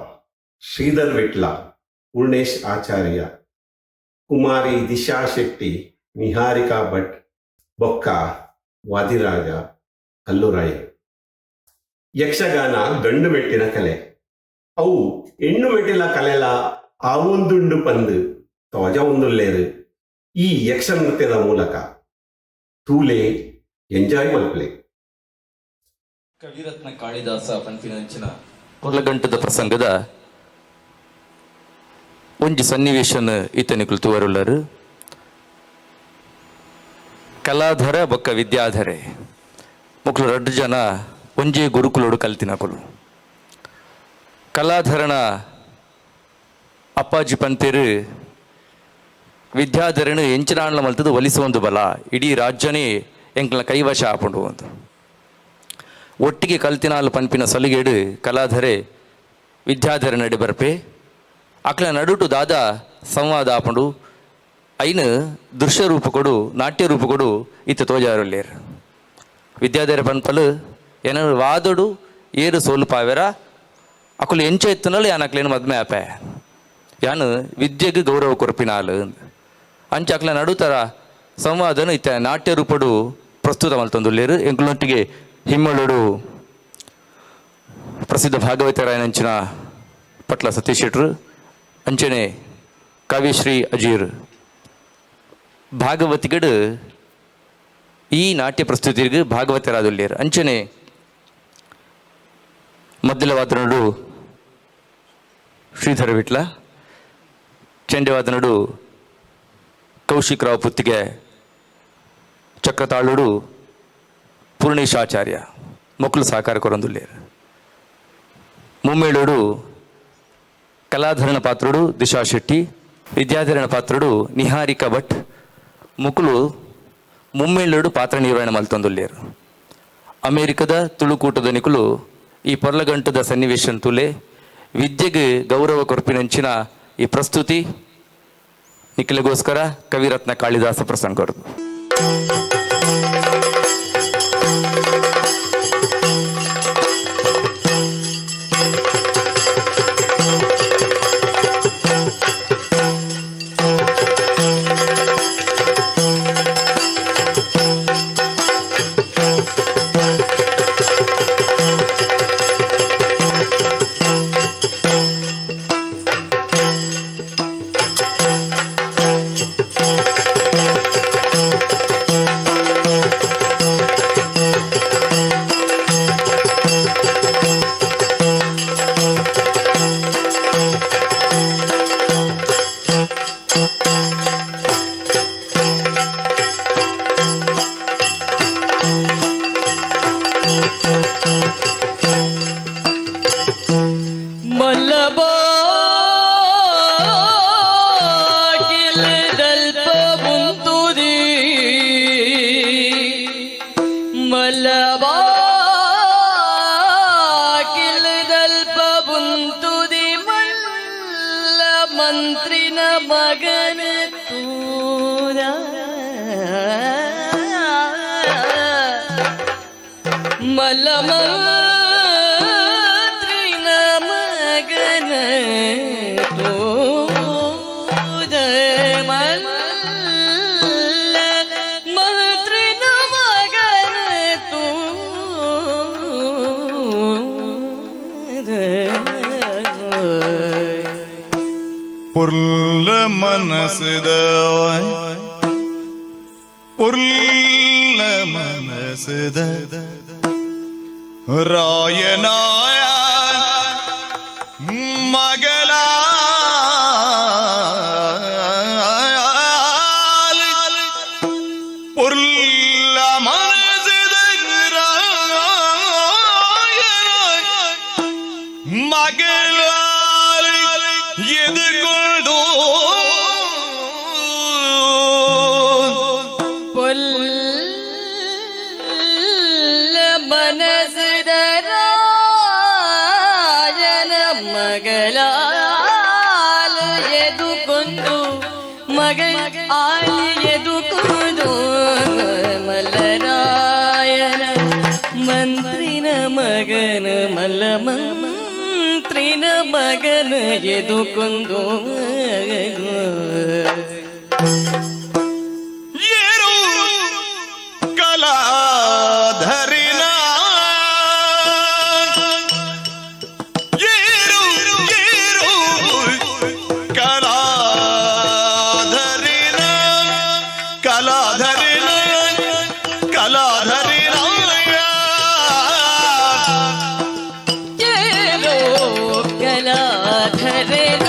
S13: ಶ್ರೀಧರ್ ವಿಟ್ಲ, ಪೂರ್ಣೇಶ್ ಆಚಾರ್ಯ, ಕುಮಾರಿ ದಿಶಾ ಶೆಟ್ಟಿ, ನಿಹಾರಿಕಾ ಭಟ್, ಬೊಕ್ಕ ವಾದಿರಾಜ ಕಲ್ಲುರಾಯ. ಯಕ್ಷಗಾನ ಗಂಡು ಮೆಟ್ಟಿನ ಕಲೆ, ಅವು ಹೆಣ್ಣು ಮೆಟ್ಟಿನ ಕಲೆಲ ಆವೊಂದುಂಡು ಪಂದು ತೋಜ ಒಂದುಲ್ಲೇರು ಈ ಯಕ್ಷ ನೃತ್ಯದ ಮೂಲಕ ತೂಲೆ ಎಂಜಾಯ್ ಮಲ್ಪಲೆ.
S12: ಕವಿರತ್ನ ಕಾಳಿದಾಸ ಪಂಪಿನಂಚಿನ ಪೊರ್ಲಗಂಟದ ಪ್ರಸಂಗದ ಒಂಜಿ ಸನ್ನಿವೇಶನ ಈತನಿಕುಲು ತೂವರುಳ್ಳರು. ಕಲಾಧರ ಬೊಕ್ಕ ವಿದ್ಯಾಧರೆ ಮುಕ್ಲು 2 ಜನ ಒಂಜೇ ಗುರುಕುಲೋಡು ಕಲ್ತಿನಕುಲು. ಕಲಾಧರನ ಅಪ್ಪಾಜಿ ಪಂತೇರು ವಿದ್ಯಾಧರನು ಎಂಚಿನಾಣ್ಲ ಮಲ್ತದು ಒಲಿಸುವಂದು ಬಲ, ಇಡೀ ರಾಜ್ಯನೇ ಎಂಕ್ಲ ಕೈವಶ ಆಪುಂಡು ಒಂದು. ಒಟ್ಟಿಗೆ ಕಲ್ತಿನಾಲು ಪಂಪಿನ ಸಲುಗೇಡು ಕಲಾಧರೆ ವಿದ್ಯಾಧರ ನಡೆ ಬರ್ಪೆ ಅಕ್ಲ ನಡುಟು ದಾದ ಸಂವಾದ ಆಪುಂಡು. ಐನು ದೃಶ್ಯ ರೂಪ ಕೊಡು, ನಾಟ್ಯ ರೂಪ ಕೊಡು ಇತ್ತ ತೋಜಾರುಲ್ಲೇರು. ವಿದ್ಯಾಧರ ಪಂಪಲು ಏನಾದ್ರು ವಾದೊಡು ಏರು ಸೋಲು ಪಾವೆರ ಅಕುಲು ಎಂಚ ಎತ್ತನಲ್ಲಿ ಯಾನು ಅಕ್ಲೇನು ಮದ್ಮೆ ಆಪೆ ಯಾನು ವಿದ್ಯೆಗೆ ಗೌರವ ಕೊರಪಿನಾಲು ಅಂಚ ಅಕ್ಲ ನಡುತರ ಸಂವಾದನು ಇತ್ತ ನಾಟ್ಯ ರೂಪಡು ಪ್ರಸ್ತುತ ಮಲ್ತೊಂದುಲ್ಲೇರು. ಎಂಕ್ಲೊಟ್ಟಿಗೆ ಹಿಮ್ಮಳೋಡು ಪ್ರಸಿದ್ಧ ಭಾಗವತರಾಯನಂಚಿನ ಪಟ್ಲ ಸತೀಶ್ ಶೆಟ್ರು, ಅಂಚನೆ ಕಾವ್ಯಶ್ರೀ ಅಜೀರ್ ಭಾಗವತಿಗಡು ಈ ನಾಟ್ಯ ಪ್ರಸ್ತುತಿಗೆ ಭಾಗವತರಾದುಲ್ಲೇರು. ಅಂಚನೆ ಮದ್ದಲವಾದನಡು ಶ್ರೀಧರ ವಿಟ್ಲ, ಚೆಂಡೆವಾದನಡು ಕೌಶಿಕ್ ರಾವ್ ಪುತ್ತಿಗೆ, ಚಕ್ರತಾಳುಡು ಪೂರ್ಣೇಶ್ ಆಚಾರ್ಯ ಮಕ್ಕಳು ಸಹಕಾರ ಕೊರೊಂದುಲ್ಲೇರು. ಮುಮ್ಮೇಳೋಡು ಕಲಾಧರಣ ಪಾತ್ರುಡು ದಿಶಾ ಶೆಟ್ಟಿ, ವಿದ್ಯಾಧರಣ ಪಾತ್ರುಡು ನಿಹಾರಿಕಾ ಭಟ್ ಮುಕ್ಕಳು ಮುಮ್ಮೇಳೋಡು ಪಾತ್ರ ನಿರ್ವಹಣೆ ಮಲ್ತೊಂದುಲ್ಲೇರು. ಅಮೇರಿಕದ ತುಳುಕೂಟದ ನಿಕುಲು ಈ ಪೊರ್ಲಗಂಟದ ಸನ್ನಿವೇಶನ್ ತುಲೆ ವಿದ್ಯೆಗೆ ಗೌರವ ಕೊರಪಿನಂಚಿನ ಈ ಪ್ರಸ್ತುತಿ ನಿಖಿಲಗೋಸ್ಕರ ಕವಿರತ್ನ ಕಾಳಿದಾಸ ಪ್ರಸಂಗರು.
S15: ಮಗನ ತೂರ ಮಲ್ಲಮ ಮಗನ ತೂರ ಮಲ್ಲ ಮಂತ್ರಿನ ಮಗನ
S1: ಪುರ್ಲ ಮನಸ್ಸದ ಪುರ್ಲ ಮನಸ್ಸದ ರಾಯನಾಯ ಮಗಲ ಪುರ್ಲ ಮನಸ್ಸದ ರಾಯನಾಯ ಮಗಲ ಎದುಕೊಂಡು
S15: ಪುಲ್ಲ ಮನಸ್ಸದ ರಾಜನ ಮಗಳ ಎದುಕೊಂಡು ಮಗಳ ಎದುಕೊಂಡು ಮಲ್ಲರಾಯನ ಮಂತ್ರಿನ ಮಗನ ಮಲ್ಲ ಮಂತ್ರಿನ ಮಗನ ಎದುಕೊಂಡು
S1: ಏರು ಕಲಾಧರಿನ ಏರು ಏರು ಕಲಾಧರಿನ ಕಲಾಧರಿನ ಕಲಾಧರಿನ
S15: ಕಲಾಧರನ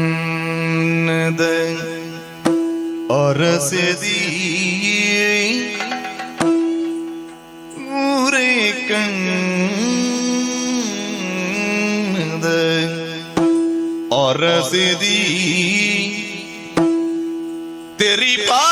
S1: கண்ணத அரசதி ஊரே கண்ணத அரசதி தெரிப்பா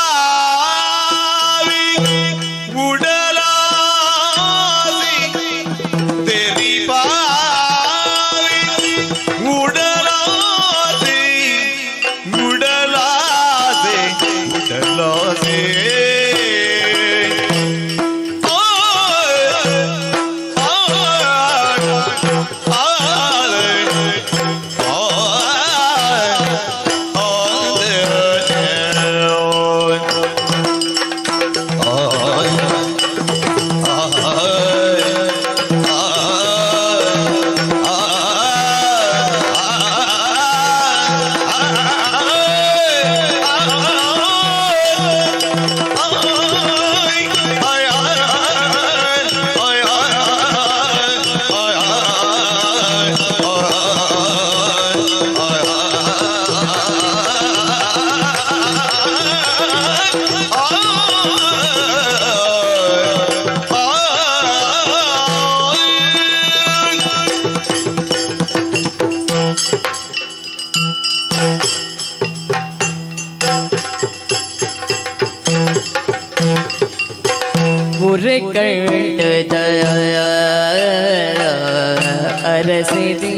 S15: அரசதி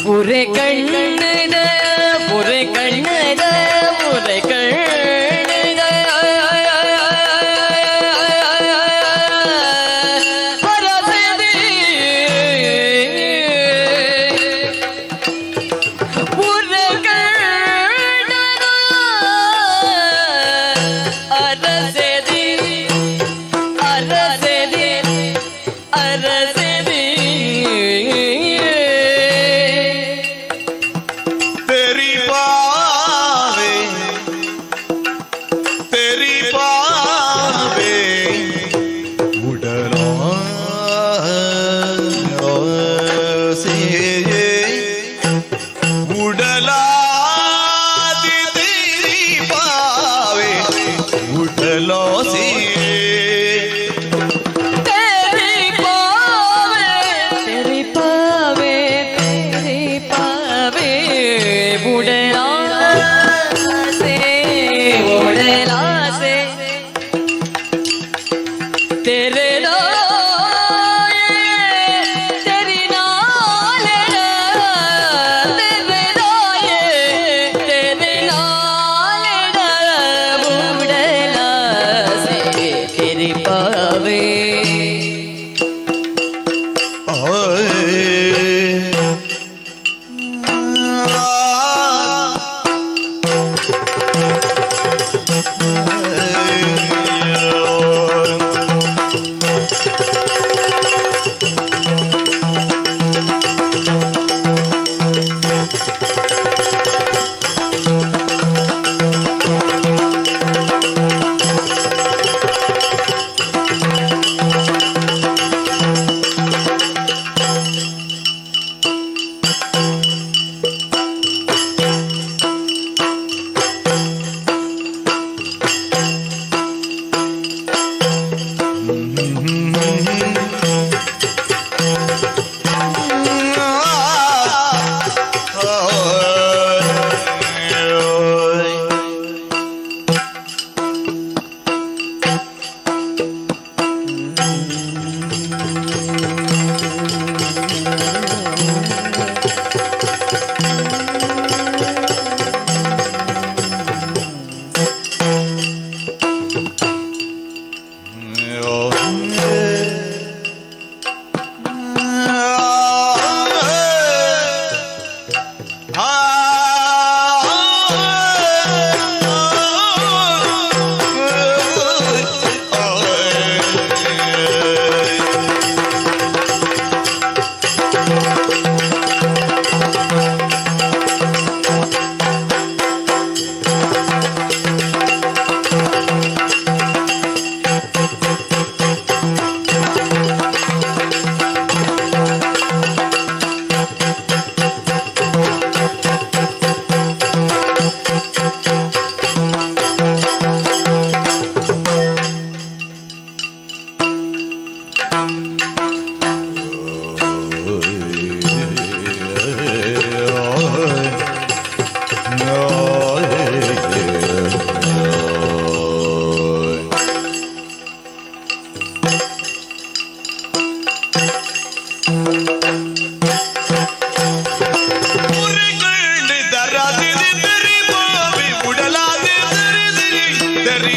S15: புரை கண்ணத புரை கண்ணத புரை கண்ணத அரசதி புரை கண்ணத அரசதி அரசதி அரசதி
S1: तेरी पावे उड़ला से उड़ला तेरी पावे उड़ला से
S15: तेरी पावे बुढ़ला से तेरे तेरी नाल तेरे नाल बुढ़ला से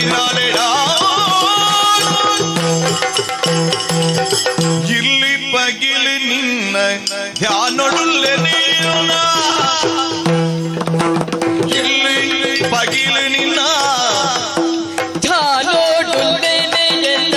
S1: ನಿನ್ನಾಲೆಡಾ ಇಲ್ಲಿ ಪಗಿಲು ನಿನ್ನ ಧ್ಯಾನೊಡುಲ್ಲೆ ನೀನ ಇಲ್ಲಿ ಪಗಿಲು ನಿನ್ನ
S15: ಧಾನೋಡುಲ್ಲೆ ನಿನ್ನ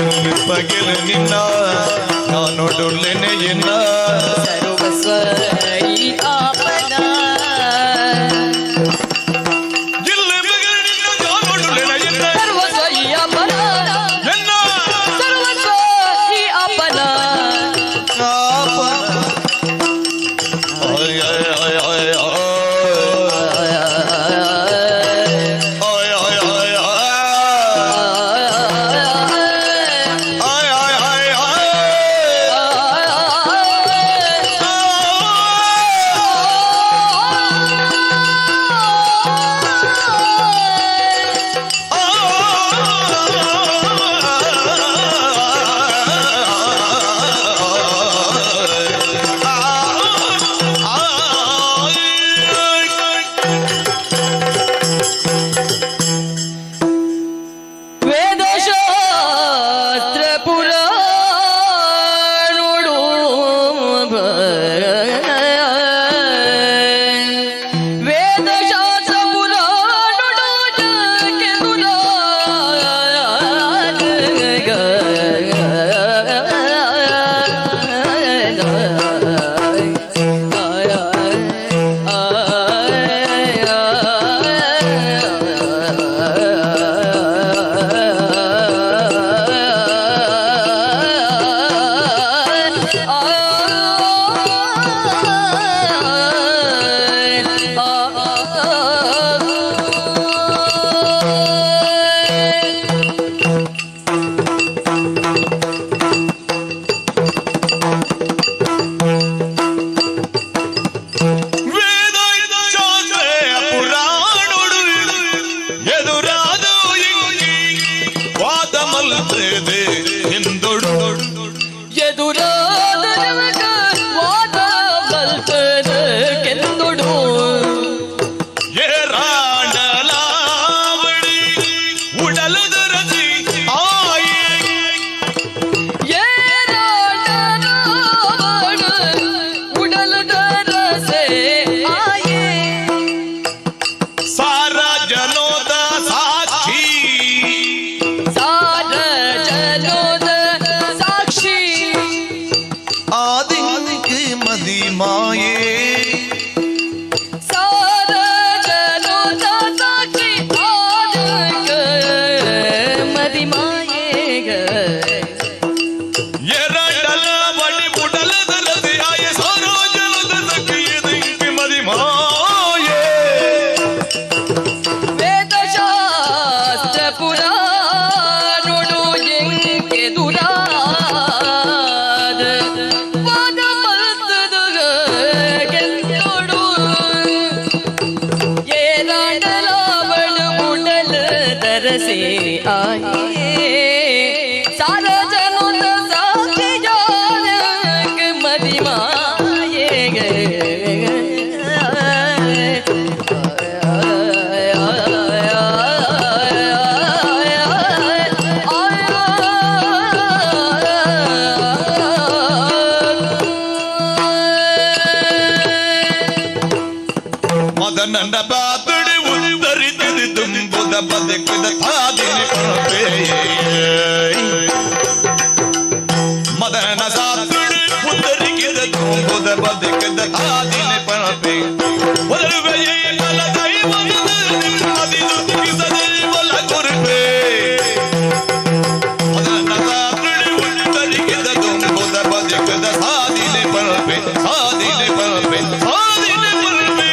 S15: ಇಲ್ಲಿ ಪಗಿಲು ನಿನ್ನ ಧಾನೋಡುಲ್ಲೆ ನಿನ್ನ
S1: ಮದನ ಸಾತುಡು ಉತ್ತರಿಕಿದ ತುಂಬುದ ಬದುಕದ ಆದಿನ ಪಣಪೆ ಒದರುವೆಯೇ ಕಲದೈ ಬಂದು ನಿಮ್ಮದಿದು ತಿಗಿಸದೆ ಬಲ ಗುರುಪೆ ಮದನ ಸಾತುಡು ಉತ್ತರಿಕಿದ ತುಂಬುದ ಬದುಕದ ಆದಿನ ಪಣಪೆ ಆದಿನ ಪಣಪೆ ಆದಿನ ಪಣಪೆ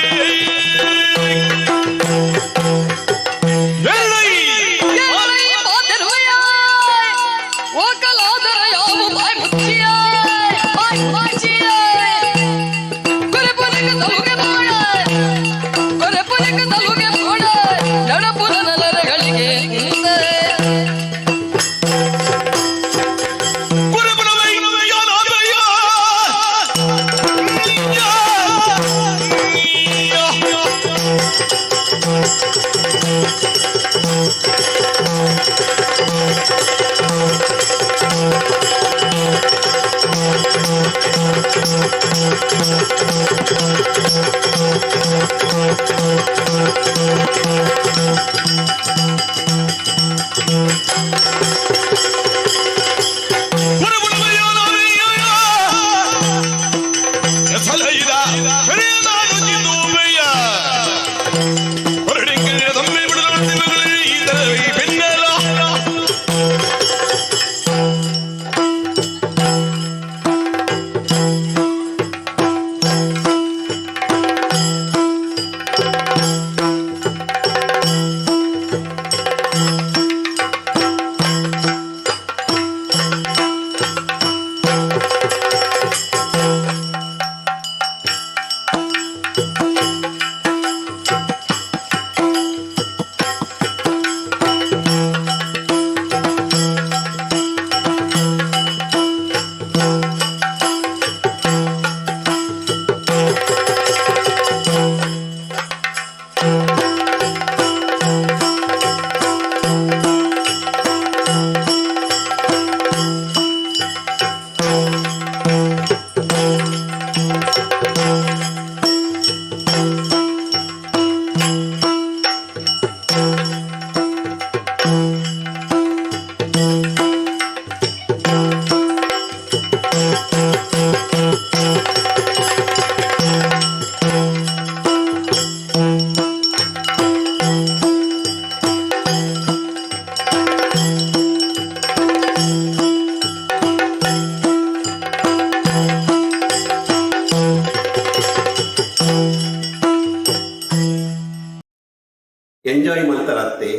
S13: ಎಂಜಾಯ್ ಮಾಡ್ತಾರತ್ತೆ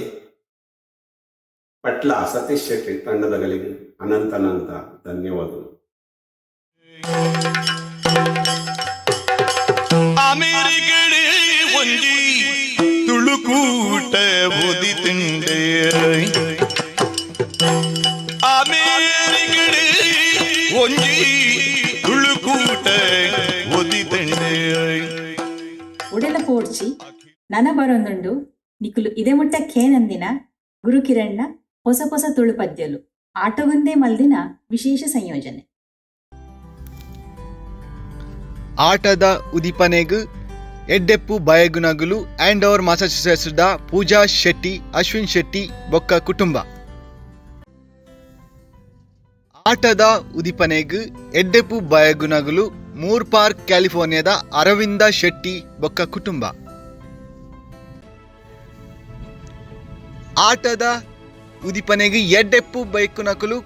S13: ಪಟ್ಲ ಸತೀಶ್ ಶೆಟ್ಟಿ ತಂಡದಗಳಿಗೆ ಅನಂತ ಧನ್ಯವಾದಗಳು.
S1: ಅಮೇರಿಕಡೆ ಒಂಜಿ ತುಳುಕೂಟ ಬುದಿ ತಿಂಡೆ ಅಮೇರಿಕಡೆ ಒಂಜಿ ತುಳುಕೂಟ ಬುದಿ ತಿಂಡೆ
S21: ಉಡೆಲ ಪೋಡ್ಚಿ ನನ ಬರೊಂದುಂಡು ನಿಕುಲು ಇದೇ ಮುಟ್ಟ ಖೇನಂದಿನ ಗುರುಕಿರಣ್ಣ ಹೊಸ ಹೊಸ ತುಳು ಪದ್ಯಲು ಆಟಗೊಂದೇ ಮಲ್ದಿನ ವಿಶೇಷ ಸಂಯೋಜನೆ.
S16: ಆಟದ ಉದಿಪನೆಗು ಎಡ್ಡೆಪ್ಪು ಬಯಗುನಗುಲು ಆ್ಯಂಡ್ ಅವರ್ ಮಾಸಾಚುಸೆಟ್ಸ್ದ ಪೂಜಾ ಶೆಟ್ಟಿ, ಅಶ್ವಿನ್ ಶೆಟ್ಟಿ ಬೊಕ್ಕ ಕುಟುಂಬ. ಆಟದ ಉದಿಪನೆಗು ಎಡ್ಡೆಪ್ಪು ಬಯಗುನಗುಲು ಮೂರ್ ಪಾರ್ಕ್ ಕ್ಯಾಲಿಫೋರ್ನಿಯಾದ ಅರವಿಂದ ಶೆಟ್ಟಿ ಬೊಕ್ಕ ಕುಟುಂಬ. ಆಟದ ಉದಿಪನೆಗೆ ಎಡ್ಡೆಪ್ಪು ಬೈಕುನಕಲು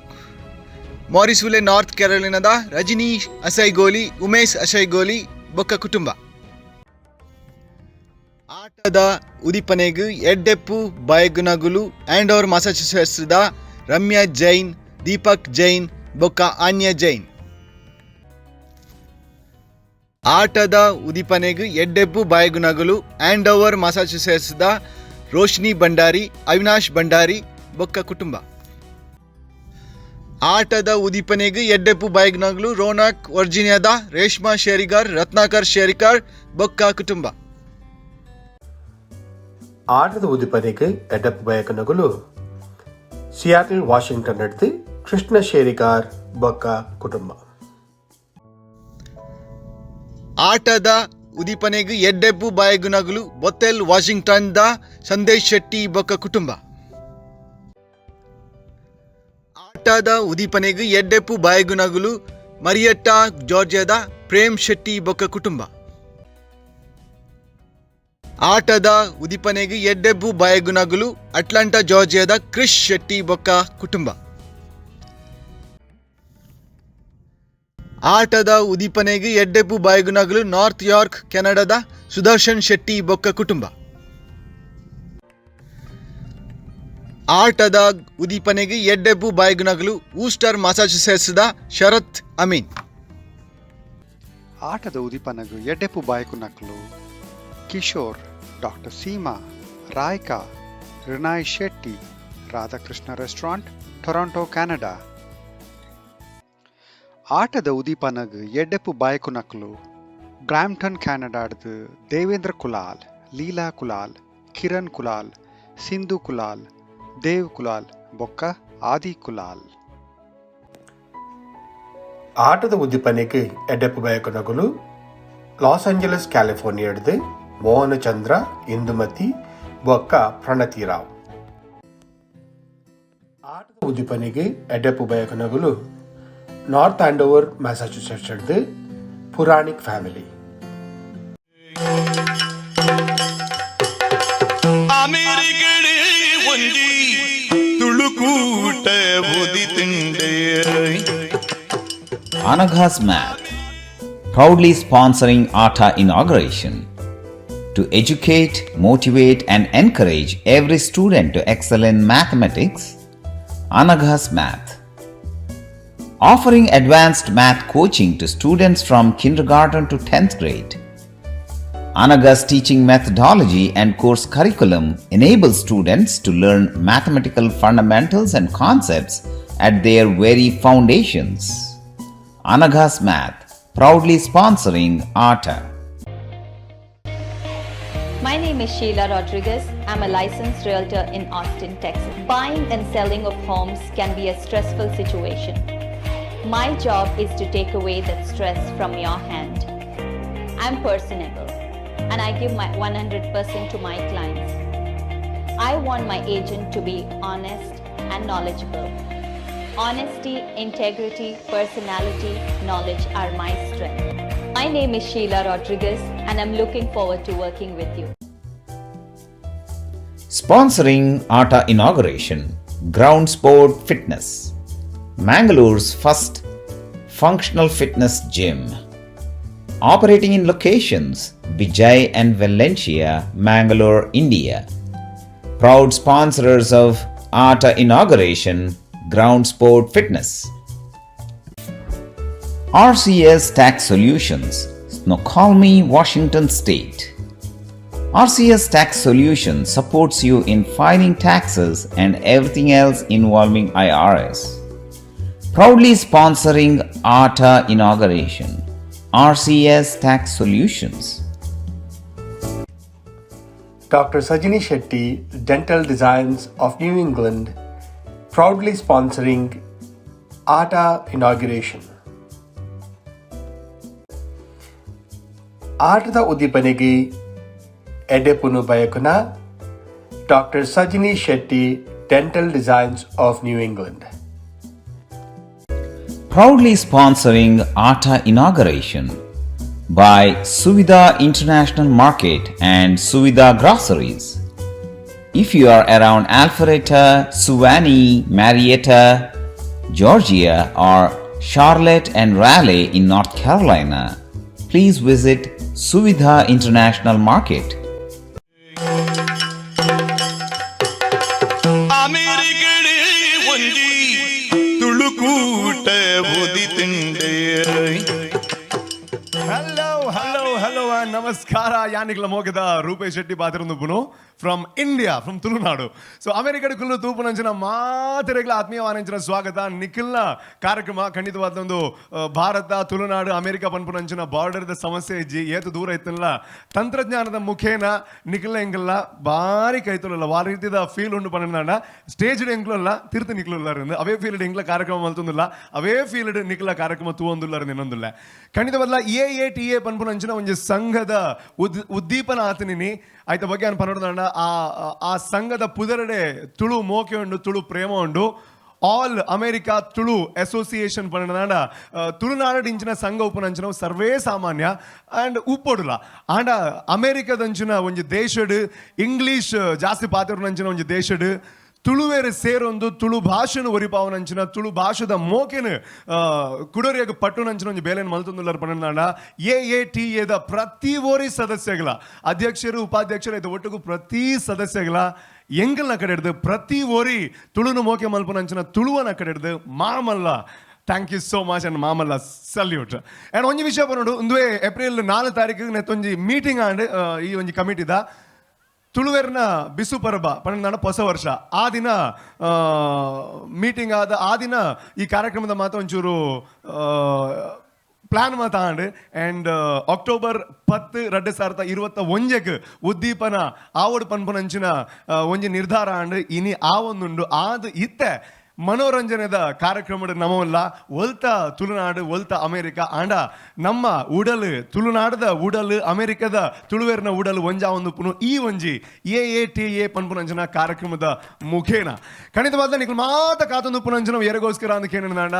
S16: ಮಾರಿಸುಲೆ ನಾರ್ತ್ ಕೆರೋಲಿನಾದ ರಜನೀಶ್ ಅಸೈಗೋಲಿ, ಉಮೇಶ್ ಅಸೈಗೋಲಿ ಬೊಕ್ಕ ಕುಟುಂಬ. ಆಟದ ಉದಿಪನೆಗೆ ಎಡ್ಡೆಪ್ಪು ಬೈಗುನಗುಲು ಆ್ಯಂಡ್ ಅವರ್ ಮಾಸಾಚುಸೆಟ್ಸ್ದ ರಮ್ಯಾ ಜೈನ್, ದೀಪಕ್ ಜೈನ್ ಬೊಕ್ಕ ಆನ್ಯ ಜೈನ್. ಆಟದ ಉದಿಪನೆಗೆ ಎಡ್ಡೆಪ್ಪು ಬೈಗುನಗುಲು ಆ್ಯಂಡ್ ಅವರ್ ಮಾಸಾಚುಸೆಟ್ಸ್ದ ರೋಶ್ನಿ ಭಂಡಾರಿ, ಅವಿನಾಶ್ ಭಂಡಾರಿ ಬೊಕ್ಕ ಕುಟುಂಬ. ಆಟದ ಉದಿಪನೆಗೆ ಎಡ್ಡೆಪ್ಪು ಬೈಗುನಗುಲು ರೋನಕ್ ವರ್ಜಿನಿಯಾದ ರೇಷ್ಮಾ ಶೇರಿಗಾರ್, ರತ್ನಾಕರ್ ಶೇರಿಕಾರ್ ಬೊಕ್ಕ ಕುಟುಂಬ.
S10: ಆಟದ ಉದಿಪನೆಗೆ ಎಡ್ಡೆಪ್ಪು ಬಯಕನಗುಲು ಸಿಯಾಟಲ್ ವಾಷಿಂಗ್ಟನ್ ನಡ್ತಿ ಕೃಷ್ಣ ಶೇರಿಗಾರ್ ಬೊಕ್ಕ ಕುಟುಂಬ.
S16: ಆಟದ ಉದಿಪನೆಗೆ ಎಡ್ಡೆಪ್ಪು ಬಾಯಗುನಗುಲು ಬೊತ್ತೆಲ್ ವಾಷಿಂಗ್ಟನ್ ದ ಸಂದೇಶ್ ಶೆಟ್ಟಿ ಬೊಕ್ಕ ಕುಟುಂಬ. ಆಟ ಆಟದ ಉದೀಪನೆಗೆ ಎಡ್ಡೆಪ್ಪು ಬಾಯಗುನಗುಲು ಮರಿಯಟ್ಟ ಜಾರ್ಜಿಯಾದ ಪ್ರೇಮ್ ಶೆಟ್ಟಿ ಬೊಕ್ಕ ಕುಟುಂಬ. ಆಟದ ಉದೀಪನೆಗೆ ಎಡ್ಡೆಬ್ಬು ಬಾಯಗುನಗುಲು ಅಟ್ಲಾಂಟಾ ಜಾರ್ಜಿಯಾದ ಕ್ರಿಶ್ ಶೆಟ್ಟಿ ಬೊಕ್ಕ ಕುಟುಂಬ. ಆಟದ ಉದೀಪನೆಗೆ ಎಡ್ಡೆಬ್ಬು ಬಾಯಗುನಗುಲು ನಾರ್ತ್ ಯಾರ್ಕ್ ಕೆನಡಾದ ಸುದರ್ಶನ್ ಶೆಟ್ಟಿ ಬೊಕ್ಕ ಕುಟುಂಬ. ಆಟದ ಉದೀಪನೆಗೆ ಎಡ್ಡೆಬ್ಬು ಬಾಯಗುನಗುಲು ಊಸ್ಟರ್ ಮ್ಯಾಸಚೂಸೆಟ್ಸ್ದ ಶರತ್ ಅಮೀನ್.
S2: ಆಟದ ಉದೀಪನಗು ಎಡ್ಡೆಪ್ಪು ಬಾಯಗುನಗುಲು Kishore, doctor Seema, ರಾಯ್ಕಾ, Rinay Shetty, Radhakrishna restaurant, Toronto, Canada. ಆಟದ ಉದೀಪನಗು ಎಡ್ಡೆಪ್ಪು ಬಾಯಕುನಕ್ಲು ಬ್ರಾಂಪ್ಟನ್ ಕೆನಡಾಡ್ದು ದೇವೇಂದ್ರ ಕುಲಾಲ್, ಲೀಲಾ ಕುಲಾಲ್, ಕಿರಣ್ ಕುಲಾಲ್, ಸಿಂಧು ಕುಲಾಲ್, ದೇವ್ ಕುಲಾಲ್ ಬೊಕ್ಕ ಆದಿ ಕುಲಾಲ್.
S10: ಆಟದ ಉದ್ದೀಪನೆಗೆ ಎಡ್ಡೆಪ್ಪು ಬಾಯಕುನಗುಲು ಲಾಸ್ ಏಂಜಲಸ್ ಕ್ಯಾಲಿಫೋರ್ನಿಯಾಡ್ದು ಮೋಹನ ಚಂದ್ರ, ಇಂದುಮತಿ ಬೊಕ್ಕ ಪ್ರಣತಿ ರಾವ್. ಆಟದ ಉದ್ದೀಪನೆಗೆ ಎಡ್ಡೆಪ್ಪು ಬಾಯಕುನಗುಲು north Andover Massachusetts Puranik family.
S1: ಅಮೆರಿಕಡೆ ಒಂಜಿ Tulukoota ಓದಿತಿಂಡೆ.
S14: Anaghas Math, proudly sponsoring ATA inauguration to educate, motivate and encourage every student to excel in mathematics. Anaghas Math, offering advanced math coaching to students from kindergarten to 10th grade. Anaghas teaching methodology and course curriculum enables students to learn mathematical fundamentals and concepts at their very foundations. Anaghas Math, proudly sponsoring ATA.
S24: My name is Sheila Rodriguez. I'm a licensed realtor in Austin, Texas. Buying and selling of homes can be a stressful situation. My job is to take away that stress from your hand. I'm personable and I give my 100% to my clients. I want my agent to be honest and knowledgeable. Honesty, integrity, personality, knowledge are my strength. My name is Sheila Rodriguez and I'm looking forward to working with you.
S14: Sponsoring ATA inauguration, Ground Sport Fitness, Mangalore's first functional fitness gym. Operating in locations Vijay and Valencia, Mangalore, India. Proud sponsors of ATA inauguration, Ground Sport Fitness. RCS Tax Solutions, Snoqualmie, Washington State. RCS Tax Solutions supports you in filing taxes and everything else involving IRS. Proudly sponsoring ATA inauguration, RCS Tax Solutions.
S10: Dr. Sajini Shetty, Dental Designs of New England, proudly sponsoring ATA inauguration. ಆಟದ ಉದ್ದೀಪನೆಗೆ ಎಡ್ಡೆಪ್ಪುನು ಬಯಕುನ doctor Sajini Shetty, dental designs of new England.
S14: Proudly sponsoring ATA inauguration by Suvidha International Market and Suvidha Groceries. If you are around Alpharetta, Suwannee, Marietta, Georgia or Charlotte and Raleigh in North Carolina, please visit Suvidha International Market.
S1: ಅಮೆರಿಕಡೆ ಒಂಜಿ Tulukoota ಓದಿತಿಂಡೆ.
S17: Hello and namaskara. Yanikla Mogada, Rupesh Shetty Bathirundupuno from India, from Tulunadu. So America Kullu Tupunanchana Matheregla Atmiya Vaninchana Swagata Nikilna Karakama Kanditavadondu Bharata Tulunadu America Panpunanchana border the Samasya Yetu Dura Itilla Tantrajnanada Mukhena Nikilla Engla Bari Kaitula Variti the field undu Panana staged Engla Tirtha Nikula away field Engla Karakama Maltundula away field Nikla Karakama Tuandula and Nandula Kanditavadla EATA Panpunanchana on ಸಂಘದ ಉದ್ದೀಪನ ಆತನಿನಿ ಆಯ್ತ ಬಗ್ಗೆ ಪನ್ನೋಡ ಆ ಸಂಘದ ಪುದರಡೆ ತುಳು ಮೋಕೆ ಉಂಡು ತುಳು ಪ್ರೇಮ ಉಂಡು ಆಲ್ ಅಮೆರಿಕಾ ತುಳು ಅಸೋಸಿಯೇಷನ್ ಪಂಡ ತುಳುನಾಡಿಂಚಿನ ಸಂಘ ಉಪನಂಚಿನ ಸರ್ವೇ ಸಾಮಾನ್ಯ ಆ್ಯಂಡ್ ಉಪ್ಪೊಡುಲ ಆಂಡ ಅಮೆರಿಕದಂಚಿನ ಒಂಜಿ ದೇಶಡ್ ಇಂಗ್ಲೀಷ್ ಜಾಸ್ತಿ ಪಾತಿರ್ನಂಚಿನ ಒಂಜಿ ದೇಶಡ್ ತುಳುವೇರು ಸೇರೊಂದು ತುಳು ಭಾಷೆನು ಒರಿಪಾವನಂಚಿನ ತುಳು ಭಾಷೆದ ಮೋಕೆನು ಕುಡೋರಿಯಾಗ ಪಟ್ಟುನಂಚಿನ ಒಂಜಿ ಬೇಲೆನ್ ಮಲ್ತೊಂದುಲ್ಲರ್ ಪಂಡ AATA ಪ್ರತಿ ಓರಿ ಸದಸ್ಯಗಳ ಅಧ್ಯಕ್ಷರು ಉಪಾಧ್ಯಕ್ಷರು ಇದು ಒಟ್ಟಿಗೂ ಪ್ರತಿ ಸದಸ್ಯಗಳ ಎಂಗಲ್ನ ಕಡೆ ಹಿಡ್ದು ಪ್ರತಿ ಓರಿ ತುಳುನು ಮೋಕೆ ಮಲ್ಪನಂಚಿನ ತುಳುವನ ಕಡೆ ಹಿಡ್ದು ಮಾಮಲ್ಲ thank you so much and ಮಾಮಲ್ಲ ಸಲ್ಯೂಟ್ ಆ್ಯಂಡ್ ಒಂಜಿ ವಿಷಯ ಪನ್ನೋಡು ಒಂದುವೇ ಏಪ್ರಿಲ್ 4 ತಾರೀಕಿಗೆ ನೆತ್ತೊಂಜಿ ಮೀಟಿಂಗ್ ಆಂಡ್ ಈ ಒಂಜಿ ಕಮಿಟಿದ ತುಳುವೆರ್ನ ಬಿಸು ಪರಬ ಪಂಡ ಹೊಸ ವರ್ಷ ಆ ದಿನ ಮೀಟಿಂಗ್ ಆದ ಆ ದಿನ ಈ ಕಾರ್ಯಕ್ರಮದ ಮಾತು ಒಂಚೂರು ಪ್ಲಾನ್ ಮಾತಾಂಡ್ ಆ್ಯಂಡ್ ಅಕ್ಟೋಬರ್ 10 2021 ಉದ್ದೀಪನ ಆವಡು ಪನ್ಪುನಂಚಿನ ಒಂಜಿ ನಿರ್ಧಾರ ಆಂಡ್ ಇನಿ ಆ ಒಂದುಂಡು ಆದ್ ಇತ್ತೆ ಮನೋರಂಜನೆದ ಕಾರ್ಯಕ್ರಮದ ನಮಲ್ಲ ಒಲ್ತ ತುಳುನಾಡು ಒಲ್ತ ಅಮೆರಿಕ ಆಂಡ ನಮ್ಮ ಉಡಲು ತುಳುನಾಡದ ಉಡಲು ಅಮೆರಿಕದ ತುಳುವೇರ್ನ ಉಡಲು ಒಂಜಾ ಒಂದು ಪುನು ಈ ಒಂಜಿ AATA ಪನ್ಪುನಂಚನ ಕಾರ್ಯಕ್ರಮದ ಮುಖೇನ ಖಂಡಿತವಾದ ನಿಖಲ್ ಮಾತ ಕಾತೊಂದು ಪುನಂಚನ ಎರಗೋಸ್ಕರ ಅಂತ ಕೇಳಿದಾಂಡ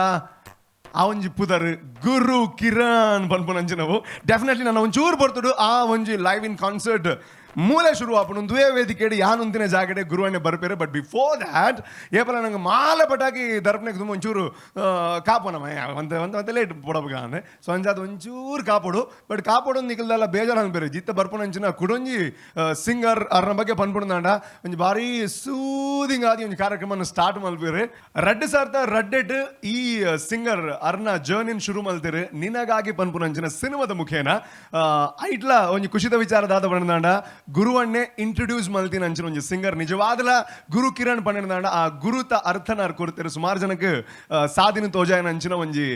S17: ಆ ಒಂಜಿ ಪುದರ್ ಗುರು ಕಿರಣ್ ಪನ್ಪುನಂಚನವು ಡೆಫಿನೆಟ್ಲಿ ನಾನು ಒಂಚೂರು ಬರ್ತಡು ಆ ಒಂಜಿ ಲೈವ್ ಇನ್ ಕಾನ್ಸರ್ಟ್ ಮೂಲೆ ಶುರು ಆಪನು ದುವೇ ವೇದಿಕೆಡು ಯಾನೊಂದಿನ ಜಾಗಡೆ ಗುರುವಣ್ಣೆ ಬರ್ಪೇರೆ ಬಟ್ ಬಿಫೋರ್ ದ್ಯಾಟ್ ಏಪಲ ನಂಗೆ ಮಾಲೆ ಪಟಾಕಿ ದರ್ಪನೆಗೆ ತುಂಬ ಒಂಚೂರು ಕಾಪೋನಮ್ಮ ಒಂದು ಲೇಟ್ ಪೊಡಬೇಕ ಅಂದ್ರೆ ಸೊ ಅಂಜಾದ ಒಂಚೂರು ಕಾಪೋಡು ಬಟ್ ಕಾಪೋಡು ನಿಖಲ್ದೆಲ್ಲ ಬೇಜಾರು ಅನ್ಬೇರೆ ಜಿತ್ತ ಬರ್ಪನಂಚಿನ ಕುಡೊಂಜಿ ಸಿಂಗರ್ ಅವ್ರನ್ನ ಬಗ್ಗೆ ಪನ್ಪುಣದಾಂಡ ಒಂಜಿ ಭಾರಿ ಸೂದಿಂಗ್ ಆದಿ ಒಂಜಿ ಕಾರ್ಯಕ್ರಮ ಸ್ಟಾರ್ಟ್ ಮಲ್ಪೇರೆ ರಡ್ಡು ಸಾರ್ತ ರಡ್ಡೆಟ್ ಈ ಸಿಂಗರ್ ಅವ್ರನ್ನ ಜರ್ನಿನ್ ಶುರು ಮಲ್ತೀರಿ ನಿನಗಾಗಿ ಪನ್ಪುನಂಚಿನ ಸಿನಿಮಾದ ಮುಖೇನ ಐಟ್ಲ ಒಂಜಿ ಖುಷಿದ ವಿಚಾರದಾದ ಪಂಡದಾಂಡ ಗುರುವನ್ನೇ ಇಂಟ್ರೊಡ್ಯೂಸ್ ಮಲ್ತೀನಿ ಅಂಚಿನ ಒಂಜಿ ಸಿಂಗರ್ ನಿಜವಾದಲ ಗುರು ಕಿರಣ್ ಪಂಡದಾಂಡ ಆ ಗುರುತ ಅರ್ಥನ ಕೊಡ್ತಾರೆ ಸುಮಾರು ಜನಕ್ಕೆ ಸಾಧಿನ ತೋಜಾಯನ ಅಂಚಿನ ಒಂಜಿ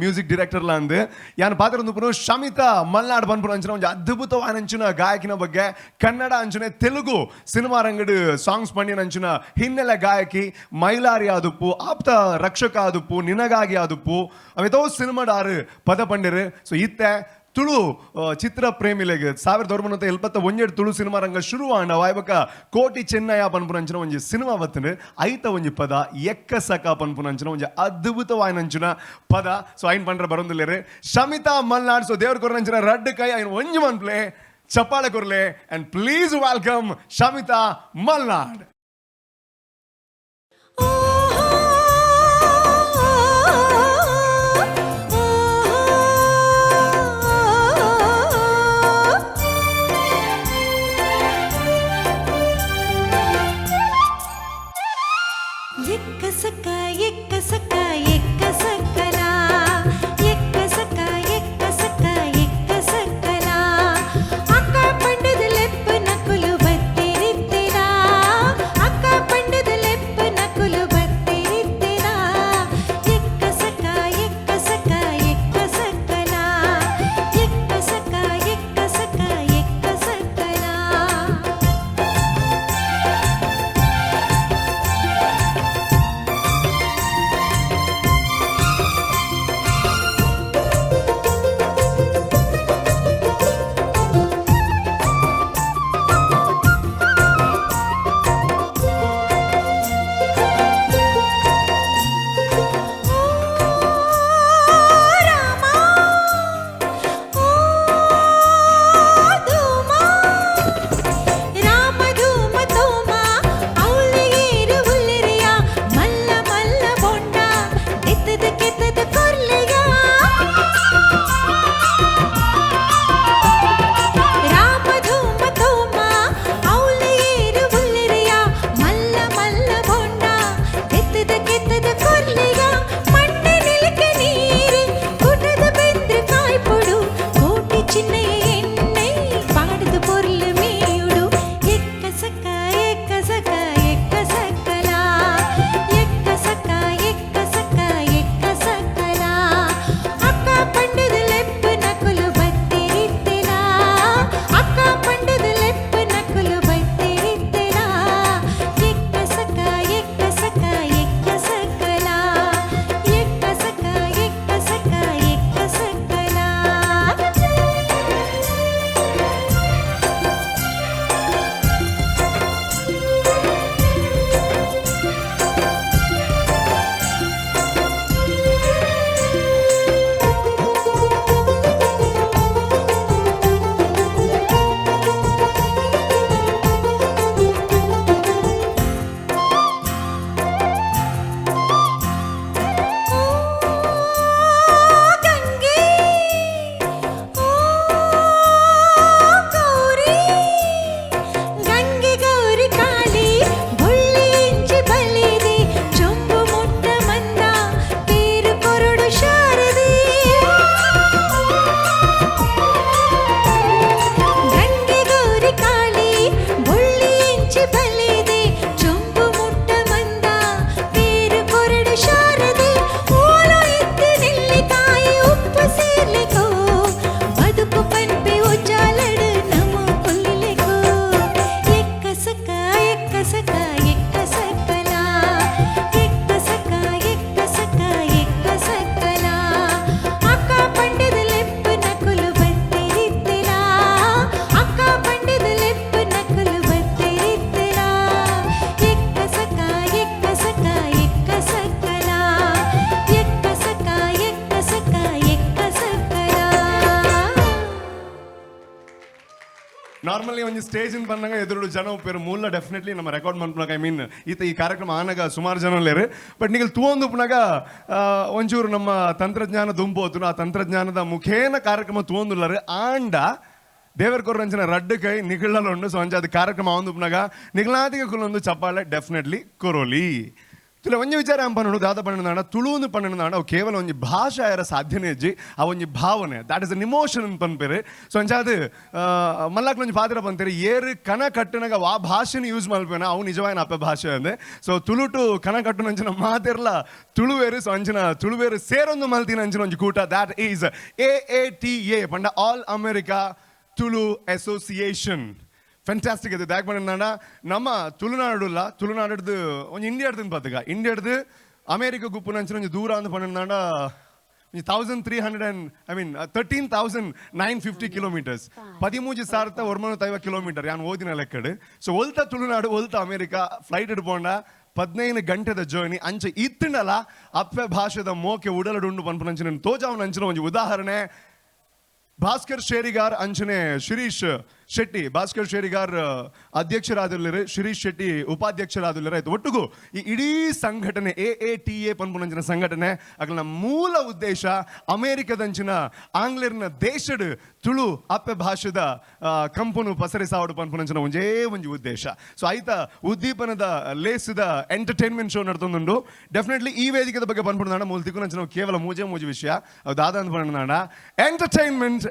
S17: ಮ್ಯೂಸಿಕ್ ಡೈರೆಕ್ಟರ್ಲ ಅಂದ್ ಯಾನ್ ಪಾತ್ರ ಒಂದು ಶಮಿತಾ ಮಲ್ನಾಡ್ ಪನ್ಪುರ ಅಂಚಿನ ಒಂಜಿ ಅದ್ಭುತವಾದ ಅಂಚಿನ ಗಾಯಕಿನ ಬಗ್ಗೆ ಕನ್ನಡ ಅಂಚನೆ ತೆಲುಗು ಸಿನಿಮಾ ರಂಗಡ್ ಸಾಂಗ್ಸ್ ಪಂಡಿನ ಅಂಚಿನ ಹಿನ್ನೆಲೆ ಗಾಯಕಿ ಮೈಲಾರಿ ಆದುಪ್ಪು ಆಪ್ತ ರಕ್ಷಕ ಆದುಪ್ಪು ನಿನಗಾಗಿ ಆದುಪ್ಪು ಅವೆತೋ ಸಿನಿಮಾಡಾರು ಪದ ಪಂಡಿರು ಸೊ ಇತ್ತೆ ತುಳು ಚಿತ್ರ ಪ್ರೇಮಿಲೆಗೆ 1971 ತುಳು ಸಿನಿಮಾ ರಂಗ ಶುರು ಆಂಡ ವಾಯ್ಬಕ ಕೋಟಿ ಚೆನ್ನಯ್ಯ ಪನ್ಪುನಂಚಿನ ಒಂಜಿ ಸಿನಿಮಾ ಬತ್ತಂಡು ಐತ ಒಂಜಿ ಪದ ಎಕ್ಕಸಕ ಪನ್ಪುನಂಚಿನ ಒಂಜಿ ಅದ್ಭುತವಾಯಿನಂಚಿನ ಪದ ಸೊ ಐನ್ ಪಂಡ್ರ ಬರೊಂದುಲ್ಲೇರೆ ಶಮಿತಾ ಮಲ್ನಾಡ್ ಸೊ ದೇವ್ರ ಕೊರನಂಚಿನ ರಡ್ಡು ಕೈ ಐನ್ ಒಂಜಿ ಮನ್ಪ್ಲೆ ಚಪ್ಪಾಳೆ ಕೊರ್ಲೆ and please welcome Shamitha Malnad. Normally ಒಂದು ಸ್ಟೇಜ್ ಬಂದಾಗ ಎದುರು ಜನ ಉಪ್ಪೇರು ಮೂಲ ಡೆಫಿನೆಟ್ಲಿ ನಮ್ಮ ರೆಕಾರ್ಡ್ ಮಾಡ್ಪನಾಗ ಐ ಮೀನ್ ಈ ಕಾರ್ಯಕ್ರಮ ಆನಾಗ ಸುಮಾರು ಜನ ಲೇರು ಬಟ್ ನೀವು ತೂವೊಂದು ಉಪ್ಪನಾಗ ಒಂಚೂರು ನಮ್ಮ ತಂತ್ರಜ್ಞಾನ ದುಂಬೋತು ಆ ತಂತ್ರಜ್ಞಾನದ ಮುಖೇನ ಕಾರ್ಯಕ್ರಮ ತೂವೊಂದುಲ್ಲಾರು ಆಂಡ ದೇವರ ಕೊರಂಚಿನ ರಡ್ಡು ಕೈ ನಿಗಳಲ್ಲ ಉಂಡು ಸೊ ಅಂಚ ಅದು ಕಾರ್ಯಕ್ರಮ ಆವೊಂದುಪ್ಪನಾಗ ನಿಗಳಾದಿಗೆ ಕುಲ್ಲೊಂದು ಚಪ್ಪಾಳೆ ಡೆಫಿನೆಟ್ಲಿ ಕೊರೋಲಿ ತುಲ ಒಂಜಿ ವಿಚಾರ ಪನ್ನಡು ದಾದ ಪನ್ನಡ ತುಳುಂದು ಪನ್ನಡ ಅವು ಕೇವಲ ಒಂಜಿ ಭಾಷೆ ಆಯರ ಸಾಧ್ಯನೇ ಅಜ್ಜಿ ಆ ಒಂಜಿ ಭಾವನೆ ದಾಟ್ ಇಸ್ ಅನ್ ಇಮೋಷನ್ ಅಂತ ಪನ್ಪೇರು ಸೊ ಅಂಚಾದ ಮಲ್ಲಾಕ್ಲ ಒಂಜಿ ಪಾತ್ರ ಪಂತೇರಿ ಏರು ಕನ ಕಟ್ಟನಾಗ ಆ ಭಾಷೆನ ಯೂಸ್ ಮಲ್ಪೇನ ಅವು ನಿಜವಾಯಿನ ಅಪ್ಪ ಭಾಷೆ ಅಂದೆ ಸೊ ತುಳುಟು ಕನ ಕಟ್ಟು ಅಂಚಿನ ಮಾತಿರ್ಲ ತುಳುವೇರು ಸೊ ಅಂಚಿನ ತುಳುವೇರು ಸೇರೊಂದು ಮಲ್ತಿನ ಅಂಚಿನ ಒಂಜಿ ಕೂಟ ದಾಟ್ ಈಸ್ AATA ಪಂಡ all America Tulu association fantastic ಅದು ದಾಕ್ ಪಂಡ ನಮ್ಮ ತುಳುನಾಡು ಒಂದು ಇಂಡಿಯಾಡ್ದು ಪಾತಗ ಇಂಡಿಯಾಡ್ದು ಅಮೇರಿಕಾ ಗುಪ್ಪು ನಂಚಿನ ಒಂಜಿ ದೂರ ಅಂತ ಪಂಡ 13,950 ಕಿಲೋಮೀಟರ್ಸ್ 13,950 ಕಿಲೋಮೀಟರ್ ಯಾನು ಓದಿನ ಲೆಕ್ಕಡು ಸೊ ಒಲ್ತ ತುಳುನಾಡು ಒಲ್ತ ಅಮೇರಿಕಾ ಫ್ಲೈಟ್ ಇಡ್ಕೊಂಡ 15 ಗಂಟೆದ ಜರ್ನಿ ಅಂಚೆ ಇತ್ತಂಡಲ ಅಪ್ಪೆ ಭಾಷೆದ ಮೋಕೆ ಉಡಲಡುಂಡು ಪನ್ಪುನಂಚಿನ ತೋಜಾವನ ಅಂಚಿನ ಒಂದು ಉದಾಹರಣೆ ಭಾಸ್ಕರ್ ಶೇರಿಗಾರ್ ಅಂಚನೆ ಶಿರೀಶ್ ಶೆಟ್ಟಿ ಭಾಸ್ಕರ್ ಶೇರಿಗಾರ್ ಅಧ್ಯಕ್ಷರಾದಿಲ್ಲರು ಶಿರೀಶ್ ಶೆಟ್ಟಿ ಉಪಾಧ್ಯಕ್ಷರಾದಿಲ್ಲರು ಆಯ್ತು ಒಟ್ಟಿಗೂ ಈ ಇಡೀ ಸಂಘಟನೆ AATA ಪನ್ಪುನಂಚಿನ ಸಂಘಟನೆ ಅಗಲ ಮೂಲ ಉದ್ದೇಶ ಅಮೇರಿಕದಂಚಿನ ಆಂಗ್ಲೇರ್ನ ದೇಶದ ತುಳು ಅಪ್ಪೆ ಭಾಷೆದ ಕಂಪನು ಪಸರಿಸಾವಡು ಪನ್ಪುನಂಚಿನ ಒಂಜಿ ಉದ್ದೇಶ ಸೊ ಆಯ್ತ ಉದ್ದೀಪನದ ಲೇಸಿದ ಎಂಟರ್ಟೈನ್ಮೆಂಟ್ ಶೋ ನಡ್ತೊಂದುಂಡು ಡೆಫಿನೆಟ್ಲಿ ಈ ವೇದಿಕೆದ ಬಗ್ಗೆ ಪನ್ಪುಣಾಣ ಮೂಲ್ತಿಕ್ಕು ನಂಚಿನ ಕೇವಲ ಮೂಜೆ ವಿಷಯ ಅದು ದಾದ ಅಂತ ಪನ್ಪುಣಾಣ ಎಂಟರ್ಟೈನ್ಮೆಂಟ್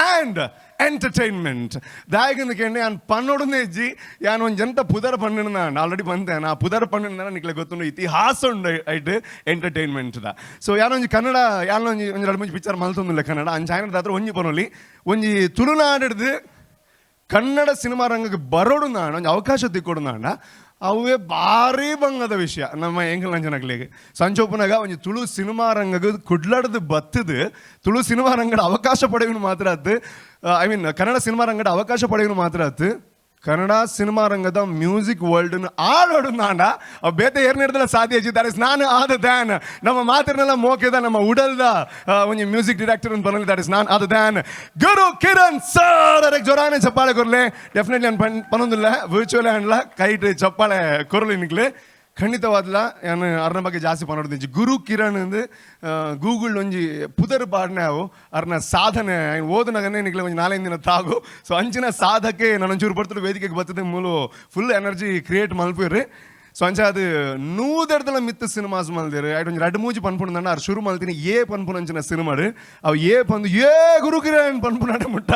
S17: ಆ್ಯಂಡ್ ಎಂಟರ್ಟೈನ್ಮೆಂಟ್ ದಾಯಕಂದು ಕೇಳಿ ನಾನು ಪನ್ನೊಡನೆ ಇಜ್ಜಿ ಯಾನು ಒಂದು ಜಂತ ಪುದರ ಪಣ್ಣಿನ ನಾನು ಆಲ್ರೆಡಿ ಬಂದೆ ಆ ಪುದರ ಪಣ್ಣಿನ ನಿಕ್ಲೆ ಗೊತ್ತುಂಡು ಇತಿಹಾಸ ಉಂಡು ಐಟ್ ಎಂಟರ್ಟೈನ್ಮೆಂಟ್ದ ಸೊ ಯಾನೊಂಜಿ ಕನ್ನಡ ಯಾನೊಂಜಿ ಎರಡು ಮುಂಚೆ ಪಿಕ್ಚರ್ ಮಲ್ತೊಂದಿಲ್ಲ ಕನ್ನಡ ಅಂಚ ಆಯ್ನದಾದ್ರೆ ಒಂಜಿ ಪನೊಲಿ ಒಂಜಿ ತುಳುನಾಡಿಡ್ದು ಕನ್ನಡ ಸಿನಿಮಾ ರಂಗಕ್ಕೆ ಬರೋಡು ನಾಣ ಒಂದು ಅವಕಾಶ ತಿಕ್ಕೊಡು ನಾಣ ಅವೇ ಭಾರಿ ಬಂಗದ ವಿಷಯ ನಮ್ಮ ಎಂಕಲ್ ನಂಜನಕ್ಲಿಗೆ ಸಂಚೋಪನಾಗ ಒಂದು ತುಳು ಸಿನಿಮಾ ರಂಗಕ್ಕೆ ಕುಡ್ಲಾಡ್ದು ಬತ್ತದು ತುಳು ಸಿನಿಮಾ ರಂಗದ ಅವಕಾಶ ಪಡೆಯುವ ಮಾತ್ರ ಆತು ಐ ಮೀನ್ ಕನ್ನಡ ಸಿನಿಮಾ ರಂಗದ ಅವಕಾಶ ಪಡೆಯುವ ಮಾತ್ರ ಆತು ಕನ್ನಡ ಸಿನಿಮಾ ರಂಗದ ಮ್ಯೂಸಿಕ್ ವರ್ಲ್ಡ್ನ ಆಡೋಡು ನಾಡ ಬೇತೆ ಏರ್ನಿಡ್ದಲ್ಲ ಸಾಧ್ಯ ದಟ್ ಇಸ್ ನಾನು ಆದ ದ್ಯಾನ್ ನಮ್ಮ ಮಾತಿರ್ನೆಲ್ಲ ಮೋಕೆದ ನಮ್ಮ ಉಡಲ್ದ ಒಂದು ಮ್ಯೂಸಿಕ್ ಡೈರೆಕ್ಟರ್ ಅಂತ ಬರಲಿ ದಟ್ ಇಸ್ ನಾನು ಆದ ದ್ಯಾನ್ ಗುರು ಕಿರಣ್ ಸರ್ ಅದಕ್ಕೆ ಜೋರಾನೆ ಚಪ್ಪಾಳೆ ಕೊರಲೆ ಡೆಫಿನೆಟ್ಲಿ ನಾನು ಪನ್ನೊಂದಿಲ್ಲ ವಿರ್ಚುವಲ್ ಹ್ಯಾಂಡ್ಲ ಕೈಟ್ ಚಪ್ಪಾಳೆ ಕೊರಲಿ ನಿಕ್ಲೆ ಖಂಡಿತವಾದ್ಲ ನಾನು ಅರ್ನ ಬಗ್ಗೆ ಜಾಸ್ತಿ ಪನ್ನೋಡ್ದು ಗುರು ಕಿರಣ್ ಅಂದು ಗೂಗಲ್ ಒಂಜಿ ಪುದರ್ ಪಾಡ್ನೆ ಅವು ಅರ್ನ ಸಾಧನೆ ಓದನಗನೇ ನಿಕ್ಲೆ ಒಂದು 4 ದಿನ ತಾಗು ಸೊ ಅಂಚಿನ ಸಾಧಕ್ಕೆ ನಾನು ಒಂಚೂರು ಬರ್ತದೆ ವೇದಿಕೆಗೆ ಬರ್ತದೆ ಮೂಲು ಫುಲ್ ಎನರ್ಜಿ ಕ್ರಿಯೇಟ್ ಮಲ್ಪಿರ್ರಿ ಸೊ ಅಂಚ ಅದು ನೂದೆಡ್ದಲ ಮಿತ್ತು ಸಿನಿಮಾಸ್ ಮಲ್ದಿರು ಐಟ್ ಒಂದು 2-3 ಪನ್ಪುಣ್ಣ ಅವ್ರು ಶುರು ಮಲ್ತೀನಿ ಪನ್ಪುನಂಚಿನ ಸಿನಿಮಾಡು ಅವು ಪಂದು ಗುರು ಕಿರಣ್ ಪನ್ಪುನಾಡ ಮುಟ್ಟ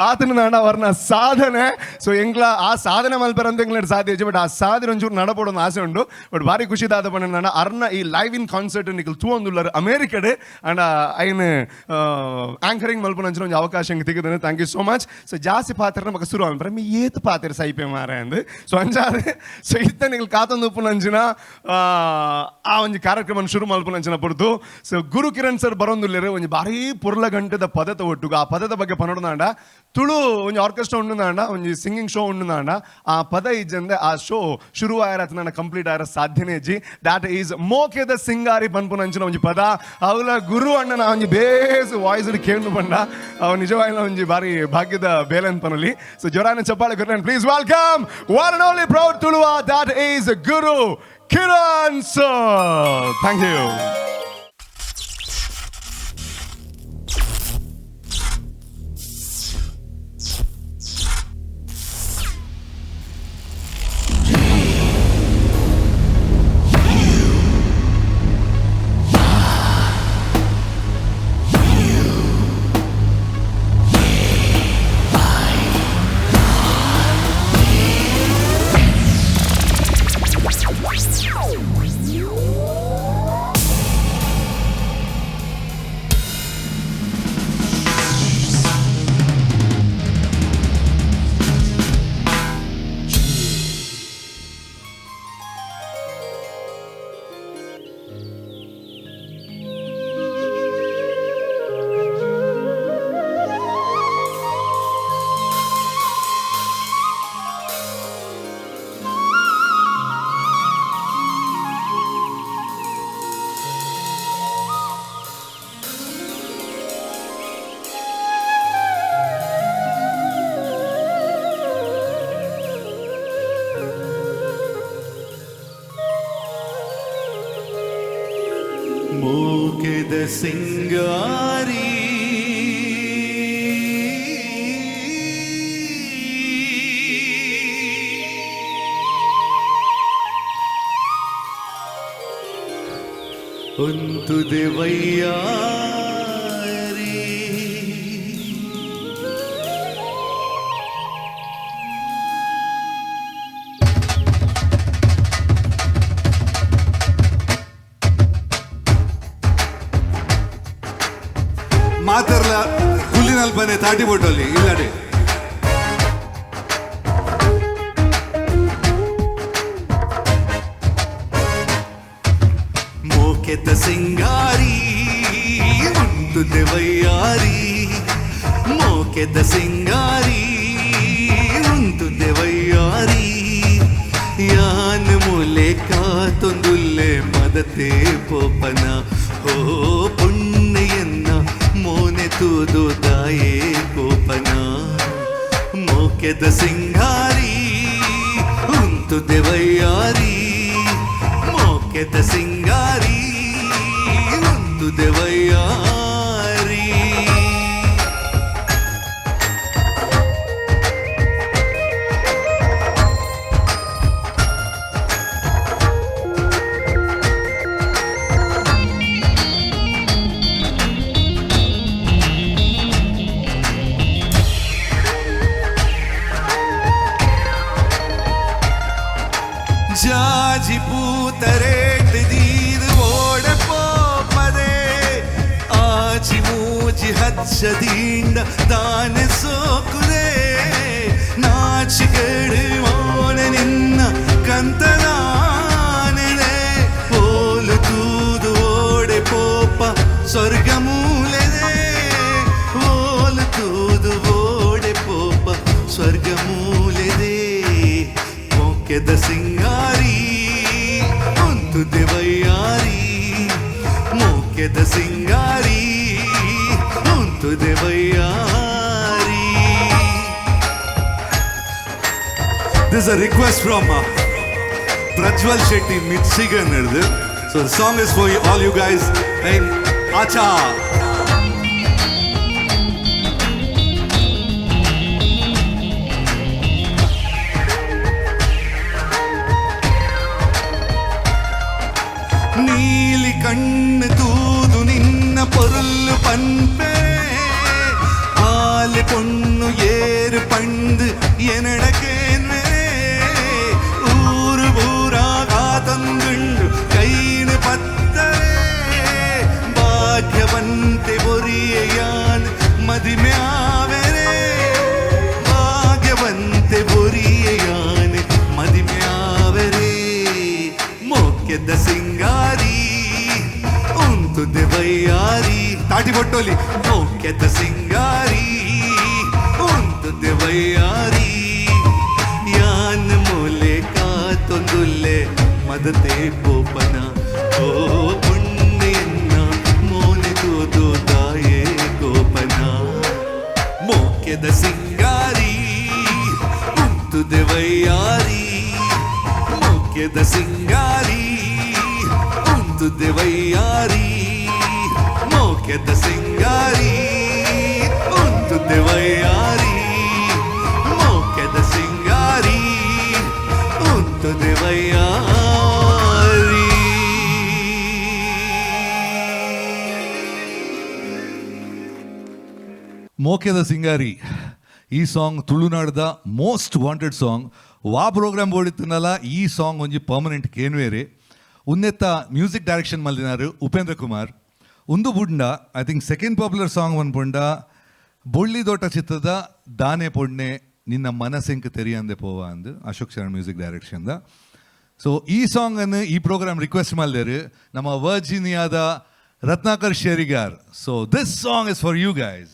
S17: ಆತನ ನಾಡ ಅವ್ರನ್ನ ಸಾಧನೆ ಸೊ ಎಂಗ್ಲ ಆ ಸಾಧನೆ ಮಲ್ಪರಂತ ಎಂಗ್ಲ ಸಾಧ್ಯ ಬಟ್ ಆ ಸಾಧನೆ ಒಂಚೂರು ನಡಪಡೋ ಆಸೆ ಉಂಟು ಬಟ್ ಭಾರಿ ಖುಷಿದಾದ ಪಣ್ಣ ಅರ್ನ ಈ ಲೈವ್ ಇನ್ ಕಾನ್ಸರ್ಟ್ ನಿಖಲ್ ತೂವೊಂದುಲ್ಲರು ಅಮೇರಿಕಡೆ ಅಂಡ್ ಐನ್ ಆಂಕರಿಂಗ್ ಮಲ್ಪುನಂಚಿನ ಒಂದು ಅವಕಾಶ ತೆಗೆದೇನೆ thank you so much so ಜಾಸ್ತಿ ಪಾತ್ರ ಮಗ ಶುರು ಅನ್ಪರೆ ಮೀ ಏತ್ ಪಾತ್ರ ಸೈಪೆ ಮಾರ ಅಂದು ಸೊ ಅಂಜಾದೆ ಸೊ ಇತ್ತ ಕಾತೊಂದು ಉಪ್ಪುನಂಚಿನ ಆ ಒಂದು ಕಾರ್ಯಕ್ರಮ ಶುರು ಮಲ್ಪುನಂಚಿನ ಪುರ್ತು ಸೊ ಗುರು ಕಿರಣ್ ಸರ್ ಬರೋಂದುಲ್ಲೇರು ಒಂದು ಭಾರಿ ಪುರ್ಲ ಗಂಟೆದ ಪದದ ಒಟ್ಟುಗ ಆ ಪದದ ಬಗ್ಗೆ ಪನ್ನೊಡನಾಂಡ ತುಳು ಒಂದು ಆರ್ಕೆಸ್ಟ್ರಾ ಉಂಡುನಾಂಡ ಒಂದು ಸಿಂಗಿಂಗ್ ಶೋ ಉಂಡುನಾಂಡ ಆ ಪದ ಇಜ್ಜಂದೆ ಆ ಶೋ ಶುರು ಆಯ್ರ ಕಂಪ್ಲೀಟ್ ಆಯ್ರ ಸಾಧ್ಯನೇ ಇಜ್ಜಿ ದಾಟ್ ಈಸ್ ಮೋಕೆದ ಸಿಂಗಾರಿ ಪನ್ಪುನಂಚಿನ ಒಂದು ಪದ ಅವಳ ಗುರು ಅಣ್ಣನ ಒಂದು ಬೇಸ್ ವಾಯ್ಸ್ ಕೇಳು ಬಂಡ ಅವ್ ನಿಜವಾಗ್ಲ ಒಂದು ಭಾರಿ ಭಾಗ್ಯದ ಬೇಲೆ ಅಂತ ಪನಲಿ ಸೊ ಜೋರಾನ ಚಪ್ಪಾಳೆ ಕೊಡ್ತೇನೆ please welcome one and only proud Tuluva that is Guru Kiran sir. Thank you.
S1: ಮೋಕೆದ ಸಿಂಗಾರಿ ಒಂದು ದೇವಯ್ಯಾರಿ
S7: ಮಾತಾರ್ಲ ಹುಲ್ಲಿನಲ್ಲಿ ಬನ್ನಿ ತಾಟಿ ಬೋಟಲ್ಲಿ ಇಲ್ಲಡೆ
S1: ಮೋಕೆದ ಸಿಂಗಾರಿ ಒಂದು ದೇವಯ್ಯಾರಿ ಮೋಕೆದ ಸಿಂಗಾರಿ ಒಂದು ದೇವಯ್ಯಾರಿ ಯಾನ್ ಮೂಲೆ ಕಾತೊಂದುಲ್ಲೆ ಮದತೆ ಪೋಪನ ಹೋ ಪುಣ್ಯನ್ನ ಮೋನೆ ತೂದು ದಾಯೇ ಕೋಪನ ಮೋಕೆದ ಸಿಂಗಾರಿ ಒಂದು ದೇವಯ್ಯಾರಿ ಮೋಕೆದ ಸಿಂಗಾರಿ ಒಂದು ದೇವಯ್ಯಾರಿ ಜಾಜಿ ಪೂತರೇಟ್ ದೀದ್ ಓಡೆ ಪೋಪದೆ ಆಜಿ ಮೂಜಿ ಹಚ್ಚದಿಂದ ತಾನೆ ಸೋಕುದೆ ನಾಚಿಕೆಡು ಮೋನೆ ನಿನ್ನ ಕಂತನಾನೆದೆ ಓಲು ತೂದು ಓಡೆ ಪೋಪ ಸ್ವರ್ಗ ಮೂಲೆದೆ ಓಲು ತೂದು ಓಡೆ ಪೋಪ ಸ್ವರ್ಗ ಮೂಲೆದೆ ಮೋಕೆದ ಸಿಂಗಾರಿ ಒಂದು ದೇವಯ್ಯಾರಿ ಮೋಕೆದ ಸಿಂಗಾರಿ ಒಂದು ದೇವಯ್ಯಾರಿ.
S7: This is a request from Prajwal Shetty, Michigan. So the song is for you, all you guys in Acha.
S1: ನೀಲಿ ಕಣ್ಣು ತೂದು ನಿನ್ನ பொருள் பண்பே ஆளு பொண்ணு ஏறு பண்டு என்னடக்கேனே ಊರು ಊರಾಗ ತಂದುಂಡು ಕೈನು ಪತ್ತರೆ ಭಾಗ್ಯವಂತೆ ಬೊರಿಯಾನ್ ಮದಿಮೆ ಆವೆರೆ ಭಾಗ್ಯವಂತೆ ಬೊರಿಯಾನ್ ಮದಿಮೆ ಆವೆರೆ ಮೋಕೆದ ಸಿಂಗಾರಿ ಒಂದು ದೇವಯ್ಯಾರಿ ತಾಟಿ ಬೊಟ್ಟೋಲಿ ಮೋಕೆದ ಸಿಂಗಾರಿ ಒಂದು ದೇವಯ್ಯಾರಿ ಯಾನ್ ಮೂಲೆ ಕಾತೊಂದುಲ್ಲೆ ಮದತೆ ಪೋಪನ ಓ ಪುಣ್ಯನ್ನ ಮೋನೆ ತೂದು ದಾಯೇ ಗೋಪನ ಮೋಕೆದ ಸಿಂಗಾರಿ ಒಂದು ದೇವಯ್ಯಾರಿ ಮೋಕೆದ ಸಿಂಗಾರಿ ಒಂದು ದೇವಯ್ಯಾರಿ ಮೋಕೆದ ಸಿಂಗಾರಿ ಒಂದು ದೇವಯ್ಯಾರಿ ಮೋಕೆದ ಸಿಂಗಾರಿ ಒಂದು ದೇವಯ್ಯಾರಿ.
S7: ಮೋಕೆದ ಸಿಂಗಾರಿ ಈ ಸಾಂಗ್ ತುಳುನಾಡದ ಮೋಸ್ಟ್ ವಾಂಟೆಡ್ ಸಾಂಗ್ ವಾ ಪ್ರೋಗ್ರಾಮ್ ಓಡಿತ್ತನಲ್ಲ ಈ ಸಾಂಗ್ ಒಂಜಿ ಪರ್ಮನೆಂಟ್ ಕೇನ್ವೇರೆ ಉನ್ನೆತ್ತ ಮ್ಯೂಸಿಕ್ ಡೈರೆಕ್ಷನ್ ಮಲ್ದಿನಾರು ಉಪೇಂದ್ರ ಕುಮಾರ್ ಒಂದು ಬುಂಡ I think second popular song ಅನ್ಪುಂಡ ಬೊಳ್ಳಿ ದೋಟ ಚಿತ್ರದ ದಾನೆ ಪೊಣ್ಣೆ ನಿನ್ನ ಮನಸ್ಸೆಂಕ್ ತೆರಿಯಂದೆ ಪೋವ ಅಂದು ಅಶೋಕ್ ಶರಣ್ ಮ್ಯೂಸಿಕ್ ಡೈರೆಕ್ಷನ್ದ. ಸೊ ಈ ಸಾಂಗನ್ನು ಈ ಪ್ರೋಗ್ರಾಮ್ ರಿಕ್ವೆಸ್ಟ್ ಮಾಡಿದೇರು ನಮ್ಮ ವರ್ಜಿನಿಯಾದ Ratnakar Sherigar. So this song is for you guys.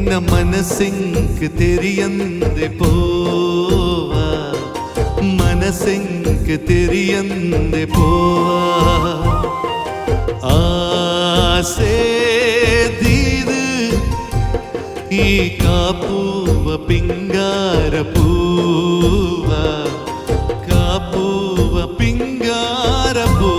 S1: ನಿನ್ನ ಮನಸ್ಸೆಂಕ್ ತೆರಿಯಂದೆ ಪೋವ ಮನಸ್ಸೆಂಕ್ ತೆರಿಯಂದೆ ಪೋವ ಆಸೆ ದೀದು ಈ ಕಾಪುವ ಪಿಂಗಾರ ಪೂವ ಕಾಪುವ ಪಿಂಗಾರ ಪೂವ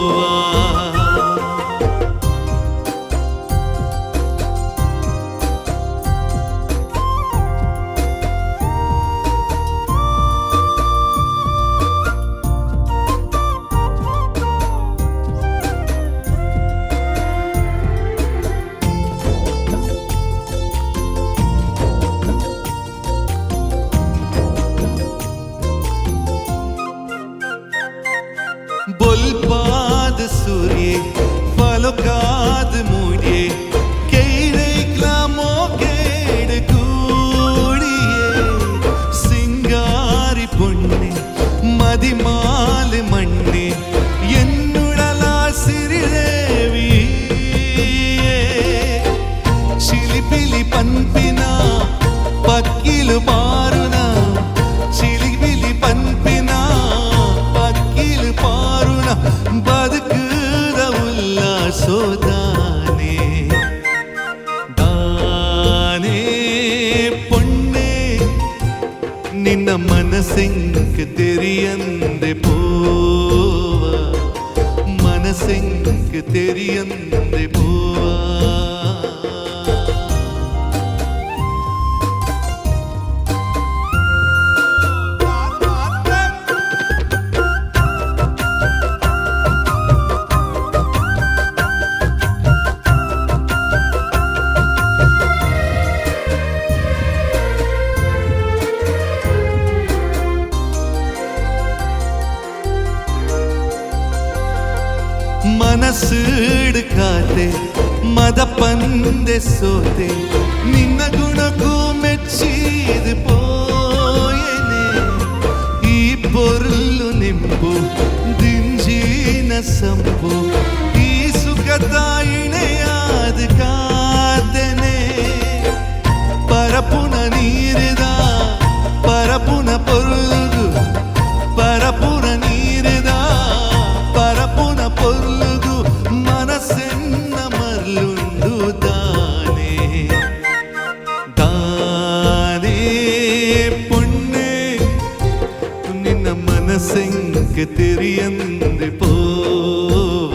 S1: बोलपाद सूर्य फलोकाद मूड़े केड़े क्लामो केड़ कूड़िए सिंगारी पुण्य मदिमाल मण्णे एन्नुडला सिरिदेवी चिलिपिलि पंपिना पक्किलु पारुना चिलिपिलि पंपिना पक्किलु पारुना बदकुद उल्लासोदाने दाने पुण्णे निन्न मनसेंक तेरियंदे पोवा मनसेंक तेरियंदे पोवा ಮನಸ್ಸಿಡ್ಕಾತೆ ಮದ ಪಂದೆ ಸೋತೆ ನಿನ್ನ ಗುಣಕ್ಕೂ ಮೆಚ್ಚಿದು ಪೋಯನೆ ಈ ಪೊರ್ಲು ನಿಂಬು ದಿಂಜಿನ ಸಂಪು ಈ ಸುಖದ ಇಣೆಯಾದ ಕಾದನೆ ಪರಪುನ ನೀರಿದ ಪರಪುನ ಪೊರ್ಲುಗು ಪರಪುನ ನೀರಿದ ಪರಪುನ ಪೊರ್ಲುಗು ಮನಸ್ಸೆನ್ನ ಮರ್ಲುಂಡು ದಾನೆ ದಾನೆ ಪುಣ್ಯ ನಿನ್ನ ಮನಸ್ಸೆಂಕ ತೆರಿಯಂದೆ ಪೋವ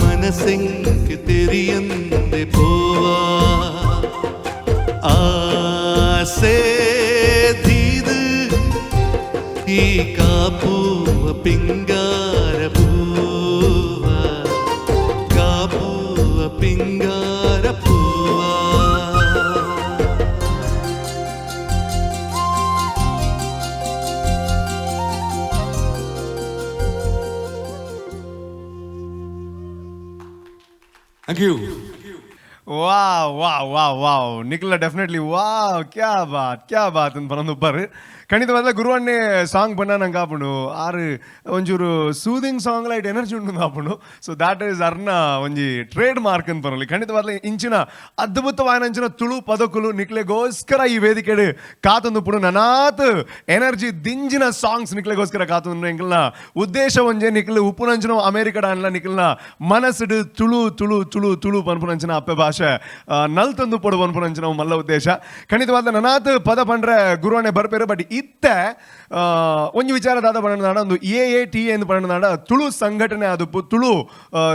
S1: ಮನಸ್ಸೆಂಕ ತೆರಿಯಂದೆ ಪೋವ ಆಸೆ ದೀದು ಈ ಕಾಪುವ ಪಿಂಗಾರ ಪೂವ ಕಾಪುವ ಪಿಂಗಾರ ಪೂವ
S7: thank you
S17: wow wow wow wow Nikhila definitely wow ಕ್ಯಾ ಬಾತ್ ಅಂತ ಬರೋದು ಬರ್ರಿ ಖಂಡಿತವಾದ ಗುರುವಣ್ಣೆ ಸಾಂಗ್ ಬಣ್ಣ ನಂಗೆ ಆಪುಂಡು ಆರು ಒಂಚೂರು ಸೂದಿಂಗ್ ಸಾಂಗ್ ಲೈಟ್ ಎನರ್ಜಿ ಉಂಟು ಆಪುಂಡು ಸೊ ದಾಟ್ ಈಸ್ ಅರ್ನ ಒಂಜಿ ಟ್ರೇಡ್ ಮಾರ್ಕ್ ಅಂತ ಬರಲಿ ಖಂಡಿತವಾದ ಇಂಚಿನ ಅದ್ಭುತವಾದ ತುಳು ಪದಕುಲು ನಿಕ್ಲೆಗೋಸ್ಕರ ಈ ವೇದಿಕೆ ಕಾತೊಂದುಪುಡು ನನಾತ್ ಎನರ್ಜಿ ದಿಂಜಿನ ಸಾಂಗ್ಸ್ ನಿಕ್ಲೆಗೋಸ್ಕರ ಕಾತೊಂದು ಎಂಕಲ್ನ ಉದ್ದೇಶ ಒಂಜೆ ನಿಖಿಲ್ ಉಪ್ಪುನಂಚಿನ ಅಮೇರಿಕಡ ಅನ್ಲ ನಿಖಿಲ್ನ ಮನಸ್ಸಿಡು ತುಳು ತುಳು ತುಳು ತುಳು ಪನ್ಪುನಂಚಿನ ಅಪ್ಪೆ ಭಾಷೆ ನಲ್ತೊಂದು ಪೊಡು ಪನ್ಪುನಂಚಿನ ಮಲ್ಲ ಉದ್ದೇಶ ಖಂಡಿತವಾದ ನನಾತ್ ಪದ ಪಂಡ್ರೆ ಗುರುವಣ್ಣೆ ಬರ್ಪೇರು ಬಟ್ ಇತ್ತೆ ಒಂಜಿ ವಿಚಾರದಾದ ಪಂಡ ಒಂದು AATA ಎಂದು ಪಂಡ ತುಳು ಸಂಘಟನೆ ಆದುಪ್ಪು ತುಳು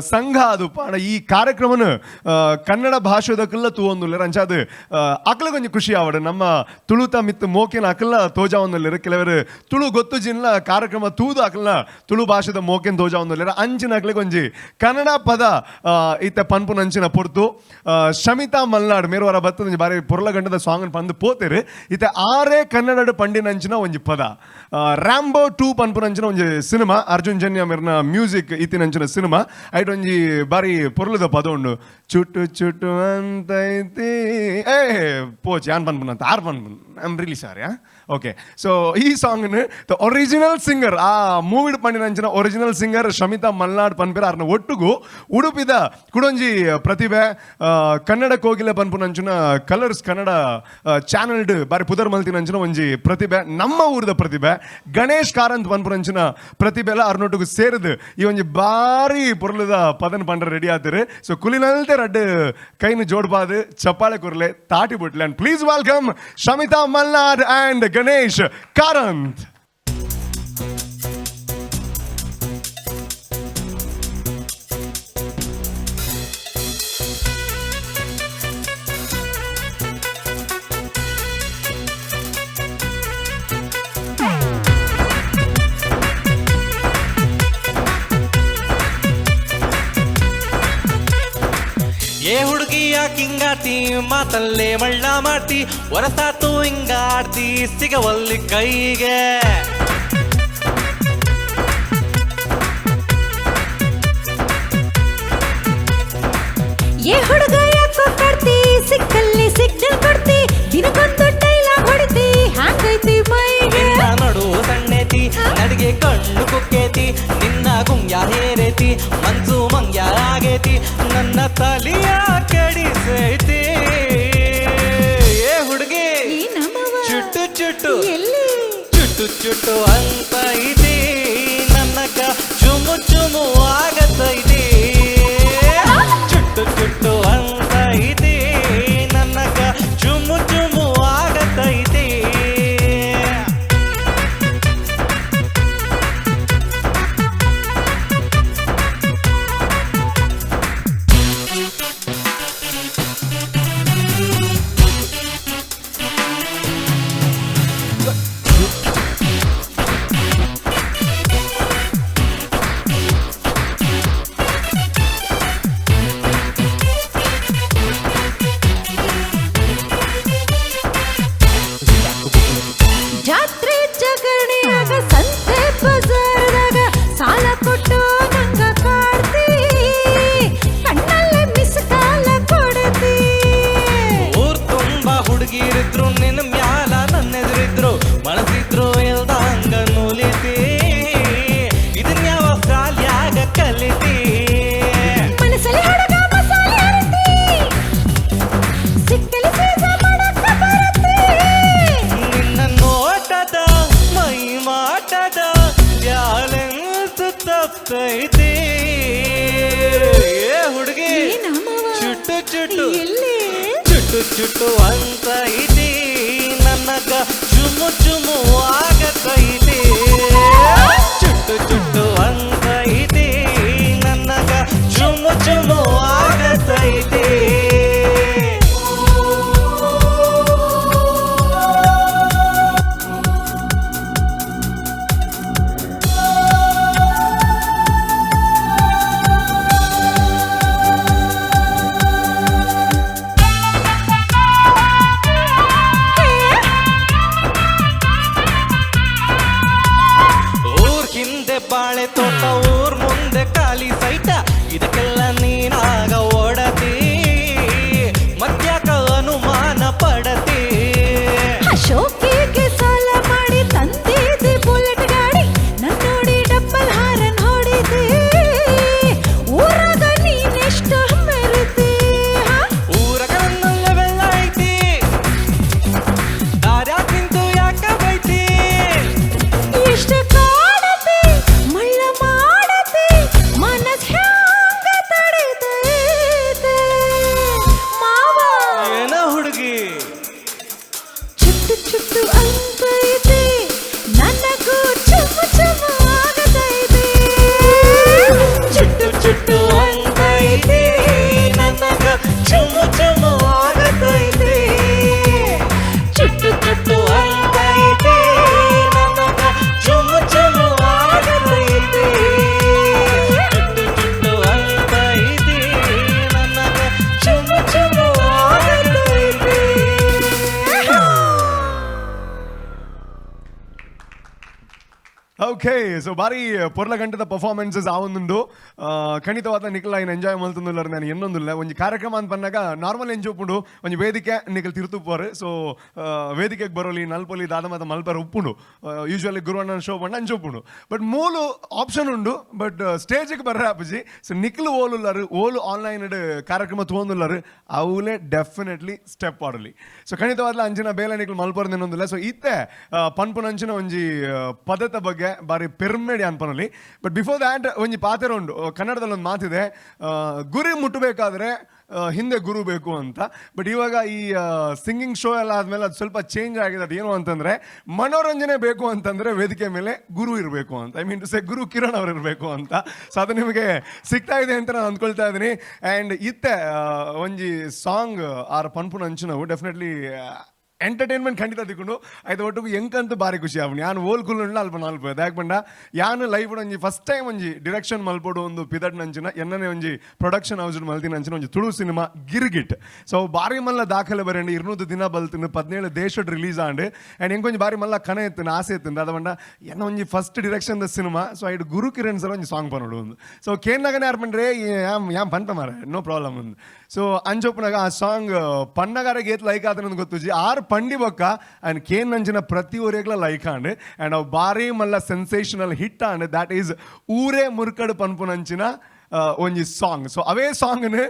S17: ಸಂಘ ಆದುಪ್ಪು ಅಣ್ಣ ಈ ಕಾರ್ಯಕ್ರಮನ ಕನ್ನಡ ಭಾಷೆದಕ್ಕೆಲ್ಲ ತೂವೊಂದುಲ್ಲೇರ ಅಂಚಾದ ಅಕ್ಲಿಗೆ ಒಂಜಿ ಖುಷಿ ಆವಡು ನಮ್ಮ ತುಳುತ ಮಿತ್ತು ಮೋಕೆನ ಅಕ್ಲ ತೋಜಾ ಒಂದುಲ್ಲೇರ ಕೆಲವರು ತುಳು ಗೊತ್ತು ಜಿನ್ಲ ಕಾರ್ಯಕ್ರಮ ತೂದು ಅಕ್ಲ ತುಳು ಭಾಷೆದ ಮೋಕೆನ್ ತೋಜಾ ಒಂದುಲ್ಲೇರ ಅಂಚಿನ ಅಕ್ಲಿಗೆ ಒಂಜಿ ಕನ್ನಡ ಪದ ಇತ್ತೆ ಪನ್ಪು ನಂಚಿನ ಪೊರ್ತು ಶಮಿತಾ ಮಲ್ನಾಡ್ ಮೇರುವರ ಬತ್ತದ ಬಾರಿ ಪೊರ್ಲ ಗಂಡದ ಸಾಂಗ್ ಪಂದು ಪೋತೇರು ಇತ್ತೆ ಆರೇ ಕನ್ನಡ ಪಂಡಿನಂಚಿನ ಒಂಜಿ ಪದ ರ್ಯಾಂಬೋ 2 ಪನ್ಪುನಂಚಿನ ಒಂಜಿ cinema Arjun Janya ಮೇರ್ನ music ಇತ್ತಿನಂಚಿನ cinema ಐಟ್ ಒಂಜಿ ಬಾರಿ ಪೊರ್ಲದ ಪದ ಉಂಡು ಚುಟ್ಟು ಚುಟ್ಟು ಅಂತೈತಿ ಏ ಪೋಚ್ ಯಾನ್ ಪನ್ಪುನಂತ ಆರ್ ಪನ್ಪುನ್ I am really sorry okay so ಈ ಸಾಂಗ್ನ ದ ಒರಿಜಿನಲ್ ಸಿಂಗರ್ ಆ ಮೂವಿಡ್ ಪಂಡಿನಂಚಿನ ಒರಿಜಿನಲ್ ಸಿಂಗರ್ ಶಮಿತಾ ಮಲ್ನಾಡ್ ಪನ್ಪೇರ ಅರ್ನ ಒಟ್ಟುಗು ಉಡುಪಿದ ಕುಡೊಂಜಿ ಪ್ರತಿಭೆ ಕನ್ನಡ ಕೋಗಿಲೆ ಪನ್ಪುನಂಚಿನ ಕಲರ್ಸ್ ಕನ್ನಡ ಚಾನಲ್ಡ್ ಬಾರಿ ಪುದರ್ ಮಲ್ತಿನಂಚಿನ ಒಂಜಿ ಪ್ರತಿಭೆ ನಮ್ಮ ಊರದ ಪ್ರತಿಭೆ ಗಣೇಶ್ ಕಾರಂತ್ ಪನ್ಪುನಂಚಿನ ಪ್ರತಿಭೆ ಎಲ್ಲ ಅರ್ನೊಟ್ಟಿಗೆ ಸೇರಿದು ಈ ಒಂಜಿ ಬಾರಿ ಪೊರ್ಲದ ಪದನ್ ಪಂಡ್ರೆ ರೆಡಿ ಆತಿರು. ಸೊ ಕುಲಿನಲ್ತೆ ರಡ್ಡು ಕೈನು ಜೋಡ್ಬಾದು ಚಪ್ಪಾಳೆ ಕುರ್ಲೆ ತಾಟಿ ಬಿಟ್ಲೆ. And please welcome Shamitha Malnad and Ganesh Karanth.
S15: ಏ ಹುಡುಗಿ ಯಾಕಿಂಗಾತಿ ಮಾತಲ್ಲೇ ಮಳ್ಳ ಮಾಡ್ತಿ ಹೊರತಾತು ಹಿಂಗಾಡ್ತಿ ಸಿಗವಲ್ಲಿ ಕೈಗೆ
S20: ಏ ಹುಡುಗ ಯಾಕೋ ಕಡ್ತಿ ಸಿಕ್ಕಲ್ಲಿ ಸಿಗ್ನಲ್ ಕೊಡ್ತಿ ದಿನಕ್ಕೊಂದು ಡೈಲಾಗ್ ಹೊಡಿತಿ ಹ್ಯಾಂಗೈತಿ ಮೈಗೆ
S15: ನಡು ಸಣ್ಣೇತಿ ನಡಿಗೆ ಕಣ್ಣು ಕುಕ್ಕೇತಿ ನಿನ್ನ ಗುಂಗ್ಯ ಹೇರೇತಿ ಮನ್ಸು ಮಂಗ್ಯ ಆಗೇತಿ ನನ್ನ ತಲಿಯ ಕಡಿಸೈತಿ. ಏ ಹುಡುಗಿ ಚುಟ್ಟು ಚುಟ್ಟು ಚುಟ್ಟು ಚುಟ್ಟು ಅಂತ ಐತಿ ನನ್ನಕ ಚುಮು ಚುಮು ಆಗತೈತಿ. ಚುಟ್ಟು ಚುಟ್ಟು ಅಂತ ಐತಿ ನನ್ನಕ ಚುಮು ಚುಮು ಆಗತೈತಿ.
S20: ಜಾತ್ರೆ ಜಗಣಿಯಾಗ ಸಂತೆ ಬಜಾರ್ದಾಗ ಸಾಲ ಕೊಟ್ಟು ನಂಗ ಕಾಡ್ತಿ ಕಣ್ಣಲ್ಲೇ ಮಿಸ್ ಕಾಲ ಕೊಡ್ತಿ.
S15: ಊರ್ ತುಂಬಾ ಹುಡುಗಿರಿದ್ರು ನಿನ್ನ ಮ್ಯಾಲ ನನ್ನೆದುರಿದ್ರು ಮನಸಿದ್ರು ಎಲ್ದಂಗ ನೂಲಿತಿ. ಇದನ್ ಯಾವ ಶಾಲ್ಯಾಗ ಕಲಿತಿ
S20: ಮನಸ್ಸಲ್ಲಿ ಹುಡುಗ ಮಸಾಲೆ ಅರತಿ ಸಿಕ್ಕಲಿ ಸೀಸ ಮಾಡಕ್ಕ ಬರತಿ.
S15: ನಿನ್ನ ನೋಟದ ಮೈ ಮಾಟದ ಬ್ಯಾಲೆನ್ಸ್ ತಪ್ಪೈತಿ. ಏ ಹುಡುಗಿ ಚುಟ್ಟು ಚುಟ್ಟು ಚುಟ್ಟು ಚುಟ್ಟು ಅಂತ ಐತಿ ನನ್ನಗ ಚುಮು ಚುಮು ಆಗತೈತಿ. ಚುಟ್ಟು ಚುಟ್ಟು ಅಂತ ಐತಿ ನನ್ನಗ ಚುಮು ಚುಮು ಆಗತೈತಿ.
S17: ಓಕೆ ಸೊ ಬಾರಿ ಪೊರ್ಲ ಗಂಟದ ಪರ್ಫಾರ್ಮೆನ್ಸಸ್ ಆ ಒಂದುಂಡು ಖಂಡಿತವಾದ ನಿಖಲ್ ఆయన ಎಂಜಾಯ್ ಮಲ್ತುಂದುಲ್ಲರು ನಾನು ಇನ್ನೊಂದುಲ್ಲ ಒಂದು ಕಾರ್ಯಕ್ರಮ ಅಂತ ಬಂದಾಗ ನಾರ್ಮಲ್ ಎಂಜೋಪುಂಡು ಒಂದು ವೇದಿಕೆ ನಿಖಲ್ ತಿರುತುಪ್ಪರು ಸೊ ವೇದಿಕೆಗೆ ಬರೋಲಿ ನಲ್ಪೊಲಿ ದಾದ ಮಾತ ಮಲ್ಪರ ಉಪ್ಪುಂಡು ಯೂಶ್ವಲಿ ಗುರುವಣ್ಣನ ಶೋ ಬಂಡು ಅಂಚೋಪುಂಡು ಬಟ್ ಮೂಲು ಆಪ್ಷನ್ ಉಂಡು ಬಟ್ ಸ್ಟೇಜಿಗೆ ಬರ್ರೆ ಆಪಜಿ ಸೊ ನಿಖಲ್ ಓಲುಲ್ಲರು ಓಲು ಆನ್ಲೈನ್ ಕಾರ್ಯಕ್ರಮ ತಗೊಂಡುಲ್ಲರು ಅವಲೇ ಡೆಫಿನೆಟ್ಲಿ ಸ್ಟೆಪ್ ಆಡಲಿ ಸೊ ಖಂಡಿತವಾದ ಅಂಚಿನ ಬೇಲೆ ನಿಖಲ್ ಮಲ್ಪರ್ದು ಇನ್ನೊಂದಿಲ್ಲ ಸೊ ಇತ್ತೆ ಪನ್ಪುನ ಅಂಚಿನ ಒಂಜಿ ಪದದ ಬಗ್ಗೆ ಬಾರಿ ಪೆರ್ಮೆಡಿ ಅನ್ಪನಲ್ಲಿ ಬಟ್ ಬಿಫೋರ್ ದ್ಯಾಟ್ ಒಂಜಿ ಪಾತ್ರ ಉಂಡು ಕನ್ನಡದಲ್ಲಿ ಒಂದು ಮಾತಿದೆ ಗುರಿ ಮುಟ್ಟಬೇಕಾದ್ರೆ ಹಿಂದೆ ಗುರು ಬೇಕು ಅಂತ ಬಟ್ ಇವಾಗ ಈ ಸಿಂಗಿಂಗ್ ಶೋ ಎಲ್ಲ ಆದಮೇಲೆ ಅದು ಸ್ವಲ್ಪ ಚೇಂಜ್ ಆಗಿದೆ ಅದು ಏನು ಅಂತಂದರೆ ಮನೋರಂಜನೆ ಬೇಕು ಅಂತಂದರೆ ವೇದಿಕೆ ಮೇಲೆ ಗುರು ಇರಬೇಕು ಅಂತ ಐ ಮೀನ್ ಟು ಸೇ ಗುರು ಕಿರಣ್ ಅವರು ಇರಬೇಕು ಅಂತ ಸೊ ಅದು ನಿಮಗೆ ಸಿಗ್ತಾ ಇದೆ ಅಂತ ನಾನು ಅಂದ್ಕೊಳ್ತಾ ಇದ್ದೀನಿ ಆ್ಯಂಡ್ ಇತ್ತೆ ಒಂಜಿ ಸಾಂಗ್ ಆರ್ ಪನ್ಪುನ ಅಂಚು ನಾವು ಡೆಫಿನೆಟ್ಲಿ ಎಂಟರ್ಟೈನ್ಮೆಂಟ್ ಖಂಡಿತ ತಿಕ್ಕೊಂಡು ಆಯ್ತು ಒಟ್ಟಿಗೆ ಎಂಕಂತೂ ಭಾರಿ ಖುಷಿ ಆಗ್ಬಿಡಿ ಯಾನು ಓಲ್ ಕುಲ್ಲ ಅಲ್ಪ ನಾಲ್ಕು ಯಾಕೆ ಬಂಡ ಯಾನು ಲೈಫ್ ಒಂಜಿ ಫಸ್ಟ್ ಟೈಮ್ ಒಂಜಿ ಡಿರೆಕ್ಷನ್ ಮಲ್ಪೋಡು ಒಂದು ಪಿದಡ್ ನಂಚಿನ ಎನ್ನನೇ ಒಂಜಿ ಪ್ರೊಡಕ್ಷನ್ ಹೌಸ್ ಮಲ್ತಿನ ಅಂಚಿನ ಒಂಜಿ ತುಳು ಸಿನಿಮಾ ಗಿರ್ಗಿಟ್ ಸೊ ಬಾರಿ ಮಲ್ಲ ದಾಖಲೆ ಬರಂడి 200 ದಿನ ಬಲ್ತಿನ 17 ದೇಶಡ್ ರಿಲೀಸ್ ಆಂಡ್ ಆ್ಯಂಡ್ ಎಂಕೊಂಜಿ ಬಾರಿ ಮಲ್ಲ ಕನೆ ಎತ್ತಿನ ಆಸೆ ಎತ್ತಿಂದ ಅದ ಬಂಡ ಎನ್ನ ಒಂಜಿ ಫಸ್ಟ್ ಡಿರೆಕ್ಷನ್ ದ ಸಿನಿಮಾ ಸೊ ಐಡ್ ಗುರು ಕಿರಣ್ ಸರ್ ಒಂಜಿ ಸಾಂಗ್ ಪನ್ನೋಡು ಒಂದು ಸೊ ಕೇನ್ನಾಗನೇ ಯಾರು ಪಂಡ್ರೆ ಯಾಮ್ ಪಂತ ಮಾರ ನೋ ಪ್ರಾಬ್ಲಮ್ ಒಂದು ಸೊ ಅಂಜೋಪನಾಗ ಆ ಸಾಂಗ್ ಪನ್ನಗಾರಿಗೆ ಏತ್ ಲೈಕ್ ಆತನಂದು ಗೊತ್ತುಜಿ ಆರು పండి బొక్క ఆయన కేన్ నంచిన ప్రతి ఊరేగ్ల లైక్ అండ్ అండ్ అవి భారీ మళ్ళీ sensational hit and that is ఊరే మురుకడు పనుపు నంచిన ಒಂಜಿ ಸಾಂಗ್ ಸೊ ಅವೇ ಸಾಂಗ್ನ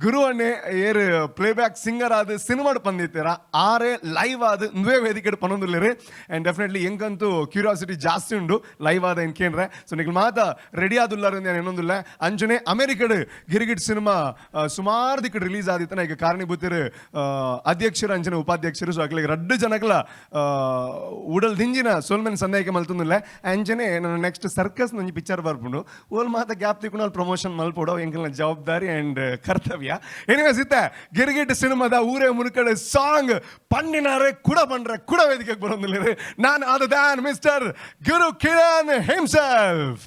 S17: ಗುರು ಅನ್ನೇ ಏರ್ ಪ್ಲೇಬ್ಯಾಕ್ ಸಿಂಗರ್ ಆದ ಸಿನಿಮಾಡ್ ಪಂದಿತ್ತೀರ ಆರೇ ಲೈವ್ ಆದ ನುವೇ ವೇದಿಕೆ ಪನ್ನೊಂದುಲ್ಲೇರಿ ಆ್ಯಂಡ್ ಡೆಫಿನೆಟ್ಲಿ ಎಂಕಂತೂ ಕ್ಯೂರಿಯಾಸಿಟಿ ಜಾಸ್ತಿ ಉಂಡು ಲೈವ್ ಆದ ಎನ್ಕೇನ್ರೆ ಸೊ ನಿಖಲ್ ಮಾತ ರೆಡಿ ಆದುಲ್ಲಾರ ನಾನು ಇನ್ನೊಂದಿಲ್ಲ ಅಂಚನೆ ಅಮೆರಿಕಡ್ ಗಿರಿಗಿಟ್ ಸಿನಿಮಾ ಸುಮಾರು ದಿಕ್ಕಡ್ ರಿಲೀಸ್ ಆದಿತ್ತನ ಈಗ ಕಾರಣೀಭೂತರು ಅಧ್ಯಕ್ಷರು ಅಂಚನೆ ಉಪಾಧ್ಯಕ್ಷರು ಸೊ ಅಕ್ಲಿಗೆ ರಡ್ಡು ಜನಕ್ಲ ಉಡಲ್ ದಿಂಜಿನ ಸೋಲ್ಮೆನ್ ಸಂದೇಹಕ್ಕೆ ಮಲ್ತೊಂದಿಲ್ಲ ಅಂಚನೆ ನನ್ನ ನೆಕ್ಸ್ಟ್ ಸರ್ಕಸ್ ನಂಜಿ ಪಿಕ್ಚರ್ ಬರ್ಪುಂಡು ಓಲ್ ಮಾತ ಗ್ಯಾಪ್ ತಿಕ್ಕೊಂಡು ಅಲ್ಲಿ ಪ್ರಮೋಷನ್ ಮಲ್ಪೋಡು ಎಂಕಲ್ನ ಜವಾಬ್ದಾರಿ ಆ್ಯಂಡ್ ಕರ್ತವ್ಯ ಎನಿವೇಸ್ ಇತ್ತೆ ಗಿರ್ಗಿಟ್ ಸಿನಿಮಾದ ಊರೇ ಮುರುಕಡೆ ಸಾಂಗ್ ಪಂಡಿನಾರೆ ಕೂಡ ಪಂಡ್ರೆ ಕೂಡ ವೇದಿಕೆಗೆ ಬರೋದಿಲ್ಲ ನಾನು ಅದು ದ್ಯಾನ್ ಮಿಸ್ಟರ್ ಗುರು ಕಿರಣ್ ಹಿಮ್ಸೆಲ್ಫ್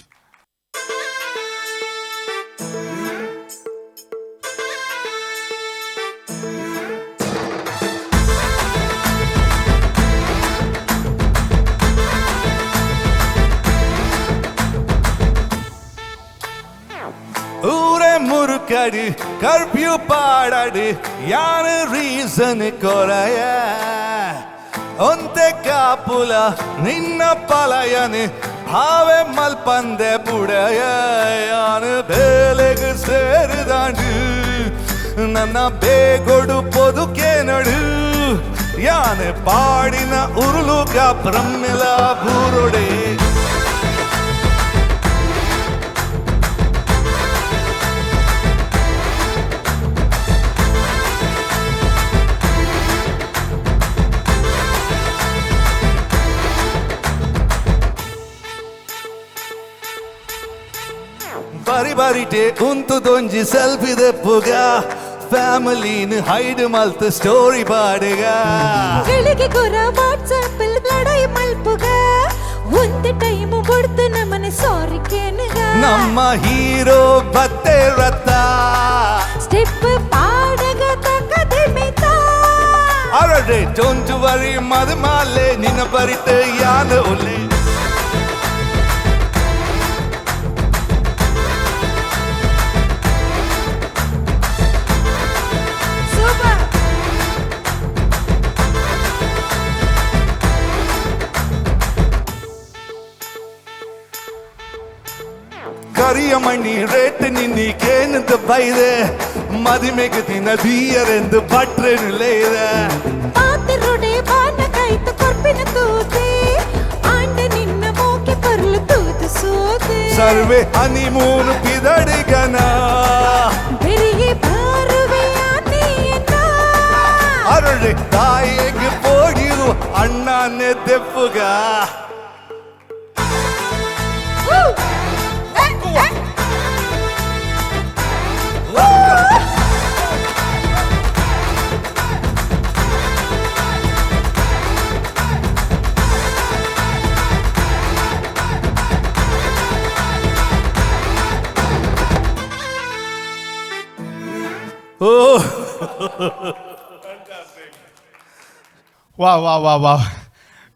S1: ಊರೇ ಮುರುಕಡಿ ಕರ್ಫ್ಯೂ ಪಾಡಾಡಿ ಯಾನ ರೀಸನ್ ಕೊರಯ ಒಂತೆ ಕಾಪುಲ ನಿನ್ನ ಪಲಯನೆ ಭಾವೆ ಮಲ್ಪಂದೆ ಬುಡಯ ಯಾನ ಬೇಲೆಗೆ ಸೇರಿದಾಂಡು ನನ್ನ ಬೇಗೊಡು ಪೊದುಕೆ ನಡು ಯಾನ ಪಾಡಿನ ಉರುಳುಗ ಬ್ರಹ್ಮೆಲ ಬೂರೊಡೆ ಬಾರಿ ಬಾರಿಟೆ ಉಂತು ದೊಂಜಿ ಸೆಲ್ಫಿ ದೆಪ್ಪುಗ ಫ್ಯಾಮಿಲಿನ ಹೈಡ್ ಮಲ್ತ ಸ್ಟೋರಿ ಪಾಡೆಗ
S20: ಗಳಿಗೆ ಕೊರ ವಾಟ್ಸಾಪ್ ಲಡೈ ಮಲ್ಪುಗ ಒಂದು ಟೈಮ್ ಬಡ್ದು ನಮ್ಮನೆ ಸಾರಿ ಕೇನಗ
S1: ನಮ್ಮ ಹೀರೋ ಬತ್ತೆ ರತ್ತ
S20: ಸ್ಟೆಪ್ ಪಾಡಗ ತಕದೆ ಮಿತ
S1: ಅರಡೆ ಡೋಂಟ್ ವರಿ ಮದಮಾಲೆ ನಿನ್ನ ಬರಿತೆ ಯಾನ ಒಲೆ ಕರಿಯ ಮಣ್ಣಿ ರೇಟ್ ನಿನ್ನಿಗೇನಂತ ಬೈದೆ ಮದಿಮೆಗೆ ದಿನ ದೀಯರೆಂದು ಭಟ್ರೆನುಲೇ ಇದೆ
S20: ಪಾತಿರುಡೆ ಬಾನ ಕೈತ ಕೊರ್ಪಿನ ತೂತೆ ಆಂಡ ನಿನ್ನ ಮೋಕೆ ಪರ್ಲು ತೂತು ಸೋತೆ
S1: ಸರ್ವೆ ಹನಿಮೂನ್ ಪಿದಡಿಗನ
S20: ಬೆರಿಗೆ ಬಾರುವೆ ಆನೆಯನ್ನ
S1: ಅರಳೆ ತಾಯಿಗೆ ಹೋಗಿರು ಅಣ್ಣನೇ ತೆಪ್ಪುಗ
S17: ವಾ ವಾ ವಾ ವಾ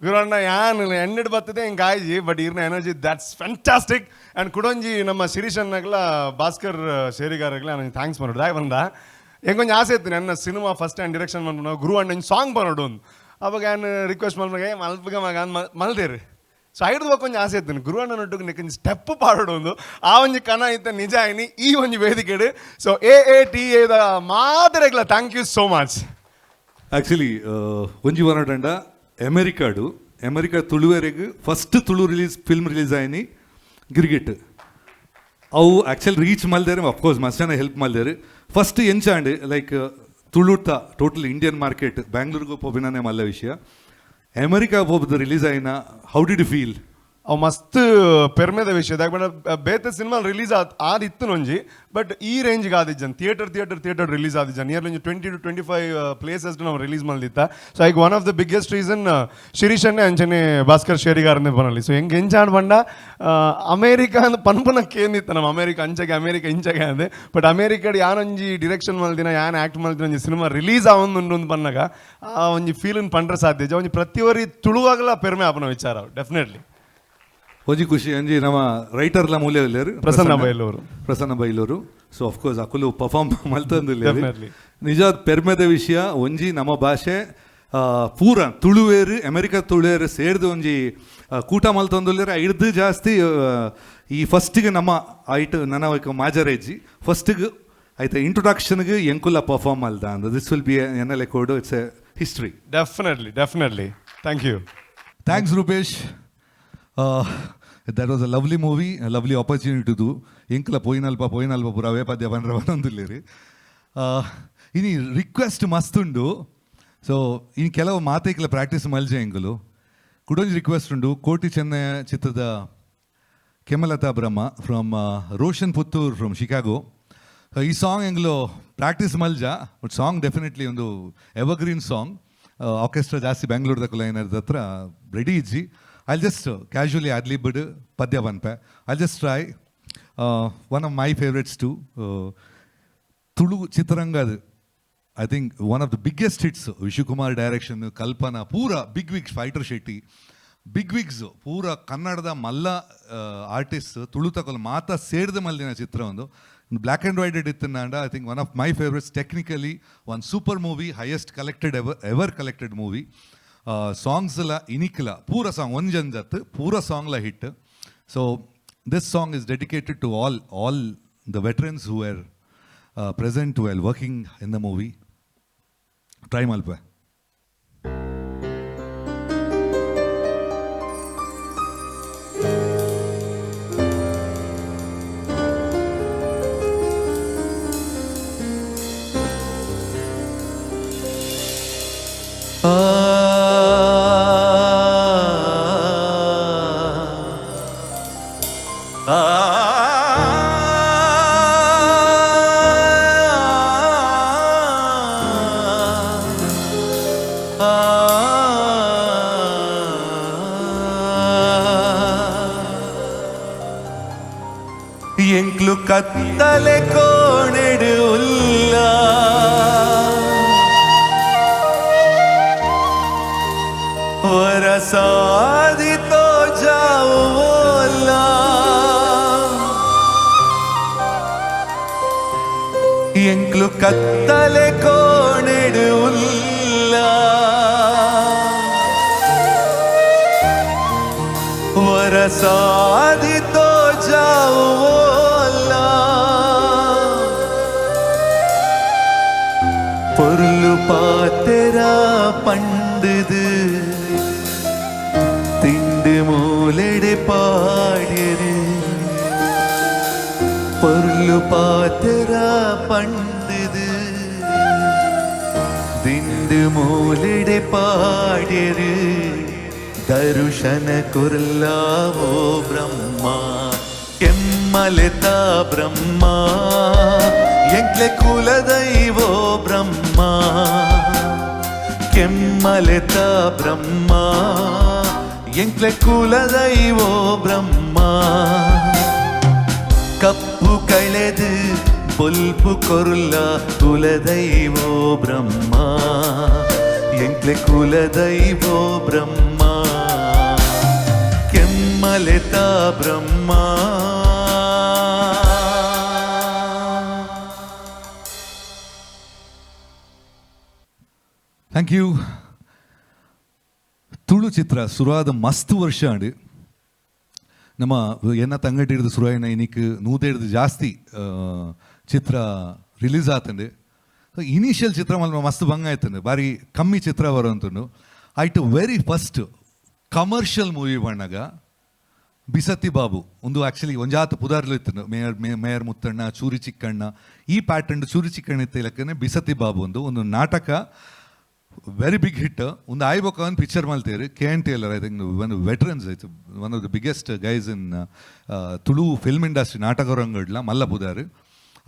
S17: ಗುರಣ್ಣ ಯಾನ್ ಎಣ್ಣೆಡ್ ಬರ್ತದೆ ಹಿಂಗೆ ಆಯ್ಜಿ ಬಟ್ ಇರ್ನ ಎನರ್ಜಿ ದಟ್ಸ್ ಫ್ಯಾಂಟಾಸ್ಟಿಕ್ ಆ್ಯಂಡ್ ಕುಡೊಂಜಿ ನಮ್ಮ ಶಿರೀಷನ್ನಾಗಲ ಭಾಸ್ಕರ್ ಶೇರಿಗಾರಗಲ ನನಗೆ ಥ್ಯಾಂಕ್ಸ್ ಮಾಡೋದು ದಾಯ್ ಬಂದ ಹೆಂಗೊಂದು ಆಸೆ ಇತ್ತು ನನ್ನ ಸಿನಿಮಾ ಫಸ್ಟ್ ಆ್ಯಂಡ್ ಡೈರೆಕ್ಷನ್ ಮಾಡ್ಬೋದು ಗುರು ಅಣ್ಣ ಸಾಂಗ್ ಬರೋಡು ಒಂದು ಅವಾಗ ನಾನು ರಿಕ್ವೆಸ್ಟ್ ಮಾಡ್ದಾಗ ಮಲ್ಪಗ ಮಗ ಮಲ್ದೇರಿ ಸೊ ಐದು ಕೊಂಚ ಆಸೆ ಇತ್ತು ಗುರು ಅಣ್ಣ ನೊಟ್ಟಿಗೆ ನೆಕ್ಕೊಂದು ಸ್ಟೆಪ್ ಪಾಡೋಡು ಒಂದು ಆ ಒಂಜಿ ಕನ ಇತ್ತ ನಿಜ ಆಯ್ನಿ ಈ ಒಂಜಿ ವೇದಿಕೆಡು ಸೊ AATA ಮಾದರೆಗ್ಲ thank you so much.
S7: Actually ಒಂಜಿ ವರಡಂಡ ಅಮೆರಿಕಾ ತುಳುವರೆಗೆ ಫಸ್ಟ್ ತುಳು ಫಿಲ್ಮ್ ರಿಲೀಸ್ ಆಯ್ನಿ ಗಿರ್ಗಿಟ್ ಅವು ಆ್ಯಕ್ಚುಲಿ ರೀಚ್ ಮಲ್ದೇರೆ ಅಫ್ಕೋರ್ಸ್ ಮಸ್ತ್ ಜನ ಹೆಲ್ಪ್ ಮಲ್ದೇರು ಫಸ್ಟ್ ಎಂಚಾಂಡ್ ಲೈಕ್ ತುಳುತ ಟೋಟಲ್ ಇಂಡಿಯನ್ ಮಾರ್ಕೆಟ್ ಬ್ಯಾಂಗ್ಳೂರ್ಗೆ ಹೋಗ್ಬಿನೇ ಮಲ್ಲ ವಿಷಯ ಅಮೆರಿಕಾ ಹೋಗ್ಬೋದು ರಿಲೀಸ್ ಆಯ್ನ ಹೌ ಡಿಡ್ ಯು ಫೀಲ್?
S17: ಅವು ಮಸ್ತ್ ಪೆರ್ಮೆದ ವಿಷಯ ಯಾಕಂದ್ರೆ ಬೇತೆ ಸಿನಿಮಾ ರಿಲೀಸ್ ಆದಿತ್ತು ನೊಂಜಿ ಬಟ್ ಈ ರೇಂಜ್ಗೆ ಆದಿಜ್ಜನ್ ಥಿಯೇಟರ್ ರಿಲೀಸ್ ಆದಿಜ್ಜನ್ ನಿಯರ್ಲಿ 20 to 25 ಪ್ಲೇಸಸ್ ನಾವು ರಿಲೀಸ್ ಮಾಡಿದ್ದ ಸೊ ಈಗ one of the biggest reason ಶಿರೀಷನ್ನೇ ಅಂಚನೆ ಭಾಸ್ಕರ್ ಶೇರಿಗಾರನೇ ಬರಲಿ ಸೊ ಹೆಂಗೆ ಎಂಚಾಡ್ ಬಂಡ ಅಮೇರಿಕಾ ಅಂದ್ ಪನ್ಪನಕ್ಕೆ ಏನಿತ್ತು ನಮ್ಮ ಅಮೇರಿಕಾ ಇಂಚಗೆ ಅಂದೆ ಬಟ್ ಅಮೇರಿಕಾಡ್ ಯಾನೊಂಜಿ ಡಿರೆಕ್ಷನ್ ಮಲ್ದಿನ ಯಾನ್ ಆ್ಯಕ್ಟ್ ಮಲ್ದಿನ ಒಂಜಿ ಸಿನಿಮಾ ರಿಲೀಸ್ ಆವೊಂದು ಪನ್ನಾಗ ಆ ಒಂಜಿ ಫೀಲನ್ ಪಂಡ್ರೆ ಸಾಧ್ಯ ಒಂಜಿ ಪ್ರತಿಯೊರಿ ತುಳುವಾಗಲ ಪೆರ್ಮೆ ಆಪನ ವಿಚಾರ ಡೆಫಿನೆಟ್ಲಿ
S7: ಹೋಜಿ ಖುಷಿ ಅಂಜಿ ನಮ್ಮ ರೈಟರ್ಲ ಮೂಲೆ ಪ್ರಸನ್ನ ಬೈಲೂರು ಸೊ ಅಫ್ಕೋರ್ಸ್ ಅಕುಲು ಪರ್ಫಾರ್ಮ್ ಮಲ್ತಂದು ನಿಜ ಪೆರ್ಮೆದ ವಿಷಯ ಒಂಜಿ ನಮ್ಮ ಭಾಷೆ ಪೂರ ತುಳುವೇರು ಅಮೆರಿಕ ತುಳುವೇರು ಸೇರಿದು ಒಂಜಿ ಕೂಟ ಮಲ್ತಂದುಲ್ಲೇರ ಹಿಡ್ದು ಜಾಸ್ತಿ ಈ ಫಸ್ಟಿಗೆ ನಮ್ಮ ಐಟ್ ನನ್ನ ಮಾಜರೇಜಿ ಫಸ್ಟಿಗೆ ಆಯ್ತಾ ಇಂಟ್ರೊಡಕ್ಷನ್ಗೆ ಎಂಕುಲ ಪರ್ಫಾರ್ಮ್ ಮಲ್ದ ಅಂದ this will be N L code it's a history.
S17: Definitely thank you.
S7: Thanks Rupesh. that was a lovely movie, a lovely opportunity to do. Inkla poinalpa pura ವೇಪದ್ಯ ಬಂದ್ರೆ ಬಂದೊಂದಿಲ್ಲಿರಿ. ಇನಿ ರಿಕ್ವೆಸ್ಟ್ ಮಸ್ತುಂಡು ಸೊ ಇನ್ನು ಕೆಲವು ಮಾತೈಕ್ಲ ಪ್ರಾಕ್ಟೀಸ್ ಮಲ್ಜೆ ಎಂಗುಲು ಕುಡೊಂಜಿ ರಿಕ್ವೆಸ್ಟ್ ಉಂಡು ಕೋಟಿ ಚೆನ್ನೈ ಚಿತ್ರದ ಕೆಮಲತಾ Brahma from Roshan Puttur from Chicago. ಈ ಸಾಂಗ್ ಎಂಗ್ಲು ಪ್ರಾಕ್ಟೀಸ್ ಮಲ್ಜ ಬಟ್ ಸಾಂಗ್ ಡೆಫಿನೆಟ್ಲಿ ಒಂದು ಎವರ್ಗ್ರೀನ್ ಸಾಂಗ್. ಆರ್ಕೆಸ್ಟ್ರಾ ಜಾಸ್ತಿ ಬ್ಯಾಂಗ್ಳೂರ್ದ ಕುಲೈನರ್ದ ಹತ್ರ ರೆಡಿ ಇಜ್ಜಿ. I'll just casually ad-lib padya banpe. I'll just try one of my favorites too. Tulu Chitrangad. I think one of the biggest hits. Vishu Kumar direction, Kalpana, Pura Big Wigs, Fighter Shetty. Big Wigs, Pura Kannada Malla artists. Tulu Takal Mata Serde Maldina Chitra ondo. Black and white edittananda. I think one of my favorites technically. One super movie, highest collected ever collected movie. Songs la inikla pura song onjanjat pura song la hit. So this song is dedicated to all the veterans who were present while working in the movie. Try malpa.
S1: ಎಂಕ್ಲು ಕತ್ತಲೆ ಕೋಣೆಡು ಉಲ್ಲ ವರಸಾದಿತೋ ಜಾವೋಲ್ಲ ಎಂಕ್ಲು ಕತ್ತಲೆ ಕೋಣೆಡು ಉಲ್ಲ ವರಸಾದಿತೋ ಜಾವೋಲ್ಲ பொருள் பாத்தரா பண்டுது திண்டு மூலெடு பாடியது பொருள் பாத்தரா பண்டுது திண்டு மூலெடு பாடியது ದರುಶನ ಕುರ್ಲಾವೋ ಬ್ರಹ್ಮ ಕೆಮ್ಮಲೆತ ಬ್ರಹ್ಮ ಎಂಕ್ಲೆ ಕುಲದೈವೋ ಬ್ರಹ್ಮ ಕೆಮ್ಮಲೆತ ಬ್ರಹ್ಮ ಎಂಕ್ಲೆ ಕುಲದೈವೋ ಬ್ರಹ್ಮ ಕಪ್ಪು ಕಳೆದು ಪೊಲ್ಪು ಕೊರ್ಲ ಕುಲದೈವೋ ಬ್ರಹ್ಮ ಎಂಕ್ಲೆ ಕುಲದೈವೋ ಬ್ರಹ್ಮ ಲೆತ ಬ್ರಹ್ಮ.
S7: Thank you. ತುಳು ಚಿತ್ರ ಸುರಾದ ಮಸ್ತ್ ವರ್ಷ ಆಂಡು ನಮ್ಮ ಎನ್ನ ತಂಗಟಿ ಹಿಡಿದು ಸುರಾಯಿನ ಇನ್ನಿಕ್ 150 ಜಾಸ್ತಿ ಚಿತ್ರ ರಿಲೀಸ್ ಆತಂಡು. ಇನಿಷಿಯಲ್ ಚಿತ್ರ ಮಲ್ಪ ಮಸ್ತ್ ಭಂಗ ಆಯ್ತಂಡು, ಬಾರಿ ಕಮ್ಮಿ ಚಿತ್ರ ಬರೋಂತುಂಡು. ಆಯ್ತು ವೆರಿ ಫಸ್ಟ್ ಕಮರ್ಷಿಯಲ್ ಮೂವಿ ಬಣ್ಣಗ ಬಿಸತಿ ಬಾಬು ಒಂದು ಆ್ಯಕ್ಚುಲಿ ಒಂಜಾತ ಪುದಾರ್ಲು ಇತ್ತು. ಮೇಯರ್ ಮುತ್ತಣ್ಣ, ಚೂರಿ ಚಿಕ್ಕಣ್ಣ, ಈ ಪ್ಯಾಟರ್ನ್ ಚೂರಿ ಚಿಕ್ಕಣ್ಣ ಇತ್ತ ಇಲಕ್ಕನೆ ಬಿಸತಿ ಬಾಬು ಒಂದು ನಾಟಕ ವೆರಿ ಬಿಗ್ ಹಿಟ್. ಒಂದು ಆಯ್ಬೇಕು ಒಂದು ಪಿಕ್ಚರ್ ಮಲ್ತೇರು KNT ಎಲ್ಲರ ಐ ಥಿಂಕ್ ಒಂದು ವೆಟ್ರನ್ಸ್ ಆಯ್ತು, one of the biggest guys in Tulu film industry ನಾಟಕ ರಂಗಡ್ಲ ಮಲ್ಲ ಪುದಾರು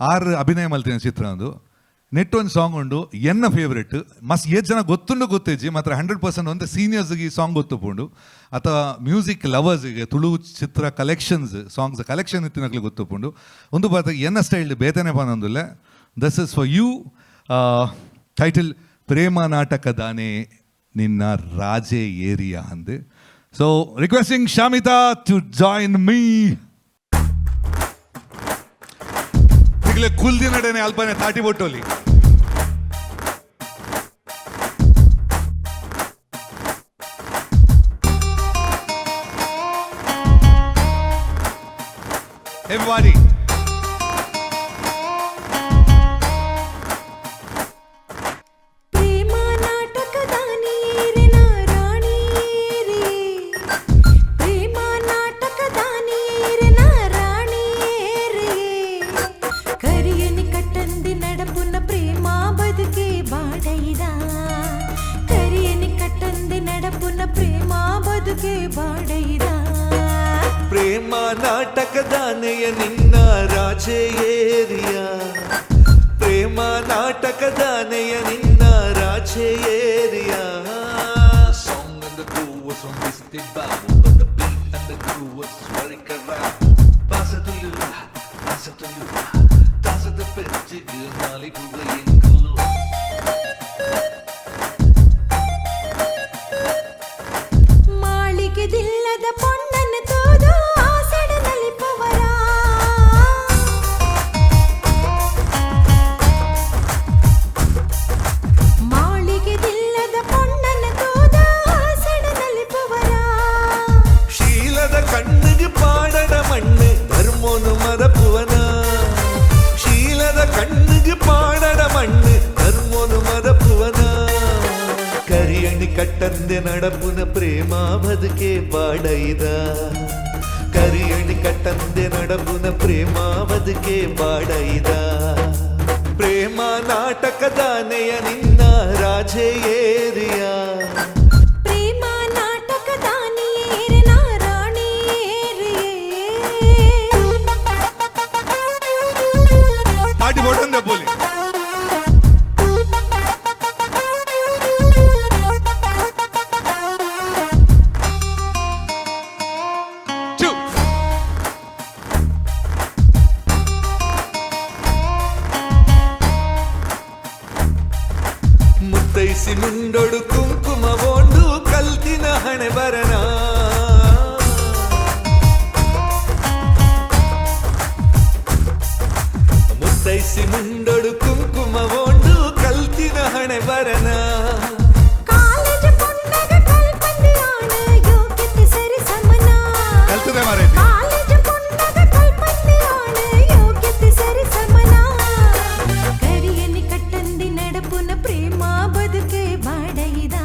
S7: 6 ಅಭಿನಯ ಮಲ್ತೇನೆ ಚಿತ್ರ. ಒಂದು ನೆಟ್ ಒಂದು ಸಾಂಗ್ ಉಂಡು ಎನ್ನ ಫೇವ್ರೆಟ್ ಮಸ್ತ್ ಜನ ಗೊತ್ತುಂಡು ಗೊತ್ತೇಜಿ ಮಾತ್ರ 100% ಒಂದು ಸೀನಿಯರ್ಸ್ಗೆ ಈ ಸಾಂಗ್ ಗೊತ್ತುಪುಂಡು ಅಥವಾ ಮ್ಯೂಸಿಕ್ ಲವರ್ಸ್ಗೆ ತುಳು ಚಿತ್ರ ಕಲೆಕ್ಷನ್ಸ್ ಸಾಂಗ್ಸ್ ಕಲೆಕ್ಷನ್ ಇತ್ತಿನಕ್ಲಿ ಗೊತ್ತುಪುಂಡು. ಒಂದು ಬಾತ ಎನ್ನ ಸ್ಟೈಲ್ ಬೇತನೆ ಪಾನೊಂದುಲ್ಲೆ. This is for you. Title ಪ್ರೇಮ ನಾಟಕದಾನೆ ನಿನ್ನ ರಾಜೆ ಏರಿಯಾ ಅಂದೆ. So requesting Shamitha to join me. ಈಗಲೇ ಕುಲ್ದಿ ನಡೆನೆ ಅಲ್ಪನೆ ತಾಟಿ ಬೊಟ್ಟೋಲಿ. Everybody. ಪ್ರೇಮ ನಾಟಕದಾನೆಯ ನಿನ್ನ ರಾಜೆ ಏರಿಯಾ, ಪ್ರೇಮ ನಾಟಕದಾನೆಯ ನಿನ್ನ ರಾಜೆ area. Song and the crew was from Biscuit Babu, but the beat and the crew was very correct. Pass it to you, pass it to you, pass it the pitch, you nali puga yengulu.
S20: ಮಾಳಿಗೆ ದಿಲ್ಲದ ಪೊನ್ನನ್ನು ತೋದು ಆಸಡದಲ್ಲಿ ಪವರ, ಮಾಳಿಗೆ ದಿಲ್ಲದ ಪೊನ್ನನ್ನು ತೋದು ಆಸಡದಲ್ಲಿ ಪವರ.
S1: ಶೀಲದ ಕಣ್ಣಿಗೆ ಪಾಡದ ಮಣ್ಣು ಧರ್ಮೋನು ಮರಪುವನ, ಶೀಲದ ಕಣ್ಣಿಗೆ ಪಾಡದ ಮಣ್ಣು ಧರ್ಮೋನು ಮರಪುವನ. ಕರಿಯಣಿ ಕಟ್ಟಂದೆ ನಡಪುನ ಪ್ರೇಮ ಬದುಕೆ ಬಾಡೈದ, ಕರಿಯಣಿ ಕಟ್ಟಂದೆ ನಡಪುನ ಪ್ರೇಮ ಬದುಕೆ ಬಾಡೈದ. ಪ್ರೇಮ ನಾಟಕದಾನೆಯ ನಿನ್ನ ರಾಜೆ ಏರಿಯಾ,
S20: ಪ್ರೇಮ ನಾಟಕದಾನಿಯೇರಿನ ರಾಣಿ ಏರಿಯೇ.
S7: ತಾಟಿ ಬೊಟ್ಟಂದೆ ಬೋಲಿ. ಮುತ್ತೈಸಿ ಮುಂಡೊಡು ಕುಂಕುಮ ಬೋಂಡು ಕಲ್ತಿನ ಹಣೆ ಬರನ, ಮುತ್ತೈಸಿ ಮುಂಡೊಡು ಕುಂಕುಮ ಬೋಂಡು ಕಲ್ತಿನ ಹಣೆ ಬರನ.
S20: ಕಾಲೇಜು ಪೊನ್ನಗ ಕಲ್ಪಂದಿಯಾಣ ಯೋಗ್ಯತೆ ಸರಿ ಸಮನ,
S7: ಕಲ್ತದೆ ಮಾರೈತಿ.
S20: ಕಾಲೇಜು ಪೊನ್ನಗ ಕಲ್ಪಂದಿಯಾಣ ಯೋಗ್ಯತೆ ಸರಿ ಸಮನ. ಕರಿಯನಿ ಕಟ್ಟಂದಿ ನಡಪುನ ಪ್ರೇಮ ಬದುಕೆ ಬಾಡೈದ,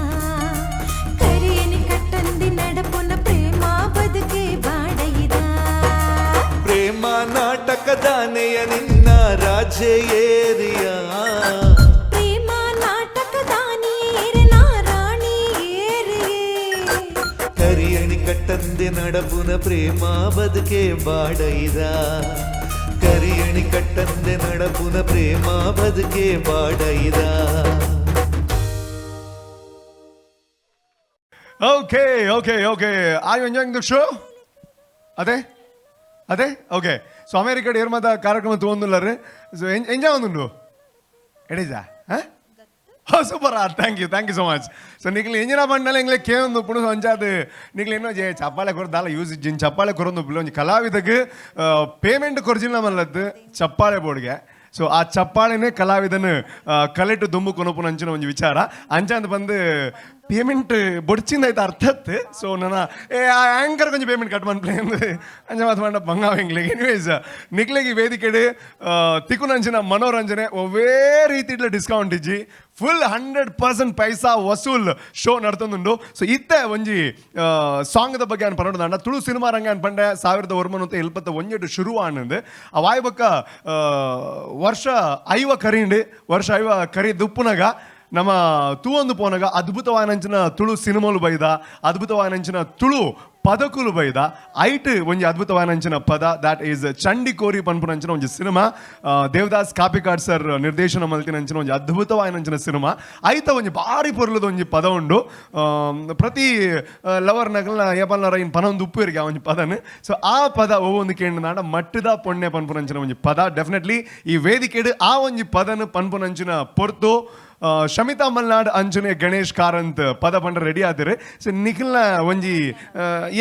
S20: ಕರಿಯನಿ ಕಟ್ಟಂದಿ ನಡಪುನ ಪ್ರೇಮ ಬದುಕೆ ಬಾಡೈದ.
S1: ಪ್ರೇಮ ನಾಟಕದಾನೆಯ ನಿನ್ನ ರಾಜೆ ಏರಿಯಾ,
S20: ಪ್ರೇಮ ನಾಟಕದಾನಿಯೇರಿನ ರಾಣಿ ಏರಿಯೇ.
S1: ಕರಿಯಣಿ ಕಟ್ಟಂದೆ ನಡಪುನ ಪ್ರೇಮ ಬದುಕೆ ಬಾಡೈದ, ಕರಿಯಣಿ ಕಟ್ಟಂದೆ ನಡಪುನ ಪ್ರೇಮ ಬದುಕೆ ಬಾಡೈದ.
S17: Okay, okay, okay. Are you enjoying the show? ಅದೇ ಅದೇ ಓಕೆ. ಸೊ ಅಮೇರಿಕಡ್ ಏರ್ಮದ ಕಾರ್ಯಕ್ರಮ ತೊಗೊಂದುಲ್ಲರೆ. ಸೊ ಎಂಜಾಯ್ ಒಂದುಂಡು ಎಡೀಜಾ super thank you so much so ನಿಕ್ಲಿ ಎಂಜಿನ ಬಂಡಲ್ಲ ಎಂಗ್ಲೆ ಕೇಂದು ಪುಣ ಅಂಚಾದ ನಿಕ್ಲಿ ಏನೋ ಜೆ ಚಪ್ಪಾಳೆ ಕೊರದಾಲ ಯೂಸ್ ಜಿನ್ ಚಪ್ಪಾಳೆ ಕೊರೊಂದು ಒಂಜಿ ಕಲಾವಿದಗೆ ಪೇಮೆಂಟ್ ಕೊರ್ಜಿಲ್ಲ ಮಲ್ಲದ್ದು ಚಪ್ಪಾಳೆ ಬೋರ್ಡ್ಗೆ ಸೊ ಆ ಚಪ್ಪಾಳೆನೇ ಕಲಾವಿದನ ಕಲೆಟ್ಟು ದುಂಬು ಕೊನಪುನ ಅಂಚಿನ ಒಂದು ವಿಚಾರ ಅಂಚಂದು ಬಂದು ಪೇಮೆಂಟ್ ಬೊಡ್ಚಿಂದ ಆಯ್ತು ಅರ್ಥತ್ತು ಸೊ ನನ್ನ ಆ್ಯಂಕರ್ ಕೊಂಚ ಪೇಮೆಂಟ್ ಕಟ್ ಮಾಡ್ಪ್ಲೇ ಅಂಚ ಮಾತು ಮಾಡ ಬಂಗಾವೆಂಗ್ಲಿಗೆ ಎನಿವೇಸ್ ನಿಕ್ಲೆಗೆ ವೇದಿಕೆಡು ತಿಕ್ಕುನಂಚಿನ ಮನೋರಂಜನೆ ಒವೇ ರೀತಿ ಡಿಸ್ಕೌಂಟ್ ಇಜ್ಜಿ ಫುಲ್ 100% ಪೈಸಾ ವಸೂಲ್ ಶೋ ನಡ್ತೊಂದುಂಡು ಸೊ ಇತ್ತೆ ಒಂಜಿ ಸಾಂಗ್ದ ಬಗ್ಗೆ ಅನ್ ಪನ್ನೋಡು ತುಳು ಸಿನಿಮಾ ರಂಗ ಅನ್ ಪಂಡೆ 1971 ಶುರು ಆನಂದು ಆ ವಾಯ್ ಬೊಕ್ಕ ವರ್ಷ 5 ಕರೀಂಡು ವರ್ಷ 5 ಕರಿ ದುಪ್ಪುನಗ ನಮ್ಮ ತೂವೊಂದು ಪೋನಗ ಅದ್ಭುತವಾದಂಚಿನ ತುಳು ಸಿನಿಮಾಲು ಬೈದ ಅದ್ಭುತವಾದಂಚಿನ ತುಳು ಪದಕುಲು ಬೈದ ಐಟ್ ಒಂಜಿ ಅದ್ಭುತವಾದಂಚಿನ ಪದ ದ್ಯಾಟ್ ಈಸ್ ಚಂಡಿಕೋರಿ ಪನ್ಪುನಂಚಿನ ಒಂಜಿ ಸಿನಿಮಾ ದೇವದಾಸ್ ಕಾಪಿಕಾಡ್ ಸರ್ ನಿರ್ದೇಶನ ಮಲ್ತಿನಂಚಿನ ಒಂಜಿ ಅದ್ಭುತವಾದಂಚಿನ ಸಿನಿಮಾ ಐತ ಒಂಜಿ ಭಾರಿ ಪೊರ್ಲದ ಒಂಜಿ ಪದ ಉಂಡು ಪ್ರತಿ ಲವರ್ ನಗಲ್ನ ಏಪಲ್ನರ ಇನ್ ಪನೊಂದು ಉಪ್ಪುವರಿಗೆ ಆ ಒಂಜಿ ಪದನ್ ಸೊ ಆ ಪದ ಒಂದು ಕೇಂದ್ರ ನಾಡ ಮಟ್ಟದ ಪೊಣ್ಣೆ ಪನ್ಪುನಂಚಿನ ಒಂಜಿ ಪದ ಡೆಫಿನೆಟ್ಲಿ ಈ ವೇದಿಕೆಡು ಆ ಒಂಜಿ ಪದನ್ ಪನ್ಪುನಂಚಿನ ಪೊರ್ತು ಶಮಿತಾ ಮಲ್ನಾಡ್ ಅಂಜನೆ ಗಣೇಶ್ ಕಾರಂತ್ ಪದ ಪಂಡ ರೆಡಿ ಆದ್ರೆ ಸೊ ನಿಖಿಲ್ನ ಒಂಜಿ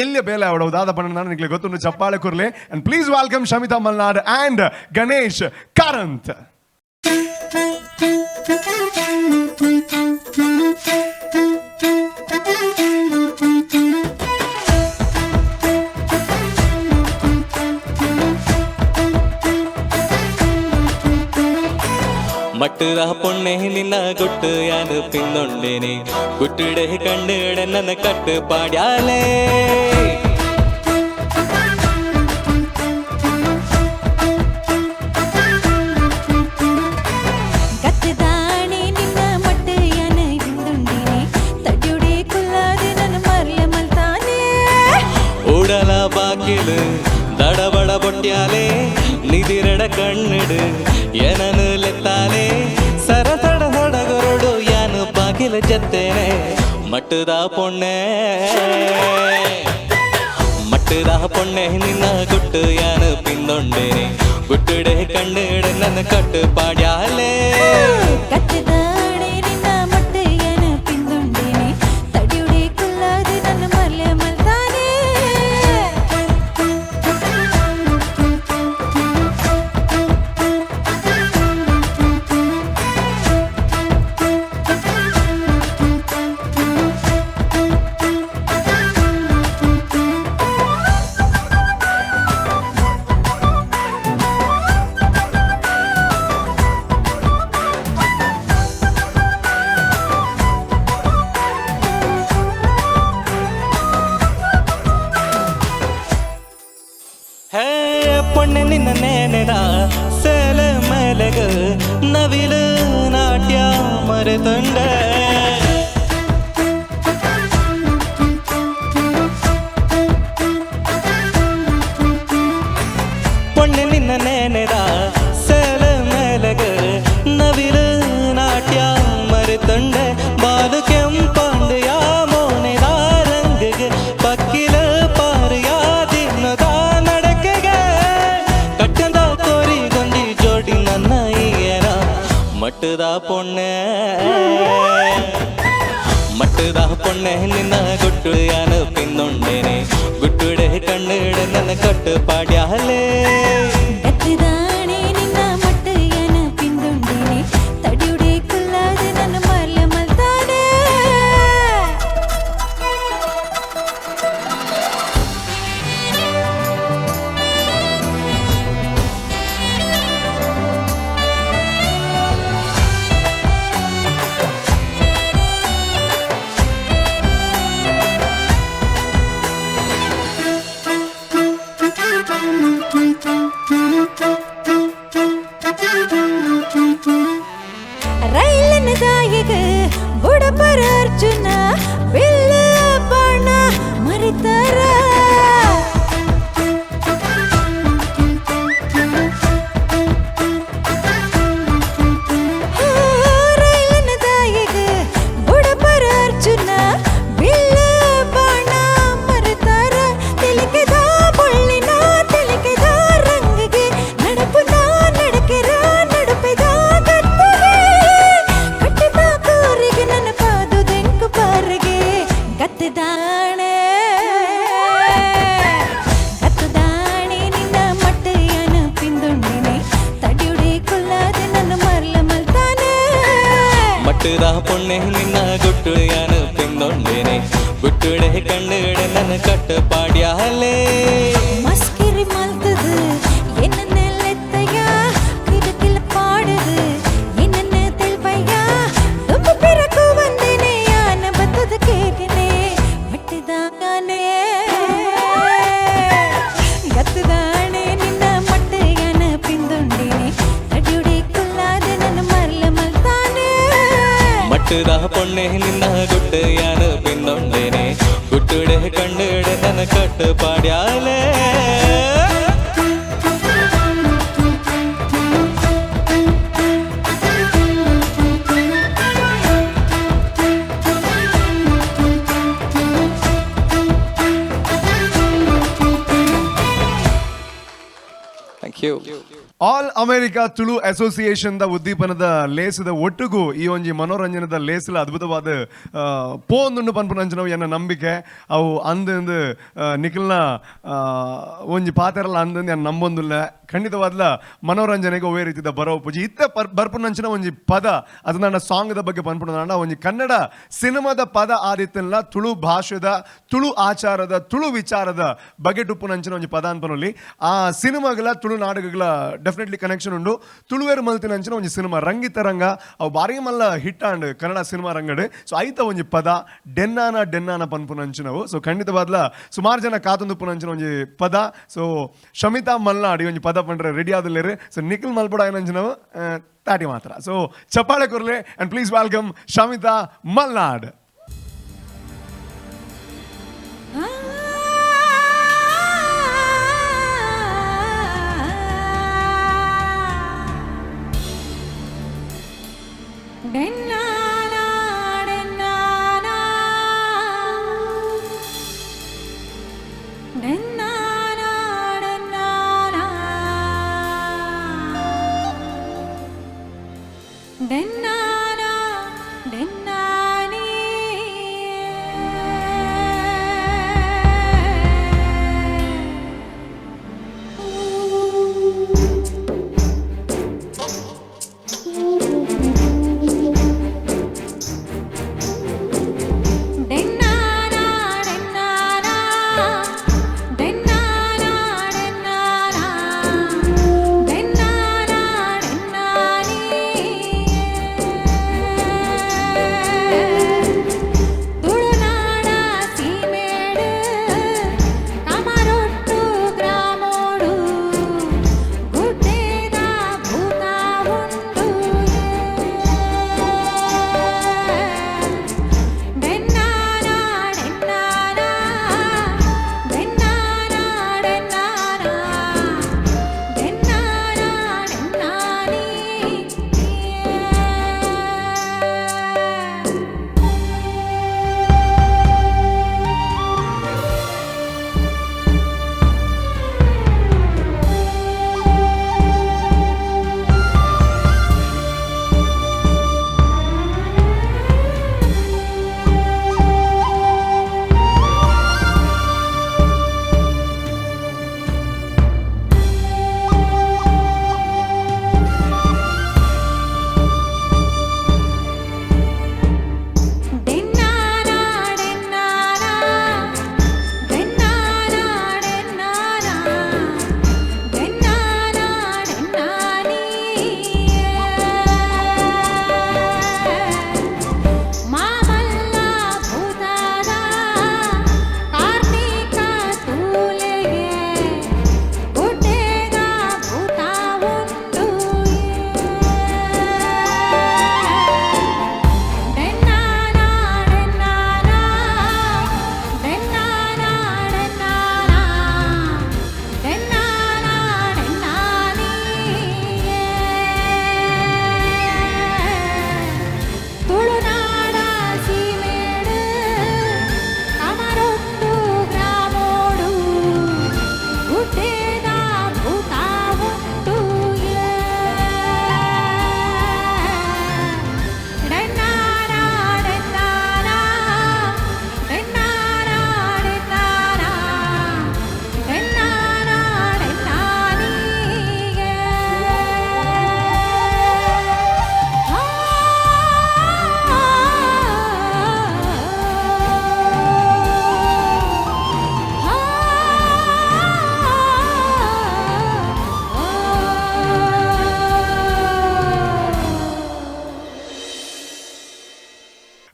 S17: ಎಲ್ಲಿ ಬೇಲೆ ಅವಡೋದು ಆದ ಪಂಡ ನಾನು ನಿಖಿಲ್ ಗೊತ್ತುಂಡು ಚಪ್ಪಾಳೆ ಕುರ್ಲೆ and please welcome Shamitha Malnad and Ganesh Karanth.
S15: ಮಟ್ಟದ ಪೊಣ್ಣೆ ನಿನ್ನ ಗುಟ್ಟು ಯಾನು ಪಿನ್ನೊಂಡೇನೆ ಗುಟ್ಟಿಡೆ ಕಂಡಿಡೆ ನನ್ನ ಕಟ್ಟು ಪಾಡ್ಯಾಲೆ
S20: ಗತ್ತದಾಣೆ ನಿನ್ನ ಮಟ್ಟು ಯಾನ ಹಿಂದುಂಡಿನೆ ತಡ್ಯುಡೆ ಕುಲ್ಲಾದೆ ನನ್ನ ಮರ್ಲೆ ಮಲ್ತಾನೆ
S15: ಉಡಲ ಬಾಕಿಲು ದಡಬಡ ಬೊಟ್ಯಾಲೆ ನಿದಿರಡ ಕಣ್ಣಿಡು ಏನನು ಲೆತ್ತಾಲೆ ಸರತಡ ಹೊಡಗೊರಡು ಯಾನು ಬಾಗಿಲ ಜತ್ತೇನೆ ಮಟ್ಟದ ಪೊಣ್ಣೆ ನಿನ್ನ ಗುಟ್ಟು ಯಾನು ಪಿಂದೊಂಡೇನೆ ಗುಟ್ಟುಡೆ ಕಣ್ಣಿಡೆ ನನ್ನ ಕಟ್ಟು ಪಾಡ್ಯಾಲೆ
S20: ಗತ್ತದಾಣೆ ನಿನ್ನ ಮಟ್ಟು ಯಾನ ಪಿಂದುಂಡಿನೆ ತಡ್ಯುಡೆ ಕುಲ್ಲಾದೆ ನನ್ನ ಮರ್ಲೆ ಮಲ್ತಾನೆ
S15: ಪೊಣ್ಣೆ ನಿನ್ನ ನೇನೆದ ಸೇಲೆ ಮೇಲೆಗ ನವಿಲು ನಾಟ್ಯ ಮರೆತೊಂಡ ಪೊಣ್ಣೆ ನಿನ್ನ ನೇನೆದ ಸೇಲೆ ಮೇಲೆಗ ನವಿಲು ನಾಟ್ಯ ಮರೆತೊಂಡ ಬಾಲು ಕೆಂಪಂಡು ಯಾ ಮೋನೆದ ರಂಗಗೆ ಪಕ್ಕಿಲ ಪಾರು ಯಾ ದಿನದ ಮಟ್ಟದ ಪೊಣ್ಣೆ ನಿನ್ನ ಗುಟ್ಟು ಯಾನು ಪಿನ್ನೊಂಡೇನೆ ಗುಟ್ಟುಡೆ ಕಣ್ಣಿಡೆ ನನ್ನ ಕಟ್ಟು ಪಾಡ್ಯಾಲೆ
S20: ಗತ್ತದಾಣೆ ನಿನ್ನ ಮಟ್ಟು ಯಾನ ಪಿಂದುಂಡಿನೆ ತಡ್ಯುಡೆ ಕುಲ್ಲಾದೆ ನನ್ನ ಮರ್ಲೆ ಮಲ್ತಾನೆ
S15: പൊണ്ണെ നിന്ന കുട്ടുയാന് പിന്തുണ്ടേനെ കുട്ടിയുടെ കണ്ണിടെ നന്ന കട്ട് പാടിയാലേ
S20: மஸ்கிரி மல்தது என்னென்ன லெத்தையா கிடக்கில பாடுது என்னென்ன தெல்பையா ரொம்ப பிறகு வந்தேனே ஆன பத்தது கேட்கனே மட்டுதானே கத்துதானே நின்ன மட்டையான பிந்துண்டேனே தடியுடைய குல்லாது ನನ್ನ ಮರ್ಲ ಮಲ್ತಾನೆ
S15: ಮಟ್ಟದ ಪೊಣ್ಣೆ ನಿನ್ನ ಗುಟ್ಟೆಯಾನು ಪಿಂದೊಂಡೇನೆ ಗುಟ್ಟುಡೆ ಕಣ್ಣಿಡೆ ನನ್ನ ಕಟ್ಟು ಪಾಡ್ಯಾಲೆ thank you.
S17: All America Tulu association ದ ಉದ್ದೀಪನದ ಲೇಸದ ಒಟ್ಟಿಗೂ ಈ ಒಂಜಿ ಮನೋರಂಜನದ ಲೇಸಲ ಅದ್ಭುತವಾದ ಪೋಂದುಂಡು ಪನ್ಪುನಂಚಿನವು ಎನ್ನ ನಂಬಿಕೆ ಅವು ಅಂದು ನಿಖಿಲ್ನ ಒಂಜಿ ಪಾತೆರಲ್ಲ ಅಂದು ಎನ್ನ ನಂಬೊಂದುಲ್ಲ ಖಂಡಿತವಾದ್ಲ ಮನೋರಂಜನೆಗೆ ಒವೇ ರೀತಿದ ಬರೋ ಪೂಜಿ ಇತ್ತ ಬರ್ಪುನಂಚಿನ ಒಂಜಿ ಪದ ಅದು ನನ್ನ ಸಾಂಗ್ದ ಬಗ್ಗೆ ಪನ್ಪುನ ಒಂಜಿ ಕನ್ನಡ ಸಿನಿಮಾದ ಪದ ಆದಿತ್ತಲ್ಲ ತುಳು ಭಾಷೆದ ತುಳು ಆಚಾರದ ತುಳು ವಿಚಾರದ ಬಗ್ಗೆ ಟುಪ್ಪುನಂಚಿನ ಒಂಜಿ ಪದ ಅನ್ಪನಲ್ಲಿ ಆ ಸಿನಿಮಾಗಳ ತುಳು ನಾಟಕಗಳ ಡೆಫಿನೆಟ್ಲಿ ಕನೆಕ್ಷನ್ ಉಂಡು ತುಳುವೇರು ಮಲ್ತಿನಂಚಿನ ಒಂಜಿ ಸಿನಿಮಾ ರಂಗಿತ ರಂಗ ಅವು ಬಾರಿ ಮಲ್ಲ ಹಿಟ್ ಆಂಡ್ ಕನ್ನಡ ಸಿನಿಮಾ ರಂಗಡ್ ಸೊ ಐತ ಒಂಜಿ ಪದ ಡೆನ್ನಾನ ಪನ್ಪುನಂಚಿನವು ಸೊ ಖಂಡಿತವಾದ್ಲ ಸುಮಾರು ಜನ ಕಾತೊಂದುಪ್ಪುನಂಚಿನ ಒಂಜಿ ಪದ ಸೊ ಶಮಿತಾ ಮಲ್ನಾಡ್ ಈ ಒಂಜಿ ಪದ ಪಂಡ್ರೆ ರೆಡಿ ಆದಲ್ಲೇರು ಸೊ ನಿಖಿಲ್ ಮಲ್ಪಡ ಏನಂಚಿನವು ತಾಟಿ ಮಾತ್ರ ಸೊ ಚಪ್ಪಾಳೆ ಕೊರ್ಲೆ and please welcome Shamitha Malnad.
S20: ഡെന്നാനാ ഡെന്നാനാ ഡെന്നാനാ ഡെന്നാനാ ഡെന്നാനാ ഡെന്നാനീ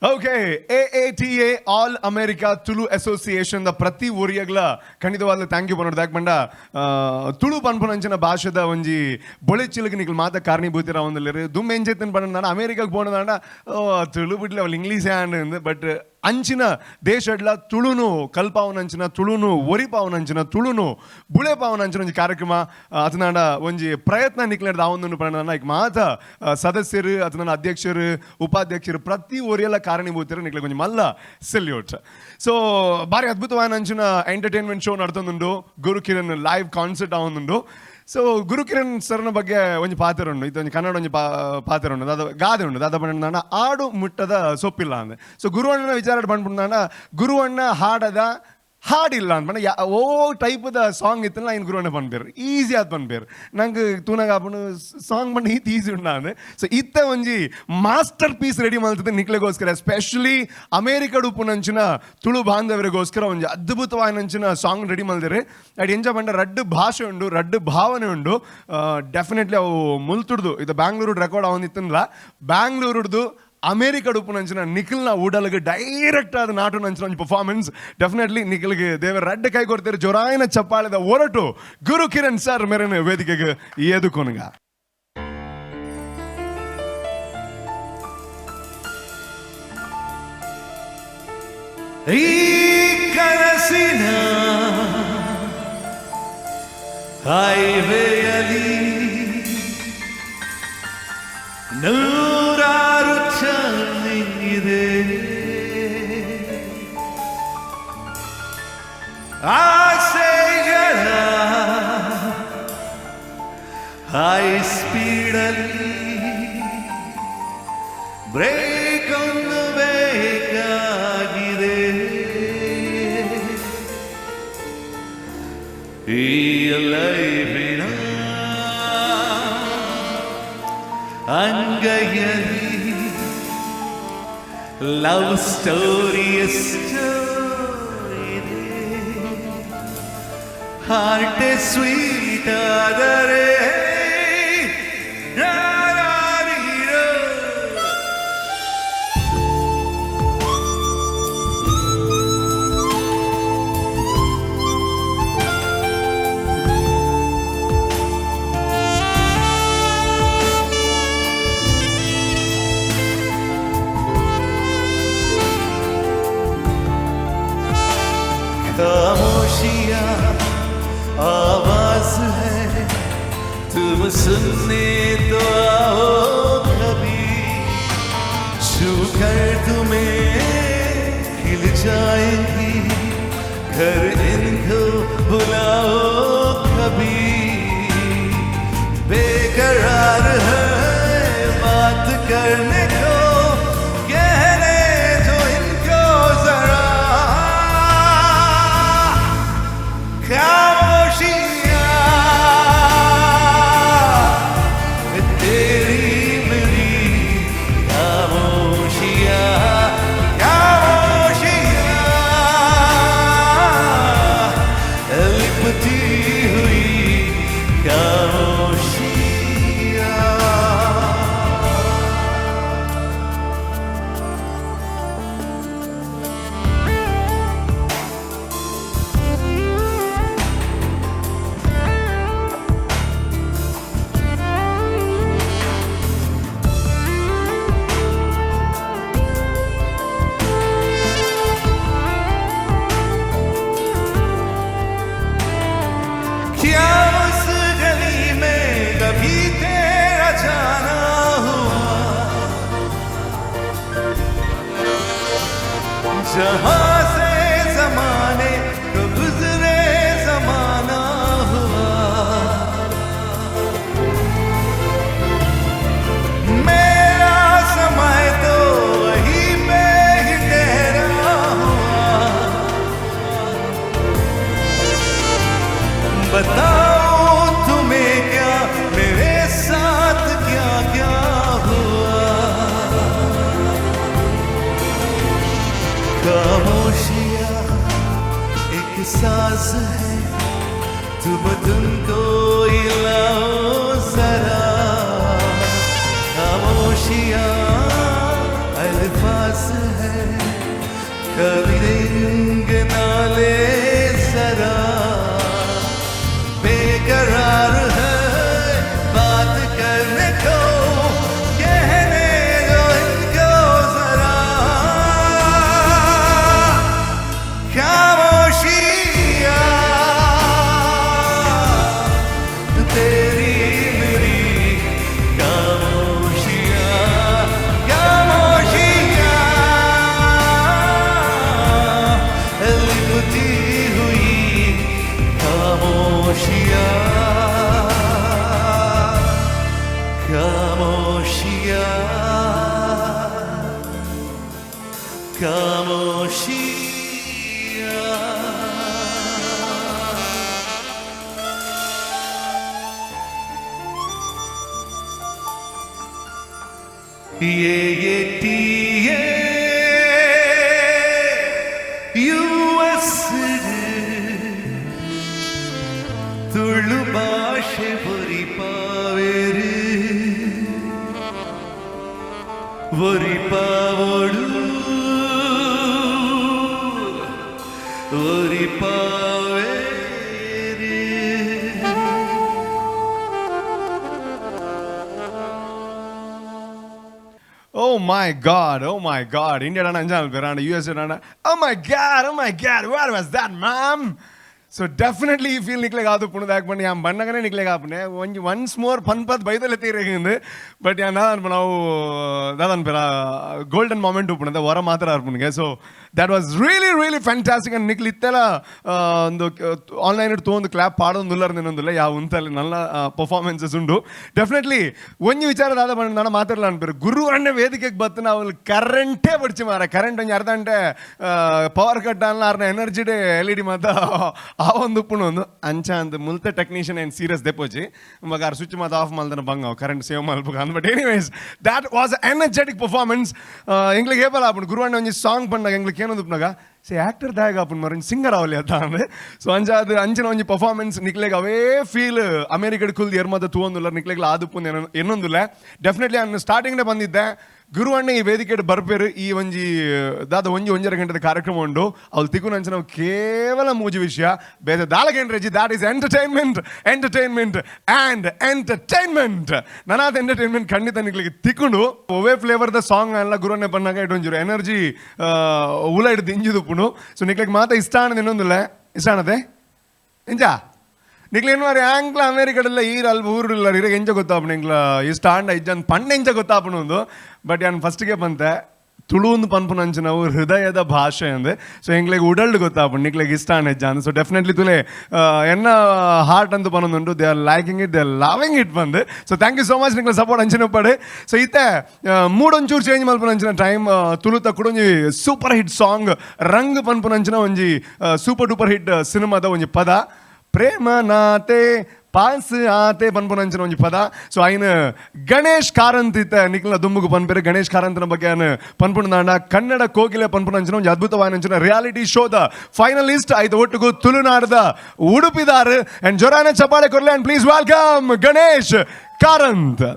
S17: okay, AATA all America Tulu association ದ ಪ್ರತಿ ಊರಿಯಗ್ಲ ಖಂಡಿತವಾಗ್ಲೂ ಥ್ಯಾಂಕ್ ಯು ಪನ್ನೋದು. ಯಾಕೆ ಬಂಡ ತುಳು ಪನ್ಪುನಂಚಿನ ಭಾಷೆದ ಒಂಜಿ ಬೊಳೆ ಚಿಲುಗೆ ನಿಖಲ್ ಮಾತ ಕಾರಣೀಭೂತಿರ ಒಂದಲ್ಲಿ ದುಮ್ ಎಂಜೈತನ್ ಪಂಡ ಅಮೇರಿಕಾಗೆ ಬೋಣದಾಂಡ ತುಳು ಬಿಡ್ಲಿ ಅವಳು ಇಂಗ್ಲೀಷ್ ಹ್ಯಾಂಡ್ ಬಟ್ ಅಂಚಿನ ದೇಶಡ್ಲ ತುಳುನು ಕಲ್ಪಾವನಂಚಿನ ತುಳುನು ಒರಿಪಾವನಂಚಿನ ತುಳುನು ಬುಳೆಪಾವನಂಚಿನ ಒಂಜಿ ಕಾರ್ಯಕ್ರಮ ಅತನಾಡ ಒಂಜಿ ಪ್ರಯತ್ನ ನಿಕ್ಲೆಡ್ದು ಆವೊಂದು ಪಂಡ ಈಗ ಮಾತ ಸದಸ್ಯರು ಅತನ ಅಧ್ಯಕ್ಷರು ಉಪಾಧ್ಯಕ್ಷರು ಪ್ರತಿ ಒರಿಯೆಲ್ಲ ಕಾರಣೀಭೂತರು ನಿಕ್ಲೆ ಕೊಂಚ ಮಲ್ಲ ಸೆಲ್ಯೂಟ್. ಸೊ ಬಾರಿ ಅದ್ಭುತವಾದ ಅಂಚಿನ ಎಂಟರ್ಟೈನ್ಮೆಂಟ್ ಶೋ ನಡ್ತೊಂದುಂಡು. ಗುರು ಕಿರಣ್ ಲೈವ್ ಕಾನ್ಸರ್ಟ್ ಆವೊಂದುಂಡು. ಸೊ ಗುರು ಕಿರಣ್ ಸರ್ನ ಬಗ್ಗೆ ಒಂಜಿ ಪಾತ್ರ ಉಂಡು, ಇದು ಕನ್ನಡ ಒಂಜಿ ಪಾತ್ರ ಉಂಡು, ಅದು ಗಾದೆ ಉಂಡು. ದಾದ ಪಂಡ ಆಡು ಮುಟ್ಟದ ಸೊಪ್ಪಿಲ್ಲ ಅಂದೆ. ಸೊ ಗುರು ಅಣ್ಣನ ವಿಚಾರ ಪಂಡ ಗುರು ಅಣ್ಣ ಹಾಡದ ಹಾಡಿಲ್ಲ ಅಂತ ಓ ಟೈಪ್ದ ಸಾಂಗ್ ಇತ್ತಲ್ಲ ಇನ್ನು ಗುರುವಣ್ಣ ಪನ್ಬೇರು ಈಸಿ ಆದ್ ಪನ್ಬೇರು ನಂಗೆ ತೂನಾಗ ಆಪಣು ಸಾಂಗ್ ಪಂಡ ಈತ್ ಈಸಿ ಉಂಡ ಅಂದೆ. ಸೊ ಇತ್ತ ಒಂಜಿ ಮಾಸ್ಟರ್ ಪೀಸ್ ರೆಡಿ ಮಾಡ್ತದೆ ನಿಕ್ಲೆಗೋಸ್ಕರ, ಎಸ್ಪೆಷಲಿ ಅಮೇರಿಕಡು ಉಪ್ಪುನಂಚಿನ ತುಳು ಬಾಂಧವರಿಗೋಸ್ಕರ ಒಂಜಿ ಅದ್ಭುತವಾದಂಚಿನ ಸಾಂಗ್ ರೆಡಿ ಮಾಡಿದ್ರೆ ಅದು ಎಂಜ ಪಂಡ ರಡ್ಡು ಭಾಷೆ ಉಂಡು, ರಡ್ಡು ಭಾವನೆ ಉಂಡು. ಡೆಫಿನೆಟ್ಲಿ ಅವು ಮುಲ್ತುಡ್ದು ಇದು ಬ್ಯಾಂಗ್ಳೂರು ರೆಕಾರ್ಡ್ ಅವನಿತ್ತಲ್ಲ, ಬ್ಯಾಂಗ್ಳೂರುಡ್ದು ಅಮೇರಿಕಡು ಉಪ್ಪುನಂಚಿನ ನಿಖಿಲ್ನ ಊಡಲ್ಗೆ ಡೈರೆಕ್ಟ್ ಆದ ನಾಟು ನಂಚಿನ ಒಂದು ಪರ್ಫಾರ್ಮೆನ್ಸ್. ಡೆಫಿನೆಟ್ಲಿ ನಿಖಿಲ್ಗೆ ದೇವರ ರಡ್ಡ ಕೈ ಕೊಡ್ತಾರೆ, ಜೊರಾಯಿನ ಚಪ್ಪಾಳೆದ ಹೊರಟು ಗುರು ಕಿರಣ್ ಸರ್ ಮೇರೆನ ವೇದಿಕೆಗೆ ಎದುಕೊನಗ.
S1: ಈ ಕನಸಿನ ಹೈವೇಯಲ್ಲಿ ನೂರಾರು ಚಲಿದೆ, ಆಸೆಗಳ ಹೈ ಸ್ಪೀಡಲ್ಲಿ ಬ್ರೇಕ್ ಒಂದು ಬೇಕಾಗಿದೆ. ಈ ಲೈಫಿನ ಅಂಗೈಯಲ್ಲಿ ಲವ್ ಸ್ಟೋರಿ ಎಷ್ಟೋ ಇದೆ. ಹಾರ್ಟ್ ಸ್ವೀಟ್ ಆದರೆ खामोशियाँ आवाज है, तुम सुनने तो आओ कभी, छू कर तुम्हें खिल जाएंगी, घर इनको बुलाओ कभी. बेकरार है बात करने को, कहने जो इनको जरा. जहाँ से जमाने तो गुजरे जमाना हुआ, मेरा समय तो वहीं पे ही ठहरा हुआ. बताओ तुम्हें क्या मेरे साथ क्या क्या हुआ. खामोशियाँ एक साज है, तुम तुमको हिलाओ जरा. खामोशियाँ अल्फाज कविनाले जरा बेकरार है बात करने को कहने दो इनको जरा खामोशियाँ तेरी मेरी खामोशियाँ खामोशियाँ लिपटी हुई खामोशियाँ खामोशियाँ खामोशियाँ US ತುಳು ಭಾಷೆ ಬರಿಪಾವೇರು ಬರಿಪಾವಡು
S17: Oh my God, oh my God. India dana anjal berana, USA dana. Oh my God, where was that, ma'am? So definitely you feel nikle gaadu punu dak bani am bannagane nikle gaapne once more panpat baidale tiriginde but ya nan banau dadan pera golden moment upunada vara matra arpunge. So that was really fantastic and nikle ittela online it thondu clap paadondulla nenondulla ya untale nalla performances undu definitely onju vichara dada nana matarala anperu guru anne vedikeke battana avul current e padichi mara current onju artha ante power cut anla arna energy de LED mata ಒಂದು ಪುಣೊಂದು ಅಂಚ ಅಂತ ಮುಲ್ತ ಟೆಕ್ನಿಷಿಯನ್ ಏನು ಸೀರಿಯಸ್ ದೆಪ್ಪೋಜಿ ಮಗಾರ್ ಸ್ವಿಚ್ ಮಾತು ಆಫ್ ಮಲ್ದನ ಬಂಗ ಕರೆಂಟ್ ಸೇವ್ ಮಲ್ಬೇಕು ಅಂದ್ but anyways that was energetic performance ಎಂಗ್ಲಿಗೆ ಹೇಪಲ್ಲ ಆಪುಂಡು ಗುರುವಣ್ಣ ಒಂಜಿ ಸಾಂಗ್ ಪಂಡಾಗ ಎಂಗ್ಲಿಗೆ ಏನೊಂದುಪ್ನಾಗ ಸೇ ಆ್ಯಕ್ಟರ್ ದಾಯಗ ಆಪುಂಡು ಮರ ಸಿಂಗರ್ ಅವಲಿ ಅತ್ತ ಅಂದ್ರೆ ಸೊ ಅಂಚಾದ ಅಂಚಿನ ಒಂಜಿ ಪರ್ಫಾರ್ಮೆನ್ಸ್ ನಿಕ್ಲೆಗೆ ಅವೇ ಫೀಲ್ ಅಮೇರಿಕಡ್ ಕುಲ್ದು ಎರ್ಮದ ತೂವೊಂದುಲ್ಲ ನಿಕ್ಲೆಗ್ಲ ಆದುಪ್ಪುಂದು ಏನೊಂದುಲ್ಲ ಡೆಫಿನೆಟ್ಲಿ ನಾನು ಸ್ಟಾರ್ಟಿಂಗ್ನೇ ಬಂದಿದ್ದೆ ಗುರುವಣ್ಣ ಈ ವೇದಿಕೆಡ್ ಬರ್ಪೇರು ಈ ಒಂಜಿ ದಾದ ಒಂಜರ ಗಂಟೆದ ಕಾರ್ಯಕ್ರಮ ಉಂಡು ಅವ್ರು ತಿಕ್ಕು ನಂಚ ನಾವು ಕೇವಲ ಮೂಜಿ ವಿಷಯ ಬೇರೆ ದಾಲಗೇನ್ ರೆಜಿ that is entertainment and entertainment ನನಾದ ಎಂಟರ್ಟೈನ್ಮೆಂಟ್ ಖಂಡಿತ ನಿಕ್ಲಿಗೆ ತಿಕ್ಕೊಂಡು ಒವೇ ಫ್ಲೇವರ್ದ ಸಾಂಗ್ ಎಲ್ಲ ಗುರುವಣ್ಣೆ ಬಂದಾಗ ಇಟ್ಟೊಂಜೂರು ಎನರ್ಜಿ ಉಲ ಹಿಡಿದು ಇಂಜಿದು ಪುಣು ಸೊ ನಿಕ್ಲಿಗೆ ಮಾತ ಇಷ್ಟ ಅನ್ನೋದು ಇನ್ನೊಂದಿಲ್ಲ ಇಷ್ಟ ಅನ್ನದೆ ಇಂಜಾ ನಿಕ್ಲೇನು ಮಾರಿ ಆಂಗ್ಲ ಅಮೇರಿಕಡೆಲ್ಲ ಈರು ಅಲ್ಲಿ ಊರಿಲ್ಲ ಇರಾಗ ಎಂಜ ಗೊತ್ತಾಪಣ ಎಂಗ್ಲ ಇಷ್ಟ ಆಂಡ ಇಜ್ಜನ್ ಪಣ್ಣ ಎಂಜ ಗೊತ್ತಾಪಣ ಒಂದು ಬಟ್ ನಾನು ಫಸ್ಟ್ಗೆ ಬಂತೆ ತುಳು ಒಂದು ಪನ್ಪುನ ಅಂಚು ನಾವು ಹೃದಯದ ಭಾಷೆ ಅಂದೆ ಸೊ ಎಂಗ್ಲಿಗೆ ಉಡಲ್ಡ್ ಗೊತ್ತಾಪಣ ನಿಕ್ಲಿಗೆ ಇಷ್ಟ ಆಂಡ ಇಜ್ಜಾನ್ ಸೊ ಡೆಫಿನೆಟ್ಲಿ ತುಲೆ ಎನ್ನ ಹಾರ್ಟ್ ಅಂತ ಪನ್ನೊಂದುಂಟು they are liking it they are loving it ಬಂದು so thank you so much ನಿಕ್ಲ ಸಪೋರ್ಟ್ ಅಂಚಿನ ಪಡೆ ಸೊ ಇತ್ತೆ ಮೂಡೊಂಚೂರು ಚೇಂಜ್ ಮಲ್ಪನ ಅಂಚಿನ ಟೈಮ್ ತುಳುತ ಕೂಡ ಒಂಜಿ ಸೂಪರ್ ಹಿಟ್ ಸಾಂಗ್ ರಂಗ್ ಪನ್ಪುನ ಅಂಚಿನ ಒಂಜಿ ಸೂಪರ್ ಡೂಪರ್ ಹಿಟ್ ಸಿನಿಮಾದ ಒಂಜಿ ಪದ ಪ್ರೇಮ ನಾತೆ ಪಾಸ್ ಆತೆ ಪನ್ಪುನಂಚಿನ ಒಂಜಿ ಪದ ಸೊ ಐನ್ ಗಣೇಶ್ ಕಾರಂತ್ ಇತ್ತ ನಿಕ್ಲ ದುಂಬುಗು ಪನ್ಪೇರು ಗಣೇಶ್ ಕಾರಂತನ ಬಗ್ಗೆ ನಾನು ಪನ್ಪುಣದಾಂಡ ಕನ್ನಡ ಕೋಗಿಲೆ ಪನ್ಪುನಂಚಿನ ಒಂಜಿ ಅದ್ಭುತವಾದ ರಿಯಾಲಿಟಿ ಶೋದ ಫೈನಲಿಸ್ಟ್ ಐದು ಒಟ್ಟಿಗೂ ತುಳುನಾಡದ ಉಡುಪಿದಾರ್ ಅಂಡ್ ಜೊರಾನ ಚಪ್ಪಾಳೆ ಕೊರ್ಲೆ and please welcome Ganesh Karanth.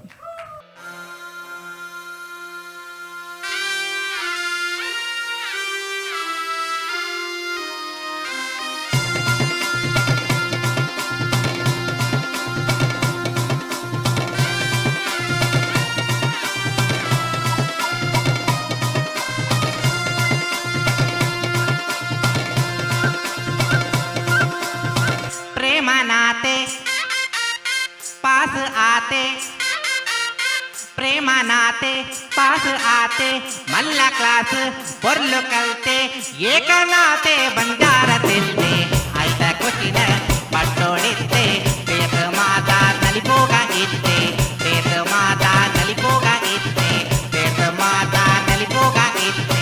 S18: प्रेमानाते पास आते प्रेमानाते पास आते मल्ल क्लास पोर्लु कल्ते ಏಕನಾತೆ ಬಂಗಾರ ತಿಂತೆ ಆಯ್ತ ಕೊಟ್ಟಿನ ಪಟ್ಟೋಡಿತ್ತೆ ಬೇತ ಮಾತಾ ನಲಿಪೋಗ ಇತ್ತೆ ಬೇತ ಮಾತಾ ನಲಿಪೋಗ ಇತ್ತೆ ಬೇತ ಮಾತಾ ನಲಿಪೋಗ ಇತ್ತೆ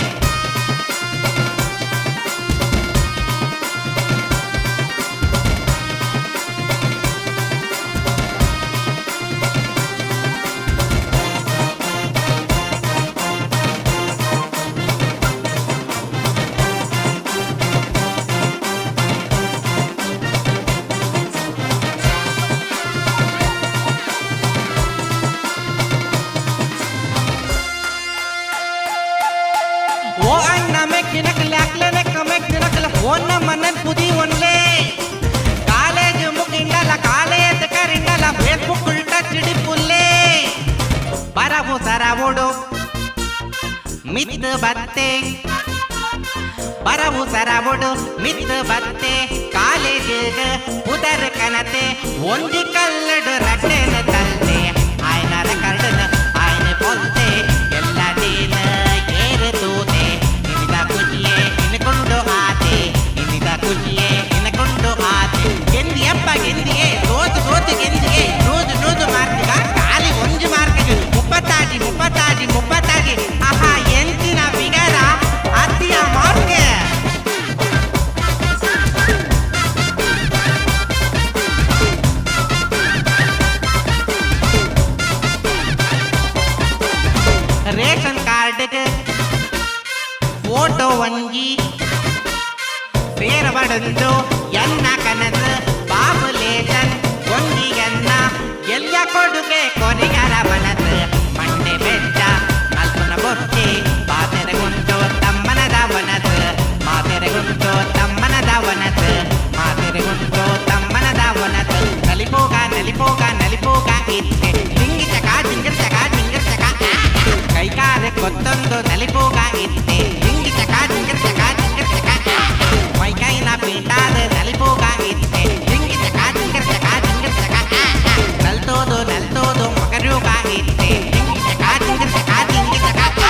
S18: ಸರವುಡು ಮಿತ್ತು ಬತ್ತೆ ಬರವು ಸರವುಡು ಮಿತ್ತು ಬತ್ತೆ ಕಾಲೇಜಿಗ ಉದರ ಕನತೆ ಒಂಜಿ ಕಲ್ಲಡು ರಡ್ಡೆನ ತಲ್ತೆ ಆಯ್ನರ ಕರ್ಡನ ಆಯ್ನ ಪೊಲ್ತೆ ಎಲ್ಲ ದೀನ ಏರು ತೂತೆ ಇನಿದ ಕುಜಿಯೇ ಇನ್ಕೊಂಡು ಆತೆ ಇನಿದ ಕುಜಿಯೇ ಇನ್ಕೊಂಡು ಆತೆ ಗೆಂದಿಯಪ್ಪ ಗೆಂದಿಯೇ ಸೋತು ಸೋತು ಗೆಂದಿಯೇ ನೂದು ನೂದು ಮಾರ್ಕಿಗ ಖಾಲಿ ಒಂಜು ಮಾರ್ಕಿಗೆ ಮುಪ್ಪತ್ತಾಗಿ ಮುಪ್ಪತ್ತಾಗಿ ಮುಪ್ಪತ್ತಾಗಿ ಆಹಾ ಎಂತಿನ ಬಿಗರ ಅತ್ತಿಯ ಮಾರ್ಕೆ ರೇಷನ್ ಕಾರ್ಡ್ಗೆ ಫೋಟೋ ಒಂಜಿ ಸೇರಬಡಂದು ಎನ್ನ ಕನಸು ಬಾಬುಲೇಟನ್ ಒಂದಿ ಎನ್ನ ಎಲ್ಲ ಕೊಡುಗೆ ಕೊನೆಗರ ಮನಸ್ಸು ಮಂಡೆ ಬೆಟ್ಟ ಮಲ್ಪನ ಬೊಟ್ಟೆ ಮಾತೆರೆಗುಂಟು ತಮ್ಮನದ ವನಸು ಮಾತೆರೆಗುಂಟು ತಮ್ಮನದ ವನಸು ಮಾತೆರೆಗುಂಟು ತಮ್ಮನದ ವನಸು ನಲಿಪೋಗ ನಲಿಪೋಗ ನಲಿಪೋಗ ಇತ್ತೆ ಜಿಂಗಿ ಚಕ ಜಿಂಗಿರ್ ಚಕ ಜಿಂಗಿರ್ ಚಕ ಕೈಕಾಲ ಕೊತ್ತೊಂದು ನಲಿಪೋಗ ಇತ್ತೆ ಜಿಂಗಿ ಚಕ ಜಿಂಗಿರ್ ಚಕ ಜಿಂಗಿರ್ ಚಕ ಮೈಕೈನ ಪೀಟಾದ ನಲಿಪೋಗ ಇತ್ತೆ ಜಿಂಗಿ ಚಕ ಜಿಂಗಿರ್ ಚಕ ಜಿಂಗಿರ್ ಚಕ ನಲ್ತೋದು ನಲ್ತೋದು ಮಗರೂಗ ಇತ್ತೆ ಜಿಂಗಿ ಚಕ ಜಿಂಗಿರ್ ಚಕ ಜಿಂಗಿರ್ ಚಕ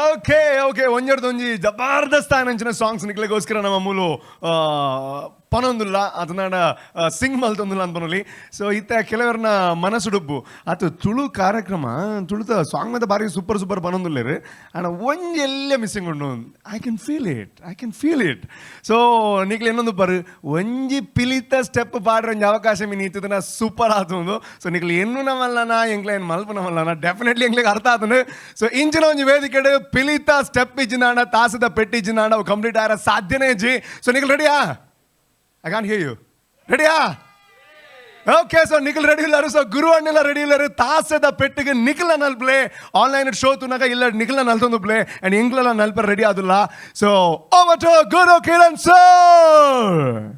S17: ಓಕೆ ಓಕೆ ಒಂಜಿ ಜಬರ್ದಸ್ತ್ ಆನಂಚಿನ ಸಾಂಗ್ಸ್ ನಿಕ್ಲೆಗೋಸ್ಕರ ನಮ್ಮ ಮೂಲು ಪನೊಂದುಲ್ಲ ಅದನ್ನ ಸಿಂಗ್ ಮಲ್ತೊಂದುಲ್ಲ ಅಂತ ಪನೊಲಿ ಸೊ ಇತ್ತ ಕೆಲವರನ್ನ ಮನಸ್ಸುಡುಪ್ಪು ಅದು ತುಳು ಕಾರ್ಯಕ್ರಮ ತುಳುತ ಸಾಂಗ್ ಮತ ಬಾರಿ ಸೂಪರ್ ಸೂಪರ್ ಪನೊಂದುಲ್ಲೇರು ಆಂಡ ಒಂಜಿ ಎಲ್ಲೇ ಮಿಸ್ಸಿಂಗ್ ಉಂಡು I can feel it so ನಿಕ್ಲೆ ಇನ್ನೊಂದು ಪರು ಒಂಜಿ ಪಿಲಿತ ಸ್ಟೆಪ್ ಪಾಡ್ರೆ ಒಂಜಿ ಅವಕಾಶ ಮೀನು ಇತ್ತದನ್ನ ಸೂಪರ್ ಆತುಂದು ಸೊ ನಿಕ್ಲೆ ಎನ್ನು ನಮ್ಮಲ್ಲನ ಎಂಕ್ಲೆ ಏನು ಮಲ್ಪ ನಮ್ಮಲ್ಲನ ಡೆಫಿನೆಟ್ಲಿ ಎಂಕ್ಲೆಗೆ ಅರ್ಥ ಆತನು ಸೊ ಇಂಚಿನ ಒಂಜಿ ವೇದಿಕೆಡು ಪಿಲಿತ ಸ್ಟೆಪ್ ಇಜ್ಜಿನಾಂಡ ತಾಸದ ಪೆಟ್ಟಿ ಇಜ್ಜಿನಾಂಡ ಅವು ಕಂಪ್ಲೀಟ್ ಆರ ಸಾಧ್ಯನೇ ಇಜ್ಜಿ ಸೊ ನಿಕ್ಲೆ ರೆಡಿಯಾ I can't hear you. Ready? Okay, so Nikhil ready illaru. So Guru annilla ready illaru. Taaseda pettige Nikhil annal play. Online show tunaga illa Nikhil annaltondu play. And Ingla annal ready adulla. So over to Guru Kiran sir.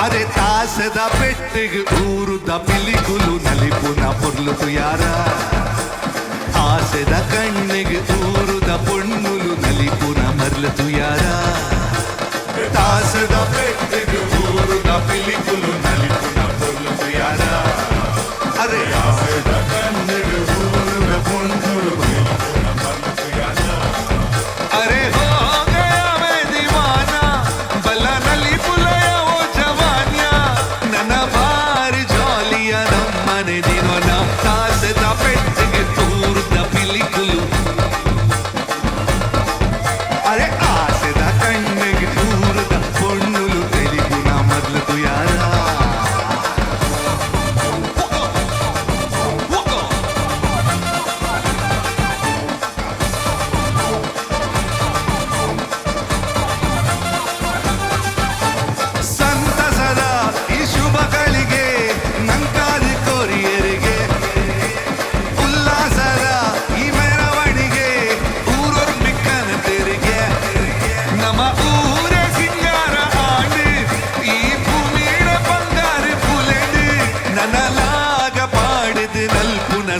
S1: అరే తాసద పెట్టిగు ఊరుద పిలిగులు నలిపున పొర్లుకు యారా ఆసెద కಣ್ಣಿಗೆ ఊరుద పొన్నులు నలిపున మర్లతు యారా తాసద పెట్టిగు ఊరుద పిలిగులు నలిపున పొర్లుకు యారా అరే ఆసెద కಣ್ಣಿಗೆ ఊరుద పొన్నులు నలిపున మర్లతు యారా అరే హో గయా మే దీవానా బల్ల నలిపుల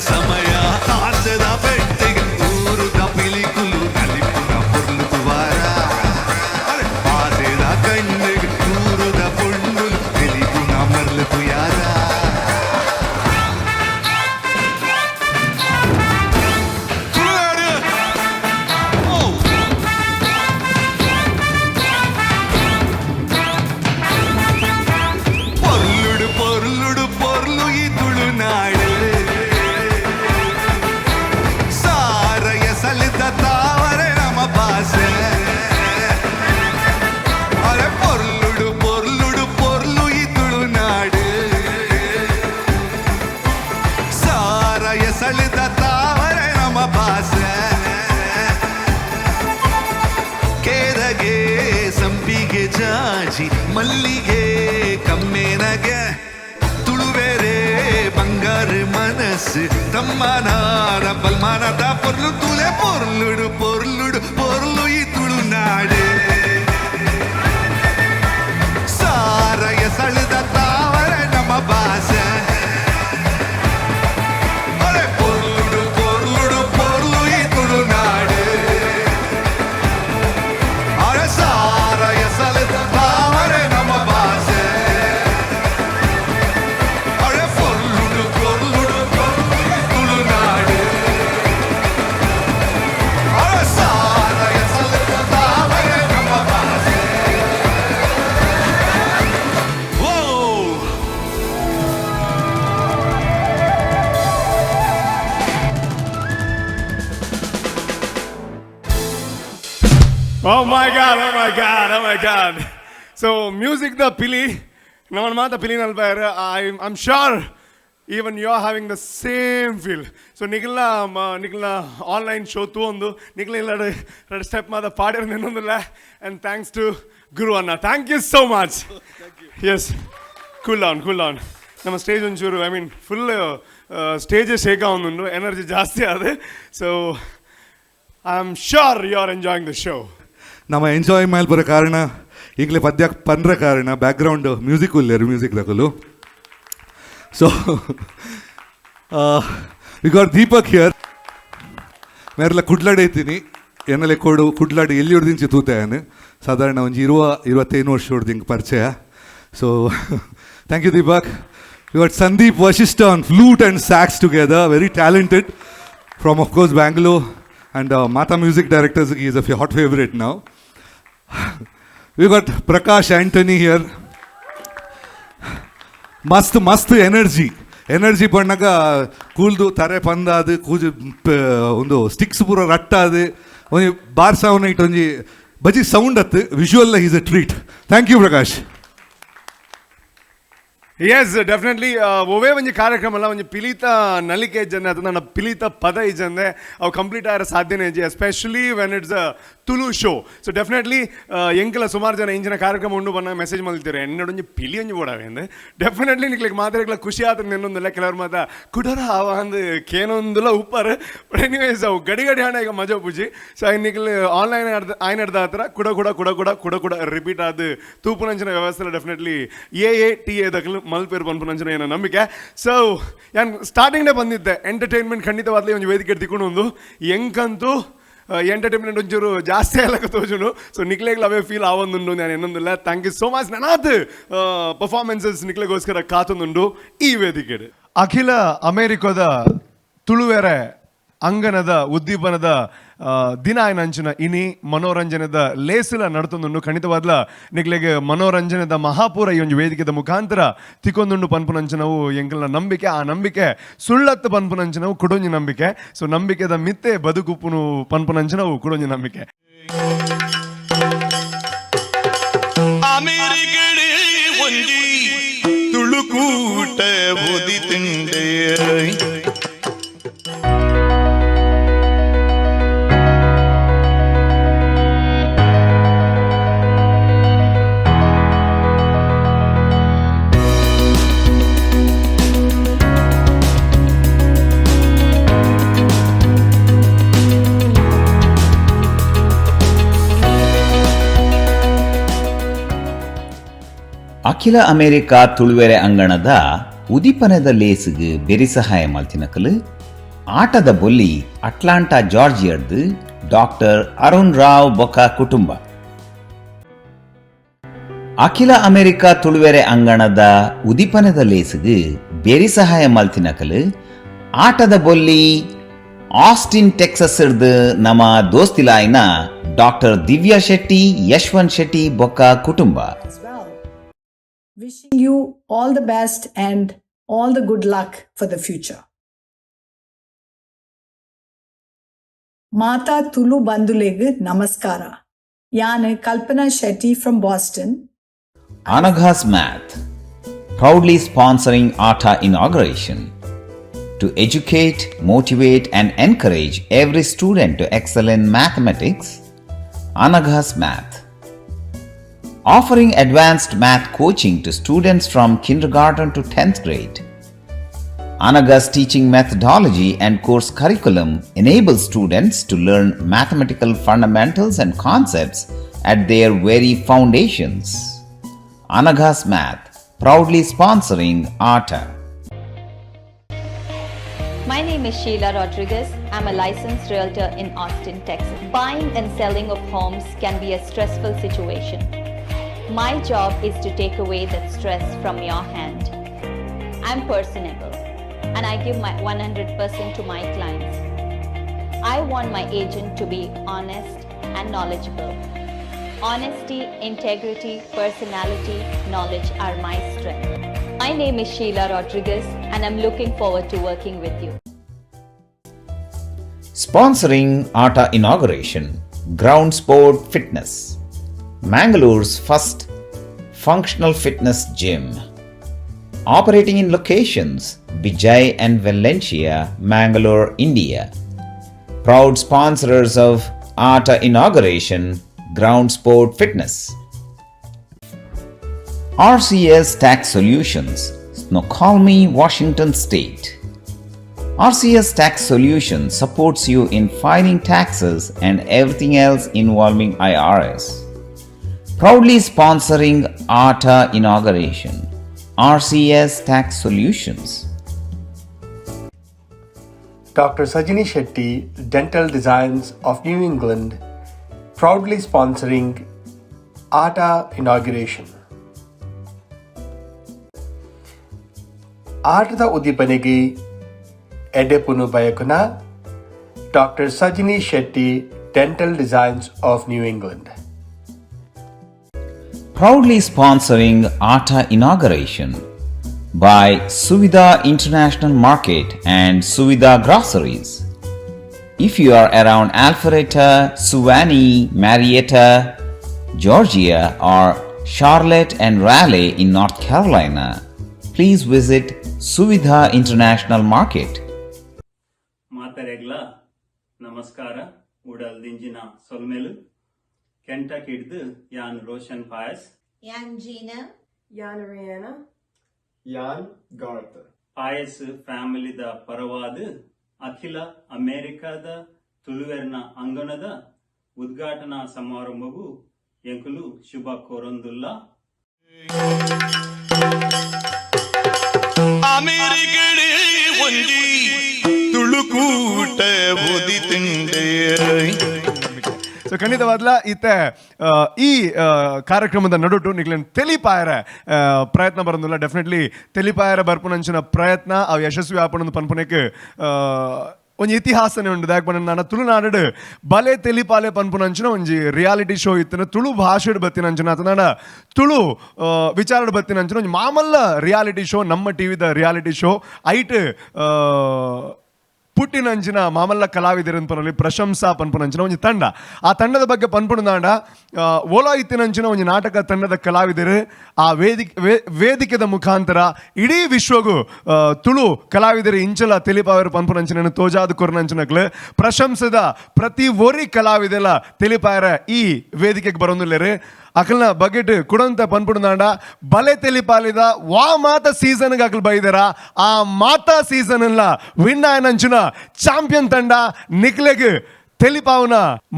S1: ಸಮಯ ಆಸೆದ ಪೆಟ್ಟಿಗೆ ಊರುದ ಪಿಲಿಕುಲು ನಲಿಪುನ ಪೊರ್ಲುಕು ವಾರ ಆಸೆದ ಕಣ್ಣಿಗೆ ಊರುದ ಪೊಣ್ಣುಲು ನಲಿಪುನ ಮರ್ಲುಕು ಯಾರ పొర్లుడు పొర్లుడు పొర్లు ఈ తుళునాడు ಜಾಜಿ ಮಲ್ಲಿಗೆ ಕಮ್ಮೇನಗೆ ತುಳುವೇರೆ ಬಂಗಾರ ಮನಸ್ಸು ತಮ್ಮನಾರ ಬಲ್ಮಾನದ ಪೊರ್ಲು ತುಲೆ ಪೊರ್ಲುಡು ಪೊರ್ಲುಡು ಪೊರ್ಲು ಈ ತುಳುನಾಡು ಸಾರಯ ಸಳದ ತಾವರ ನಮ್ಮ ಭಾಷೆ ಪೊರ್ಲುಡು ಪೊರ್ಲುಡು ಪೊರ್ಲು ಈ ತುಳುನಾಡು ಸಾರಯ ಸಳದ ತಾವರ ನಮ್ಮ ಭಾಷೆ ಪೊರ್ಲುಡು ಪೊರ್ಲುಡು ಪೊರ್ಲು ಈ ತುಳುನಾಡು ಸಾರಯ ಸಳದ ತಾವರ ನಮ್ಮ ಭಾಷೆ.
S17: Oh my god, oh my god, oh my god. So music the pili, naman mata pili nalpaira. I'm sure even you're having the same feel. So Nikla online show tu ondu Nikla red step mata paadar nenondilla, and thanks to Guru Anna. Thank you so much. Thank you. Yes. Cool down. Nama stage onchuru, I mean full stage shake avundo, energy jaasti ade. So I'm sure you're enjoying the show.
S7: ನಮ್ಮ ಎಂಜಾಯ್ ಮೇಲೆ ಬರೋ ಕಾರಣ ಈಗಲೇ ಪದ್ಯ ಪಂದ್ರ ಕಾರಣ ಬ್ಯಾಕ್ಗ್ರೌಂಡ್ ಮ್ಯೂಸಿಕ್ ಇಲ್ಲೇರು ಮ್ಯೂಸಿಕ್ ತಗೊಳ್ಳು. So we got Deepak here ಮೇರೆಲ್ಲ ಕುಡ್ಲಾಡೈತೀನಿ ಎನ್ನಲೆ ಕೊಡು ಕುಡ್ಲಾಡಿ ಎಲ್ಲಿ ಹೊಡೆದಿಂಚಿ ತೂತಾಯನು ಸಾಧಾರಣ ಒಂದು 20-25 ವರ್ಷ ಹೊಡೆದಿಂಗೆ ಪರಿಚಯ. So thank you Deepak. We got Sandeep Vashisht on flute and sax together, very talented from of course Bangalore. And Mata Music Directors is a hot favorite now. We got Prakash Anthony here. Mast energy pannaga cooldu tare pandadu kuju ondo sticks pura rattade onji bar sound night onji baji sound at visual is a treat. Thank you Prakash.
S17: Yes, definitely. Ove onji ಕಾರ್ಯಕ್ರಮ onji pilita nalike janne atha na pilita pada ijanne avu complete ayara sadhyane ji, especially when it's a Tulu show. So definitely enkala sumar jana injina ಕಾರ್ಯಕ್ರಮ undu banna message maltire ennadu onji pili onji bodavende definitely niklik maadrekla khushi aatru nennondilla kelavar mata kudara avandu kenondula uppar. But anyways avu gadi hana ಈಗ ಮಜಾ ಪೂಜಿ. ಸೊ ನಿಕ್ಲ ಆನ್ಲೈನ್ ಆಯ್ನಡ್ದ ಹತ್ರ ಕುಡ ರಿಪೀಟ್ ಆದ ತೂಪುನಂಚಿನ ವ್ಯವಸ್ಥೆ ಡೆಫಿನೆಟ್ಲಿ AATA ದಕ್ಕಲು ಮಲ್ಪೇರು ಪನ್ಪುನಂಚಿನ ಏನೋ ನಂಬಿಕೆ. ಸೊ ನಾನು ಸ್ಟಾರ್ಟಿಂಗ್ನೇ ಬಂದಿದ್ದೆ ಎಂಟರ್ಟೈನ್ಮೆಂಟ್ ಖಂಡಿತವಾಗ್ಲಿ ಒಂದು ವೇದಿಕೆ ತಿಕ್ಕೊಂಡು ಒಂದು ಎಂಕಂತೂ ಎಂಟರ್ಟೈನ್ಮೆಂಟ್ ಒಂಚೂರು ಜಾಸ್ತಿ ಆಗಲಕ್ಕ ತೋಜುನು. ಸೊ ನಿಕ್ಲೆಗ್ಲ ಅವೇ ಫೀಲ್ ಆವೊಂದುಂಡು ನಾನು ಇನ್ನೊಂದಿಲ್ಲ. Thank you so much. ನನಾತ್ ಪರ್ಫಾರ್ಮೆನ್ಸಸ್ ನಿಕ್ಲೆಗೋಸ್ಕರ ಕಾತೊಂದುಂಡು ಈ ವೇದಿಕೆ. ಅಖಿಲ ಅಮೇರಿಕದ ತುಳುವೆರೆ ಅಂಗನದ ಉದ್ದೀಪನದ ದಿನ ಆಯ್ನಂಚಿನ ಇನಿ ಮನೋರಂಜನೆದ ಲೇಸಿಲ ನಡ್ತೊಂದುಂಡು ಖಂಡಿತವಾದ್ಲ ನಿಕ್ಲೆಗೆ ಮನೋರಂಜನೆದ ಮಹಾಪೂರ ಈ ಒಂದು ವೇದಿಕೆದ ಮುಖಾಂತರ ತಿಕ್ಕೊಂದುಂಡು ಪನ್ಪುನಂಚನವು ಎಂಕಲ್ನ ನಂಬಿಕೆ. ಆ ನಂಬಿಕೆ ಸುಳ್ಳತ್ತು ಪನ್ಪುನಂಚನವು ಕುಡೊಂಜಿ ನಂಬಿಕೆ. ಸೊ ನಂಬಿಕೆದ ಮಿತ್ತೆ ಬದುಕುಪ್ಪುನು ಪನ್ಪುನಂಚನವು ಕುಡೊಂಜಿ ನಂಬಿಕೆ.
S8: ಅಮೇರಿಕಡೆ ಒಂಜಿ ತುಳುಕೂಟ ಓದಿ ತಿಂಡೆ
S14: ಅಖಿಲ ಅಮೆರಿಕ ತುಳುವೆರೆ ಅಂಗಣದ ಉದಿಪನದ ಲೇಸಿಗೆ ಬೆರಿ ಸಹಾಯ ಮಲ್ತಿನಕಲು ಆಟದ ಬೊಲ್ಲಿ ಅಟ್ಲಾಂಟಾ ಜಾರ್ಜಿಯರ್ದು ಡಾಕ್ಟರ್ ಅರುಣ್ ರಾವ್ ಬೊಕ್ಕ ಕುಟುಂಬ. ಅಖಿಲ ಅಮೆರಿಕ ತುಳುವೆರೆ ಅಂಗಣದ ಉದಿಪನದ ಲೇಸಿಗೆ ಬೆರಿ ಸಹಾಯ ಮಲ್ತಿನಕಲು ಆಟದ ಬೊಲ್ಲಿ ಆಸ್ಟಿನ್ ಟೆಕ್ಸಸ್ ಇರ್ದು ನಮ್ಮ ದೋಸ್ತಿಲಾಯ್ನ ಡಾಕ್ಟರ್ ದಿವ್ಯಾ ಶೆಟ್ಟಿ ಯಶವಂತ್ ಶೆಟ್ಟಿ ಬೊಕ್ಕ ಕುಟುಂಬ.
S3: Wishing you all the best and all the good luck for the future. Mata Tulu Bandulegu Namaskara. Yane Kalpana Shetty from Boston.
S14: Anaghas Math, proudly sponsoring ATA inauguration to educate, motivate and encourage every student to excel in mathematics. Anaghas Math. offering advanced math coaching to students from kindergarten to 10th grade. Anaga's teaching methodology and course curriculum enables students to learn mathematical fundamentals and concepts at their very foundations. Anaga's Math, proudly sponsoring ATA.
S24: My name is Sheila Rodriguez. I'm a licensed realtor in Austin, Texas. Buying and selling of homes can be a stressful situation. My job is to take away that stress from your hand. I'm personable and I give my 100% to my clients. I want my agent to be honest and knowledgeable. Honesty, integrity, personality, knowledge are my strength. My name is Sheila Rodriguez and I'm looking forward to working with you.
S14: Sponsoring ATA inauguration, Ground Sport Fitness, Mangalore's first functional fitness gym. Operating in locations Vijay and Valencia, Mangalore, India. Proud sponsors of ATA inauguration, Ground Sport Fitness. RCS Tax Solutions, Snoqualmie, Washington State. RCS Tax Solutions supports you in filing taxes and everything else involving IRS. Proudly sponsoring ATA inauguration, RCS Tax Solutions.
S10: Dr. Sajini Shetty, Dental Designs of New England, proudly sponsoring ATA inauguration. ಆಟದ ಉದ್ದೀಪನೆಗೆ ಎಡೆಪುನು ಬಯಕುನ doctor Sajini Shetty dental designs of new England.
S14: Proudly sponsoring ATA inauguration by Suvidha International Market and Suvidha Groceries. If you are around Alpharetta, Suwannee, Marietta, Georgia or Charlotte and Raleigh in North Carolina, please visit Suvidha International Market.
S9: ಮಾತರೆಗ್ಲ ನಮಸ್ಕಾರ ಉಡಲ್ದಿಂಜಿನ ಸೊಲ್ಮೆಲು ಕೆಂಟಕ್ ಹಿಡ್ದು ಯಾನ್ ರೋಷನ್ ಪಾಯಸ್
S20: ಯಾನ್ ಜೀನಾ
S4: ಯಾನ್ ರಿಯಾನಾ ಯಾನ್ ಗಾರ್ಥರ್
S9: ಪಾಯಸ್ ಫ್ಯಾಮಿಲಿದ ಪರವಾದ ಅಖಿಲ ಅಮೆರಿಕಾದ ತುಳುವೆರ್ನ ಅಂಗಣದ ಉದ್ಘಾಟನಾ ಸಮಾರಂಭವು ಎಂಕುಲು ಶುಭ ಕೋರೊಂದುಲ್ಲ.
S8: ಅಮೆರಿಕಡೆ ಒಂಜಿ ತುಳುಕೂಟ ಓದಿತಿಂಡೆ.
S17: ಸೊ ಖಂಡಿತವಾದ್ಲ ಇತ್ತೆ ಈ ಕಾರ್ಯಕ್ರಮದ ನಡುಟು ನಿಕ್ಲೇನು ತೆಲಿಪಾಯರ ಪ್ರಯತ್ನ ಬರೋದಿಲ್ಲ. ಡೆಫಿನೆಟ್ಲಿ ತೆಲಿಪಾಯರ ಬರ್ಪುನಂಚಿನ ಪ್ರಯತ್ನ ಅವು ಯಶಸ್ವಿ ಆಪಣದ ಪನ್ಪುನಕ್ಕೆ ಒಂಜಿ ಇತಿಹಾಸನೇ ಉಂಟು. ಯಾಕೆ ಬಂದ ನಾನು ತುಳುನಾಡು ಬಲೆ ತೆಲಿಪಾಲೆ ಪನ್ಪುನಂಚಿನ ಒಂಜಿ ರಿಯಾಲಿಟಿ ಶೋ ಇತ್ತಿನ ತುಳು ಭಾಷೆಡ್ ಬತ್ತಿನಂಚಿನ ಅತನಾಡ ತುಳು ವಿಚಾರಡ್ ಬತ್ತಿನಂಚಿನ ಒಂಜಿ ಮಾಮಲ್ಲ ರಿಯಾಲಿಟಿ ಶೋ, ನಮ್ಮ ಟಿವಿದ ರಿಯಾಲಿಟಿ ಶೋ ಐಟ್ ಪುಟ್ಟಿನಂಚಿನ ಮಾಮಲ್ಲ ಕಲಾವಿದರನ್ ಪನಲ್ಲಿ ಪ್ರಶಂಸಾ ಪನ್ಪುನಂಚಿನ ಒಂಜಿ ತಂಡ. ಆ ತಂಡದ ಬಗ್ಗೆ ಪನ್ಪುಣದಾಂಡ ಓಲೋ ಇತ್ತಿನಂಚಿನ ಒಂಜಿ ನಾಟಕ ತಂಡದ ಕಲಾವಿದರು ಆ ವೇದಿಕೆದ ಮುಖಾಂತರ ಇಡೀ ವಿಶ್ವಗೂ ತುಳು ಕಲಾವಿದರು ಇಂಚಲ ತೆಲಿಪಾವರು ಪನ್ಪುನಂಚಿನ ತೋಜಾದ ಕೊರ್ನಂಚಿನಕ್ಲು ಪ್ರಶಂಸದ ಪ್ರತಿ ಒರಿ ಕಲಾವಿದೆಲ್ಲ ತೆಲಿಪಾಯರ ಈ ವೇದಿಕೆಗೆ ಬರೋದಿಲ್ಲರಿ ಅಕಲ್ನ ಬಗೆಟ್ ಕುಡಂತ ಪನ್ಪುಣದಾಂಡ ಬಲೆ ತೆಲಿಪಾಲಿದ ವಾ ಮಾತ ಸೀಸನ್ಗೆ ಅಕಲ್ ಬೈದರ ಆ ಮಾತಾ ಸೀಸನ್ ಎಲ್ಲ ವಿನ್ ಆಯನಂಚಿನ ಚಾಂಪಿಯನ್ ತಂಡ ನಿಕ್ಲೆಗ್ ತೆಲಿಪಾವನ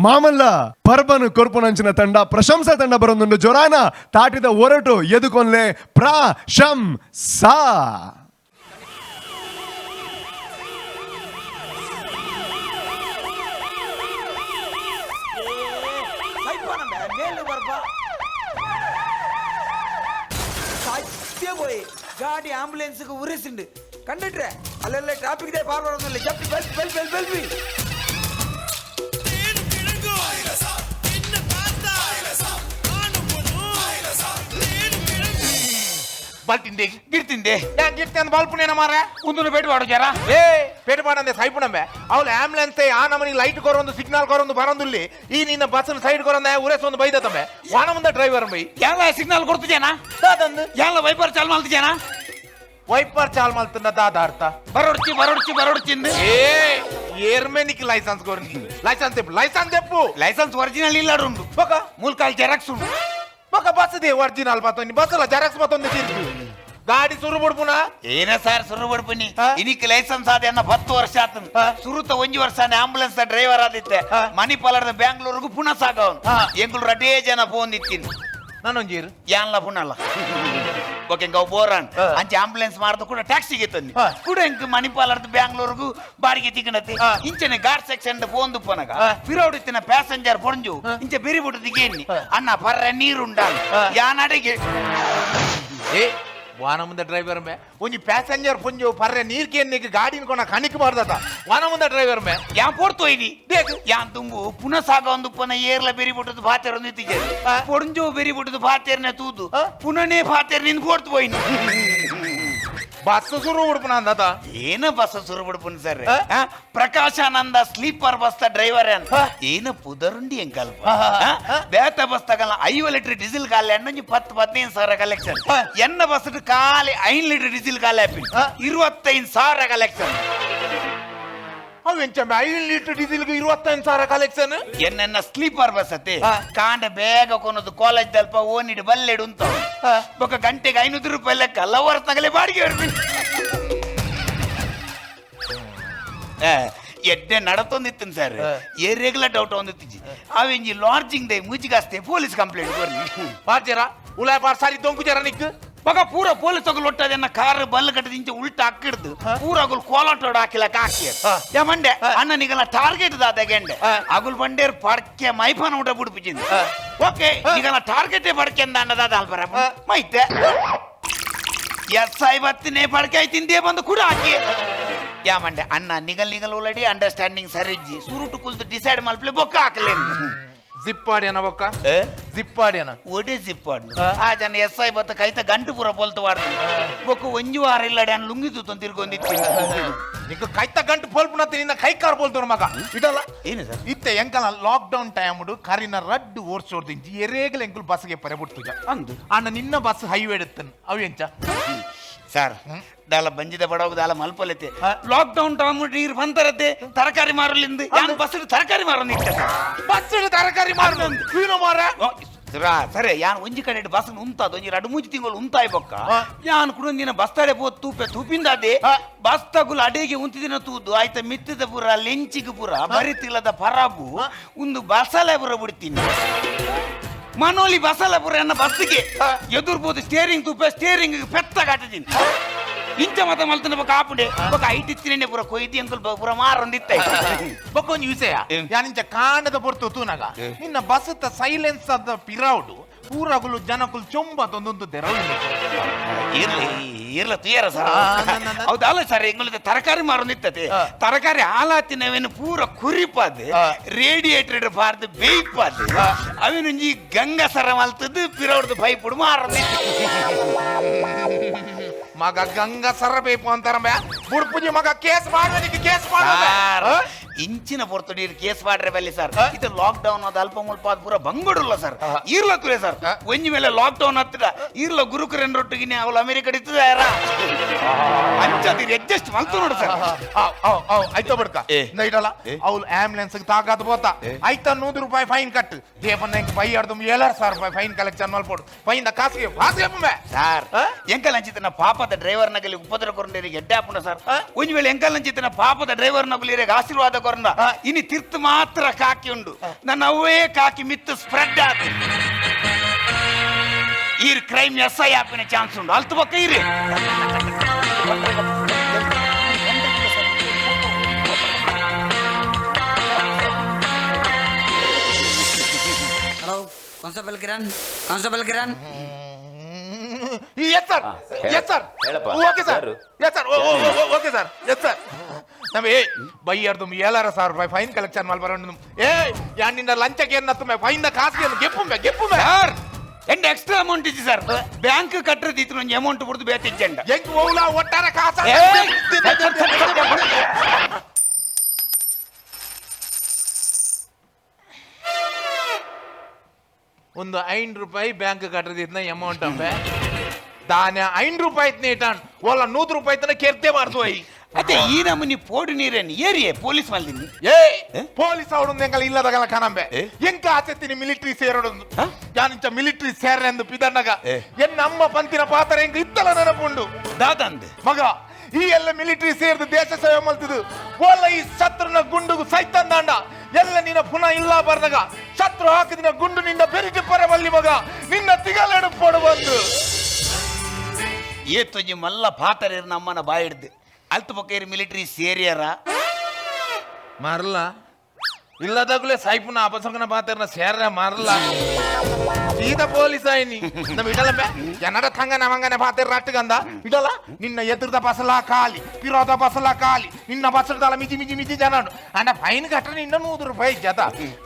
S17: ಮಾಮಲ್ಲ ಪರ್ಬನು ಕೊರ್ಪುನಂಚಿನ ತಂಡ ಪ್ರಶಂಸಾ ತಂಡ ಬರೋದು ಜೊರಾನ ತಾಟಿದ ಒರಟು ಎದುಕೊನ್ಲೆ ಪ್ರಶಂಸಾ.
S19: പോയി ഗാഡി ആംബുലൻസ് ഉരസുണ്ട് കണ്ടിട്ടേ അല്ലല്ല ട്രാഫിക് പാർവറൊന്നുമില്ല. ജപ്തി ബെൽ ബെൽ ബെൽ ബെൽ ബി
S22: ಬಲ್ತಿಂದೆ ಗಿಡ್ತಿಂದೆ ಯಾ ಗಿಡ್ತೆ ಅಂತ ಬಾಲ್ಪುನೇನ ಮಾರ ಕುಂದುನ ಬೇಟ ಬಾಡು ಜರ ಏ ಬೇಟ ಬಾಡಂದೆ ಸೈಪುಣಂಬೆ ಅವಳು ಆಂಬುಲೆನ್ಸ್ ಆ ನಮನಿ ಲೈಟ್ ಕೊರೊಂದು ಸಿಗ್ನಲ್ ಕೊರೊಂದು ಬರಂದುಲ್ಲಿ ಈ ನಿನ್ನ ಬಸ್ನ ಸೈಡ್ ಕೊರಂದ ಉರೇಸೊಂದು ಬೈದತಂಬೆ ವಾನ ಮುಂದೆ ಡ್ರೈವರ್ ಬೈ ಯಾಂಗ ಸಿಗ್ನಲ್ ಕೊಡ್ತಿದ್ದೇನಾ ದಾದಂದು ಯಾಂಗ ವೈಪರ್ ಚಾಲ್ ಮಾಡ್ತಿದ್ದೇನಾ ವೈಪರ್ ಚಾಲ್ ಮಾಡ್ತಿನ್ನ ದಾದ ಅರ್ಥ ಬರೋಡ್ಚಿ ಬರೋಡ್ಚಿ ಬರೋಡ್ಚಿಂದು ಏ ಏರ್ಮೆನಿಕ್ ಲೈಸೆನ್ಸ್ ಕೊರ್ನಿ ಲೈಸೆನ್ಸ್ ತೆಪ್ಪು ಲೈಸೆನ್ಸ್ ಒರಿಜಿನಲ್ ಇಲ್ಲಾಡುಂಡು ಬೊಕ ಮೂಲ್ಕಾಲ್ ಜೆರಾಕ್ಸ್ ಉಂಡು ಬೊಕ್ಕ ಬಸ್ ದೇ ಒರಿಜಿನಲ್ ಬತ್ತೊಂದು ಬಸ್ಸಲ್ಲ ಜೆರಾಕ್ಸ್ ಬತ್ತೊಂದು ತಿರ್ಗು ಗಾಡಿ ಸುರು ಬಿಡ್ಪುನ
S5: ಏನ ಸರ್ ಸುರು ಬಡ್ಪನಿ ಇನಿಕ್ ಲೈಸೆನ್ಸ್ ಆದ 10 ವರ್ಷ ಆತ ಸುರುತ 1 ವರ್ಷ ಆಂಬುಲೆನ್ಸ್ ಡ್ರೈವರ್ ಆದಿತ್ತೆ ಮಣಿಪಾಲದ ಬ್ಯಾಂಗ್ಳೂರ್ಗೂ ಪುನಃ ಸಾಗವನ್ ಎಂಕುಲು ರಟೇ ಜನ ಫೋನ್ ಇತ್ತಿನ
S22: ನಾನೊಂಜೀರು
S5: ಯಾನ್ಲ ಪುನಲ್ಲ ಓಕೆ ಇಂಕ ಬೋರಾನ್ ಅಂಚೆ ಆಂಬುಲೆನ್ಸ್ ಮಾರ್ದ ಕೂಡ ಟ್ಯಾಕ್ಸಿಗೆ ತಂದಿ ಕೂಡ ಇಂಕ ಮಣಿಪಾಲದ ಬ್ಯಾಂಗ್ಳೂರ್ಗೂ ಬಾಡಿಗೆ ತಿಕ್ಕಣತಿ ಇಂಚನೆ ಗಾರ್ಡ್ ಸೆಕ್ಷನ್ ಫೋನ್ ದುಪ್ಪನಗ ಫಿರೋಡಿತ್ತಿನ ಪ್ಯಾಸೆಂಜರ್ ಪೊಂಜು ಇಂಚೆ ಬೆರಿ ಬಿಟ್ಟು ದಿಗೇನಿ ಅಣ್ಣ ಪರ್ರೆ ನೀರುಂಡಾಲ್ ಯಾನ್ ಅಡಿಗೆ
S22: ಏ ವಾನ ಮುಂದೆ ಡ್ರೈವರ್ ಮೇ ಒಂಜಿ ಪ್ಯಾಸೆಂಜರ್ ಪುಂಜು ಪರ್ರೆ ನೀರ್ ಕೇನ್ನಿಗೆ ಗಾಡಿನ ಕೊನ ಕಣಿಕ್ ಮಾಡ್ದತ ವಾನ ಮುಂದೆ ಡ್ರೈವರ್ ಮೇ
S5: ಯಾನ್ ಪೋಡ್ತೋ ಇನಿ ದೇख ಯಾನ್ ತುಂಬು ಪುನಃ ಸಾಗ ಒಂದು ಪುನಃ ಏರ್ಲ ಬೆರಿ ಬಿಟ್ಟದು ಭಾತೇರ್ ಒಂದು ಇತ್ತಿಗೆ ಪೊಂಜು ಬೆರಿ ಬಿಟ್ಟದು ಭಾತೇರ್ನೆ ತೂದು ಪುನಃನೇ ಭಾತೇರ್ ನಿನ್ ಕೊಡ್ತು ಹೋಯ್ನಿ
S22: ಬಸ್ ಸುರು ಉಡುಪುನ ಅಂದತ
S5: ಏನ ಬಸ್ ಸುರು ಬಿಡ್ಪುನ್ ಸರ್ ಪ್ರಕಾಶಾನಂದ ಸ್ಲೀಪರ್ ಬಸ್ ಡ್ರೈವರ್ ಏನ ಪುದರುಂಡಿ ಎಂಕಲ್ಪ ಬೇತ ಬಸ್ ತಗಲ್ಲ 5 ಲೀಟರ್ ಡೀಸೆಲ್ ಕಾಲ ಎಣ್ಣೆ 10-15 ಸಾವಿರ ಕಲೆಕ್ಷನ್ ಎನ್ನ ಬಸ್ ಕಾಲಿ 5 ಲೀಟರ್ ಡೀಸೆಲ್ ಕಾಲ 25 ಸಾವಿರ ಕಲೆಕ್ಷನ್
S22: ಅವೆಂಚ 5 ಲೀಟರ್ ಡೀಸೆಲ್ಗೆ 25 ಸಾವಿರ ಕಲೆಕ್ಷನ್
S5: ಎನ್ನ ಸ್ಲೀಪರ್ ಬಸ್ ಅತ್ತೆ ಕಾಂಡ ಬೇಗ ಕೊನದು ಕಾಲೇಜ್ ದಲ್ಪ ಓನಿಡ್ ಬಲ್ಲೆಡು ಅಂತ ಬೊಕ್ಕ ಗಂಟೆಗೆ 500 ರೂಪಾಯಿ ಲೆಕ್ಕ ಲವರ್ ತಗಲೆ ಬಾಡಿಗೆ ಎಡ್ಡೆ ನಡತೊಂದಿತ್ತು ಸರ್ ಏರಿಯಾಗಲ ಡೌಟ್ ಒಂದಿತ್ತು ಅವೆಂಜಿ ಲಾಡ್ಜಿಂಗ್ ದೇ ಮುಜಿಗಾಸ್ತೆ ಪೊಲೀಸ್ ಕಂಪ್ಲೇಂಟ್ ಕೊರ್ಲಿ
S22: ಪಾರ್ಜರ ಉಲಾಯ್ ಪಾರ್ ಸಾರಿ ದೊಂಕು ಜರ ನಿಕ್
S5: ಮಗ ಪೂರ ಪೊಲೀಸ್ ತಗೊಲ್ ಒಟ್ಟದನ್ನ ಕಾರ್ ಬಲ್ಲ ಕಟ್ಟದಿಂಚ ಉಲ್ಟ ಹಾಕಿಡ್ದು ಪೂರ ಅಗುಲ್ ಕೋಲಾಟೋಡ್ ಹಾಕಿಲ್ಲ ಕಾಕಿ ಯಾ ಮಂಡೆ ಅಣ್ಣ ನಿಗಲ ಟಾರ್ಗೆಟ್ ದಾದ ಗೆಂಡೆ ಅಗುಲ್ ಬಂಡೇರ್ ಪಡ್ಕೆ ಮೈಫಾನ ಊಟ ಬಿಡ್ಪಿಚಿಂದ ಓಕೆ ನಿಗಲ ಟಾರ್ಗೆಟ್ ಪಡ್ಕೆ ಅಂದ ಅಲ್ಬರ ಮೈತೆ SI ಬತ್ತಿನೇ ಪಡ್ಕೆ ಆಯ್ತಿಂದೇ ಬಂದು ಕೂಡ ಹಾಕಿ ಯಾ ಮಂಡೆ ಅಣ್ಣ ನಿಗಲ್ ಉಲಡಿ ಅಂಡರ್ಸ್ಟ್ಯಾಂಡಿಂಗ್ ಸರಿಜ್ಜಿ ಸುರುಟು ಕುಲ್ದು ಡಿಸೈಡ್ ಮಲ್ಪ್ಲೆ ಬೊಕ್ಕ ಹಾಕಲೇನು
S22: ಜಿಪ್ಪಾಡ್ಯಾನ ಬೊಕ್ಕ ಜಿಪ್ಪಾಡ್ಯಾನ
S5: ಒಡೆ ಜಿಪ್ಪಾಡ್ ಆ ಜನ SI ಬತ್ತ ಕೈತ ಗಂಟು ಪೂರ ಬೋಲ್ತು ವಾರ್ದು ಬೊಕ್ಕ 1 ವಾರ ಇಲ್ಲಡ್ಯಾನ್ ಲುಂಗಿದು ತಿರ್ಗೊಂದಿತ್ತು
S22: ನಿಕ್ಕ ಕೈತ ಗಂಟು ಪೋಲ್ಪುನತ್ತಿ ನಿನ್ನ ಕೈ ಕಾರ್ ಬೋಲ್ತೋರು ಮಗ ಇದಲ್ಲ
S5: ಏನು ಸರ್
S22: ಇತ್ತೆ ಎಂಕಲ ಲಾಕ್ ಡೌನ್ ಟೈಮ್ ಕಾರಿನ ರಡ್ಡು ಓಡ್ಸೋಡ್ದಿಂಚಿ ಎರೇಗಲ ಎಂಕುಲು ಬಸ್ಗೆ ಪರೆ ಬಿಡ್ತುಜ
S5: ಅಂದು
S22: ಅಣ್ಣ ನಿನ್ನ ಬಸ್ ಹೈವೇ ಎಡುತ್ತನ್ ಅವೆಂಚ
S5: ಸರ್ ದಾಲ ಬಂಜಿದ ಬಡೋಗ ದಾಲ ಮಲ್ಪಲೆತ್ತೆ ಲಾಕ್ ಡೌನ್ ಟೈಮ್ ನೀರು ಬಂತರತ್ತೆ ತರಕಾರಿ ಮಾರಲಿಂದ ಯಾನ್ ಬಸ್ ತರಕಾರಿ ಮಾರ ನಿಂತ
S22: ಬಸ್ ತರಕಾರಿ ಮಾರ ಏನು ಮಾರ
S5: ಸರಿ ಯಾನ್ ಒಂಜಿ ಕಡೆ ಬಸ್ ಉಂತಾದ ಒಂಜಿ 2-3 ತಿಂಗಳು ಉಂತಾಯ್ ಬೊಕ್ಕ ಯಾನ್ ಕುಡೊಂದಿನ ಬಸ್ ತಡೆ ಪೋತ್ ತೂಪೆ ತೂಪಿಂದಾದೆ ಬಸ್ ತಗುಲು ಅಡೆಗೆ ಉಂತಿದಿನ ತೂದು ಆಯ್ತ ಮಿತ್ತದ ಪುರ ಲೆಂಚಿಗೆ ಪುರ ಬರಿತಿಲ್ಲದ ಪರಾಬು ಒಂದು ಬಸಲೆ ಪುರ ಬಿಡ್ತೀನಿ ಮನೋಲಿ ಬಸಲ ಪುರ ಎನ್ನ ಬಸ್ಸಿಗೆ ಎದುರ್ಬೋದು ಸ್ಟೇರಿಂಗ್ ತೂಪೆ ಸ್ಟೇರಿಂಗ್ ಪೆತ್ತ ಕಾಟಿದ್ದೀನಿ ಇಂಚ ಮತ ಮಲ್ತನ ಬೊಕ್ಕ ಆಪುಡೆ ಬೊಕ್ಕ ಐಟಿತ್ತಿನೇ ಪುರ ಕೊಯ್ದಿ ಅಂಕಲ್ ಪುರ ಮಾರೊಂದಿತ್ತ
S22: ಬೊಕ್ಕ ಒಂಜಿ ವಿಷಯ ಯಾನಿಂಚ ಕಾಂಡದ ಪೊರ್ತು ತೂನಗ ನಿನ್ನ ಬಸ್ ಸೈಲೆನ್ಸ್ ಅದ ಪಿರೌಡು ಪೂರಗುಲು ಜನಕುಲು ಚೊಂಬತ್ತೊಂದೊಂದು ತೆರವು
S5: ಇರ್ಲ ತುಯ್ಯಾರ ಸರ್ ಹೌದಲ್ಲ ಸರ್ ಎಂಗ್ಳದ ತರಕಾರಿ ಮಾರೊಂದಿತ್ತತೆ ತರಕಾರಿ ಹಾಲಾತಿನವೇನು ಪೂರ ಕುರಿಪಾದೆ ರೇಡಿಯೇಟರ್ ಬಾರ್ದು ಬೇಯ್ಪಾದೆ ಅವೇನೊಂಜಿ ಗಂಗಸರ ಮಲ್ತದ್ದು ಪಿರೌಡ್ದು ಪೈಪುಡು ಮಾರೊಂದಿತ್ತು
S22: ಮಗ ಗಂಗಾ ಸರ ಬೇಕು ಅಂತಾರ ಬುಡ್ಪುಜಿ ಮಗ ಕೇಸ್ ಮಾಡೋದಿಕ್ಕೆ ಕೇಸ್ ಮಾಡ
S5: ಇಂಚಿನ ಪೊರ್ತು ನೀರು ಕೇಸ್ ಮಾಡ್ರೆ ಬಲ್ಲಿ ಸರ್ ಇದು ಲಾಕ್ ಡೌನ್ ಅದ ಅಲ್ಪ ಮುಲ್ಪ ಅದು ಪೂರ ಬಂಗ್ಬಿಡಲ್ಲ ಸರ್ ಈರ್ಲ ತುರೆ ಸರ್ ಒಂಜಿ ಮೇಲೆ ಲಾಕ್ ಡೌನ್ ಹತ್ತಿರ ಈರ್ಲ ಗುರುಕರನ್ ರೊಟ್ಟಿಗಿನಿ ಅವಳು ಅಮೆರಿಕ ಇರ್ತದ ಯಾರ ಅಂಚದಿರ್ ಅಡ್ಜಸ್ಟ್ ಮಲ್ತು ನೋಡು ಸರ್
S22: ಆಯ್ತು ಬಿಡ್ಕ ಇಡಲ್ಲ ಅವಳು ಆಂಬುಲೆನ್ಸ್ ತಾಗಾದ ಬೋತ ಆಯ್ತ 100 ರೂಪಾಯಿ ಫೈನ್ ಕಟ್ಟು ದೇಪನ್ನ ಪೈ ಆಡ್ದು 7,000 ರೂಪಾಯಿ ಫೈನ್ ಕಲೆಕ್ಷನ್ ಮಲ್ಪೋಡು ಫೈನ್ ಕಾಸಿಗೆ
S5: ಸರ್ ಎಂಕಲ್ ಅಂಚಿತನ ಪಾಪದ ಡ್ರೈವರ್ ನಗಲಿ ಉಪದ್ರ ಕೊರಂಡರಿಗೆ ಎಡ್ಡೆ ಹಾಪುಂಡ ಸರ್ ಒಂಜಿ ವೇಳೆ ಎಂಕಲ್ ಅಂಚಿತನ ಪಾಪದ ಡ್ರೈವರ್ ನಗಲಿ ಆಶೀರ್ವಾದ ಕೊರಂಡ ಇನಿ ತಿರ್ತು ಮಾತ್ರ ಕಾಕಿ ಉಂಡು ನನ್ನ ಅವೇ ಕಾಕಿ ಮಿತ್ತು ಸ್ಪ್ರೆಡ್ ಆತು ಈರ್ ಕ್ರೈಮ್ SI ಆಪಿನ ಚಾನ್ಸ್ ಉಂಡು ಅಲ್ತು ಬಕ್ಕ ಇರಿ
S19: hello constable Kiran
S22: S sir okay sir ನಮಗೆ ಬೈಯರ್ದು 7,000 ರೂಪಾಯಿ ಫೈನ್ ಕಲೆಕ್ಷನ್ ಮಾಡ್ಬಾರ ನಿನ್ನ ಲಂಚಕ್ಕೆ ಏನ ಫೈನ್ ಕಾಸಿಗೆ ಗೆಪ್ಪು
S5: ಸರ್ ಎಂಡ್ ಎಕ್ಸ್ಟ್ರಾ ಅಮೌಂಟ್ ಇತ್ತು ಸರ್ ಬ್ಯಾಂಕ್ ಕಟ್ಟದಿತ್ತು ಒಂದು ಅಮೌಂಟ್ ಬಿಡ್ದು ಬೇತಿಜ್ಜಂಡ
S22: ಹೆಂಗ್ ಹೋಗ್ಲ ಒಟ್ಟಾರೆ ಕಾಸ ಒಂದು 5 ರೂಪಾಯಿ ಬ್ಯಾಂಕ್ ಕಟ್ಟದಿದ್ನ ಅಮೌಂಟ್ ಅಂಬೆ ದಾನ 5 ರೂಪಾಯಿ ಇಟ್ಟಾನ್ ಓಲ 100 ರೂಪಾಯಿ ತನ ಕೆರ್ತೆ ಮಾಡ್ತು
S5: ಅದೇ ಈ ನಮ್ಮನಿ ಪೋಡು ನೀರೇನು ಏರಿಯೇ ಪೊಲೀಸ್ ಮಲ್ದಿನಿ
S22: ಪೊಲೀಸ್ ಅವಡು ಎಂಕಲ್ ಇಲ್ಲದಗಲ ಕಣಂಬೆ ಎಂಕ ಆಚೆತ್ತಿನಿ ಮಿಲಿಟರಿ ಸೇರೋಡು ಯಾನಿಂಚ ಮಿಲಿಟರಿ ಸೇರೆಂದು ಪಿದಣ್ಣಗ ಎನ್ನ ಅಮ್ಮ ಪಂತಿನ ಪಾತ್ರ ಎಂಕ ಇತ್ತಲ ನೆನಪುಂಡು
S5: ದಾದಂದೆ
S22: ಮಗ ಈ ಎಲ್ಲ ಮಿಲಿಟರಿ ಸೇರಿದು ದೇಶ ಸೇವೆ ಮಲ್ತಿದ್ದು ಓಲ್ಲ ಈ ಶತ್ರುನ ಗುಂಡುಗು ಸೈತಂದಾಂಡ ಎಲ್ಲ ನಿನ್ನ ಪುನಃ ಇಲ್ಲ ಬರ್ದಾಗ ಶತ್ರು ಹಾಕಿದಿನ ಗುಂಡು ನಿನ್ನ ಬೆರಿಟಿ ಪರಬಲ್ಲಿ ಮಗ ನಿನ್ನ ತಿಗಲೆಡು ಪೋಡು ಬಂದು
S5: ಏತೊಂಜಿ ಮಲ್ಲ ಪಾತರೇರು ನಮ್ಮನ ಬಾಯಿಡ್ದೆ ಅಲ್ತು ಪಕ್ಕೇರಿ ಮಿಲಿಟರಿ ಸೇರಿಯರ
S22: ಮಾರಲ್ಲ ಇಲ್ಲದಾಗಲೇ ಸಾಯ್ಪುನ ಅಪಸಂಗನ ಪಾತ್ರನ ಸೇರ ಮಾರಲ್ಲ ಸೀದಾ ಪೊಲೀಸ್ ಆಯ್ನಿ ನಮ್ಮ ಇಡಲಂಬೆ ಜನರ ತಂಗ ನವಂಗನೆ ಪಾತ್ರ ರಾಟ್ಗಂದ ಇಡಲ್ಲ ನಿನ್ನ ಎದುರ್ದ ಬಸಲ ಕಾಲಿ ಪಿರೋದ ಬಸಲ ಕಾಲಿ ನಿನ್ನ ಬಸಲದಲ್ಲ ಮಿಜಿ ಮಿಜಿ ಮಿಜಿ ಜನನು ಅಣ್ಣ ಫೈನ್ ಕಟ್ಟ ನಿನ್ನ 100 ರೂಪಾಯಿ ಜತ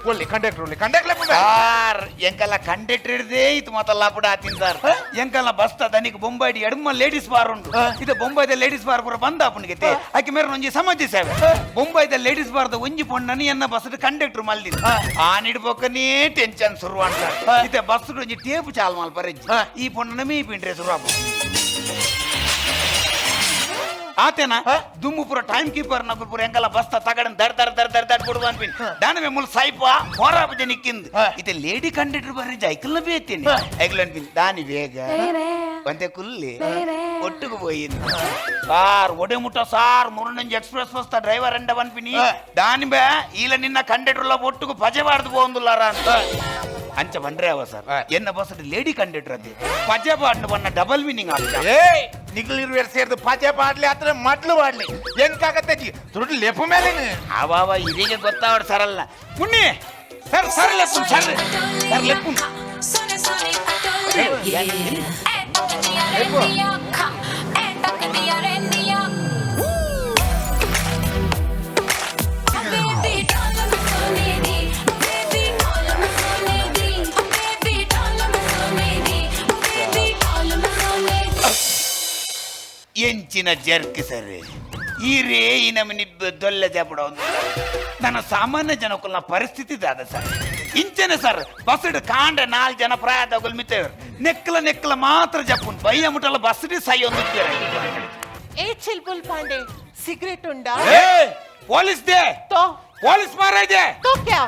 S22: ಒಳ್ಳೆ ಕಂಡಕ್ಟರ್
S5: ಸಾರ್ ಎಂಕಲ್ಲ ಕಂಡಕ್ಟರ್ ಹಿಡ್ದೇ ಇತ್ತು ಮತ್ತಲ್ಲ ಪುಡ ತಿಂದಾರ್ ಎಂಕಲ್ಲ ಬಸ್ತ ದನಿಗೆ ಬೊಂಬಾಯಿ ಎಡಮ ಲೇಡೀಸ್ ಬಾರ್ ಉಂಟು ಇದು ಬೊಂಬೈದ ಲೇಡೀಸ್ ಬಾರ್ ಪೂರ ಬಂದ ಅಪ್ಪನಿಗೆ ಆಕೆ ಮೇರೆ ಒಂಜಿ ಸಮಾಜ ಸೇವೆ ಬೊಂಬೈದ ಲೇಡೀಸ್ ಬಾರ್ದ ಒಂಜಿ ಪೊಣ್ಣನಿ ಎನ್ನ ಬಸ್ ಕಂಡಕ್ಟರ್ ಮಲ್ದಿ ಆ ನಿಡ್ಬೋಕನೇ ಟೆನ್ಷನ್ ಶುರು ಅಂತ ಇತ್ತೆ ಬಸ್ ಒಂಜಿ ಟೇಪ್ ಚಾಲ್ ಮಾಲ್ ಪರೆಜ್ಜಿ ಈ ಪೊಣ್ಣನ ಮೀ ಪಿಂಡ್ರೆ ಶುರು ಆಗ್ಬೋದು ಆತೇನ ದುಮ್ಮು ಪೂರ ಟೈಮ್ ಕೀಪರ್ ನಗು ಪೂರ ಎಂಕಲ್ಲ ಬಸ್ತ ತಗಡನ್ ದರ್ ಕೊಡುವ ಅನ್ಪಿನ್ ದಾನವೇ ಮುಲ್ ಸಾಯ್ಪ ಹೊರಾಬಜೆ ನಿಕ್ಕಿಂದ್ ಇತ್ತೆ ಲೇಡಿ ಕಂಡಕ್ಟರ್ ಬರ್ರಿ ಐಕಲ್ನ ಬೇತೇನೆ ಐಕಲ್ ಅನ್ಪಿನ್ ದಾನಿ ಬೇಗ ಒಂದೇ ಕುಲ್ಲಿ ಒಟ್ಟಿಗೆ పోయింది సార్ ఒడే ముట్ట సార్ మురునంజి ఎక్స్ప్రెస్ వస్తా డ్రైవర్ అండ వన్పిని దాని బే ఈల నిన్న కండక్టర్ లో ఒట్టుకు పజెబాడుతూ పోందులారా ಅಂತ ಅಂಚ ಬಂದ್ರೆ ಅವ ಸರ್ ಎನ್ನ ಬಸ್ ಲೇಡಿ ಕಂಡಕ್ಟರ್ ಅದೇ ಪಜೆಬಾಡ್ನ ಬಣ್ಣ ಡಬಲ್ ಮೀನಿಂಗ್ ಆಗ್ತದೆ
S22: ಏಯ್ ನಿಗಲಿರುವೇರ್ ಸೇರಿದು ಪಜೆ ಬಾಡ್ಲಿ ಆದ್ರೆ ಮಡ್ಲು ಬಾಡ್ಲಿ ಎಂಕಾಗತ್ತೆ ತುರುಡು ಲೆಪ್ಪು ಮೇಲೆ
S5: ಅವ ಇದೀಗ ಗೊತ್ತಾವಡ್ ಸರಲ್ಲ ಮುನ್ನಿ ಸರ್ ಸರ್ ಲೆಪ್ಪು ಸರ್ ಸರ್ ಲೆಪ್ಪು ಎಂಚಿನ ಜರ್ಕ್ ಸರ್ ಈ ರೇ ಈ ನಮ್ಮನಿ ದೊಲ್ಲೆ ಜಪಡ ನನ್ನ ಸಾಮಾನ್ಯ ಜನಕ್ಕಲ್ಲ ಪರಿಸ್ಥಿತಿ ದಾದ ಸರ್ ಇಂಚನೆ ಸರ್ ಬಸ್ಡ್ ಕಾಂಡ 4 ಜನ ಪ್ರಾಯದಗಳು ಮಿತ್ತೇವ್ರು ನೆಕ್ಕಲ ಮಾತ್ರ ಜಪ್ಪುನ್ ಬಯ್ಯ ಮುಟ್ಟಲ್ಲ ಬಸ್ಡಿ ಸೈ ಒಂದು
S6: ए चिलबुल पांडे सिगरेट उंडा
S5: पुलिस दे
S6: तो
S5: पुलिस मारे दे
S6: तो क्या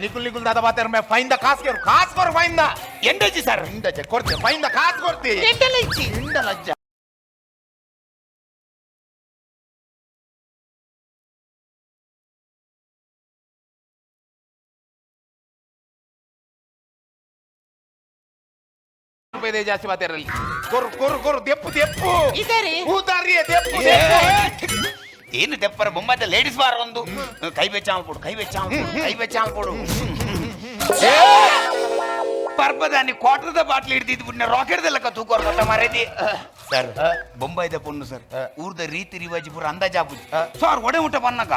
S22: निकुल दादा बातेर मैं फाइन द खास कर फाइन द
S5: ಎಂಡಜಿ ಸರ್
S22: ಇಂಡಜೆ ಕೊಡ್ತೆ ಫೈನ್ ದ ಕಾಸ್ ಕೊಡ್ತಿ
S6: ಎಂಡಲಜ್ಜಿ
S22: ಇಂಡಲಜ್ಜ ಜಾಸ್ತಿ ಮಾತಾಡಲಿ ಕೊರು ದೆಪ್ಪು
S6: ಇದರಿ
S22: ಊದಾರಿ ದೆಪ್ಪು
S5: ಏನು ದೆಪ್ಪರ ಬೊಂಬಾದ ಲೇಡೀಸ್ ಬಾರ್ ಒಂದು ಕೈ ಬೆಚ್ಚಾಲ್ ಕೊಡು ಪರ್ಬದಾನಿ ಕ್ವಾರ್ಟರ್ದ ಬಾಟ್ಲಿ ಹಿಡ್ದಿದ್ದು ಬಿಟ್ಟ ರಾಕೆಟ್ ಲೆಕ್ಕ ತೂಕೋರ್ ಗೊತ್ತ ಮಾರೇದಿ ಸರ್ ಬೊಂಬೈದ ಪೊಣ್ಣು ಸರ್ ಊರ್ದ ರೀತಿ ರಿವಾಜಿ ಪೂರ ಅಂದಾಜಾಪುಜಿ ಸರ್ ಒಡೆ ಊಟ ಬನ್ನಗ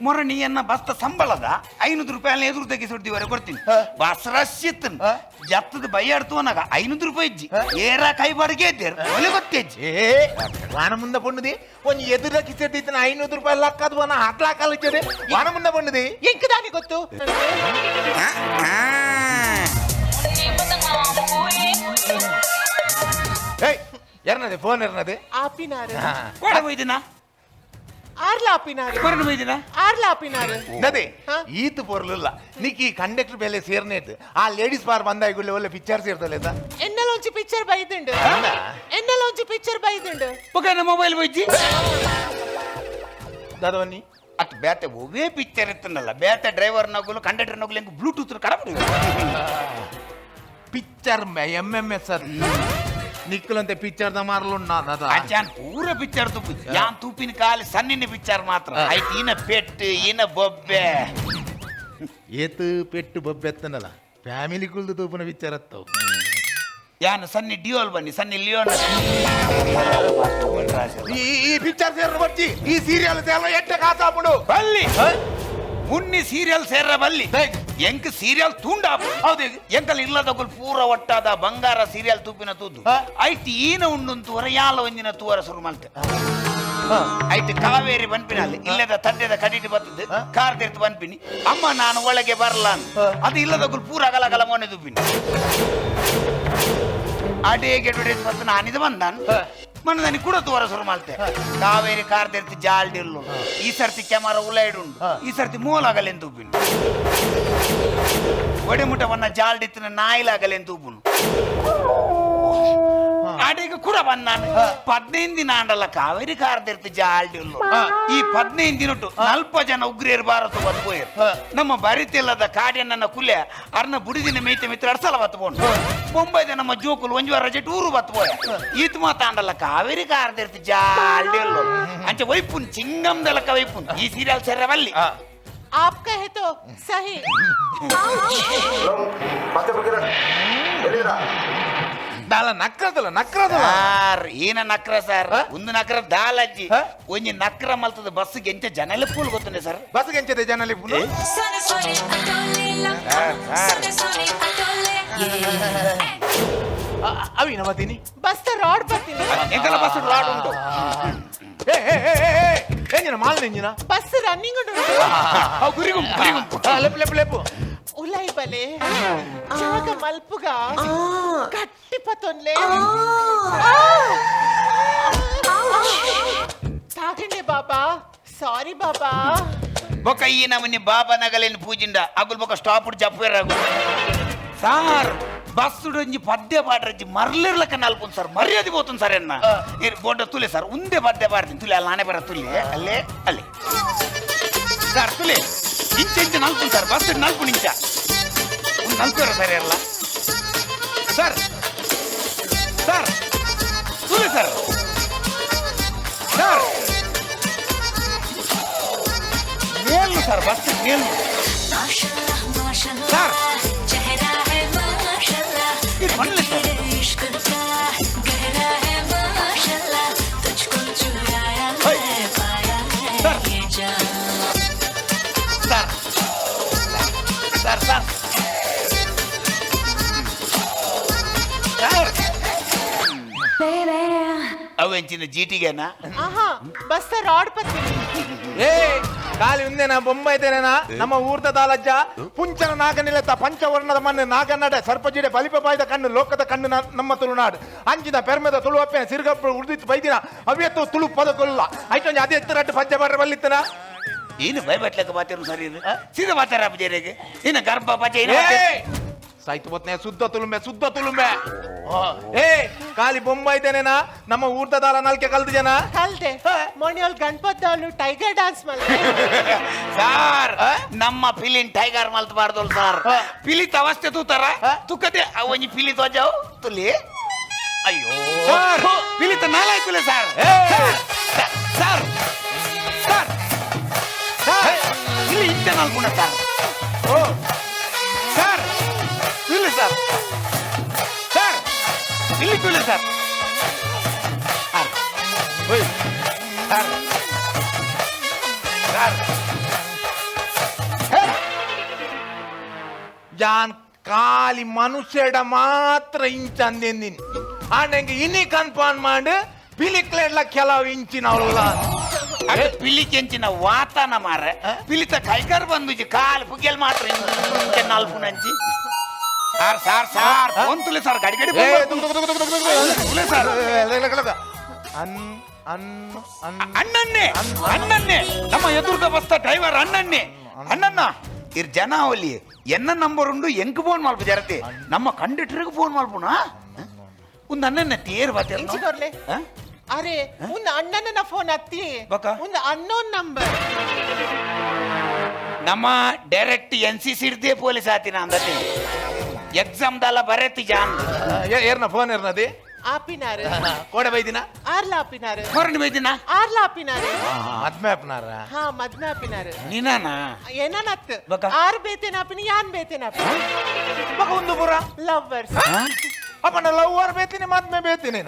S5: ಮೊರ ನೀಯನ್ನ ಬಸ್ತ ಸಂಬಳದ 500 ರೂಪಾಯಿ ಎದುರು ತೆಗಿಸಿಡ್ತೀವರೆ ಕೊಡ್ತೀನಿ ಬಸ್ ರಶ್ ಇತ್ತು ಜತ್ತದ ಬೈಯಾಡ್ತು ಅನ್ನಗ 500 ರೂಪಾಯಿ ಇಜ್ಜಿ ಏರ ಕೈ ಬಾಡಿಗೆ ಇದ್ದೇರು ಒಲೆ ಗೊತ್ತೇಜ್ಜಿ
S22: ವಾನ ಮುಂದೆ ಪೊಣ್ಣುದಿ ಒಂದು ಎದುರ ಕಿಸೆಟ್ಟಿನ 500 ರೂಪಾಯಿ ಲಕ್ಕದ ವನ ಹಾಕ್ಲಾಕಲಿಚ್ಚದೆ ವಾನ ಮುಂದೆ ಪೊಣ್ಣುದಿ
S6: ಎಂಕದಾನಿ ಗೊತ್ತು
S22: ಎರ್ನದೆ ಫೋನ್ ಎರ್ನದೆ
S6: ಆಪಿನಾರು
S5: ಕೊಡ ಬೈದಿನ
S6: ಆರ್ಲ ಆಪಿನಾರು
S5: ಕೊರನು ಬೈದಿನ
S6: ಆರ್ಲ ಆಪಿನಾರು
S22: ನದೆ ಈತು ಪೊರ್ಲಿಲ್ಲ ನಿಕ್ಕಿ ಕಂಡಕ್ಟರ್ ಬೇಲೆ ಸೇರ್ನೇಟ್ ಆ ಲೇಡೀಸ್ ಬಾರ್ ಬಂದಾಯ್ಗುಳ್ಳೆ ಒಳ್ಳೆ ಪಿಕ್ಚರ್ ಸೇರ್ತಲ್ಲ
S6: ಎನ್ನಲೊಂಚಿ ಪಿಕ್ಚರ್ ಬೈದುಂಡು ಎನ್ನಲೊಂಚಿ ಪಿಕ್ಚರ್ ಬೈದುಂಡು
S5: ಪೊಕನ ಮೊಬೈಲ್ ಬೈಜಿ
S22: ದಾದವನ್ನಿ
S5: ಅಟ್ ಬೇತೆ ಒವೇ ಪಿಕ್ಚರ್ ಇತ್ತನಲ್ಲ ಬೇತೆ ಡ್ರೈವರ್ ನಗುಲು ಕಂಡಕ್ಟರ್ ನಗುಲು ಹೆಂಗ್ ಬ್ಲೂಟೂತ್ ಕಡಬಿಡಿ
S22: ಪಿಕ್ಚರ್ MMS ಅದು ನಿಕ್ಕಲಂತೆ ಪಿಕ್ಚರ್ ದ ಮಾರ್ಲುಣ್ಣ
S5: ಅಜ್ಜಾನ್ ಪೂರ ಪಿಕ್ಚರ್ ತುಪ್ಪು ಯಾನ್ ತೂಪಿನ ಕಾಲಿ ಸಣ್ಣಿನ ಪಿಕ್ಚರ್ ಮಾತ್ರ ಆಯ್ತು ಈನ ಪೆಟ್ಟು ಈನ ಬೊಬ್ಬೆ
S22: ಏತು ಪೆಟ್ಟು ಬೊಬ್ಬೆ ಎತ್ತನಲ್ಲ ಫ್ಯಾಮಿಲಿ ಕುಲ್ದು ತೂಪನ ಪಿಕ್ಚರ್ ಹತ್ತವು
S5: ಯಾನು ಸನ್ನಿ ಡಿಯೋಲ್ ಬನ್ನಿ ಸನ್ನಿ ಲಿಯೋನ್
S22: ಈ ಪಿಕ್ಚರ್ ಸೇರ ಬರ್ತಿ ಈ ಸೀರಿಯಲ್ ಸೇರ ಎಟ್ಟ ಕಾಸಾಪುಡು
S5: ಬಲ್ಲಿ ಮುನ್ನಿ ಸೀರಿಯಲ್ ಸೇರ ಬಲ್ಲಿ ಎಂಕ್ ಸೀರಿಯಲ್ ತುಂಡ ಹೌದು ಎಂಕಲ್ ಇಲ್ಲದಕ್ಕೂ ಪೂರ ಒಟ್ಟಾದ ಬಂಗಾರ ಸೀರಿಯಲ್ ತೂಪಿನ ತೂದು ಐತಿ ಈನ ಉಂಡು ಯಾಲ ಒಂದಿನ ತೂವರ ಶುರು ಮಾಡ್ತೆ ಐತಿ ಕಾವೇರಿ ಬನ್ಪಿನಲ್ಲಿ ಇಲ್ಲದ ತಂದೆದ ಕಡಿಟಿ ಬರ್ತದೆ ಕಾರ್ ತೆರ್ತು ಬನ್ಪಿನಿ ಅಮ್ಮ ನಾನು ಒಳಗೆ ಬರಲ್ಲ ಅದು ಇಲ್ಲದಕ್ಕೂ ಪೂರ ಅಗಲ ಮೊನೆ ತುಪ್ಪಿನಿ ಅಡೇ ಗೆಡ್ಬಿಡಿ ನಾನಿದು ಬಂದಾನು ಮನದಾನಿ ಕೂಡ ತೋರ ಶುರು ಮಾಡ್ತೆ ಕಾವೇರಿ ಕಾರ್ದಿರ್ತಿ ಜಾಲ್ಡಿಲ್ಲು ಈ ಸರ್ತಿ ಕ್ಯಾಮರಾ ಉಳ್ಳಾಯ್ಡುಂಡು ಈ ಸರ್ತಿ ಮೂಲಗಲೆಂದು ಉಬ್ಬಿಂಡು ಒಡೆಮುಟವನ್ನ ಜಾಲ್ಡಿತ್ತಿನ ನಾಯಿಲಾಗಲೆಂದು ಉಬ್ಬುನು ಆಡಿಗೆ ಕೂಡ ಬಂದಾನೆ 15 ದಿನ ಆಂಡಲ್ಲ ಕಾವೇರಿ ಕಾರ್ದಿರ್ತಿ ಜಾಲ್ಡಿಲ್ಲು ಈ 15 ದಿನಟ್ಟು 40 ಜನ ಉಗ್ರಿಯರು ಭಾರತ ಬದುಕೋಯರು ನಮ್ಮ ಬರಿತಿಲ್ಲದ ಕಾಡಿಯನ್ನ ಕುಲ್ಯ ಅರ್ನ ಬುಡಿದಿನ ಮೇಯ್ತೆ ಮಿತ್ರ ಅರ್ಸಲ ಬತ್ಕೊಂಡು ಮುಂಬೈದ ನಮ್ಮ ಜೋಕುಲು ಒಂಜುವಾರ ರಜೆ ಟೂರು ಬತ್ಬೋಯ ಈತ್ ಮಾತಾಂಡಲ್ಲ ಕಾವೇರಿ ಕಾರ್ದಿರ್ತಿ ಜಾಲ್ಡಿಲ್ಲು ಅಂಚೆ ವೈಪುನ್ ಚಿಂಗಂ ದಲಕ ವೈಪುನ್ ಈ ಸೀರಿಯಲ್ ಸೇರವಲ್ಲಿ
S6: आप कहे तो सही
S22: ದಾಲ ನಕ್ರದಲ್ಲ ನಕ್ರದಲ್ಲ
S5: ಏನ ನಕ್ರ ಸರ್ ಒಂದು ನಕ್ರ ದಾಲಜ್ಜಿ ಒಂಜಿ ನಕ್ರ ಮಲ್ತದ ಬಸ್ಸಿಗೆ ಎಂಚ ಜನಲಿ ಪೂಲ್ ಗೊತ್ತುಂಡೆ ಸರ್
S22: ಬಸ್ಗೆ ಎಂಚದೆ ಜನಲಿ ಪೂಲ್ ಅವಿನ ಮತೀನಿ
S6: बस राड बत्ತೀನಿ
S5: ಎಂಕಲ ಬಸ್ ರಾಡ್ ಉಂಟು
S22: ಎಂಜಿನ ಮಾಲ್ ಎಂಜಿನ
S6: बस ರನ್ನಿಂಗ್ ಉಂಟು
S5: ಗುರಿಗುಂ
S22: ಲೆಪ್ ಲೆಪ್ ಲೆಪ್
S6: ಉಲೈ ಬಲೆ ಜಾಗ ಮಲ್ಪುಗ ಗಟ್ಟಿ ಪತೊನ್ಲೆ ತಾಗಂಡೆ ಬಾಬಾ ಸಾರಿ ಬಾಬಾ
S5: ಬೊಕ ಈ ನಮನಿ ಬಾಬಾ ನಗಲೇನು ಪೂಜಿಂಡ ಅಗುಲ್ ಬೊಕ ಸ್ಟಾಪ್ ಜಪ್ಪೇರಾಗು ಸಾರ್ ಬಸ್ ಒಂಜಿ ಪದ್ಯ ಪಾಡ್ರಜ್ಜಿ ಮರ್ಲಿರ್ಲಕ್ಕ ನಲ್ಪುನ್ ಸರ್ ಮರ್ಯಾದೆ పోతుంది ಸರ್ ಎನ್ನ ಬೋಡ ತುಲೆ ಸರ್ ಒಂದೇ ಪದ್ಯ ಪಾಡ್ತೀನಿ ತುಲೆ ಅಲ್ಲ ನಾನೇ ಬರ ತುಲೆ ಅಲ್ಲೇ ಅಲ್ಲೇ ಸರ್ ತುಲೆ ಇಂಚ ಇಂಚ ನಲ್ಪುನ್ ಸರ್ ಬಸ್ ನಲ್ಪುನ್ ಇಂಚ ಒಂದು ನಲ್ಪುರ ಸರ್ ಎಲ್ಲ ಸರ್ ಸರ್ ತುಲೆ ಸರ್ ಸರ್ ಮೇಲ್ನು ಸರ್ ಬಸ್ ಮೇಲ್ನು ಸರ್ ಅವೆಂಚಿನ ಜೀಟಿಗೆನಾ
S6: ಬಸ್ ರಾಡ್ ಬತ್ತೀನಿ
S22: ಏ ಕಾಲಿ ಉಂದೇನಾ ಬೊಂಬೈತೇನೇನಾ ನಮ್ಮ ಊರ್ದ ದಾಲಜ್ಜ ಪುಂಚನ ನಾಗನಿಲೆತ್ತ ಪಂಚವರ್ಣದ ಮಣ್ಣು ನಾಗನ್ನಡೆ ಸರ್ಪಜಿಡೆ ಬಲಿಪಪಾಯ್ದ ಕಣ್ಣು ಲೋಕದ ಕಣ್ಣು ನಮ್ಮ ತುಳುನಾಡು ಅಂಚಿನ ಪೆರ್ಮೆದ ತುಳು ಅಪ್ಪೆ ಸಿರುಗಪ್ಪ ಉಳಿದಿತ್ತು ಬೈದಿನ ಅವಿಯತ್ತು ತುಳು ಪದಕೊಲ್ಲ ಐಟೊಂದು ಅದೇ ಎತ್ತರಟ್ಟು ಪಂಚ ಬಾರ ಬಲ್ಲಿತ್ತನ
S5: ಏನು ಭಯಪಟ್ಲಕ್ಕ ಬಾತಿರು ಸರಿ ಸೀದಾ ಬಾತಾರ ಅಪ್ಪಜೇರಿಗೆ ಇನ್ನು ಗರ್ಭ ಪಚ
S22: ಸಾಯ್ತು ಬತ್ನೆ ಶುದ್ಧ ತುಳುಂಬೆ ಏ ಕಾಲಿ ಬೊಂಬೈತೇನೇನಾ ನಮ್ಮ ಊರ್ದ ದಾಲ ನಲ್ಕೆ ಕಲ್ದ ಜನ
S6: ಕಲ್ದೆ ಮೊಣಿಯಲ್ ಗಣಪತ್ ದಾಲು ಟೈಗರ್ ಡ್ಯಾನ್ಸ್ ಮಲ್ತೆ
S5: ಸಾರ್ ನಮ್ಮ ಪಿಲಿನ್ ಟೈಗರ್ ಮಲ್ತ ಬಾರ್ದೋಲ್ ಸಾರ್ ಪಿಲಿತ ಅವಸ್ಥೆ ತೂತಾರ ತುಕ್ಕತೆ ಒಂಜಿ ಪಿಲಿ ತೋಜಾವ್ ತುಲಿ ಅಯ್ಯೋ ಸಾರ್ ಪಿಲಿತ ನಾಲಾಯ್ಕುಲೆ ಸಾರ್ ಸಾರ್ ಸಾರ್ ಸಾರ್ ಇಲ್ಲಿ ಇಂತ ನಾಲ್ಕುಣ ಸಾರ್ ಓ ಸಾರ್ ಇಲ್ಲಿ ಸರ್ ಸರ್ ಇಲ್ಲಿ ತುಳಿ ಸರ್ ಸರ್
S22: ಜಾನ್ ಕಾಲಿ ಮನುಷ್ಯಡ ಮಾತ್ರ ಇಂಚ ಅಂದಿನಿ ಆಂಡೆಂಗೆ ಇನಿ ಕನ್ಫರ್ಮ್ ಮಾಡಿ ಪಿಲಿಕ್ಲೆಡ್ಲ ಕೆಲವು ಇಂಚಿನವಲ್ಲ
S5: ಪಿಲಿಕೆಂಚಿನ ವಾತಾನ ಮಾರ ಪಿಲಿತ ಕೈಗಾರ ಬಂದು ಕಾಲು ಪುಗ್ಗೆಲ್ ಮಾತ್ರ ನಾಲ್ಕು ನಂಚಿ ಸಾರ್ ಸಾರ್ ಸಾರ್ ಫೋನ್ ತುಲೆ ಸರ್ ಗಾಡಿ ಗಾಡಿ ತುಲೆ ಸರ್ ಅಣ್ಣನ್ನೇ ಅಣ್ಣನ್ನೇ ನಮ್ಮ ಎದುರ್ಗ ಬಸ್ತ ಡ್ರೈವರ್ ಅಣ್ಣನ್ನೇ ಅಣ್ಣನ್ನ ಇರ್ ಜನ ಅವಲಿ ಎನ್ನ ನಂಬರ್ ಉಂಡು ಎಂಕ್ ಫೋನ್ ಮಲ್ಪು ಜರತೆ ನಮ್ಮ ಕಂಡಕ್ಟರ್ಗೆ ಫೋನ್ ಮಲ್ಪುನಾ ಒಂದು ಅಣ್ಣನ ತೇರ್
S6: ಬರ್ಲೆ ಅರೆ ಒಂದು ಅಣ್ಣನ ಫೋನ್ ಹತ್ತಿ ಒಂದು ಅನ್ನೋನ್ ನಂಬರ್
S5: ನಮ್ಮ ಡೈರೆಕ್ಟ್ NCC ಇರ್ದೇ ಪೊಲೀಸ್ ಆತಿನ ಅಂದತಿ ಎಕ್ಸಾಮ್ ದಲ್ಲ ಬರತಿ ಜಾನ್
S22: ಏರ್ನ ಫೋನ್ ಏರ್ನದಿ
S6: ಆಪಿನಾರೆ
S22: ಕೋಡೆ ಬೈದಿನ
S6: ಆರ್ಲ ಆಪಿನಾರೆ
S5: ಹೊರಡಿ ಬೈದಿನ
S6: ಆರ್ಲ ಆಪಿನಾರೆ
S22: ಮದ್ಮೆ ಆಪಿನಾರ
S6: ಹಾ ಮದ್ಮೆ ಆಪಿನಾರೆ
S5: ನೀನಾನ
S6: ಏನನತ್ ಆರ್ ಬೇತೇನ ಆಪಿನಿ ಯಾನ್ ಬೇತೇನ ಆಪಿನಿ
S22: ಒಂದು ಪುರ
S6: ಲವ್ವರ್ಸ್
S22: ಅಪ್ಪನ ಲವ್ವರ್ ಬೇತೀನಿ ಮದ್ಮೆ ಬೇತೀನಿ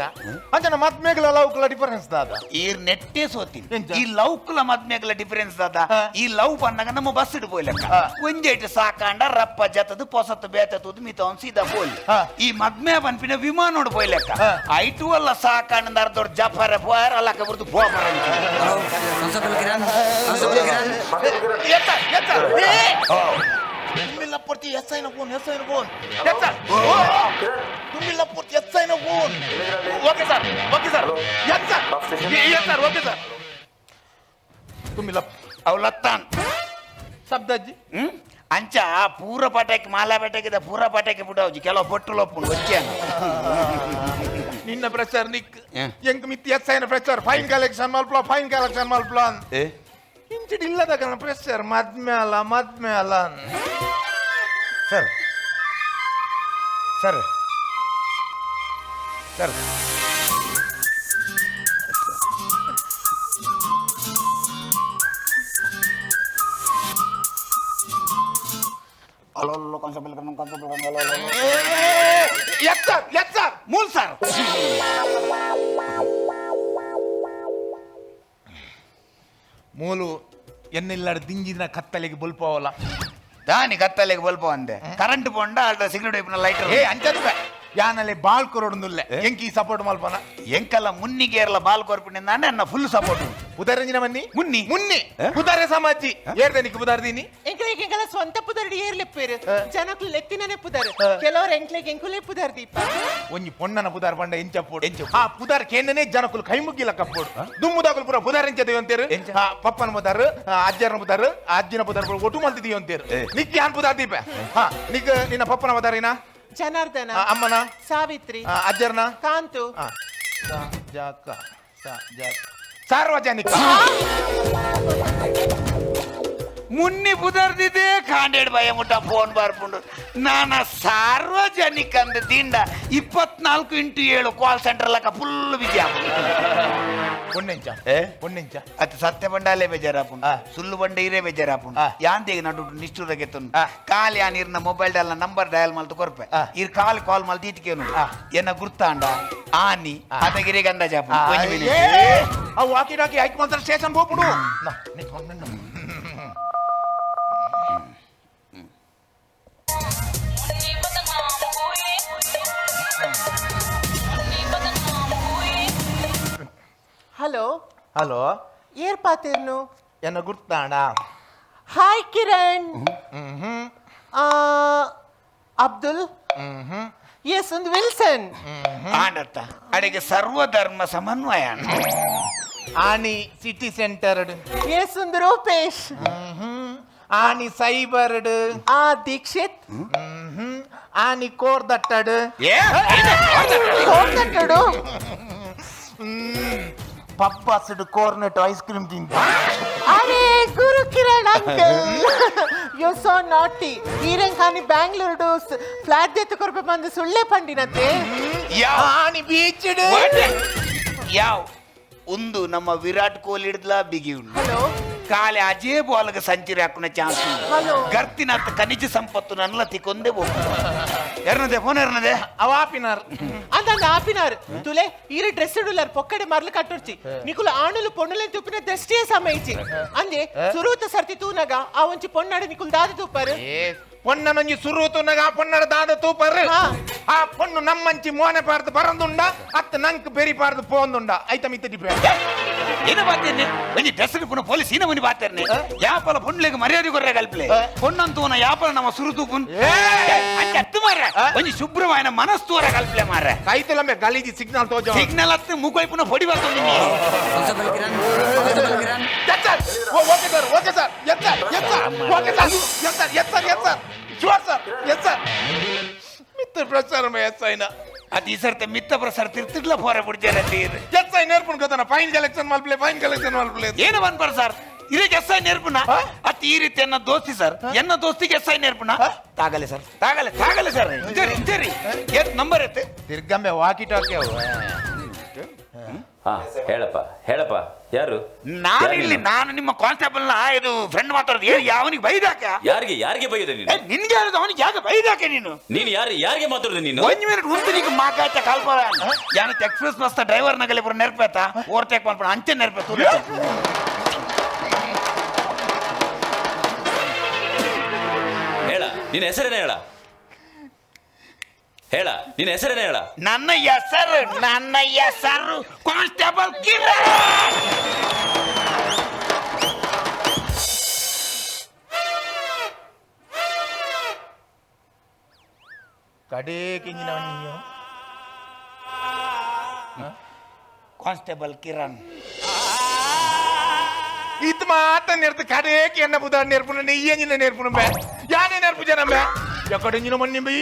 S22: ಅಂಚನ ಮದ್ಮೆಗಳ ಲವ್ಕಲ ಡಿಫರೆನ್ಸ್ ದಾದ
S5: ಈ ನೆಟ್ಟೆ ಸೋತಿ ಈ ಲವ್ಕಲ ಮದ್ಮೆಗಳ ಡಿಫರೆನ್ಸ್ ದಾದ ಈ ಲವ್ ಬಂದಾಗ ನಮ್ಮ ಬಸ್ ಇಡ್ ಪೋಯ್ಲಕ್ಕ ಒಂಜೇಟ್ ಸಾಕಾಂಡ ರಪ್ಪ ಜತದು ಪೊಸತ್ತು ಬೇತದು ಮಿತ ಸೀದಾ ಪೋಲ್ ಈ ಮದ್ಮೆ ಬನ್ಪಿನ ವಿಮಾನ ನೋಡ್ ಪೋಯ್ಲಕ್ಕ ಐಟು ಅಲ್ಲ ಸಾಕಾಂಡ ದೊಡ್ಡ ಜಫರ ಪೋಯರ್ ಅಲ್ಲಕ್ಕ ಬರ್ದು ಪೋಪರ
S22: ತುಮ್ಮಿಲ್ಲ ಪೂರ್ತಿ ಎಸ್ಐನ ಫೋನ್ ಎಸ್ ಸರ್ ತುಮ್ಮಿಲ್ಲ ಪೂರ್ತಿ ಎಸ್ಐನ phone okay sir yes sir okay sir ತುಮ್ಮಿಲ್ಲ
S5: ಅವಲತ್ತಾನ್
S22: ಶಬ್ದಜ್ಜಿ
S5: ಅಂಚ ಪೂರ ಪಟಾಕಿ ಮಾಲಾ ಪಟಾಕಿದ ಪೂರ ಪಟಾಕಿ ಬಿಡಾವ್ಜಿ ಕೆಲವು ಪೊಟ್ಟಲು ಒಪ್ಪುಂಡು వచ్చాను
S22: ನಿನ್ನ ಪ್ರೆಷರ್ ನಿಕ್ ಎಂಕ್ ಮಿತ್ತಿ ಎಸ್ಐನ ಪ್ರೆಷರ್ ಫೈನ್ ಕಲೆಕ್ಷನ್ ಮಲ್ಪ್ಲ ಇಂಚಿಡ್ ಇಲ್ಲದ ಕಣ ಪ್ರೆಷರ್ ಮದ್ಮೇಲ
S5: ಸರ್ ಸರ್ ಸರ್ ಮೂಲ್ ಸರ್
S22: ಮೂಲು ಎನ್ನಿಲ್ಲಡ ದಿಂಜಿನ ಕತ್ತಲೆಗೆ ಬಲ್ಪವಲ್ಲ
S5: దాని కత్తలేక బల్బు అందే కరెంట్ పొండ అట్లా సిగరెట్ వైపున లైటర్
S22: ఏ అంచదు యానలే బాల్ కొరడుందుల్లే ఎంకి సపోర్ట్ మల్పన
S5: ఎంకల మున్ని గేర్ల బాల్ కొరపినిందానే అన్న ఫుల్ సపోర్ట్
S22: పుదరంజిన మన్ని మున్ని పుదరే సమాజి ఏర్దే నీకు పుదర్ దీని
S6: ಎಂಕ್ಲೆಗೆಲ್ಲ ಸ್ವಂತ ಪುದರ್ಡಿ ಏರ್ಲೆಪ್ಪೇರು ಜನಕ್ಲು ಲೆತ್ತಿನನೆ ಪುದರ್ ಕೆಲವರು ಎಂಕ್ಲೆಗೆ ಎಂಕುಲೆ ಪುದರ್ ದೀಪ
S22: ಒಂಜಿ ಪೊಣ್ಣನ ಪುದರ್ ಬಂಡ ಎಂಚಪ್ಪೋಡು ಆ ಪುದರ್ ಕೇಂದನೆ ಜನಕುಲು ಕೈ ಮುಗ್ಗಿಲ ಕಪ್ಪೋಡು ದುಮ್ಮುದಾಕುಲು ಪುರ ಪುದರ್ ಎಂಚದೇವು ಅಂತೇರು ಪಪ್ಪನ ಪುದರ್ ಅಜ್ಜನ ಪುದರ್ ಅಜ್ಜಿನ ಪುದರ್ ಒಟ್ಟು ಮಲ್ತಿದೀವಿ ಅಂತೇರು ನಿಕ್ ಯಾನ್ ಪುದರ್ ದೀಪ ನಿಕ್ ನಿನ್ನ ಪಪ್ಪನ ಪುದರಿನ
S6: ಜನಾರ್ದನ
S22: ಅಮ್ಮನ
S6: ಸಾವಿತ್ರಿ
S22: ಅಜ್ಜರ್ನ
S6: ಕಾಂತು
S22: ಸಾರ್ವಜನಿಕ
S5: ಮುನ್ನಿ ಬುದರ್ದಿದೆ ಕಾಂಡೇಡ್ ಭಯ ಮುಟ್ಟ ಫೋನ್ ಬರ್ಪುಂಡು ನಾನ ಸಾರ್ವಜನಿಕ ಅಂದ ದಿಂಡ 24x7 ಕಾಲ್ ಸೆಂಟರ್ ಲಕ ಫುಲ್ ಬಿಜಿ
S22: ಪೊಣ್ಣೆಂಚ
S5: ಅತ್ ಸತ್ಯ ಬಂಡಾಲೆ ಬೇಜಾರಾಪುಂಡು ಸುಳ್ಳು ಬಂಡ ಇರೇ ಬೇಜಾರಾಪುಂಡು ಯಾಂತಿಗೆ ನಡು ನಿಷ್ಠುರ ಗೆತ್ತುಂಡು ಕಾಲ್ ಯಾನ್ ಇರ್ನ ಮೊಬೈಲ್ ಡಾಲ್ ನಂಬರ್ ಡಯಲ್ ಮಲ್ತು ಕೊರ್ಪೆ ಇರ್ ಕಾಲ್ ಮಲ್ತು ಇಟ್ಕೇನು ಎನ್ನ ಗುರ್ತಾಂಡ ಆನಿ ಅದಗಿರಿ ಗಂಧ ಜಾಪು
S22: ಅವು ಹಾಕಿ ಆಯ್ಕೆ ಮಾತ್ರ ಸ್ಟೇಷನ್ ಹೋಗ್ಬಿಡು
S6: ಹಲೋ ಏರ್ ಪಾತಿರ್ನು
S22: ಎನ್ನ ಗುರ್ತಾಂಡ
S6: ಹಾಯ್ ಕಿರಣ್ ಅಬ್ದುಲ್ ಎಸ್ ಒಂದು ವಿಲ್ಸನ್
S5: ಆಡತ್ತ ಅಡಿಗೆ ಸರ್ವಧರ್ಮ ಸಮನ್ವಯ
S22: ಆನಿ ಸಿಟಿ ಸೆಂಟರ್ಡ್
S6: ಎಸ್ ಒಂದು ರೂಪೇಶ್
S22: ಆನಿ ಸೈಬರ್ಡ್
S6: ದೀಕ್ಷಿತ್
S22: ಆನಿ ಕೋರ್ದಟ್ಟಡ್
S6: ಕೋರ್ದಟ್ಟಡು
S22: ಪಪ್ಪಾಸಡ್ ಕೋರ್ನೆಟ್ ಐಸ್ ಕ್ರೀಮ್ ತಿಂತ
S6: ಅರೆ ಗುರು ಕಿರಣ್ ಅಂಕಲ್ ಯು ಸೋ ನಾಟಿ ಈರಂಕಾನಿ ಬ್ಯಾಂಗ್ಳೂರ್ಡು ಫ್ಲಾಟ್ ದೆತ್ತು ಕೊರ್ಪೆ ಬಂದು ಸುಳ್ಳೆ ಪಂಡಿನತೆ
S22: ಆನಿ ಬೀಚ್ಡ್
S5: ಯಾವ್ ಒಂದು ನಮ್ಮ ವಿರಾಟ್ ಕೊಹ್ಲಿ ಹಿಡ್ದಲ ಬಿಗಿ ಉಂಟು
S6: ಹಲೋ
S5: ಕಾಲೆ ಅಜೇ ಬಾಲ್ಗೆ ಸಂಚರಿ ಹಾಕುನ ಚಾನ್ಸ್ ಗರ್ತಿನ ಖನಿಜ ಸಂಪತ್ತು ನನ್ನಲ ತಿಕ್ಕೊಂದೇ ಹೋಗ್ತು ಎರ್ನದೆ ಫೋನ್ ಎರ್ನದೆ
S22: ಅವ ಆಪಿನಾರ್
S6: ಅಂದ ಆಪಿನಾರ್ ತುಲೆ ಈರೆ ಡ್ರೆಸ್ ಇಡುಲರ್ ಪೊಕ್ಕಡೆ ಮರ್ಲು ಕಟ್ಟುರ್ಚಿ ನಿಕುಲು ಆಣುಲು ಪೊಣ್ಣಲೆ ತುಪ್ಪಿನ ದೃಷ್ಟಿಯೇ ಸಮಯಿಚಿ ಅಂದೆ ಸುರೂತ ಸರ್ತಿ ತೂನಗ ಆ ಒಂಚಿ ಪೊಣ್ಣಾಡ ನಿಕುಲು ದಾದ ತೂಪರು
S22: ಪೊಣ್ಣನೊಂಜಿ ಸುರುತುನಗ ಆ ಪೊಣ್ಣಡ ದಾದ ತೂಪರ್ ಆ ಪೊಣ್ಣು ನಮ್ಮಂಚಿ ಮೋನೆ ಪಾರ್ದು ಬರಂದುಂಡ ಅತ್ತ ನಂಕ್ ಬೆರಿ ಪಾರ್ದು ಪೋಂದುಂಡ ಐತ ಮಿತ್ತ ಡಿಪೆಂಡ್
S5: ಏನು ಬಾತೇನೆ ಒಂಜಿ ಡ್ರೆಸ್ ಪುನ ಪೊಲೀಸ್ ಇನ ಮುನಿ ಬಾತೇನೆ ಯಾಪಲ ಪೊಂಡ್ಲೆಗೆ ಮರ್ಯಾದೆ ಕೊರ್ರೆ ಕಲ್ಪಲೆ ಪೊಣ್ಣಂತೂನ ಯಾಪಲ ನಮ್ಮ ಸುರುತುಪುನ್ ಅಂಚ ಅತ್ತು ಮಾರ ಒಂಜಿ ಶುಭ್ರವಾಯನ ಮನಸ್ತೂರ ಕಲ್ಪಲೆ ಮಾರ
S22: ಕೈತಲಂಬೆ ಗಲೀಜಿ ಸಿಗ್ನಲ್ ತೋಜೋ
S5: ಸಿಗ್ನಲ್ ಅತ್ತು ಮುಕೊಯ್ ಪುನ ಹೊಡಿ ಬರ್ತುಂಡು
S22: ಓಕೆ ಸರ್ ಮಿತ್ರ ಪ್ರಚಾರ ಎಸ್ ಐನ
S5: ಅದು ಈ ಸರ್ತಿ ಮಿತ್ತ ಪ್ರಸಾರ ತಿರ್ತಿಡ್ಲ ಪೋರೆ ಬಿಡ್ತಾರೆ
S22: ಎಸ್ ಐ ನೇರ್ಪುಣ್ ಗೊತ್ತಾನ ಫೈನ್ ಕಲೆಕ್ಷನ್ ಮಲ್ಪ್ಲೆ
S5: ಏನು ಬಂದ್ಬಾರ ಸರ್ ಇದಕ್ಕೆ ಎಸ್ ಐ ನೇರ್ಪುಣ ಅತ್ ಈ ರೀತಿ ಎನ್ನ ದೋಸ್ತಿ ಸರ್ ಎನ್ನ ದೋಸ್ತಿಗೆ ಎಸ್ ಐ ನೇರ್ಪುಣ ತಾಗಲೆ ಸರ್ ತಾಗಲೆ ಸರ್ ಇಂಜರಿ ಎತ್ ನಂಬರ್ ಎತ್ತೆ
S22: ತಿರ್ಗಂಬೆ ವಾಕಿ ಟಾಕಿ ಅವು
S11: ಹೇಳಪ್ಪ ಯಾರು
S5: ನಾನು ನಿಮ್ಮ ಕಾನ್ಸ್ಟೇಬಲ್ ಇದು ಫ್ರೆಂಡ್ ಮಾತಾಡೋದು ಏನು ಯಾವನಿಗೆ ಬೈದಾಕ
S11: ಯಾರಿಗೆ ಬೈದೆ ನೀನು
S5: ನಿನ್ಗೆ ಯಾರು ಅವನಿಗೆ ಯಾಕೆ ಬೈದಾಕೆ ನೀನು
S11: ಯಾರಿಗೆ ಮಾತಾಡೋದು ನೀನು
S5: ಒಂದು ಮಿನಿಟ್ ಉಂಟು ನೀನು ಮಾತಾಡ್ತ ಕಲ್ಪ ಯಾನು ಎಕ್ಸ್ಪ್ರೆಸ್ ಬಸ್ ಡ್ರೈವರ್ ನಗಲಿ ಪುರ ನೆರಪೇತ ಓವರ್ಟೇಕ್ ಮಾಡ್ಬಿಡ ಅಂಚೆ ನೆರಪೇತು
S11: ಹೇಳ ನಿನ್ನ ಹೆಸರೇನೆ ನಿನ್ನ ಹೆಸರೇನೆ ಹೇಳ
S5: ನನ್ನ ಹೆಸರು ಕಾನ್ಸ್ಟೇಬಲ್ ಕಿರಣ್.
S22: ಕಡೆ ಕಿಂಜಿನವನಿಯೋ
S5: ಕಾನ್ಸ್ಟೇಬಲ್ ಕಿರಣ್
S22: ಇದು ಮಾತ್ರ ನೆರ್ತು ಕಡೆಗೆ ಎನ್ನ ಬುಧ ನೆರ್ಪುನ ನೆಯ್ಯಂಜಿನ ನೆರ್ಪುನ ಬೇ ಯಾನೇ ನೆರ್ಪು ಜನ ಬೇ ಎಕಡೆಂಜಿನ ಮಣ್ಣಿ ಬೈ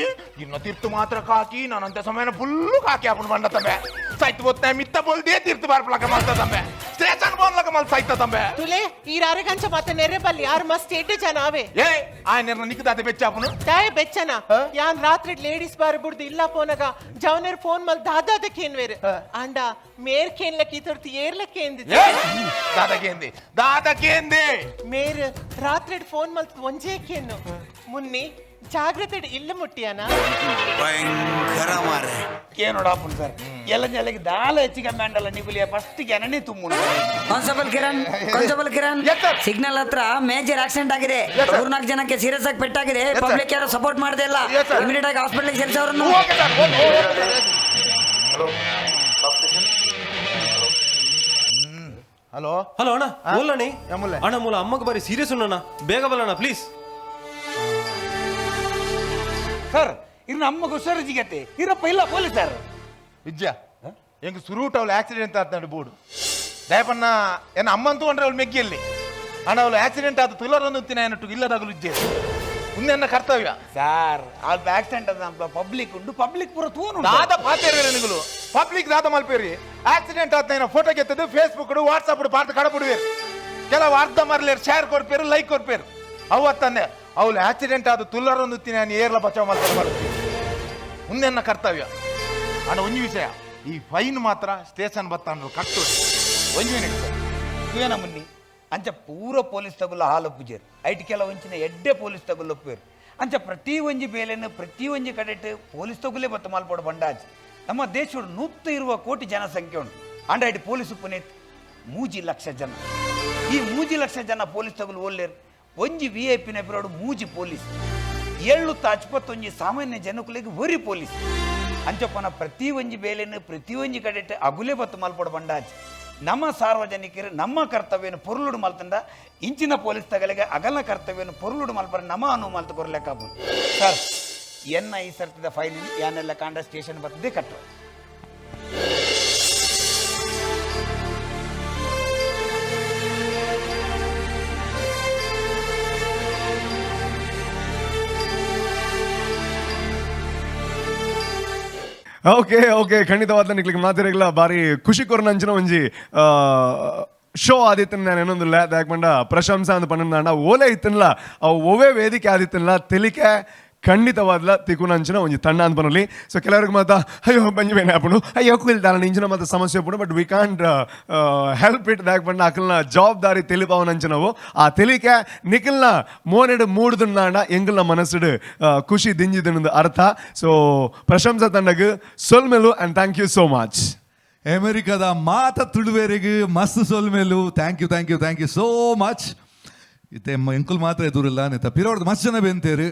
S22: ಇನ್ನ ತಿರ್ತು ಮಾತ್ರ ಕಾಕಿ ನಾನಂತ ಸಮಯನ ಫುಲ್ಲು ಕಾಕಿ ಹಾಕೊಂಡು ಬಂಡ ತಂಬೆ ಸೈತ್ ಬೊತ್ತ ಮಿತ್ತ ಬೋಲ್ದೇ ತಿರ್ತು ಬಾರ್ಪಲಕ ಮಲ್ತ ತಂಬೆ ಸ್ಟೇಷನ್ ಬೋನ್ಲಕ ಮಲ್ ಸೈತ ತಂಬೆ
S6: ತುಲೆ ಈ ರಾರಗಂಚ ಮತ್ತೆ ನೆರೆ ಬಲ್ಲಿ ಯಾರು ಮಸ್ತ್ ಎಡ್ಡೆ ಜನ ಅವೇ
S22: ಏ ಆ ನೆರ್ನ ನಿಕ್ಕದಾತೆ ಬೆಚ್ಚಾಪುನು
S6: ತಾಯೆ ಬೆಚ್ಚನ ಯಾನ್ ರಾತ್ರಿ ಲೇಡೀಸ್ ಬಾರ್ ಬುಡ್ದು ಇಲ್ಲ ಫೋನಗ ಜವನೇರ್ ಫೋನ್ ಮಲ್ ದಾದಾದಕ್ಕೇನ್ವೇರು ಅಂಡ ಮೇರ್ ಕೇನ್ಲಕ್ಕೆ ಇತರ್ತಿ ಏರ್ಲಕ್ಕೆ
S22: ದಾದಕೇಂದೆ
S6: ಮೇರ್ ರಾತ್ರಿ ಫೋನ್ ಮಲ್ ಒಂಜೇಕೇನು ಮುನ್ನಿ ಜಾಗ್ರತೆ ಇಲ್ಲ ಮುಟ್ಟಿಯಾನ
S19: ಭಯಂಕರ ಮಾರೆ
S5: ಕೇನೋಡಾಪುನ್ ಸರ್ ಎಲ್ಲಂಜಲ್ಲಿಗೆ ದಾಲ ಹೆಚ್ಚಿಗೆ ಮ್ಯಾಂಡಲ್ಲ ನಿಗುಲಿಯ ಫಸ್ಟ್ ಜನನೇ ತುಂಬ
S19: ಕಾನ್ಸ್ಟೇಬಲ್ ಕಿರಣ್ ಸಿಗ್ನಲ್ ಹತ್ರ ಮೇಜರ್ ಆಕ್ಸಿಡೆಂಟ್ ಆಗಿದೆ 4 ಜನಕ್ಕೆ ಸೀರಿಯಸ್ ಆಗಿ ಪೆಟ್ಟಾಗಿದೆ ಪಬ್ಲಿಕ್ ಯಾರು ಸಪೋರ್ಟ್ ಮಾಡದೇ ಇಲ್ಲ ಇಮಿಡಿಯೇಟ್ ಆಗಿ ಹಾಸ್ಪಿಟಲ್ ಸೇರಿಸೋರನ್ನು
S22: ಹಲೋ
S12: ಹಲೋ ಅಣ್ಣ ಮೂಲಣಿ ಅಣ್ಣ ಮೂಲ ಅಮ್ಮಗೆ ಬಾರಿ ಸೀರಿಯಸ್ ಉಣ್ಣಣ್ಣ ಬೇಗ ಬಲ್ಲಣ್ಣ ಪ್ಲೀಸ್
S5: ಸರ್ ಇನ್ನು ಅಮ್ಮಗ ಹುಷಾರಿಜಿಗತ್ತೆ ಇರಪ್ಪ ಇಲ್ಲ ಪೊಲೀಸರ್
S22: ವಿಜ್ಜ ಎಂಗ್ ಸುರೂಟ್ ಅವಳು ಆಕ್ಸಿಡೆಂಟ್ ಆತ ಬೋರ್ಡು ದಯಪನ್ನ ಎನ್ನ ಅಮ್ಮಂತೂ ಅಂದ್ರೆ ಅವಳು ಮೆಗ್ಗಿಯಲ್ಲಿ ಅಣ್ಣ ಅವಳು ಆಕ್ಸಿಡೆಂಟ್ ಆದ ತುಲರನ್ನು ಏನಟ್ಟು ಇಲ್ಲದಾಗಲು ಇಜ್ಜೆ ಮುಂದೆ ಕರ್ತವ್ಯ
S5: ಸರ್ ಅದು ಆಕ್ಸಿಡೆಂಟ್ ಅದ ಪಬ್ಲಿಕ್ ಉಂಟು ಪಬ್ಲಿಕ್ ಪೂರ ತೂನು
S22: ದಾದ ಪಾತೇರಿ ನಿಗಳು ಪಬ್ಲಿಕ್ ದಾದ ಮಲ್ಪೇರಿ ಆಕ್ಸಿಡೆಂಟ್ ಆತ ಫೋಟೋ ಗೆತ್ತದು ಫೇಸ್ಬುಕ್ ವಾಟ್ಸಪ್ ಪಾರ್ಟ್ ಕಡಬಿಡುವೇರು ಕೆಲವು ಅರ್ಧ ಮರ್ಲೇರು ಶೇರ್ ಕೊಡ್ಪೇರು ಲೈಕ್ ಕೊಡ್ಪೇರು ಅವತ್ತಂದೆ ಅವಳು ಆಕ್ಸಿಡೆಂಟ್ ಆದ ತುಲ್ಲರೊಂದು ನಾನು ಏರ್ಲ ಬಚಾವ್ ಮಾಡ್ತಾರೆ ಬರುತ್ತೆ ಮುಂದೆ ಕರ್ತವ್ಯ ಅಣ್ಣ ಒಂಜಿ ವಿಷಯ ಈ ಫೈನ್ ಮಾತ್ರ ಸ್ಟೇಷನ್ ಬತ್ತ ಕಟ್ಟು
S5: ಒಂಜಿ ಮಿನಿಟ್ ಸರ್ ಏನ ಮುನ್ನಿ ಅಂಚ ಪೂರ ಪೊಲೀಸ್ ತಗುಲ್ಲ ಹಾಲೊಪ್ಪುಜೇರು ಐಟ್ ಕೆಲ ಒಂಚಿನ ಎಡ್ಡೆ ಪೊಲೀಸ್ ತಗುಲ್ಲೊಪ್ಪೇರು ಅಂಚ ಪ್ರತಿ ಒಂಜಿ ಬೇಲೆನು ಪ್ರತಿ ಒಂಜಿ ಕಡೆಟ್ ಪೊಲೀಸ್ ತಗುಲೇ ಬತ್ತ ಮಾಲ್ಪಡ ಬಂಡಾಜ್ ನಮ್ಮ ದೇಶದ 120 ಕೋಟಿ ಜನಸಂಖ್ಯೆ ಉಂಟು ಅಂಡ ಐಟ್ ಪೊಲೀಸ್ ಪುನೇತ್ 3 ಲಕ್ಷ ಜನ ಈ 3 ಲಕ್ಷ ಜನ ಪೊಲೀಸ್ ತಗುಲು ಓಲ್ಲೇರು ಒಂಜಿ VIP ನೆಪರೋಡು 3 ಪೊಲೀಸ್ 751 ಸಾಮಾನ್ಯ ಜನಕುಲಿಗೆ ಒರಿ ಪೊಲೀಸ್ ಅಂಚಪ್ಪನ ಪ್ರತಿ ಒಂಜಿ ಬೇಲೆನು ಪ್ರತಿ ಒಂಜಿ ಕಡೆಟ್ ಅಗುಲೆ ಬತ್ತು ಮಾಲ್ಪಡ ಬಂಡಾಜ್ ನಮ್ಮ ಸಾರ್ವಜನಿಕರು ನಮ್ಮ ಕರ್ತವ್ಯನ ಪೊರುಳುಡು ಮಲ್ತಂಡ ಇಂಚಿನ ಪೊಲೀಸ್ ತಗಲಿಗೆ ಅಗಲ ಕರ್ತವ್ಯನ ಪೊರುಳುಡು ಮಲ್ಪರ ನಮ್ಮ ಅನು ಮಲ್ತು ಕೊರ್ಲೆಕ್ಕಾಬು ಸರ್ ಎನ್ನ ಈ ಸರ್ತಿದ ಫೈನ್ ಯಾನೆಲ್ಲ ಕಾಂಡ ಸ್ಟೇಷನ್ ಬರ್ತದೆ ಕಟ್ಟು
S17: ಓಕೆ ಓಕೆ ಖಂಡಿತವಾದ ನಿಕ್ಲಿಕ್ಕೆ ಮಾತಿರಲಿಲ್ಲ ಬಾರಿ ಖುಷಿ ಕೊರನಂಚಿನ ಒಂಜಿ ಶೋ ಆದಿತ್ತನ ನಾನು ಏನೊಂದಿಲ್ಲ ಯಾಕಂಡ ಪ್ರಶಂಸಾ ಅಂತ ಪಣ್ಣ ಓಲೆ ಇತ್ತನಲ್ಲ ಅವು ಒವೇ ವೇದಿಕೆ ಆದಿತ್ತನಲ್ಲ ತೆಲಿಕೆ ಖಂಡಿತವಾದ್ಲ ತಿಕ್ಕುನಂಚಿನ ಒಂಜಿ ತಂಡ ಅಂತ ಬರಲಿ ಸೊ ಕೆಲವ್ರಿಗೆ ಮಾತ್ರ ಅಯ್ಯೋ ಬಂಜಬೇನೆ ಆಪುಡು ಅಯ್ಯೋ ಕುಲ್ದಾನ ಇಂಚಿನ ಮಾತ್ರ ಸಮಸ್ಯೆ ಪುಡು but we can't help it ದಾಕ್ ಬಂಡ ಅಕಲ್ನ ಜವಾಬ್ದಾರಿ ತಿಳಿಪಾವನಂಚಿನವು ಆ ತಿಳಿಕೆ ನಿಖಲ್ನ ಮೋನೆಡು ಮೂಡುದುಂಡ ಎಂಗಲ್ನ ಮನಸ್ಸುಡು ಖುಷಿ ದಿಂಜಿದನದು ಅರ್ಥ ಸೊ ಪ್ರಶಂಸಾ ತಂಡಗೆ ಸೊಲ್ಮೆಲು and thank you so much
S7: ಅಮೆರಿಕದ ಮಾತ ತುಳುವೇರಿಗೆ ಮಸ್ತ್ ಸೊಲ್ಮೆಲು ಥ್ಯಾಂಕ್ ಯು ಸೋ ಮಚ್ ಇತ್ತೆ ಎಂಕುಲ್ ಮಾತ್ರ ಎದುರಿಲ್ಲ ನೆತ್ತ ಪಿರೋಡ್ದು ಮಸ್ತ್ ಜನ ಬೆಂತೇರು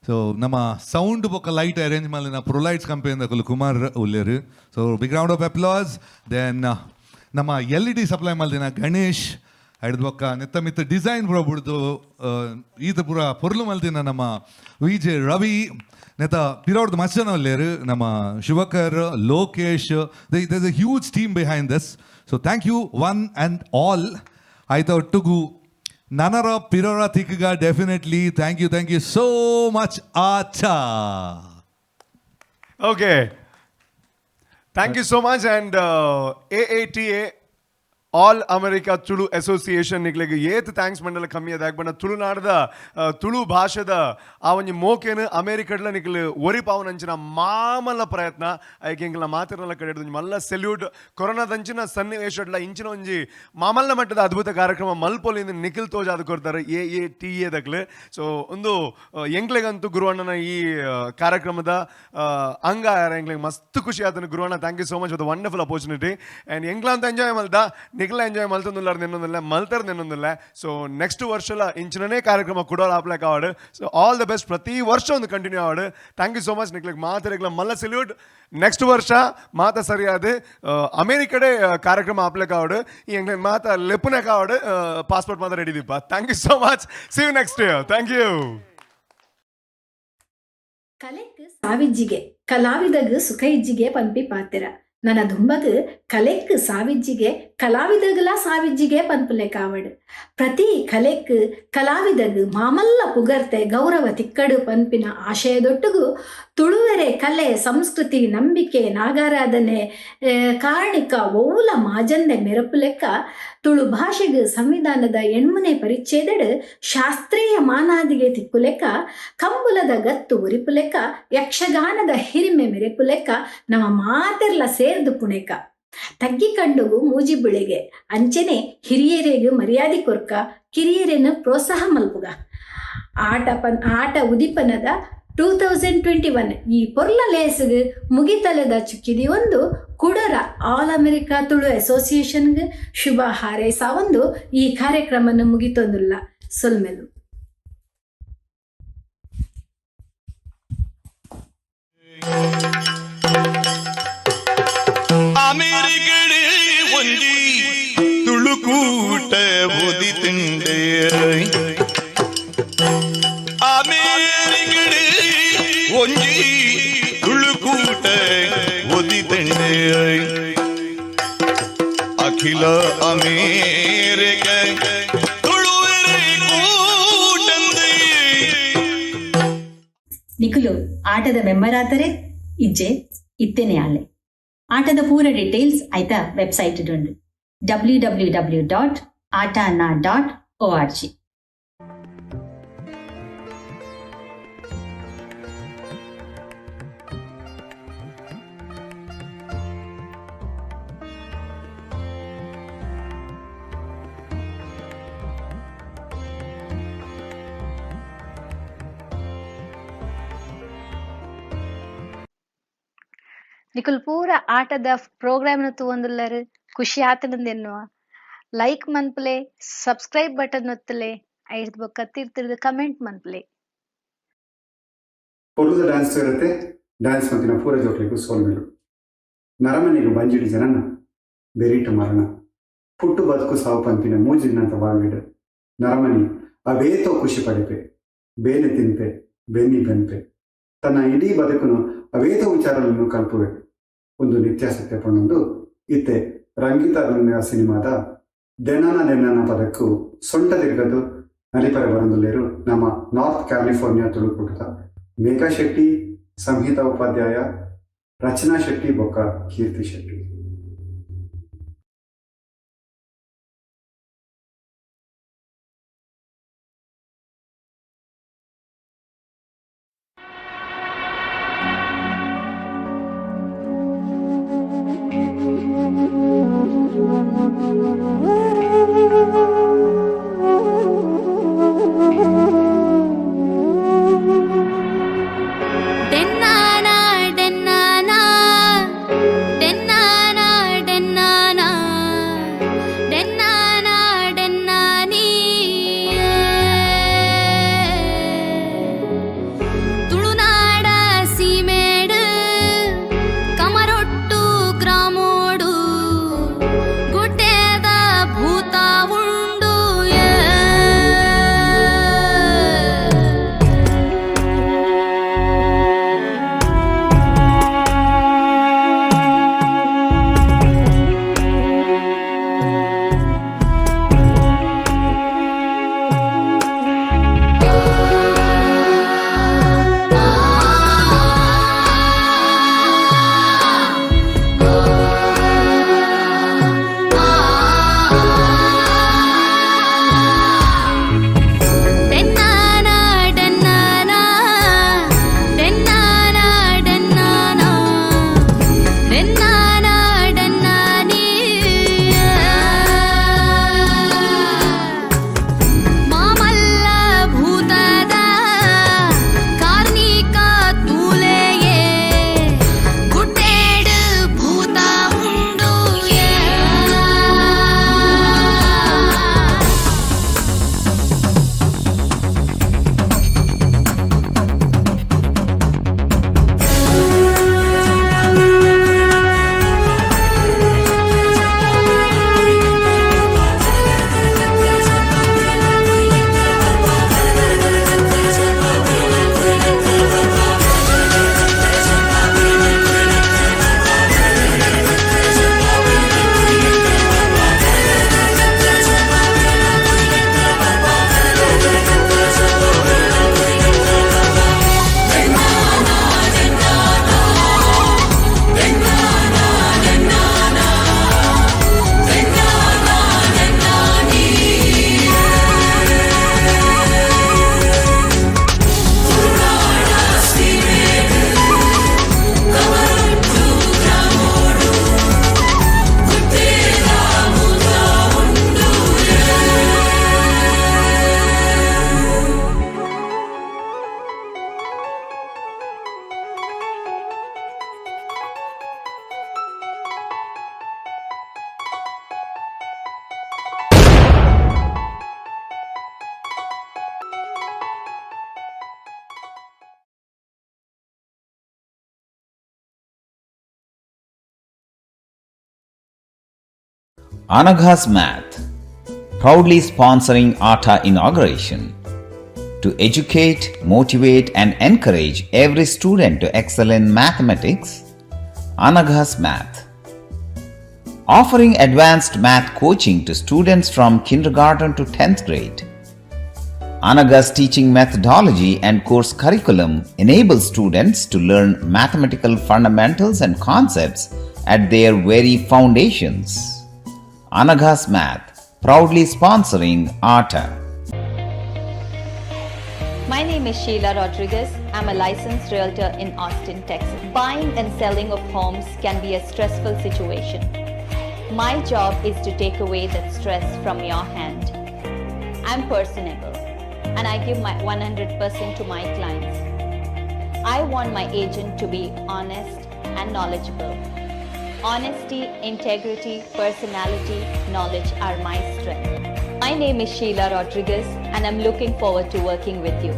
S7: ಸೊ ನಮ್ಮ ಸೌಂಡ್ ಬೊಕ್ಕ ಲೈಟ್ ಅರೇಂಜ್ ಮಾಡಿ ನಾ ಪ್ರೊಲೈಟ್ಸ್ ಕಂಪನಿಯಿಂದ ಕುಮಾರ್ ಉಲ್ಲೇರು so big round of applause then ನಮ್ಮ LED ಸಪ್ಲೈ ಮಾಡಿದಿನ ಗಣೇಶ್ ಹಿಡ್ದು ಬೊಕ್ಕ ನೆತ್ತ ಮಿತ್ತ ಡಿಸೈನ್ ಪೂರ ಬಿಡ್ದು ಈತ ಪೂರ ಪೊರ್ಲು ಮಲ್ದಿನ ನಮ್ಮ VJ ರವಿ ನೆತ್ತ ಪಿರೋಡ್ದು ಮಸ್ತ್ ಜನ ಉಲ್ಲೇರು ನಮ್ಮ Shivakar Lokesh there is a huge team behind this so thank you one and all ಆಯ್ತಾ ಒಟ್ಟಿಗೂ ನನರ ಪಿರೋರ ತಿಕ್ಕಗ definitely thank you so much ಆಚಾ
S17: okay thank you so much and AATA all America Tulu association ನಿಗ್ಲಿಗೆ ಏತ್ ಥ್ಯಾಂಕ್ಸ್ ಮಂಡಲ ಕಮ್ಮಿ ಅದ ಯಾಕೆ ತುಳುನಾಡದ ತುಳು ಭಾಷೆದ ಆ ಒಂಜಿ ಮೋಕೇನು ಅಮೇರಿಕಡ್ಲ ನಿಕ್ಲು ಒರಿಪಾವನಂಚಿನ ಮಾಮಲ ಪ್ರಯತ್ನ ಐಕೆ ಎಂಕಲ್ನ ಮಾತಿರಲ್ಲ ಕಡೆ ಹಿಡಿದು ಮಲ್ಲ ಸೆಲ್ಯೂಟ್ ಕೊರೋನಾದಂಚಿನ ಸನ್ನಿವೇಶಡ್ಲ ಇಂಚಿನ ಒಂಜಿ ಮಾಮಲ್ನ ಮಟ್ಟದ ಅದ್ಭುತ ಕಾರ್ಯಕ್ರಮ ಮಲ್ಪೊಲಿಂದ ನಿಖಿಲ್ ತೋಜಾದ ಕೊಡ್ತಾರೆ AATA ದಕ್ಲು ಸೊ ಒಂದು ಎಂಗ್ಲಿಗಂತೂ ಗುರುವಣ್ಣನ ಈ ಕಾರ್ಯಕ್ರಮದ ಅಂಗ ಎಂಗ್ಲಿಗೆ ಮಸ್ತ್ ಖುಷಿ ಆತನ ಗುರುವಣ್ಣ thank you so much for the wonderful opportunity and ಎಂಗ್ಲಂತ ಎಂಜಾಯ್ ಮಲ್ದ ನಿಖಿಲ ಎಂಜಾಯ್ ಮಲ್ತೊಂದುಲ್ಲಾರ ನಿನ್ನೊಂದಿಲ್ಲ ಮಲ್ತಾರ ನಿನ್ನೊಂದಿಲ್ಲ ಸೊ ನೆಕ್ಸ್ಟ್ ವರ್ಷಲ ಇಂಚಿನೇ ಕಾರ್ಯಕ್ರಮ ಕೊಡೋರು ಆಪ್ಲಕ್ ಆವಾಡು ಸೊ ಆಲ್ ದ ಬೆಸ್ಟ್ ಪ್ರತಿ ವರ್ಷ ಒಂದು ಕಂಟಿನ್ಯೂ ಆವಾಡು ಥ್ಯಾಂಕ್ ಯು ಸೋ ಮಚ್ ನಿಕ್ಲಿಗೆ ಮಾತಾಡಿಗ್ಲ ಮಲ್ಲ ಸೆಲ್ಯೂಟ್ ನೆಕ್ಸ್ಟ್ ವರ್ಷ ಮಾತ ಸರಿಯಾದ ಅಮೇರಿಕಡೆ ಕಾರ್ಯಕ್ರಮ ಆಪ್ಲಕ್ ಆವಾಡು ಈ ಎಂಗ್ಲಿಗೆ ಮಾತ ಲೆಪ್ಪನಕ್ ಆವಾಡು ಪಾಸ್ಪೋರ್ಟ್ ಮಾತ್ರ ready Deepa thank you so much see you next year thank you
S13: Collect this
S3: ಸಾವಿಜ್ಜಿಗೆ ಕಲಾವಿದಗ್ ಸುಖ ಇಜ್ಜಿಗೆ ಪನ್ಪಿ ಪಾತಿರ ನನ್ನ ದುಂಬಗ್ ಕಲೆಕ್ ಸಾವಿಜ್ಜಿಗೆ ಕಲಾವಿದಗಲ ಸಾವಿಜ್ಜಿಗೆ ಪನ್ಪುಲೆ ಕಾವಡು ಪ್ರತಿ ಕಲೆಕ್ ಕಲಾವಿದಗ್ ಮಾಮಲ್ಲ ಪುಗರ್ತೆ ಗೌರವ ತಿಕ್ಕಡು ಪನ್ಪಿನ ಆಶಯದೊಟ್ಟುಗು ತುಳುವೆರೆ ಕಲೆ ಸಂಸ್ಕೃತಿ ನಂಬಿಕೆ ನಾಗಾರಾಧನೆ ಕಾರಣಿಕ ಒವ್ವುಲ ಮಾಜಂದೆ ಮೆರಪು ಲೆಕ್ಕ ತುಳು ಭಾಷೆಗ್ ಸಂವಿಧಾನದ 8ನೇ ಪರಿಚ್ಛೇದಡ್ ಶಾಸ್ತ್ರೀಯ ಮಾನಾದಿಗೆ ತಿಕ್ಕು ಲೆಕ್ಕ ಕಂಬುಲದ ಗತ್ತು ಒರಿಪು ಲೆಕ್ಕ ಯಕ್ಷಗಾನದ ಹಿರಿಮೆ ಮೆರೆಪು ಲೆಕ್ಕ ನಮ್ಮ ಮಾತೆರ್ಲ ಸೇರ್ದು ಪುಣೆಕ ತಗ್ಗಿ ಕಂಡುಗು ಮೂಜಿ ಬಿಳೆಗೆ ಅಂಚನೆ ಹಿರಿಯರೆಗೂ ಮರ್ಯಾದೆ ಕೊರ್ಕ ಕಿರಿಯರನ್ನು ಪ್ರೋತ್ಸಾಹ ಮಲ್ಪುಗ ಆಟ ಉದಿಪನದ 2021 ಈ ಪೊರ್ಲ ಲೇಸ್ಗ್ ಮುಗಿತಲೆದ ಚುಕ್ಕಿದಿ ಒಂದು ಕುಡರ ಆಲ್ ಅಮೆರಿಕಾ ತುಳು ಅಸೋಸಿಯೇಷನ್ಗೆ ಶುಭ ಹಾರೈಸ ಒಂದು ಈ ಕಾರ್ಯಕ್ರಮವನ್ನು ಮುಗಿತೊಂದುಲ್ಲ ಸೊಲ್ಮೆಲು
S8: ಅಮೆರಿಕಡೆ ಒಂಜಿ ತುಳುಕೂಟ ಓದಿತಿಂಡೆ ಅಮೆರಿಕಡೆ ಒಂಜಿ ತುಳುಕೂಟ ಓದಿತಿಂಡೆ ಅಖಿಲ ಅಮೇರಿಕ ತುಳುವೆರೆ ಕೂಟಂದೆ
S13: ನಿಖುಲು ಆಟದ ಮೆಂಬರ್ ಆದರೆ ಇಜ್ಜೆ ಇತ್ತೇನೆ ಆಲೆ ಆಟದ ಪೂರ ಡೀಟೇಲ್ಸ್ ಆಯ್ತಾ ವೆಬ್ಸೈಟ್ ಉಂಡು www.atana.org.
S16: ನಿಕುಲ್ ಪೂರ ಆಟದ ಪ್ರೋಗ್ರಾಮ್ ತೂಂದುಲ್ಲರು ಖುಷಿ ಆತನಂದೆನ್ನುವ ಲೈಕ್ ಮನ್ಪಲೆ ಸಬ್ಸ್ಕ್ರೈಬ್ ಬಟನ್ ಒತ್ತಲೆ ಐದು ಬೊಕ್ಕ ತಿರ್ತಿರ್ದು ಕಮೆಂಟ್ ಮನ್ಪಲೆ
S2: ಪೊರ್ಲುದ ಡ್ಯಾನ್ಸ್ ಇರುತ್ತೆ ಡ್ಯಾನ್ಸ್ ಮತ್ತಿನ ಪೂರ ಜೋಕ್ಲಿಗೂ ಸೋಲ್ಮೆಲು ನರಮನೆಗೂ ಬಂಜಿಡಿ ಜನನ ಬೆರೀಟ ಮರಣ ಪುಟ್ಟು ಬದುಕು ಸಾವು ಪಂಪಿನ ಮೂಜಿನಂತ ಬಾಳ್ವಿಡು ನರಮನಿ ಅವೇತೋ ಖುಷಿ ಪಡೆಪೆ ಬೇನೆ ತಿಂಪೆ ಬೆನ್ನಿ ಬೆನ್ಪೆ ತನ್ನ ಇಡೀ ಬದುಕನ್ನು ಅವೇತೋ ವಿಚಾರಗಳನ್ನು ಕಲ್ಪುವೆ ಒಂದು ನಿತ್ಯಾಸಕ್ತಿ ಪಣ್ಣೊಂದು ಇತ್ತೆ ರಂಗಿತ ಸಿನಿಮಾದ ದೆನ್ನನ ಪದಕ್ಕೂ ಸೊಂಟ ತಿರುಗದು ನಲಿಪರೆ ಬರಂದುಲ್ಲೇರು ನಮ್ಮ ನಾರ್ತ್ ಕ್ಯಾಲಿಫೋರ್ನಿಯಾ ತುಳುಕೂಟದ ಮೇಘಾ ಶೆಟ್ಟಿ ಸಂಹಿತಾ ಉಪಾಧ್ಯಾಯ ರಚನಾ ಶೆಟ್ಟಿ ಬೊಕ್ಕ ಕೀರ್ತಿ Shetty
S14: Anaghas Math, proudly sponsoring ATA inauguration to educate, motivate and encourage every student to excel in mathematics. Anaghas Math, offering advanced math coaching to students from kindergarten to 10th grade. Anaghas teaching methodology and course curriculum enables students to learn mathematical fundamentals and concepts at their very foundations. Anaghas Math, proudly sponsoring ATA.
S24: My name is Sheila Rodriguez. I'm a licensed realtor in Austin, Texas. Buying and selling of homes can be a stressful situation. My job is to take away that stress from your hand. I'm personable and I give my 100% to my clients. I want my agent to be honest and knowledgeable. Honesty, integrity, personality, knowledge are my strength. My name is Sheila Rodriguez and I'm looking forward to working with you.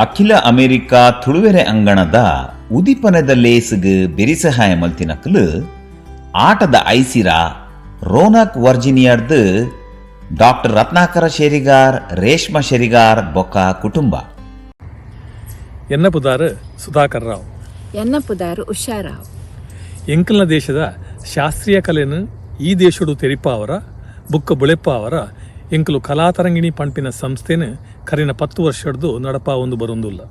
S14: ಅಖಿಲ ಅಮೆರಿಕಾ ತುಳುವೆರೆ ಅಂಗಣದ ಉದಿಪನದ ಲೇಸ್ಗ್ ಬೆರಿಸಹಾಯ ಮಲ್ತಿನಕಲು ಆಟದ ಐಸಿರ ರೋನಕ್ ವರ್ಜಿನಿಯರ್ದು ಡಾಕ್ಟರ್ ರತ್ನಾಕರ ಶೆರಿಗಾರ್ ರೇಷ್ಮಾ ಶೆರಿಗಾರ್ ಬೊಕ್ಕ ಕುಟುಂಬ.
S15: ಎನ್ನಪುದಾರು ಸುಧಾಕರ್ ರಾವ್,
S18: ಎನ್ನಪುದಾರು ಉಷಾರಾವ್.
S15: ಎಂಕಲ್ನ ದೇಶದ ಶಾಸ್ತ್ರೀಯ ಕಲೆಯನ್ನು ಈ ದೇಶಡು ತೆರಿಪ ಅವರ ಬುಕ್ಕ ಬುಳೆಪ್ಪ ಅವರ ಎಂಕಲು ಕಲಾತರಂಗಿಣಿ ಪಂಪಿನ ಸಂಸ್ಥೆನ ಕರಿನ 10 ವರ್ಷದ್ದು ನಡಪ ಒಂದು ಬರೊಂದುಲ್ಲ.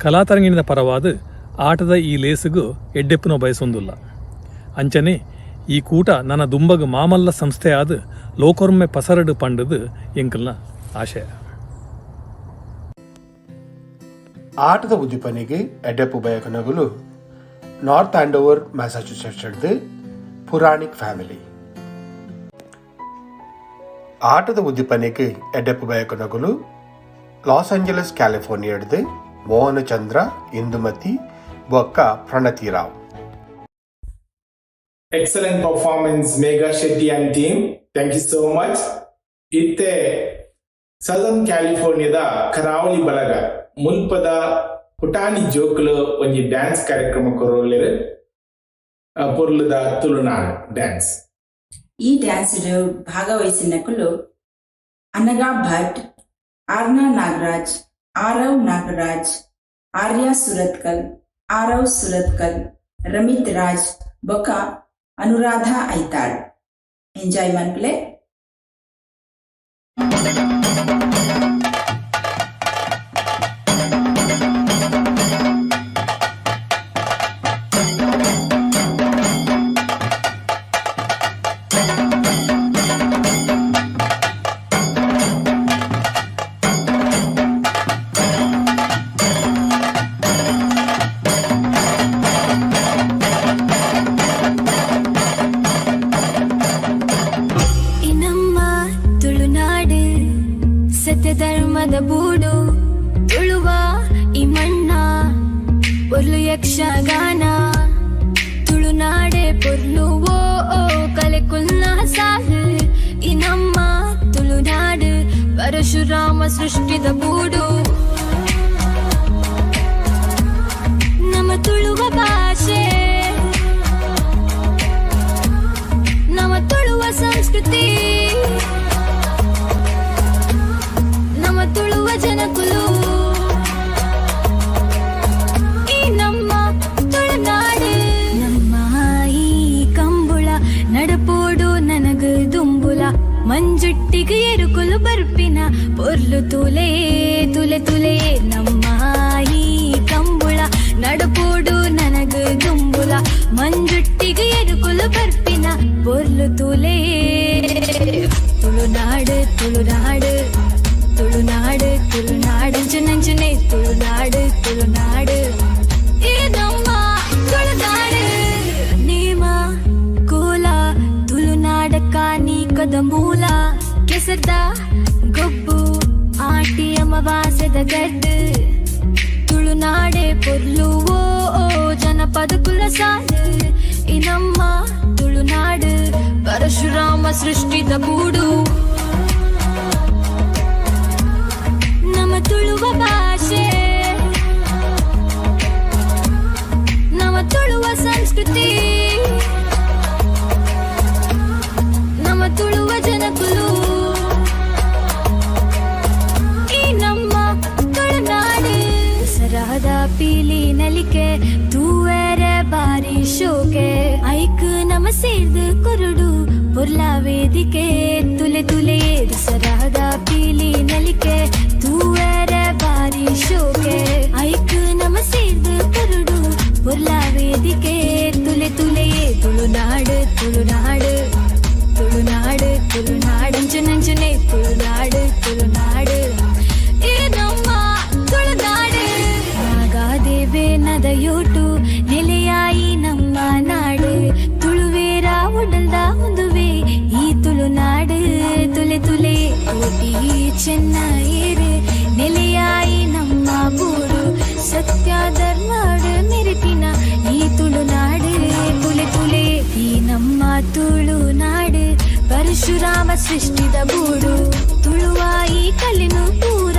S15: ಕಲಾತರಂಗಿಣಿನ ಪರವಾದ ಆಟದ ಈ ಲೇಸಿಗೂ ಎಡ್ಡೆಪ್ಪನೋ ಬಯಸೊಂದುಲ್ಲ. ಅಂಚನೆ ಈ ಕೂಟ ನನ್ನ ದುಂಬಗ ಮಾಮಲ್ಲ ಸಂಸ್ಥೆ ಆದ ಲೋಕೊರ್ಮೆ ಪಸರಡು ಪಂಡದು ಎಂಕಲ್ನ ಆಶಯ.
S10: ಆಟದ ಉದ್ದೀಪನೆಗೆ ಎಡ್ಡೆಪ್ಪು ಬಯಕನಗುಲು north Andover Massachusetts Puranik family. ಆಟದ ಉದ್ದೀಪನೆಗೆ ಎಡ್ಡೆಪ್ಪು ಬಯಕನಗುಲು ಲಾಸ್ ಏಂಜಲಸ್ ಕ್ಯಾಲಿಫೋರ್ನಿಯಾಡ್ದು ಮೋಹನ ಚಂದ್ರ, ಇಂದುಮತಿ ಬೊಕ್ಕ Pranathi Rao.
S21: Excellent performance, Megha Shetty and team. Thank you so much. Itte Southern California da Karavali Balaga Mulpada Putani Jokulu onji dance ಕಾರ್ಯಕ್ರಮ ಕೊರೊಲೆರೆ ಪೊರ್ಲುದ ತುಳುನಾಡು ಡ್ಯಾನ್ಸ್.
S23: ಈ ಡ್ಯಾನ್ಸ್ ಭಾಗವಹಿಸಿನಕಲು ಅನಗಾ ಭಟ್, ಆರ್ನಾ ನಾಗರಾಜ್, ಆರವ್ ನಾಗರಾಜ್, ಆರ್ಯ ಸುರತ್ಕಲ್, ಆರವ್ ಸುರತ್ಕಲ್, ರಮಿತ್ ರಾಜ್ ಬೊಕ ಅನುರಾಧ ಐತಾಳ್. ಎಂಜಾಯ್ ಮನ್ಪ್ಲೆ.
S20: ಬೂಡು ತುಳುವ ಈ ಮಣ್ಣ ಪೊರ್ಲು ಯಕ್ಷಗಾನ ತುಳುನಾಡೆ ಪೊರ್ಲು ಓ ಕಲೆ ಕುಲ್ನ ಸಾಲು ಈ ನಮ್ಮ ತುಳುನಾಡು ಪರಶುರಾಮ ಸೃಷ್ಟಿದ ಬೂಡು. ನಮ್ಮ ತುಳುವ ಭಾಷೆ, ನಮ್ಮ ತುಳುವ ಸಂಸ್ಕೃತಿ, ನಮ್ಮ ತುಳುವ ಜನಕುಲು ಈ ನಮ್ಮ ತುಳುನಾಡು. ನಮ್ಮ ಈ ಕಂಬುಳ ನಡಪೋಡು ನನಗ ದುಂಬುಲ ಮಂಜುಟ್ಟಿಗೆ ಎರುಕುಲು ಬರ್ಪಿನ ಪೊರ್ಲು ತುಲೆ ತುಲೆ ತುಲೆ. ನಮ್ಮ ಈ ಕಂಬುಳ ನಡಪೋಡು ನನಗ ದುಂಬುಲ ಮಂಜುಟ್ಟಿಗೆ ಎರುಕುಲು ಬರ್ಪಿನ ಪೊರ್ಲು ತುಲೆ. ತುಳುನಾಡು ತುಳುನಾಡು ತುಳುನಾಡು ತುಳುನಾಡು ನಂಜನೆ ತುಳುನಾಡು ತುಳುನಾಡು ಈ ನಮ್ಮ ತುಳುನಾಡು. ನೇಮ ಕೋಲ ತುಳುನಾಡ ಕಾನಿಕದ ಮೂಲ ಕೆಸದ ಗೊಬ್ಬು ಆಟಿ ಅಮಾವಾಸ್ಯದ ಗಡ್ಡು ತುಳುನಾಡೆ ಪೊರ್ಲು ಓ ಜನಪದ ಕುಲ ಸಾಲು ಈ ನಮ್ಮ ತುಳುನಾಡು ಪರಶುರಾಮ ಸೃಷ್ಟಿದ ಬೂಡು. ನಮ್ಮ ತುಳುವ ಭಾಷೆ, ನಮ್ಮ ತುಳುವ ಸಂಸ್ಕೃತಿ, ವೇದಿಕೆ ತುಲೆ ತುಲೆ ದಸರಾದ ಪೀಲಿ ನಲಿಕೆ ತೂವರ ಬಾರಿ ಶೋಕೆ ಐಕ್ ನಮ ಸೇರ್ದು ಕರುಡು ಪುರ್ಲ ವೇದಿಕೆ ತುಲೆ ತುಲೆ ತುಳುನಾಡು ತುಳುನಾಡು ತುಳುನಾಡು ತುಳುನಾಡು ಅಂಚು ನಂಚುನೆ ತುಳುನಾಡು ತುಳುನಾಡು ಏ ನಮ್ಮ ತುಳುನಾಡು ನಾಗಾದೇವೆ ನದಯೋಟು ನೆಲೆಯಾಯಿ ನಮ್ಮ ನಾಡು ತುಳುವೇರ ಉಡಲ್ದ ಒಂದುವೆ ಈ ತುಳುನಾಡು ತುಲೆ ತುಲೆ ಕೋಟಿ ಚೆನ್ನೈರು ನೆಲೆಯಾಯಿ ನಮ್ಮ ಬೂಡು ಸತ್ಯ ಧರ್ಮಡು ಮೆರುಪಿನ ಈ ತುಳುನಾಡು ತುಲೆ ತುಲೆ ಈ ನಮ್ಮ ತುಳುನಾಡು ಪರಶುರಾಮ ಸೃಷ್ಟಿದ ಬೂಡು ತುಳುವಾಯಿ ಕಲಿನು ಪೂರ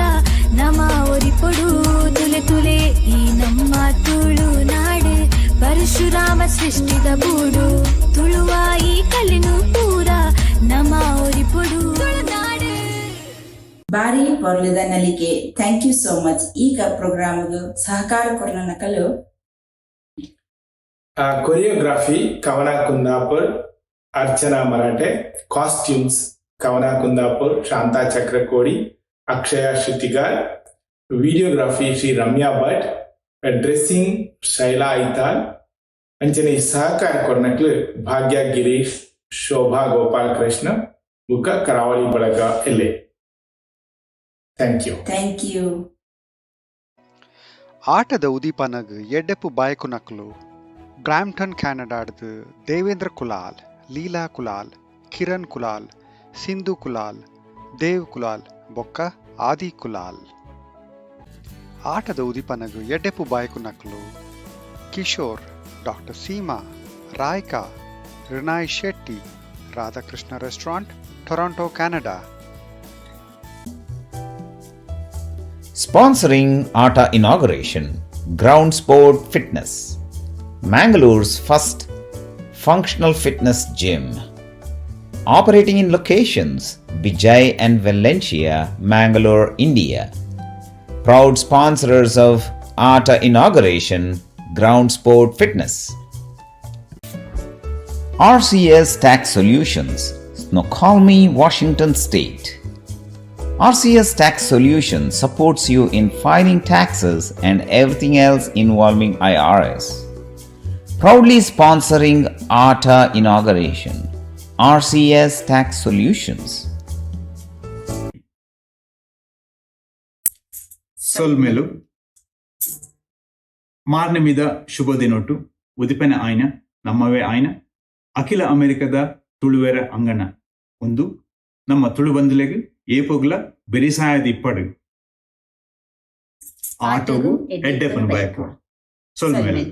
S20: ನಮ ಒರಿಪೊಡು ತುಲೆ ತುಲೆ ಈ ನಮ್ಮ ತುಳುನಾಡು ಪರಶುರಾಮ ಸೃಷ್ಟಿದ ಬೂಡು ತುಳುವಾಯಿ ಕಲಿನು ಪೂರ ನಮ ಒರಿಪೊಡು ತುಳುನಾಡು
S23: ಬಾರಿ ಪೊರ್ಲಿದ ನಲಿಕೆ. Thank you so much. ಈಗ ಪ್ರೋಗ್ರಾಮ್ಗೆ ಸಹಕಾರ ಕೊರ್ನ ನಕಲು
S21: ಕೊರಿಯೋಗ್ರಫಿ ಕವನ ಕುಂದಾಪುರ್ अर्चना Marathe, costumes Kavana Kundapur Shanta Chakrakodi, Akshaya Shrutigar, videography Shri Ramya Bhat, dressing Shaila Aital, अंचने सहकार कोर्नक्ल भाग्य गिरीश, शोभा गोपाल कृष्ण, बुक करावली बड़गा एले.
S23: Thank you.
S2: ಆಟದ ಉದೀಪನಗ್ ಎಡ್ಡೆಪ್ಪು ಬಾಯಕು ನಕ್ಲು ಬ್ರಾಂಪ್ಟನ್ ಕೆನಡಾಡ್ದು ದೇವೇಂದ್ರ ಕುಲಾಲ್, ಲೀಲಾ ಕುಲಾಲ್, ಕಿರಣ್ ಕುಲಾಲ್, ಸಿಂಧು ಕುಲಾಲ್, ದೇವ್ ಕುಲಾಲ್ ಬೊಕ್ಕ ಆದಿ ಕುಲಾಲ್. ಆಟದ ಉದೀಪನಗು ಎಡ್ಡೆಪ್ಪು ಬಾಯಕು ನಕ್ಲು Kishore, doctor Seema, ರಾಯ್ಕಾ, Rinay Shetty, Radhakrishna restaurant, Toronto, Canada.
S14: Sponsoring ATA inauguration, Ground Sport Fitness, Mangalore's first functional fitness gym, operating in locations Vijay and Valencia, Mangalore, India. Proud sponsors of ATA inauguration, Ground Sport Fitness. RCS Tax Solutions, Snoqualmie, Washington State. RCS Tax Solutions supports you in filing taxes and everything else involving IRS. Proudly sponsoring ATA inauguration, RCS Tax Solutions.
S2: ಸೊಲ್ಮೆಲು ಮಾರ್ನೆ ಮಿದ ಶುಭ ದಿನೊಟ್ಟು ಉದಿಪೆನ ಆಯ್ನ ನಮ್ಮವೇ ಆಯ್ನ ಅಖಿಲ ಅಮೆರಿಕದ ತುಳುವೆರ ಅಂಗಣ ಒಂದು ನಮ್ಮ ತುಳು ಬಂದುಲೆಗೆ ಏಪುಗ್ಲ ಬೆರಿಸಾಯದ ಇಪ್ಪಡು ಆಟೋಗು ಎಡ್ಡೆಪ್ಪನ ಬಯಕು ಸೊಲ್ಮೆಲು.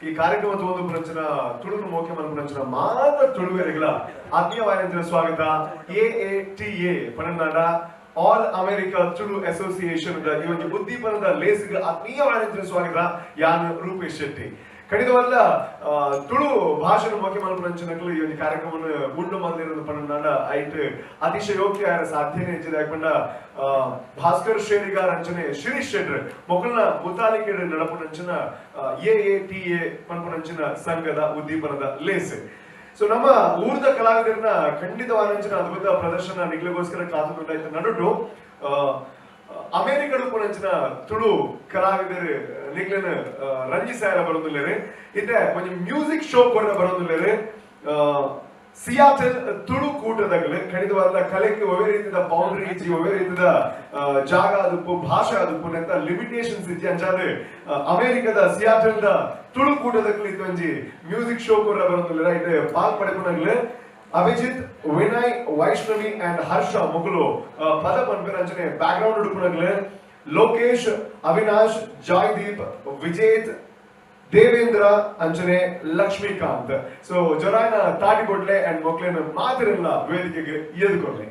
S17: ಈ ಕಾರ್ಯಕ್ರಮ ತಗೊಂಡು ತುಳುನು ಮೋಕೆ ಮಲ್ಪುರಂಚಿನ ಮಾತ್ರ ತುಳುವೆರಿಗಳ ಆತ್ಮೀಯವಾದ ಸ್ವಾಗತ. AATA ಪಣನಾಡ ಆಲ್ ಅಮೆರಿಕಾ ತುಳು ಅಸೋಸಿಯೇಷನ್ ಈ ಒಂದು ಉದ್ದೀಪನದ ಲೇಸ್ಗೆ ಆತ್ಮೀಯವಾದ ಸ್ವಾಗತ. ಯಾನ್ ರೂಪೇಶ್ ಶೆಟ್ಟಿ ಕಡಿದವಲ್ಲ ತುಳು ಭಾಷಣ ಮೋಕೆ ಮಲ್ಪುರಂಚಿನಗಳು ಈ ಒಂದು ಕಾರ್ಯಕ್ರಮವನ್ನು ಗುಂಡು ಮಂದಿರೋದು ಪಣನಾಡ ಐಟ್ ಅತಿಶಯೋಕ್ತಿ ಸಾಧ್ಯನೇ ಹೆಚ್ಚಿದೆ ಯಾಕಂಡ ಭಾಸ್ಕರ್ ಶೇರಿಗಾರ್ ಅಂಚನೆ ಶಿರೀಶ್ ಶೆಟ್ರ್ ಮೊಕಲ್ನ ಮುತಾಲಿಕೆಡ್ ನಡಪುನಂಚಿನ AATA ಪನ್ಪುನಂಚಿನ ಸಂಘದ ಉದ್ದೀಪನದ ಲೇಸ್. ಸೊ ನಮ್ಮ ಊರ್ದ ಕಲಾವಿದರನ್ನ ಖಂಡಿತವಾದಂಚಿನ ಅದ್ಭುತ ಪ್ರದರ್ಶನ ನಿಗ್ಲಿಗೋಸ್ಕರ ಕಾತುಕೊಂಡಾಯ್ತು ನಡುಟು ಅಮೆರಿಕಡು ಪುನಂಚಿನ ತುಳು ಕಲಾವಿದರು ನಿಗ್ಲಿನ ರಂಜಿಸಾರ ಬರೋದಿಲ್ಲರೆ ಇತ್ತೆ ಕೊಂಚ ಮ್ಯೂಸಿಕ್ ಶೋ ಕೂಡ ಬರೋದಿಲ್ಲರೆ ಸಿಯಾಟಲ್ ತುಳು ಕೂಟದಾಗಲೇ ಕಡಿದವಾದ ಕಲೆಗೆ ಒವೇ ರೀತಿಯ ಬೌಂಡ್ರಿ ಇಚ್ಚಿ ಒವೇ ರೀತಿಯ ಜಾಗ ಅದಪ್ಪು ಭಾಷೆ ಅದಪ್ಪು ಅಂತ ಲಿಮಿಟೇಷನ್ಸ್ ಇಚ್ಚಿ ಅಂಚಾದ್ರೆ ಅಮೆರಿಕದ ಸಿಯಾಟಲ್ದ ತುಳು ಕೂಟದಾಗಲೇ ಇತ್ತೊಂಜಿ ಮ್ಯೂಸಿಕ್ ಶೋ ಕೂಡ ಬರೋದಿಲ್ಲ ಇತ್ತೆ ಪಾಲ್ ಪಡೆಕೊಂಡಾಗಲೇ ಅಭಿಜಿತ್ ವಿನಯ್ ವೈಷ್ಣವಿ ಅಂಡ್ ಹರ್ಷ ಮುಗುಲು ಪದ ಪನ್ಪೆರಂಚನೆ ಬ್ಯಾಕ್ ಗ್ರೌಂಡ್ ಹುಡುಕುನಾಗಲೇ ಲೋಕೇಶ್ ಅವಿನಾಶ್ ಜಾಯ್ದೀಪ್ ವಿಜೇತ್ ದೇವೇಂದ್ರ ಅಂಚನೆ ಲಕ್ಷ್ಮೀಕಾಂತ್. ಸೊ ಜೊರಾಯ್ನ ತಾಟಿ ಕೊಡ್ಲೆ ಅಂಡ್ ಮಕ್ಳೇನ ಮಾತಿರಲ್ಲ ವೇದಿಕೆಗೆ ಎದುಕೊಡ್ಲೆ.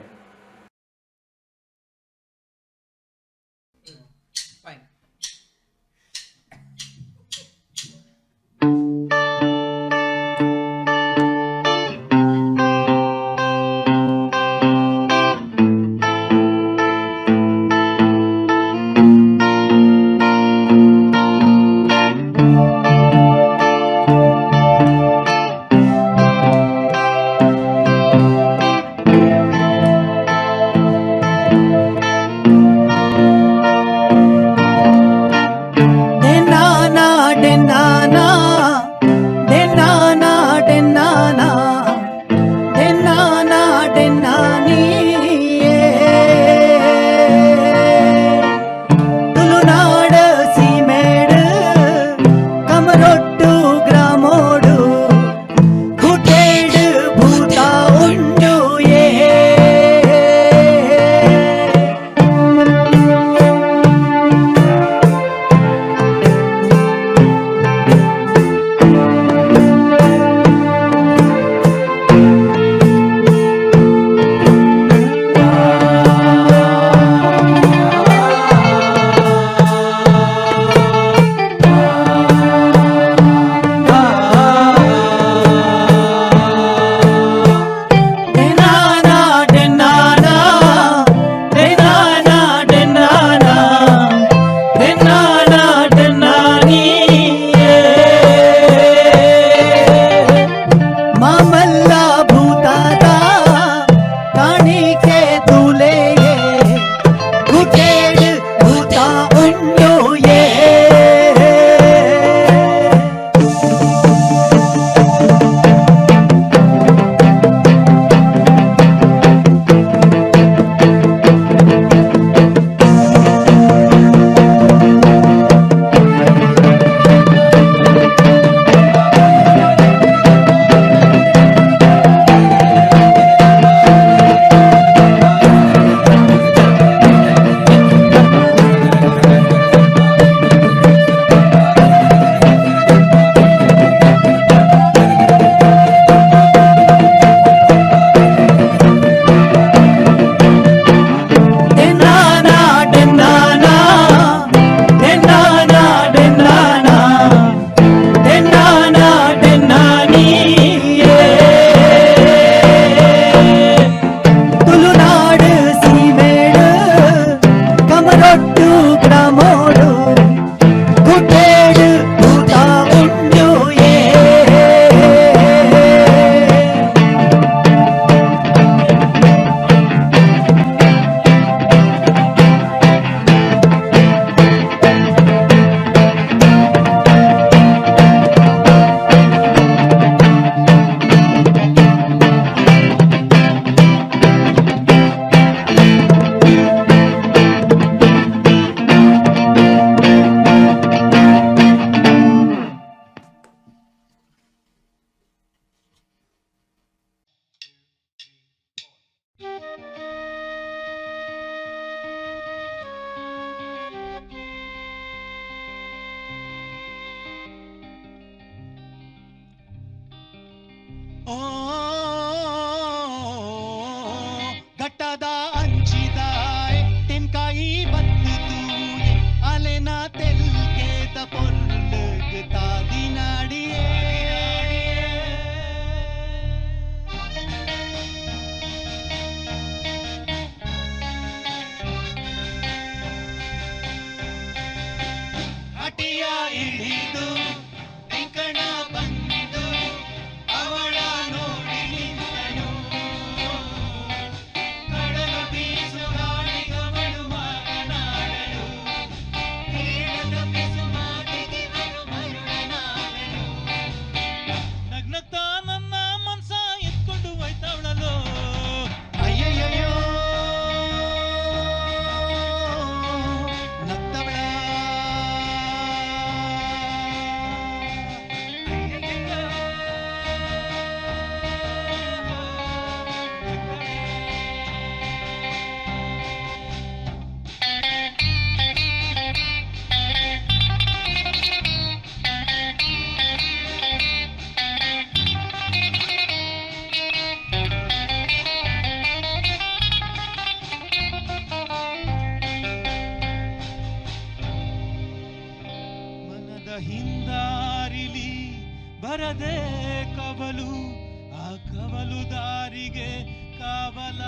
S1: ಸಾಲು ದಾರಿಗೆ ಕಾವಲ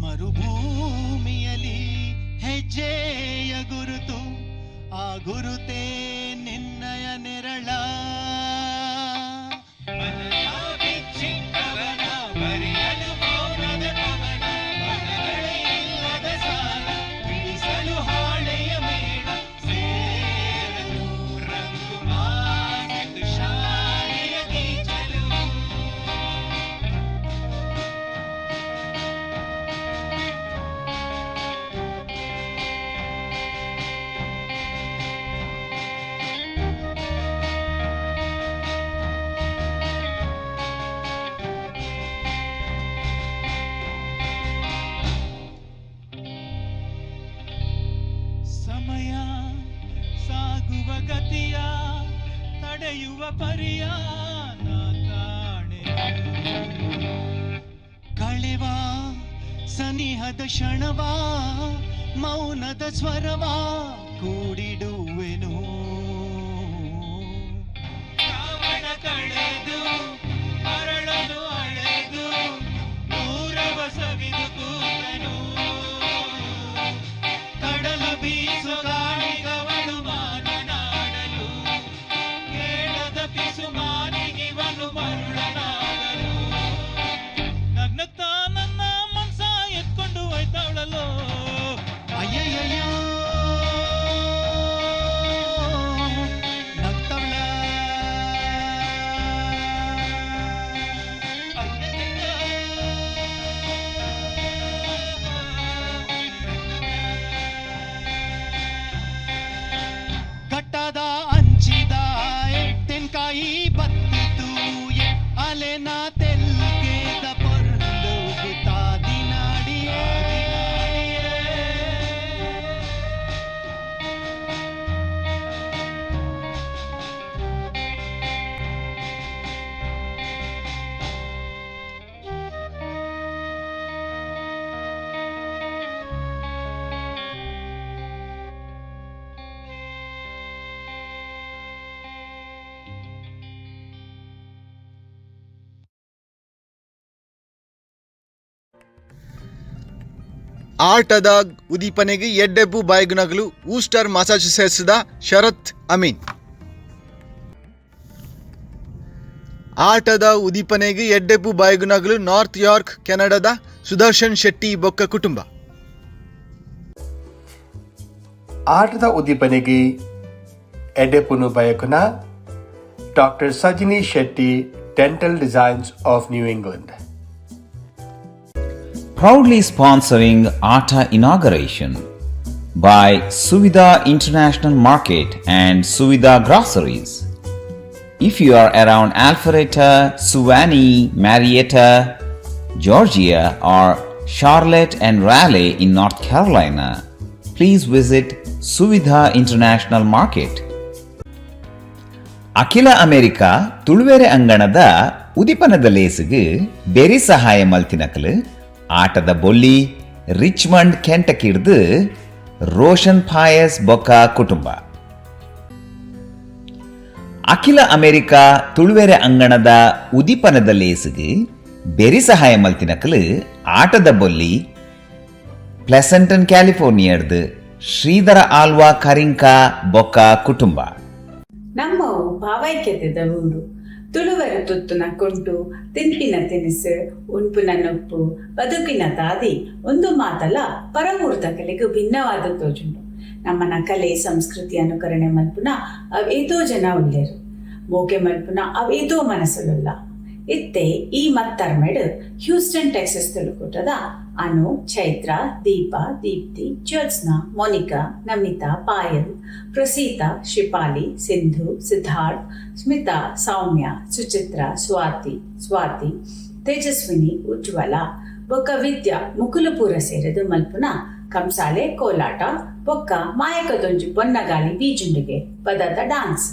S1: ಮರುಭೂಮಿಯಲ್ಲಿ ಹೆಜ್ಜೆಯ ಗುರುತು ಆ ಗುರುತೇ ನಿನ್ನಯ ನೆರಳ ಚಿಕ್ಕವನ ಬರೆಯಲು ಮೌನದ ಕವನ ಬನಗಳೇ ಇಲ್ಲದ ಸಾಲ ಬಿಡಿಸಲು ಹಾಳೆಯ ಮೇಳ ಸೇರಲು ರಂಗು ಮಾಸಿತು ಶಾಲೆಯ ಗೀಚಲು ಸಮಯ ಸಾಗುವ ಗತಿಯ ತಡೆಯುವ ಪರಿಯ ನಾ ಕಾಣೆ ಕಳೆವ ಸನಿಹದ ಕ್ಷಣವ ಮೌನದ ಸ್ವರವ ಕೂಡಿಡುವೆನು ಕಾವಣ ಕಳೆದು ಅರಳಲು ಅಳೆದು ದೂರವ ಸವಿದು ಕೂತನು ಕಡಲು ಬೀಸು ಗಾಳಿಗವನು ಮಾತನಾಡಲು ಕೇಳದ ಪಿಸು ಮಾನಿಗಿವನು ಮರುಳನಾಗಲು ನಗ್ನಗ್ತಾ ನನ್ನ ಮನ್ಸ ಎತ್ಕೊಂಡು ಹೋಯ್ತಾವಳಲು ಅಯ್ಯಯ್ಯಯ್ಯೋ ನಗ್ತವಳ ಕಟ್ಟದ ಅಂಚಿದ ತೆನ್ಕಾಯಿ ಬತ್ತಿತು ಅಲೆನ ತೆಲ್ಗೆದ ಪೊರ್ಲು ಗುತ್ತಾದಿ ನಾಡಿಯೇ
S4: ಆಟದ ಉದೀಪನೆಗೆ ಎಡ್ಡೆಬ್ಬು ಬಾಯ್ಗುನಗಳು ಊಸ್ಟರ್ ಮ್ಯಾಸಚುಸೆಟ್ಸ್ದ ಶರತ್ ಅಮೀನ್. ಆಟದ ಉದೀಪನೆಗೆ ಎಡ್ಡೆಬ್ಬು ಬಾಯ್ಗುನಗಳು ನಾರ್ತ್ ಯಾರ್ಕ್ ಕೆನಡಾದ ಸುದರ್ಶನ್ ಶೆಟ್ಟಿ ಬೊಕ್ಕ ಕುಟುಂಬ.
S10: ಆಟದ ಉದ್ದೀಪನೆಗೆ ಎಡೆಪುನು ಬಯಕುನ doctor Sajini Shetty dental designs of new England.
S14: Proudly sponsoring ATA inauguration by Suvidha International Market and Suvidha Groceries. If you are around Alpharetta, Suwannee, Marietta, Georgia or Charlotte and Raleigh in North Carolina, please visit Suvidha International Market. ಅಖಿಲ ಅಮೆರಿಕ ತುಳುವೆರೆ ಅಂಗಣದ ಉದಿಪನದ ಲೇಸಿಗೆ ಬೆರಿ ಸಹಾಯ ಮಲ್ತಿನಕಲು ಆಟದ ಬೊಲ್ಲಿ ರಿಚ್ಮಂಡ್ ಕೆಂಟಕಿಡ್ದು ರೋಷನ್ ಫಾಯಸ್ ಬೊಕ್ಕ ಕುಟುಂಬ. ಅಖಿಲ ಅಮೆರಿಕ ತುಳುವೆರೆ ಅಂಗಣದ ಉದಿಪನದ ಲೇಸಿಗೆ ಬೆರಿ ಸಹಾಯ ಮಲ್ತಿನಕಲು ಆಟದ ಬೊಲ್ಲಿ ಪ್ಲೆಸೆಂಟನ್ ಕ್ಯಾಲಿಫೋರ್ನಿಯಾಡ್ದು ಶ್ರೀಧರ ಆಲ್ವಾ ಕರಿಂಕಾ ಬೊಕ್ಕ ಕುಟುಂಬ.
S23: ನಮ್ಮವು ಭಾವೈಕ್ಯತೆದ ಊರು. ತುಳುವರು ತುತ್ತುನ ಕೊಂಟು ತಿನ್ಪಿನ ತಿನಿಸು ಉಣ್ಪುನ ನೊಪ್ಪು ಬದುಕಿನ ದಾದಿ ಒಂದು ಮಾತಲ್ಲ ಪರಮೂರ್ತ ಕಲೆಗೂ ಭಿನ್ನವಾದ ತೋಜುಂಡು. ನಮ್ಮನ ಕಲೆ ಸಂಸ್ಕೃತಿ ಅನುಕರಣೆ ಮಲ್ಪುನ ಅವೇದೋ ಜನ ಉಳ್ಳೇರು ಮೋಕೆ ಮಲ್ಪುನ ಅವೇದೋ ಮನಸ್ಸುಲ್ಲ. ಇತ್ತೆ ಈ ಮತ್ತರ್ಮೆಡ್ ಹ್ಯೂಸ್ಟನ್ ಟೆಕ್ಸಸ್ ತುಳುಕೂಟದ ಅನು, ಚೈತ್ರ, ದೀಪ, ದೀಪ್ತಿ, ಜ್ಯೋತ್ಸ್ನಾ, ಮೋನಿಕಾ, ನಮಿತಾ, ಪಾಯಲ್, ಪ್ರಸೀತಾ, ಶಿಪಾಲಿ, ಸಿಂಧು, ಸಿದ್ಧಾರ್ಥ್, ಸ್ಮಿತಾ, ಸೌಮ್ಯ, ಸುಚಿತ್ರ, ಸ್ವಾತಿ, ತೇಜಸ್ವಿನಿ, ಉಜ್ವಲ ಬೊಕ್ಕ ವಿದ್ಯಾ ಮುಕುಲಪೂರ ಸೇರಿದು ಮಲ್ಪುನ ಕಂಸಾಳೆ ಕೋಲಾಟ ಬೊಕ್ಕ ಮಾಯಕದೊಂಜಿ ಪೊನ್ನಗಾಲಿ ಬೀಜುಂಡಿಗೆ ಪದದ ಡಾನ್ಸ್.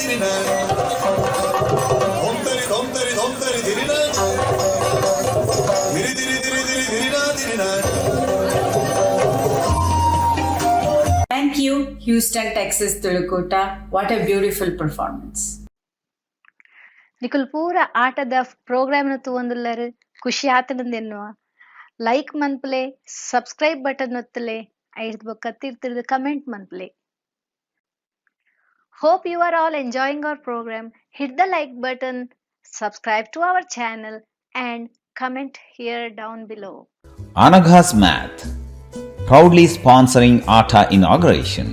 S8: ದಿರಿನ ಧೋಂತರಿ ಧೋಂತರಿ ಧೋಂತರಿ ದಿರಿನ ದಿರಿ ದಿರಿ ದಿರಿ ದಿರಿ ದಿರಿನ ದಿರಿನ.
S23: Thank you, Houston, Texas, Tulukota. What a beautiful performance.
S16: ನಿಕುಲ್ ಪೂರ ಆಟದ ಪ್ರೋಗ್ರಾಮ್ನ ತೂವೊಂದುಲ್ಲರು ಖುಷಿ ಆತನಂದೆನ್ನುವ ಲೈಕ್ ಮನ್ಪಲೆ ಸಬ್ಸ್ಕ್ರೈಬ್ ಬಟನ್ ಒತ್ತಲೆ ಐದು ಬೊಕ್ಕ ತಿರ್ತಿರ್ದು ಕಮೆಂಟ್ ಮನ್ಪಲೆ. Hope you are all enjoying our program. Hit the like button, subscribe to our channel and comment here down below.
S14: Anaghas Math, proudly sponsoring ATA inauguration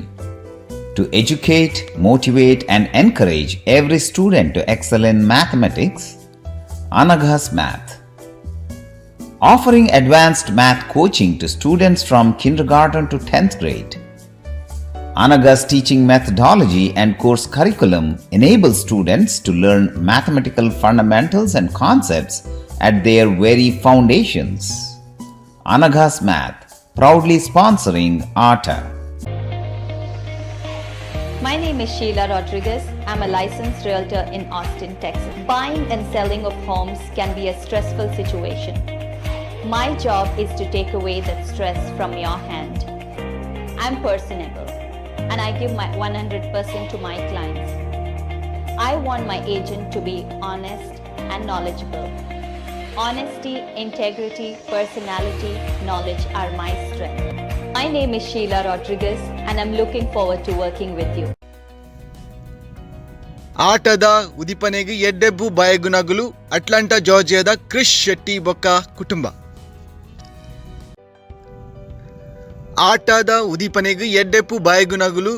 S14: to educate, motivate and encourage every student to excel in mathematics. Anaghas Math, offering advanced math coaching to students from kindergarten to 10th grade. Anaghas teaching methodology and course curriculum enables students to learn mathematical fundamentals and concepts at their very foundations. Anaghas Math, proudly sponsoring ATA.
S24: My name is Sheila Rodriguez. I'm a licensed realtor in Austin, Texas. Buying and selling of homes can be a stressful situation. My job is to take away that stress from your hand. I'm personable and I give my 100% to my clients. I want my agent to be honest and knowledgeable. Honesty, integrity, personality, knowledge are my strength. My name is Sheila Rodriguez and I'm looking forward to working with you.
S4: ಆಟದ ಉದಿಪನೆಗೆ ಎಡ್ಡೆಬ್ಬು ಬಾಯಗುನಗುಲು ಅಟ್ಲಾಂಟಾ ಜಾರ್ಜಿಯಾದ ಕ್ರಿಶ್ ಶೆಟ್ಟಿ ಬೊಕ್ಕ ಕುಟುಂಬ. ಆಟದ ಉದಿಪನೆಗೆ ಎಡ್ಡೆಪ್ಪು ಬಾಯಗುನಗುಲು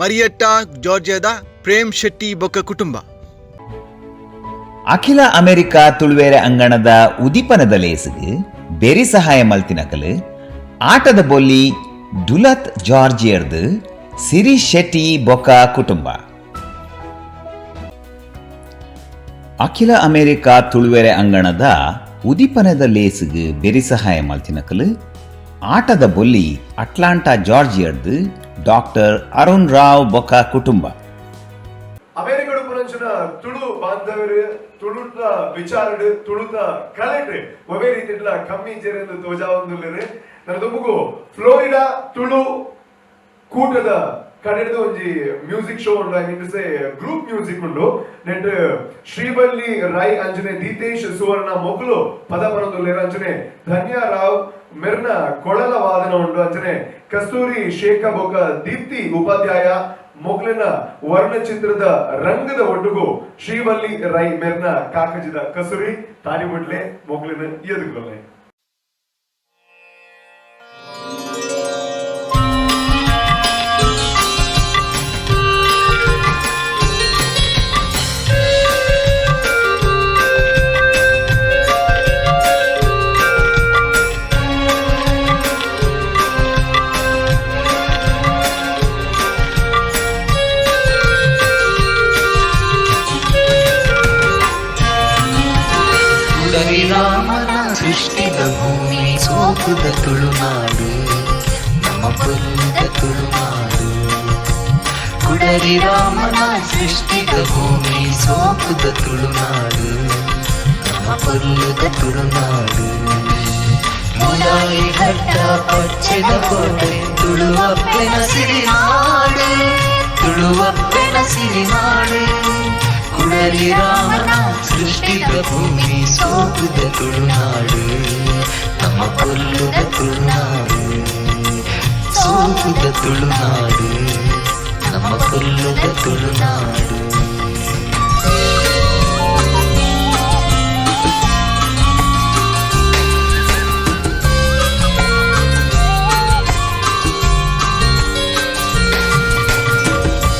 S4: ಮರಿಯಟ್ಟಾ ಜಾರ್ಜಿಯಾದ ಪ್ರೇಮ್ ಶೆಟ್ಟಿ ಬೊಕ್ಕ ಕುಟುಂಬ.
S14: ಅಖಿಲ ಅಮೆರಿಕಾ ತುಳುವೇರೆ ಅಂಗಣದ ಉದಿಪನದ ಲೇಸಿಗೆ ಬೆರಿ ಸಹಾಯ ಮಲ್ತಿನಕಲು ಆಟದ ಬೊಲ್ಲಿ ಡುಲತ್ ಜಾರ್ಜಿಯರ್ದು ಸಿರಿ ಶೆಟ್ಟಿ ಬೊಕ್ಕ ಕುಟುಂಬ. ಅಖಿಲ ಅಮೆರಿಕಾ ತುಳುವೆರೆ ಅಂಗಣದ ಉದಿಪನದ ಲೇಸಿಗೆ ಬೆರಿ ಸಹಾಯ ಮಲ್ತಿನಕಲು ಆಟದ ಬೊಲ್ಲಿ ಅಟ್ಲಾಂಟಾ ಜಾರ್ಜಿಯರ್ದು ಡಾಕ್ಟರ್ ಅರುಣ್ ರಾವ್ ಬೊಕ್ಕ ಕುಟುಂಬ.
S17: ಅಮೆರಿಕಡು ಪುರಂಚಿನ ತುಳು ಬಾಂಧವರು ತುಳುತ ವಿಚಾರಡು ತುಳುತ ಕಲೆಟ್ ಒವೇ ರೀತಿಡ್ಲ ಕಮ್ಮಿ ಜೆರೆಂದು ತೋಜಾವೊಂದುಲ್ಲೆರ್ ನನ್ನ ದುಂಬುಗು ಫ್ಲೋರಿಡಾ ತುಳು ಕೂಟದ ಕಡೆದು ಒಂಜಿ ಮ್ಯೂಸಿಕ್ ಶೋ ಉಂಡು I mean to say group music ಉಂಡು ನೆಟ್ ಶ್ರೀವಲ್ಲಿ ರೈ ಅಂಜನೆ ದೀತೇಶ್ ಸುವರ್ಣ ಮೊಗ್ಲು ಪದ ಬರೋದುಲ್ಲೆರ್ ಅಂಜನೆ ಧನ್ಯ ರಾವ್ ಮೆರ್ನ ಕೊಳಲ ವಾದನ ಉಂಡು ಅಂಜನೆ ಕಸ್ತೂರಿ ಶೇಖ ಬೊಕ ದೀಪ್ತಿ ಉಪಾಧ್ಯಾಯ ಮೊಗ್ಲಿನ ವರ್ಣಚಿತ್ರದ ರಂಗದ ಒಟ್ಟಿಗೂ ಶ್ರೀವಲ್ಲಿ ರೈ ಮೆರ್ನ ಕಾಕಜಿದ ಕಸೂರಿ ತಾನಿ ಮುಡ್ಲೆ ಮೊಗ್ಲಿನ ಎದುಗುಲೆ.
S1: ರಾಮನ ಸೃಷ್ಟಿದ ಭೂಮಿ ಸೋಕುದ ತುಳುನಾಡು ನಮ್ಮ ಪೊಲ್ಲುದ ತುಳುನಾಡು. ಕುಡರಿ ರಾಮನ ಸೃಷ್ಟಿದ ಭೂಮಿ ಸೋಕುದ ತುಳುನಾಡು ನಮ್ಮ ಪೊಲ್ಲುದ ತುಳುನಾಡು. ಮುಲಾಯಿ ಘಟ್ಟ ಪಚ್ಚೆದ ಕೋಟೆ ತುಳುವಪ್ಪೆನ ಸಿರಿನಾಡು ತುಳುವಪ್ಪೆನ ಸಿರಿನಾಡು. ಕುಡಲಿ ರಾಮನ ಸೃಷ್ಟಿದ ಭೂಮಿ ಸೋಕುದ ತುಳುನಾಡು ನಮ್ಮ ಪೊಲ್ಲುದ ತುಳುನಾಡು. ಸೋಕುದ ತುಳುನಾಡು ನಮ್ಮ ಪೊಲ್ಲುದ ತುಳುನಾಡು.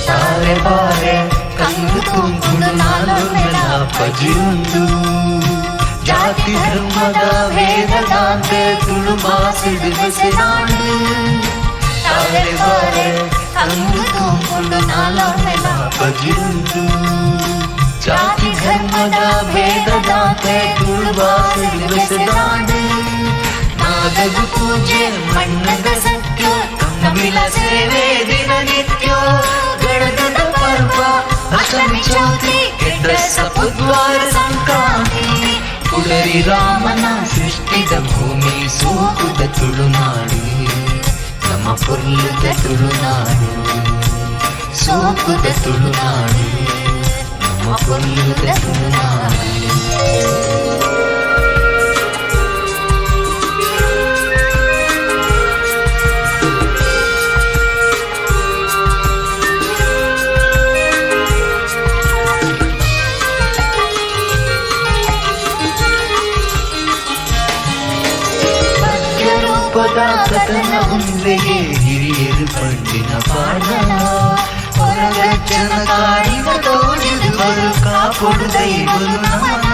S1: ತಾರೆ ಬಾರೆ ಕಂದು ತುಂಬಿದ ನಾಲೊಂದೆನ ಪಜಿರುಂಡು. ಜಾತಿ ಧರ್ಮದ ವೇದದಾಂತೆ ತುಳು ಮಾಸಿಡು ಬೆಸೆದಾಂಡು. ತಾರೆ ಬಾರೆ ಕಂದು ತುಂಬಿದ ನಾಲೊಂದೆನ ಪಜಿರುಂಡು. ಜಾತಿ ಧರ್ಮದ ವೇದದಾಂತೆ ತುಳು ಮಾಸಿಡು ಬೆಸೆದಾಂಡು. ನಾದಗು ಪೂಜೆ ಮಣ್ಣದ ಸತ್ಯ ನಮಿಲ ಸೇವೆ ದಿನನಿತ್ಯ ಗಣದ ಪರ್ವ ಅಷ್ಟಮಿ ಜ್ಯೋತಿ ಕೆಡ್ಡಸ ಬುಧವಾರ ಸಂಕ್ರಾಂತಿ ಕುಡರಿ ರಾಮನ ಸೃಷ್ಟಿದ ಭೂಮಿ ಸೂಕುದ ತುಳುನಾಡು ನಮ್ಮ ಪೊರ್ಲುದ ತುಳುನಾಡು ಸೂಕುದ ತುಳುನಾಡು ನಮ್ಮ ಪೊರ್ಲುದ ತುಳುನಾಡು ಕಥನ ಮುಂದೆಯೇ ಹಿರಿಯರು ಪಂಡಿನ ಪಾಡನ ಹೊರಗಜ್ಜನ ಕಾಡಿನ ತೋರಿದು ಬರು ಕಾಪೊಡು ದೈವನು ನಮನ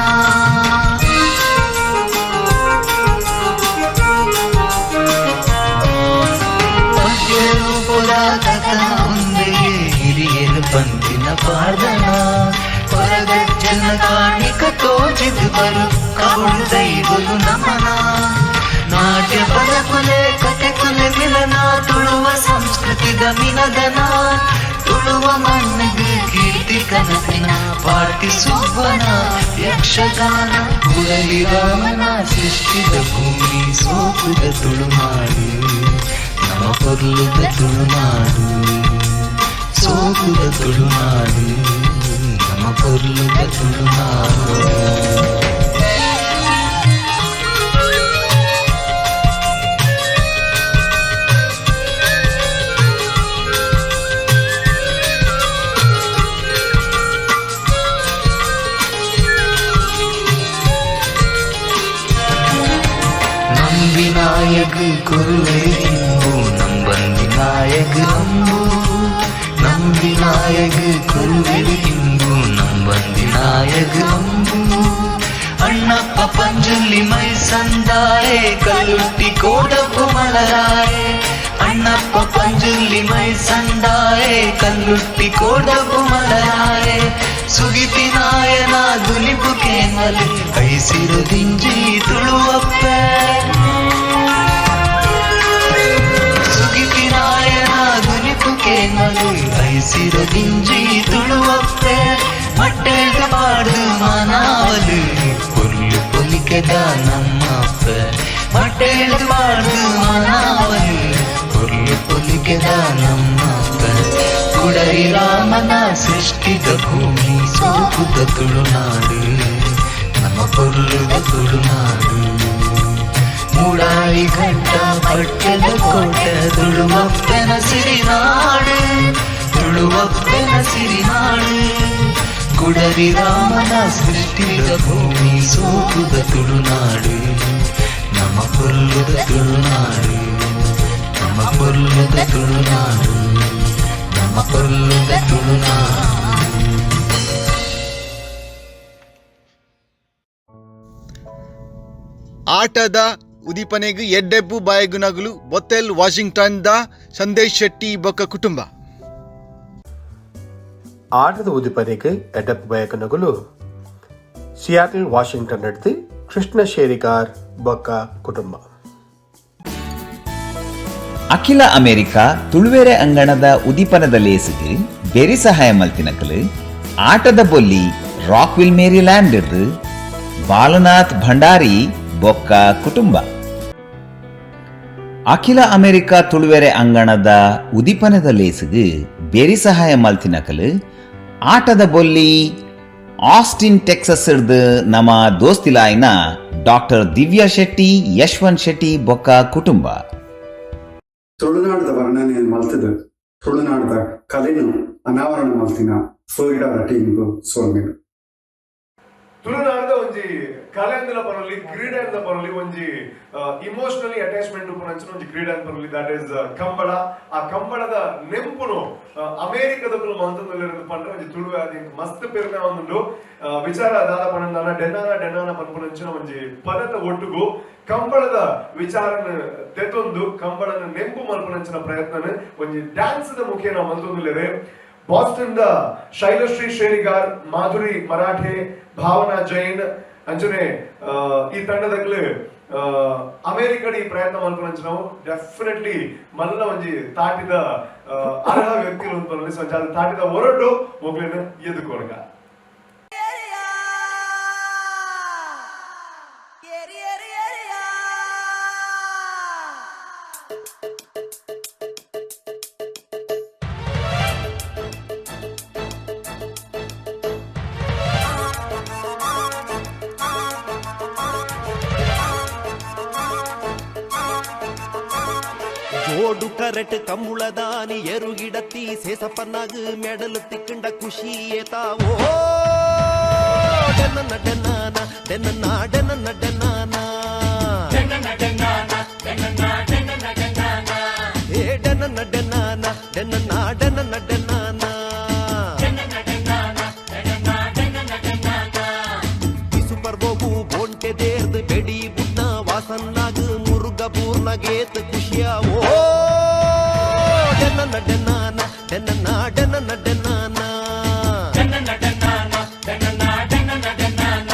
S1: ಪದ್ಯರೂಪದ ಕಥನ ಮುಂದೆಯೇ ಹಿರಿಯರು ಪಂಡಿನ ಪಾಡನ ಹೊರಗಜ್ಜನ ಕಾಣಿಕ ತೋರಿದು ಬರು ಕಾಪೊಡು ದೈವನು ನಮನ ನಾಟ್ಯ ಪದ ಕುಲೆ ಕತೆ ಕುಲೆ ಮಿಲನ ತುಳುವ ಸಂಸ್ಕೃತಿದ ಮಿನದನ ತುಳುವ ಮಣ್ಣಿಗೆ ಕೀರ್ತಿ ಕನಸಿನ ಪಾರ್ಟಿ ಸುಬ್ಬನ ಯಕ್ಷಗಾನ ಕುಡಲಿ ರಾಮನ ಸೃಷ್ಟಿದ ಭೂಮಿ ಸೋಕುದ ತುಳುನಾಡು ನಮ್ಮ ಪೊರ್ಲುದ ತುಳುನಾಡು ಸೋಕುದ ತುಳುನಾಡು ನಮ್ಮ ಪೊರ್ಲುದ ತುಳುನಾಡು விநாயகு குருவை இன்பு நம்பன் விநாயகு அம்பு நம் விநாயகு குருவை இன்பு நம்பன் விநாயகு அம்பு அண்ணப்ப பஞ்சலி மை சந்தாயே கல்லுட்டி கோடப்பு மலராயே ಅಣ್ಣಪ್ಪ ಪಂಜುಲಿ ಮೈ ಸಂದಾಯೆ ಕಲ್ಲುಟ್ಟಿ ಕೋಡಬು ಮಲರಾಯೆ ಸುಗಿತಿ ನಾಯನ ದುಲಿಪು ಕೇಮಲಿ ಕೈಸಿರು ದಿಂಜಿ ತುಳುವಪ್ಪ ಸುಗಿತಿ ನಾಯನ ದುಲಿಪು ಕೇಮಲಿ ಕೈಸಿರು ದಿಂಜಿ ತುಳುವಪ್ಪ ಮಟ್ಟೆಗ ಪಾಡು ಮಾನಾವಲು ಪೊರ್ಲು ಪೊಲಿಕೆದ ನಮ್ಮಪ್ಪ ಮಟ್ಟೆಗ ಪಾಡು ಮಾನಾವಲು ಪೊಲಿಕೆದ ನಮ್ಮಪ್ಪ ಕುಡರಿ ರಾಮನ ಸೃಷ್ಟಿದ ಭೂಮಿ ಸೋಕುದ ತುಳುನಾಡು ನಮ್ಮ ಪೊರ್ಲುದ ತುಳುನಾಡು ಮೂಡಾಳಿ ಘಟ್ಟ ಪಟ್ಟದ ಕೋಟೆ ತುಳುವಪ್ಪನ ಸಿರಿನಾಡು ತುಳುವಪ್ಪನ ಸಿರಿನಾಡು ಕುಡರಿ ರಾಮನ ಸೃಷ್ಟಿದ ಭೂಮಿ ಸೋಕುದ ತುಳುನಾಡು ನಮ್ಮ ಪೊರ್ಲುದ ತುಳುನಾಡು ನಮ್ಮ ಪೊರ್ಲುದ ತುಳುನಾಡು ನಮ್ಮ ಪೊರ್ಲುದ ತುಳುನಾಡು
S4: ಆಟದ ಉದೀಪನೆಗೆ ಎಡ್ಡೆಬ್ಬು ಬಾಯಗುನಗಲು ಬೊತ್ತೆಲ್ ವಾಷಿಂಗ್ಟನ್ ದ ಸಂದೇಶ್ ಶೆಟ್ಟಿ ಬೊಕ್ಕ ಕುಟುಂಬ
S10: ಆಟದ ಉದೀಪನೆಗೆ ಎಡ್ಡೆಬ್ಬು ಬಾಯಗುನಗಲು ಸಿಯಾಟಲ್ ವಾಷಿಂಗ್ಟನ್ ನಡ್ದು ಕೃಷ್ಣ ಶೇರಿಕಾರ್ ಬೊಕ್ಕ ಕುಟುಂಬ
S14: ಅಖಿಲ ಅಮೆರಿಕ ತುಳುವೆರೆ ಅಂಗಣದ ಉದೀಪನದ ಲೇಸಿಗೆ ಬೆರಿ ಸಹಾಯ ಮಲ್ತಿನಕಲು ಆಟದ ಬೊಲ್ಲಿ ರಾಕ್ವಿಲ್ ಮೇರಿಲ್ಯಾಂಡ್ ಇರ್ದು ಬಾಲನಾಥ್ ಭಂಡಾರಿ ಬೊಕ್ಕ ಕುಟುಂಬ ಅಖಿಲ ಅಮೆರಿಕ ತುಳುವೆರೆ ಅಂಗಣದ ಉದೀಪನದ ಲೇಸಿಗೆ ಬೆರಿ ಸಹಾಯ ಮಲ್ತಿನಕಲು ಆಟದ ಬೊಲ್ಲಿ ಆಸ್ಟಿನ್ ಟೆಕ್ಸಸ್ ಇರ್ದು ನಮ್ಮ ದೋಸ್ತಿಲಾಯ್ನ ಡಾಕ್ಟರ್ ದಿವ್ಯಾ ಶೆಟ್ಟಿ ಯಶವಂತ್ ಶೆಟ್ಟಿ ಬೊಕ್ಕ ಕುಟುಂಬ
S2: ತುಳುನಾಡದ ವರ್ಣನೆಯನ್ನು ಮಲ್ತದ ತುಳುನಾಡದ ಕಲೆನು ಅನಾವರಣ ಮಲ್ತಿನ ಫ್ಲೋರಿಡಾದ ಟೀಮ್ಗೂ ಸೋಲ್ಮೇನು
S17: ತುಳುನಾಡದ ಒಂಜಿ ಕಲೆಂದಲ ಬರಲಿ ಕ್ರೀಡೆಂದ ಬರಲಿ ಒಂಜಿ ಇಮೋಷನಲಿ ಅಟ್ಯಾಚ್ಮೆಂಟ್ ಉಪನಂಚಿನ ಒಂಜಿ ಕ್ರೀಡೆ ಅಂತ ಬರಲಿ ದಟ್ ಇಸ್ ಕಂಬಳ ಆ ಕಂಬಳದ ನೆಂಪುನು ಅಮೆರಿಕದ ಮಂತದಲ್ಲಿ ಪಂಡ್ರೆ ಒಂಜಿ ತುಳುವೆ ಆದಿ ಮಸ್ತ್ ಪೆರ್ನ ಒಂದು ವಿಚಾರ ದಾದ ಪಣಂದಾನ ಡೆನ್ನಾನ ಪನ್ಪುನಂಚಿನ ಒಂಜಿ ಪದದ ಒಟ್ಟುಗು ಕಂಬಳದ ವಿಚಾರನ ತೆತ್ತೊಂದು ಕಂಬಳನ ನೆಂಪು ಮಲ್ಪನಂಚಿನ ಪ್ರಯತ್ನ ಒಂಜಿ ಡ್ಯಾನ್ಸ್ ದ ಮುಖೇನ ಮಲ್ತೊಂದುಲ್ಲೆರೆ ಬಾಸ್ಟನ್ ದ ಶೈಲಶ್ರೀ ಶೇರಿಗಾರ್ ಮಾಧುರಿ ಮರಾಠೆ ಭಾವನಾ ಜೈನ್ ಅಂಚನೆ ಈ ತಂಡದಕ್ಲು ಅಮೆರಿಕಡಿ ಪ್ರಯತ್ನ ಮಾಡ್ಕೊಂಡು ನಾವು ಡೆಫಿನೆಟ್ಲಿ ಮಲ್ಲ ಒಂಜಿ ತಾಟಿದ ಅರ್ಹ ವ್ಯಕ್ತಿಗಳು ಅಂತ ಸಂಚ ಅದು ತಾಟಿದ ಹೊರಟು ಮೊಗ್ಲೇನು ಎದುಕೊಳಗ
S6: ஜோடு கரட்டு கம்முளதானி எருகிடத்தி சேசப்பன்னாகு மெடல் திக்குண்ட குஷியே தாவோ டென்னன டென்னானா டென்னனா டென்னன டென்னானா டென்னன டென்னானா டென்னனா டென்னன டென்னானா ஏ டென்னன டென்னானா டென்னனா டென்னன டென்னானா டென்னன டென்னானா டென்னனா டென்னன டென்னானா சூப்பர் போகு போன்ಟೆ ದೇರ್ದು ಬೆಡಿ ಬುಡ್ನ ವಾಸನ್ನಾಗ ಮುರುಗ ಪೂರ್ಣ ಗೇತ್ ಖುಷಿಯಾವೋ ಡನ್ನನ ಡನ್ನಾನ ಡನ್ನನ ಡನ್ನನ ಡನ್ನಾನ ಡನ್ನನ ಡನ್ನಾನ ಡನ್ನನ ಡನ್ನನ ಡನ್ನಾನ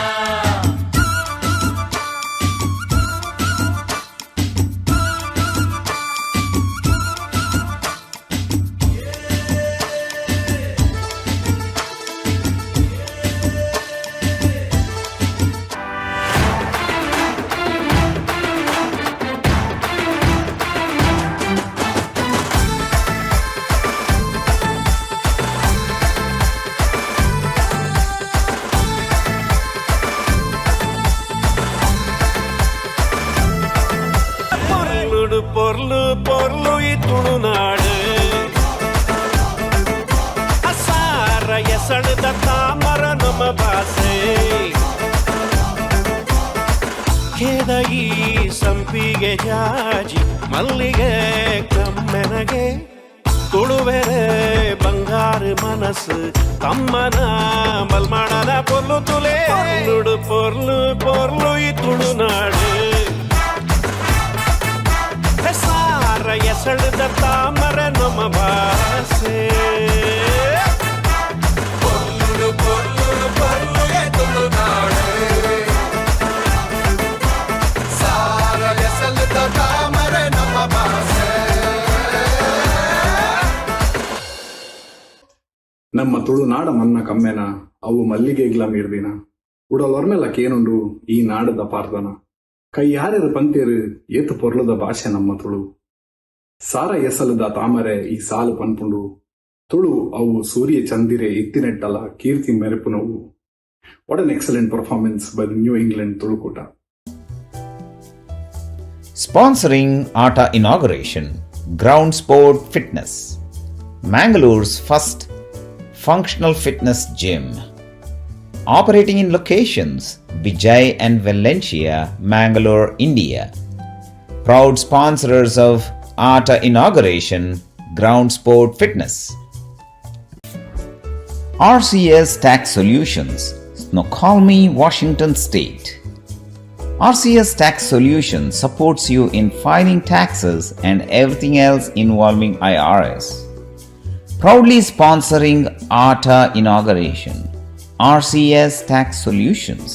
S6: பொருளு பொருளு துணுநாடு அசார எசழுத தாமர நம்ம பாசೆ ಕೇದಗಿ ಸಂಪಿಗೆ ಜಾಜಿ ಮಲ್ಲಿಗೆ ಕಮ್ಮೆನಗೆ ತುಳುವೆರೆ ಬಂಗಾರು ಮನಸ್ಸು ತಮ್ಮನ ಮಲ್ಮಾಣದ ಪೊರ್ಲು ತುಲೆ ನುಡು ಪೊರ್ಲು ಪೊರ್ಲು ಈ ತುಳುನಾಡು ಸಾರ ಎಸಳುದ ತಾಮರ ನಮ್ಮ ಭಾಷೆ ಪೊರ್ಲು ಪೊರ್ಲು ಪೊರ್ಲು ಈ ತುಳುನಾಡು ಸಾರ ಎಸಳುದ ತಾಮರ ನಮ್ಮ ಭಾಷೆ
S2: ನಮ್ಮ ತುಳುನಾಡ ಮನ್ನ ಕಮ್ಮೆನ ಅವು ಮಲ್ಲಿಗೆಗ್ಲ ಮೀರ್ದಿನ ಉಡಲೊರ್ಮೆಲ್ಲಕ್ಕೇನುಂಡು ಈ ನಾಡದ ಪಾರ್ದನ ಕೈ ಯಾರ್ಯಾರು ಪಂತೇರು ಏತು ಪೊರ್ಲದ ಭಾಷೆ ನಮ್ಮ ತುಳು ಸಾರ ಎಸಲದ ತಾಮರೆ ಈ ಸಾಲು ಪನ್ಪುಂಡು ತುಳು ಅವು ಸೂರ್ಯ ಚಂದಿರೆ ಇತ್ತಿನೆಟ್ಟಲ ಕೀರ್ತಿ ಮೆರೆಪುನವು. What an excellent performance by the New England Tulukoota.
S14: Sponsoring ATA inauguration, Ground Sport Fitness, Mangalore's first functional fitness gym. Operating in locations Vijay and Valencia, Mangalore, India. Proud sponsors of ATA inauguration, Ground Sport Fitness. RCS Tax Solutions, Snoqualmie, Washington State. RCS Tax Solutions supports you in filing taxes and everything else involving IRS. Proudly sponsoring ATA inauguration, RCS Tax Solutions.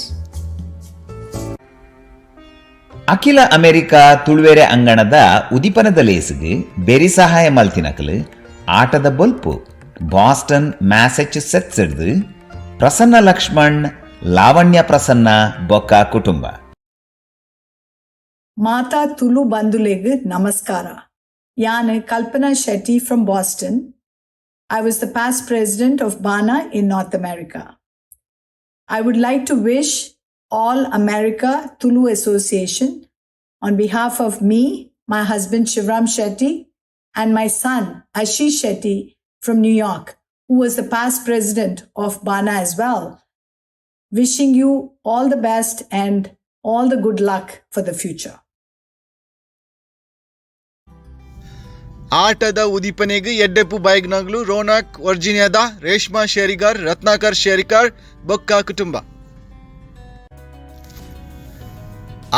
S14: ಅಖಿಲ ಅಮೆರಿಕ ತುಳುವೆರೆ ಅಂಗಣದ ಉದಿಪನದ ಲೇಸಿಗೆ ಬೆರಿ ಸಹಾಯ ಮಲ್ತಿನಕಲು ಆಟದ ಬೊಲ್ಪು ಬಾಸ್ಟನ್ ಮ್ಯಾಸಚ್ಯುಸೆಟ್ಸ್ ಹಿಡಿದು ಪ್ರಸನ್ನ ಲಕ್ಷ್ಮಣ್ ಲಾವಣ್ಯ ಪ್ರಸನ್ನ ಬೊಕ್ಕ ಕುಟುಂಬ.
S9: ಮಾತಾ ತುಳು ಬಂಧುಲೆಗ್ ನಮಸ್ಕಾರ. ಯಾನ್ Kalpana Shetty from Boston. I was the past president of BANA in North America. I would like to wish All America Tulu Association, on behalf of me, my husband Shivram Shetty, and my son Ashish Shetty from New York, who was the past president of BANA as well, wishing you all the best and all the good luck for the future.
S4: ಆಟದ ಉದೀಪನೆಗೆ ಎಡ್ಡೆಪ್ಪು ಬಾಯ್ಗ್ನಾಗ್ಲು ರೋನಾಕ್ ವರ್ಜಿನಿಯಾದ ರೇಷ್ಮಾ ಶೇರಿಗಾರ್ ರತ್ನಾಕರ್ ಶೇರಿಕಾರ್ ಬೊಕ್ಕ ಕುಟುಂಬ.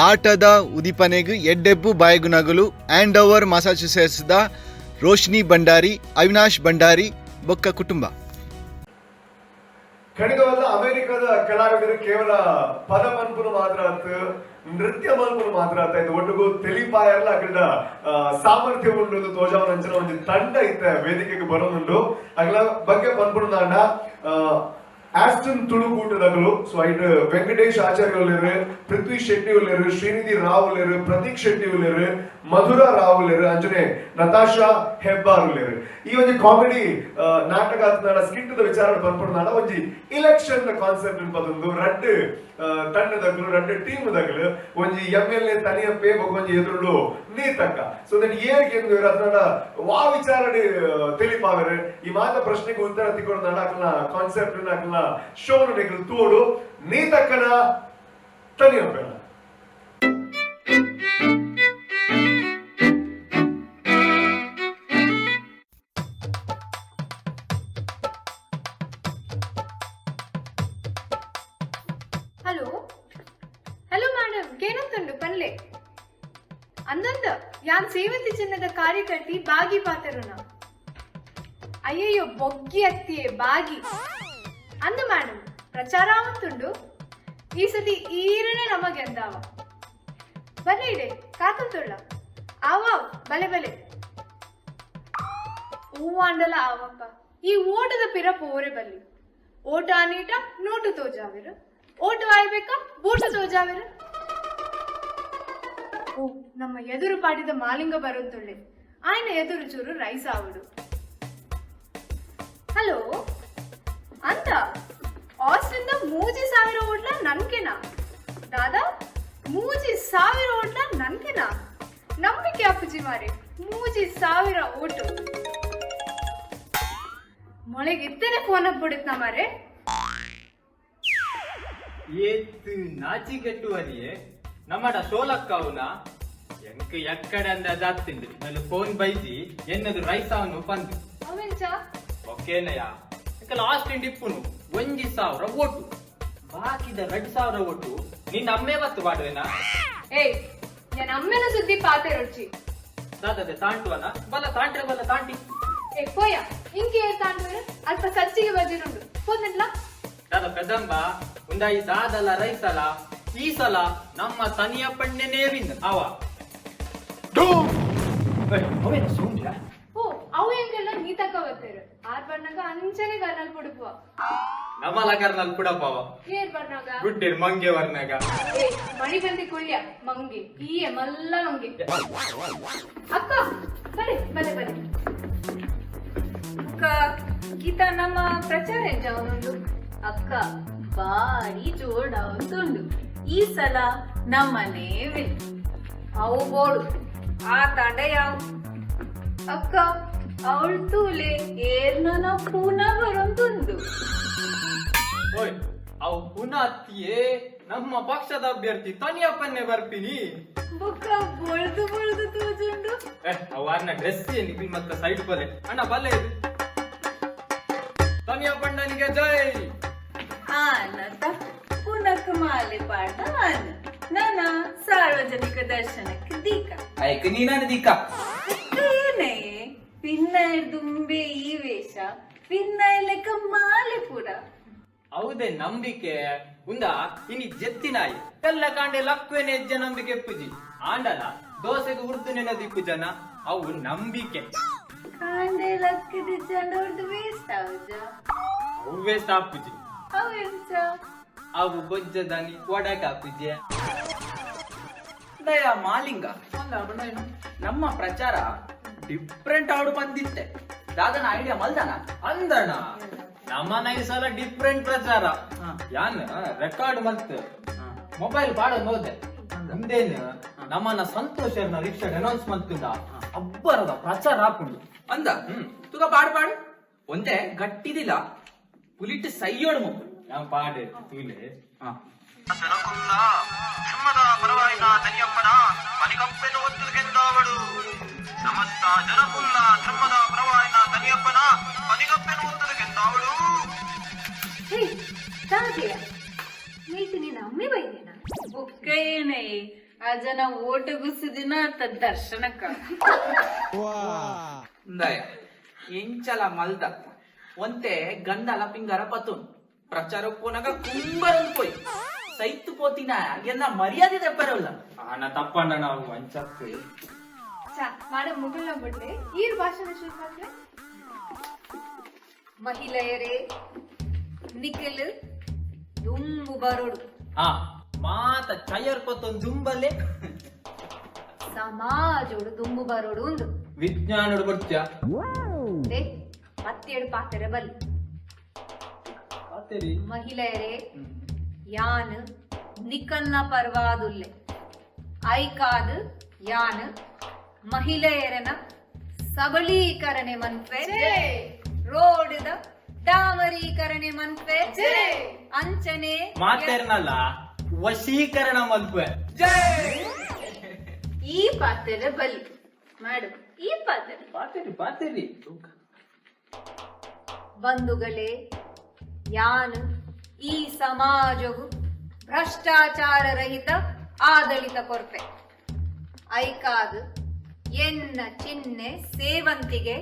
S4: ಆಟದ ಉದೀಪನೆಗೆ ಎಡ್ಡೆಪ್ಪು ಬಾಯ್ಗುನಗಲು ಆಂಡೋವರ್ ಮಸಾಚುಸೆಟ್ಸ್ದ ರೋಶ್ನಿ ಭಂಡಾರಿ ಅವಿನಾಶ್ ಭಂಡಾರಿ ಬೊಕ್ಕ ಕುಟುಂಬ.
S17: ಖಂಡಿತವಾದ ಅಮೆರಿಕದ ಕಲಾವಿದರು ಕೇವಲ ಪದ ಮಲ್ಪುನು ಮಾತ್ರ ನೃತ್ಯ ಮಲ್ಪುನು ಮಾತ್ರ ಇದು ಒಟ್ಟಿಗೂ ತೆಲಿಪಾಯರ್ಲ ಅಕಲ್ಡ ಸಾಮರ್ಥ್ಯ ಉಂಡು ತೋಜಾವನಂಚಿನ ಒಂದು ತಂಡ ಇತ್ತ ವೇದಿಕೆಗೆ ಬರೋದುಂಡು ಅಗಲ ಬಗ್ಗೆ ಪನ್ಪುಣದಾಂಡ ಆಸ್ಟನ್ ತುಳುಕೂಟದಗಳು ಸೊ ಐಟ್ ವೆಂಕಟೇಶ್ ಆಚಾರ್ಯ ಉಳ್ಳರು, ಪೃಥ್ವಿ ಶೆಟ್ಟಿ ಉಳ್ಳರು, ಶ್ರೀನಿಧಿ ರಾವ್ ಉಳ್ಳರು, ಪ್ರತೀಕ್ ಶೆಟ್ಟಿ ಉಳ್ಳರು, ಮಧುರಾ ರಾವ್ ಉಳ್ಳರು, ಅಂಜನೆ ನತಾಶಾ ಹೆಬ್ಬಾರ್ ಉಳ್ಳರು. ಈ ಒಂದು ಕಾಮಿಡಿ ನಾಟಕ ಸ್ಕಿಟ್ ವಿಚಾರ ಬಂದ್ಪಡ್ನಾಡ ಒಂಜಿ ಇಲೆಕ್ಷನ್ ಕಾನ್ಸೆಪ್ಟ್ ಬಂದು ರಡ್ ತಂಡದಗಳು ರಡ್ ಟೀಮ್ ದಗಳು ಒಂಜಿ MLA ತನಿಯಪ್ಪೆ ಒಂಜಿ ಎದುರುಡು ನೀತಕ್ಕ ಸೊ ದಟ್ ಏರ್ಗೆ ಅದನ್ನ ವಾ ವಿಚಾರ ತಿಳಿಪಾವರೆ ಈ ಮಾತ ಪ್ರಶ್ನೆಗೆ ಉತ್ತರ ತಿಕ್ಕೊಂಡು ಅಕಲ್ನ ಕಾನ್ಸೆಪ್ಟ್ ಅಕಲ್ನ ಶೋನ ನಿಕಲ್ ತೋಡು ನೀತಕ್ಕನ ತನಿಯಪ್ಪೆನ.
S11: ಹಲೋ ಹಲೋ ಮೇಡಮ್ ಕೇನಂತುಂಡು ಪನ್ಲೆ ಅಂದಂದ ಯಾನ್ ಸೇವಂತಿ ಚಿನ್ನದ ಕಾರ್ಯಕರ್ತಿ ಬಾಗಿ ಪಾತರುನ ಅಯ್ಯಯ್ಯೋ ಬೊಗ್ಗಿ ಅತ್ತಿಯೇ ಬಾಗಿ ಅಂದ ಮೇಡಮ್ ಪ್ರಚಾರ ಅವಂತುಂಡು ಈ ಸತಿ ಈರನೇ ನಮಗೆ ಅಂದಾವ ಬನ್ನಿ ಇಡೆ ಕಾಕಂತುಳ್ಳ ಆವ ಬಲೆ ಬಲೆ ಹೂವಾಂಡಲ ಆವಪ್ಪ ಈ ಓಟದ ಪಿರ ಪೋರೆ ಬಲ್ಲಿ ಓಟ ಅನೀಟ ನೋಟು ತೋಜಾವಿರು ಓಟು ಆಯ್ಬೇಕಾ ಬೂಟು ತೋಜಾವಿರು. ಓ ನಮ್ಮ ಎದುರು ಪಾಡಿದ ಮಾಲಿಂಗ ಬರುತ್ತುಳ್ಳೆ ಆಯ್ನ ಎದುರು ಚೂರು ರೈಸ್ ಆವಡು. ಹಲೋ ಅಂತ ಆಸ್ಟ್ರಿಂದ 3000 ಓಟ್ಲ ನನ್ಕೆನಾ ದಾದಾ 3000 ಓಟ್ಲ ನನ್ಕೆನಾ ನಂಬಿಕೆ ಅಪ್ಪುಜಿ ಮಾರಿ 3000 ಓಟು ಮೊಳೆಗೆ ಇತ್ತೇನೆ ಫೋನ್ ಬಿಡುತ್ತ ಮಾರೆ
S12: ಏತ್ತು ನಾಚಿ ಕೆಟ್ಟುವರಿಯೇ ನಮ್ಮಡ ಸೋಲಕ್ಕವುನ ಎಂಕ್ ಎಕ್ಕಡೆ ಅಂದ ಜಾತಿಂದು ನನ್ನ ಫೋನ್ ಬೈದಿ ಎನ್ನದು ರೈಸ್ ಅವನು ಪಂದು
S11: ಅವೆಂಚ
S12: ಓಕೆನಯ್ಯ ಲಾಸ್ಟ್ ಇಂಡಿಪ್ಪುನು 1000 ಓಟು ಬಾಕಿದ 2000 ಓಟು ನಿನ್ನ ಅಮ್ಮೆ ಬತ್ತು ಬಾಡುವೆನಾ
S11: ಏಯ್ ನಾನು ಅಮ್ಮೆನ ಸುದ್ದಿ ಪಾತೆ ರುಚಿ
S12: ದಾದದೆ ತಾಂಟುವನ ಬಲ ತಾಂಟ್ರೆ ಬಲ ತಾಂಟಿ
S11: ಏ ಪೋಯ ಇಂಕೆ ತಾಂಟ್ರೆ ಅಲ್ಪ ಸಚ್ಚಿಗೆ ಬಜಿರುಂಡು ಫೋನ್ನೆಲ್ಲ
S12: ದಾದ ಪೆದಂಬ ಉಂದಾಯಿ ದಾದಲ ರೈಸಲ ಈ ಸಲ ನಮ್ಮ ತನಿಯ ಪಣ್ಣೆನೇ ವಿನ್ ಅವ ಅವೇನ ಸೌಂಡ್ಲ
S11: ಓ ಅವು ಹೆಂಗೆಲ್ಲ ನೀ ತಕ ಬತ್ತೇರು ಆರ್ ಬಣ್ಣಗ ಅಂಚನೆ ಕರ್ನಲ್ ಪುಡುಪುವ
S12: ನಮ್ಮಲ ಕರ್ನಲ್ ಪುಡಪವ
S11: ಏರ್ ಬಣ್ಣಗ
S12: ಗುಡ್ಡಿರ್ ಮಂಗೆ ವರ್ಣಗ
S11: ಏ ಮಣಿ ಬಂದಿ ಕುಳ್ಯ ಮಂಗೆ ಈಯೆ ಮಲ್ಲ ಮಂಗೆ ಅಕ್ಕ ಬಲೆ ಬಲೆ ಬಲೆ ಅಕ್ಕ ಗೀತಾ ನಮ್ಮ ಪ್ರಚಾರ ಎಂಜಾವನುಂಡು
S18: ಅಕ್ಕ ಬಾರಿ ಜೋಡ ಉಂಟುಂಡು ಈ ಸಲ ನಮ್ಮನೇ ವಿನ್
S11: ಅವು ಬೋಡು ಆ ತಾಂಡ ಯಾವ
S18: ಅಕ್ಕ ಅವಳು ತೂಲೆ ಏರ್ನ ಪುನಃ ಬರೋಂದುಂಡು
S12: ಓಯ್ ಅವು ಪುನಃ ಅತ್ತಿಯೇ ನಮ್ಮ ಪಕ್ಷದ ಅಭ್ಯರ್ಥಿ ತನಿಯಪ್ಪನ್ನೇ ಬರ್ತೀನಿ
S18: ಬೊಕ್ಕ ಬೊಳ್ದು ಬೊಳ್ದು ತೋಜುಂಡು
S12: ಅವನ್ನ ಡ್ರೆಸ್ ಏನಿಗೆ ಮತ್ತೆ ಸೈಡ್ ಬಲೆ ಅಣ್ಣ ಬಲ್ಲೆ ಇದು ತನಿಯಪ್ಪಣ್ಣನಿಗೆ ಜೈ
S18: ಆನತ ಪುನಃ ಮಾಲೆ ಪಾಠ ಆನ ನನ್ನ ಸಾರ್ವಜನಿಕ ದರ್ಶನಕ್ಕೆ ದೀಕ
S12: ಆಯ್ಕೆ ನೀನಾನ ದೀಕ
S18: ಏನೇ ಪಿನ್ನ ದುಂಬೆ ಈ ವೇಷ ಪಿನ್ನ ಲೆಕ್ಕ ಮಾಲೆ ಪುರ
S12: ಹೌದೇ ನಂಬಿಕೆ ಉಂದ ಇನಿ ಜೆತ್ತಿನಾಯಿ ಎಲ್ಲ ಕಾಂಡೆ ಲಕ್ವೇನೆ ಹೆಜ್ಜೆ ನಂಬಿಕೆ ಪೂಜಿ ಆಂಡಲ ದೋಸೆಗೆ ಉರ್ದು ನೆನದಿಕ್ಕು ಜನ ಅವು ನಂಬಿಕೆ
S18: ಕಾಂಡೆ ಲಕ್ಕದ ಜನ ವೇಸ್ಟ್ ಆವುಜ
S12: ಅವು ವೇಸ್ಟ್ ಆಪುಜಿ
S18: ಅವೆಂಚ
S12: ಅವು ಬೊಜ್ಜದನಿ ಒಡಕ ಪೂಜೆ ದಯ ಮಾಲಿಂಗ ನಮ್ಮ ಪ್ರಚಾರ ಡಿಫ್ರೆಂಟ್ ಆಡು ಬಂದಿತ್ತೆ ದಾದನ ಐಡಿಯಾ ಮಲ್ದನ ಅಂದಣ ನಮ್ಮನ ಈ ಸಲ ಡಿಫ್ರೆಂಟ್ ಪ್ರಚಾರ ಯಾನ್ ರೆಕಾರ್ಡ್ ಮಲ್ತ್ ಮೊಬೈಲ್ ಬಾಡ ಹೋದೆ ಮುಂದೇನು ನಮ್ಮನ ಸಂತೋಷನ ರಿಕ್ಷಾ ಅನೌನ್ಸ್ ಮಲ್ತುಂಡ ಅಬ್ಬರದ ಪ್ರಚಾರ ಹಾಕೊಂಡು ಅಂದ ತುಗ ಪಾಡು ಪಾಡು ಒಂದೇ ಗಟ್ಟಿದಿಲ್ಲ ಪುಲಿಟ್ ಸೈಯೋಡು ಮಗು ಯಾವ ಪಾಡೆ ತೂಲೆ
S19: ಧರ್ಮದ ಪರವಾಯಿನ ತನಿಯಪ್ಪನ ಪನಿಕಪ್ಪೆನು ಒತ್ತುಗೆಂದಾವಳು ಸಮಸ್ತ ಜನಕುಲ್ಲ ಧರ್ಮದ ಪರವಾಯಿನ ತನಿಯಪ್ಪನ ಪನಿಕಪ್ಪೆನು ಒತ್ತುಗೆಂದಾವಳು.
S11: ಹೇ ತಾಗೆಯ ನೀತಿ ನಿನ್ನ ಅಮ್ಮೆ ಬೈದೇನಾ
S18: ಬುಕ್ಕೇನೆ ಆ ಜನ ಓಟು ಗುಸಿದಿನ ಅತ್ತ ದರ್ಶನಕ್ಕ
S12: ಎಂಚಲ ಮಲ್ದ ಒಂತೆ ಗಂಡಲ ಪಿಂಗರ ಪತುನ್ ಪ್ರಚಾರ ಪೋನಾಗ ಕುಂಬರೊಂದು ಪೋಯ್ ಸೈತು ಪೋತಿನ ಎನ್ನ ಮರ್ಯಾದೆ ತೆಪ್ಪರಲ್ಲ ಅಣ್ಣ ತಪ್ಪಣ್ಣ ನಾವು ವಂಚಕ್ಕೆ
S11: ಮಾಡ ಮುಗುಳ್ನ ಬಿಡ್ಲೆ ಈರ್ ಭಾಷಣ ಶುರು ಮಾಡ್ರೆ ಮಹಿಳೆಯರೇ ನಿಖಿಲ್ ದುಂಬು ಬರೋಡು
S12: ಮಾತ ಚಯರ್ ಕೊತ್ತೊಂದು ದುಂಬಲ್ಲೇ
S11: ಸಮಾಜೋಡು ದುಂಬು ಬರೋಡು ಒಂದು
S12: ವಿಜ್ಞಾನೋಡು ಬರ್ತ್ಯ
S11: ಮತ್ತೇಳು ಪಾತ್ರೆ ಬಲ್ಲಿ ಮಹಿಳೆಯರೇ ಯಾನ್ ನಿಖಲ್ನ ಪರ್ವಾದುಲ್ಲೆ ಐಕಾದ್ ಯಾನ್ ಮಹಿಳೆಯರನ ಸಬಲೀಕರಣೆ ಮನ್ಪೆ ರೋಡ್ ಡಾಮರೀಕರಣೆ ಮನ್ಪೆ ಅಂಚನೆ
S12: ಮಾತೇರ್ನಲ್ಲ ವಶೀಕರಣ ಮಲ್ಪೆ
S11: ಈ ಪಾತ್ರೆ ಬಲ್ಲಿ ಮಾಡು ಈ
S12: ಪಾತ್ರಿ
S11: ಬಂಧುಗಳೇ ಯಾನ್ ಈ ಸಮಾಜವು ಭ್ರಷ್ಟಾಚಾರ ರಹಿತ ಆಡಳಿತ ಕೊರ್ಪೆ ಐಕಾದ್ ಎನ್ನ ಚಿಹ್ನೆ ಸೇವಂತಿಗೆ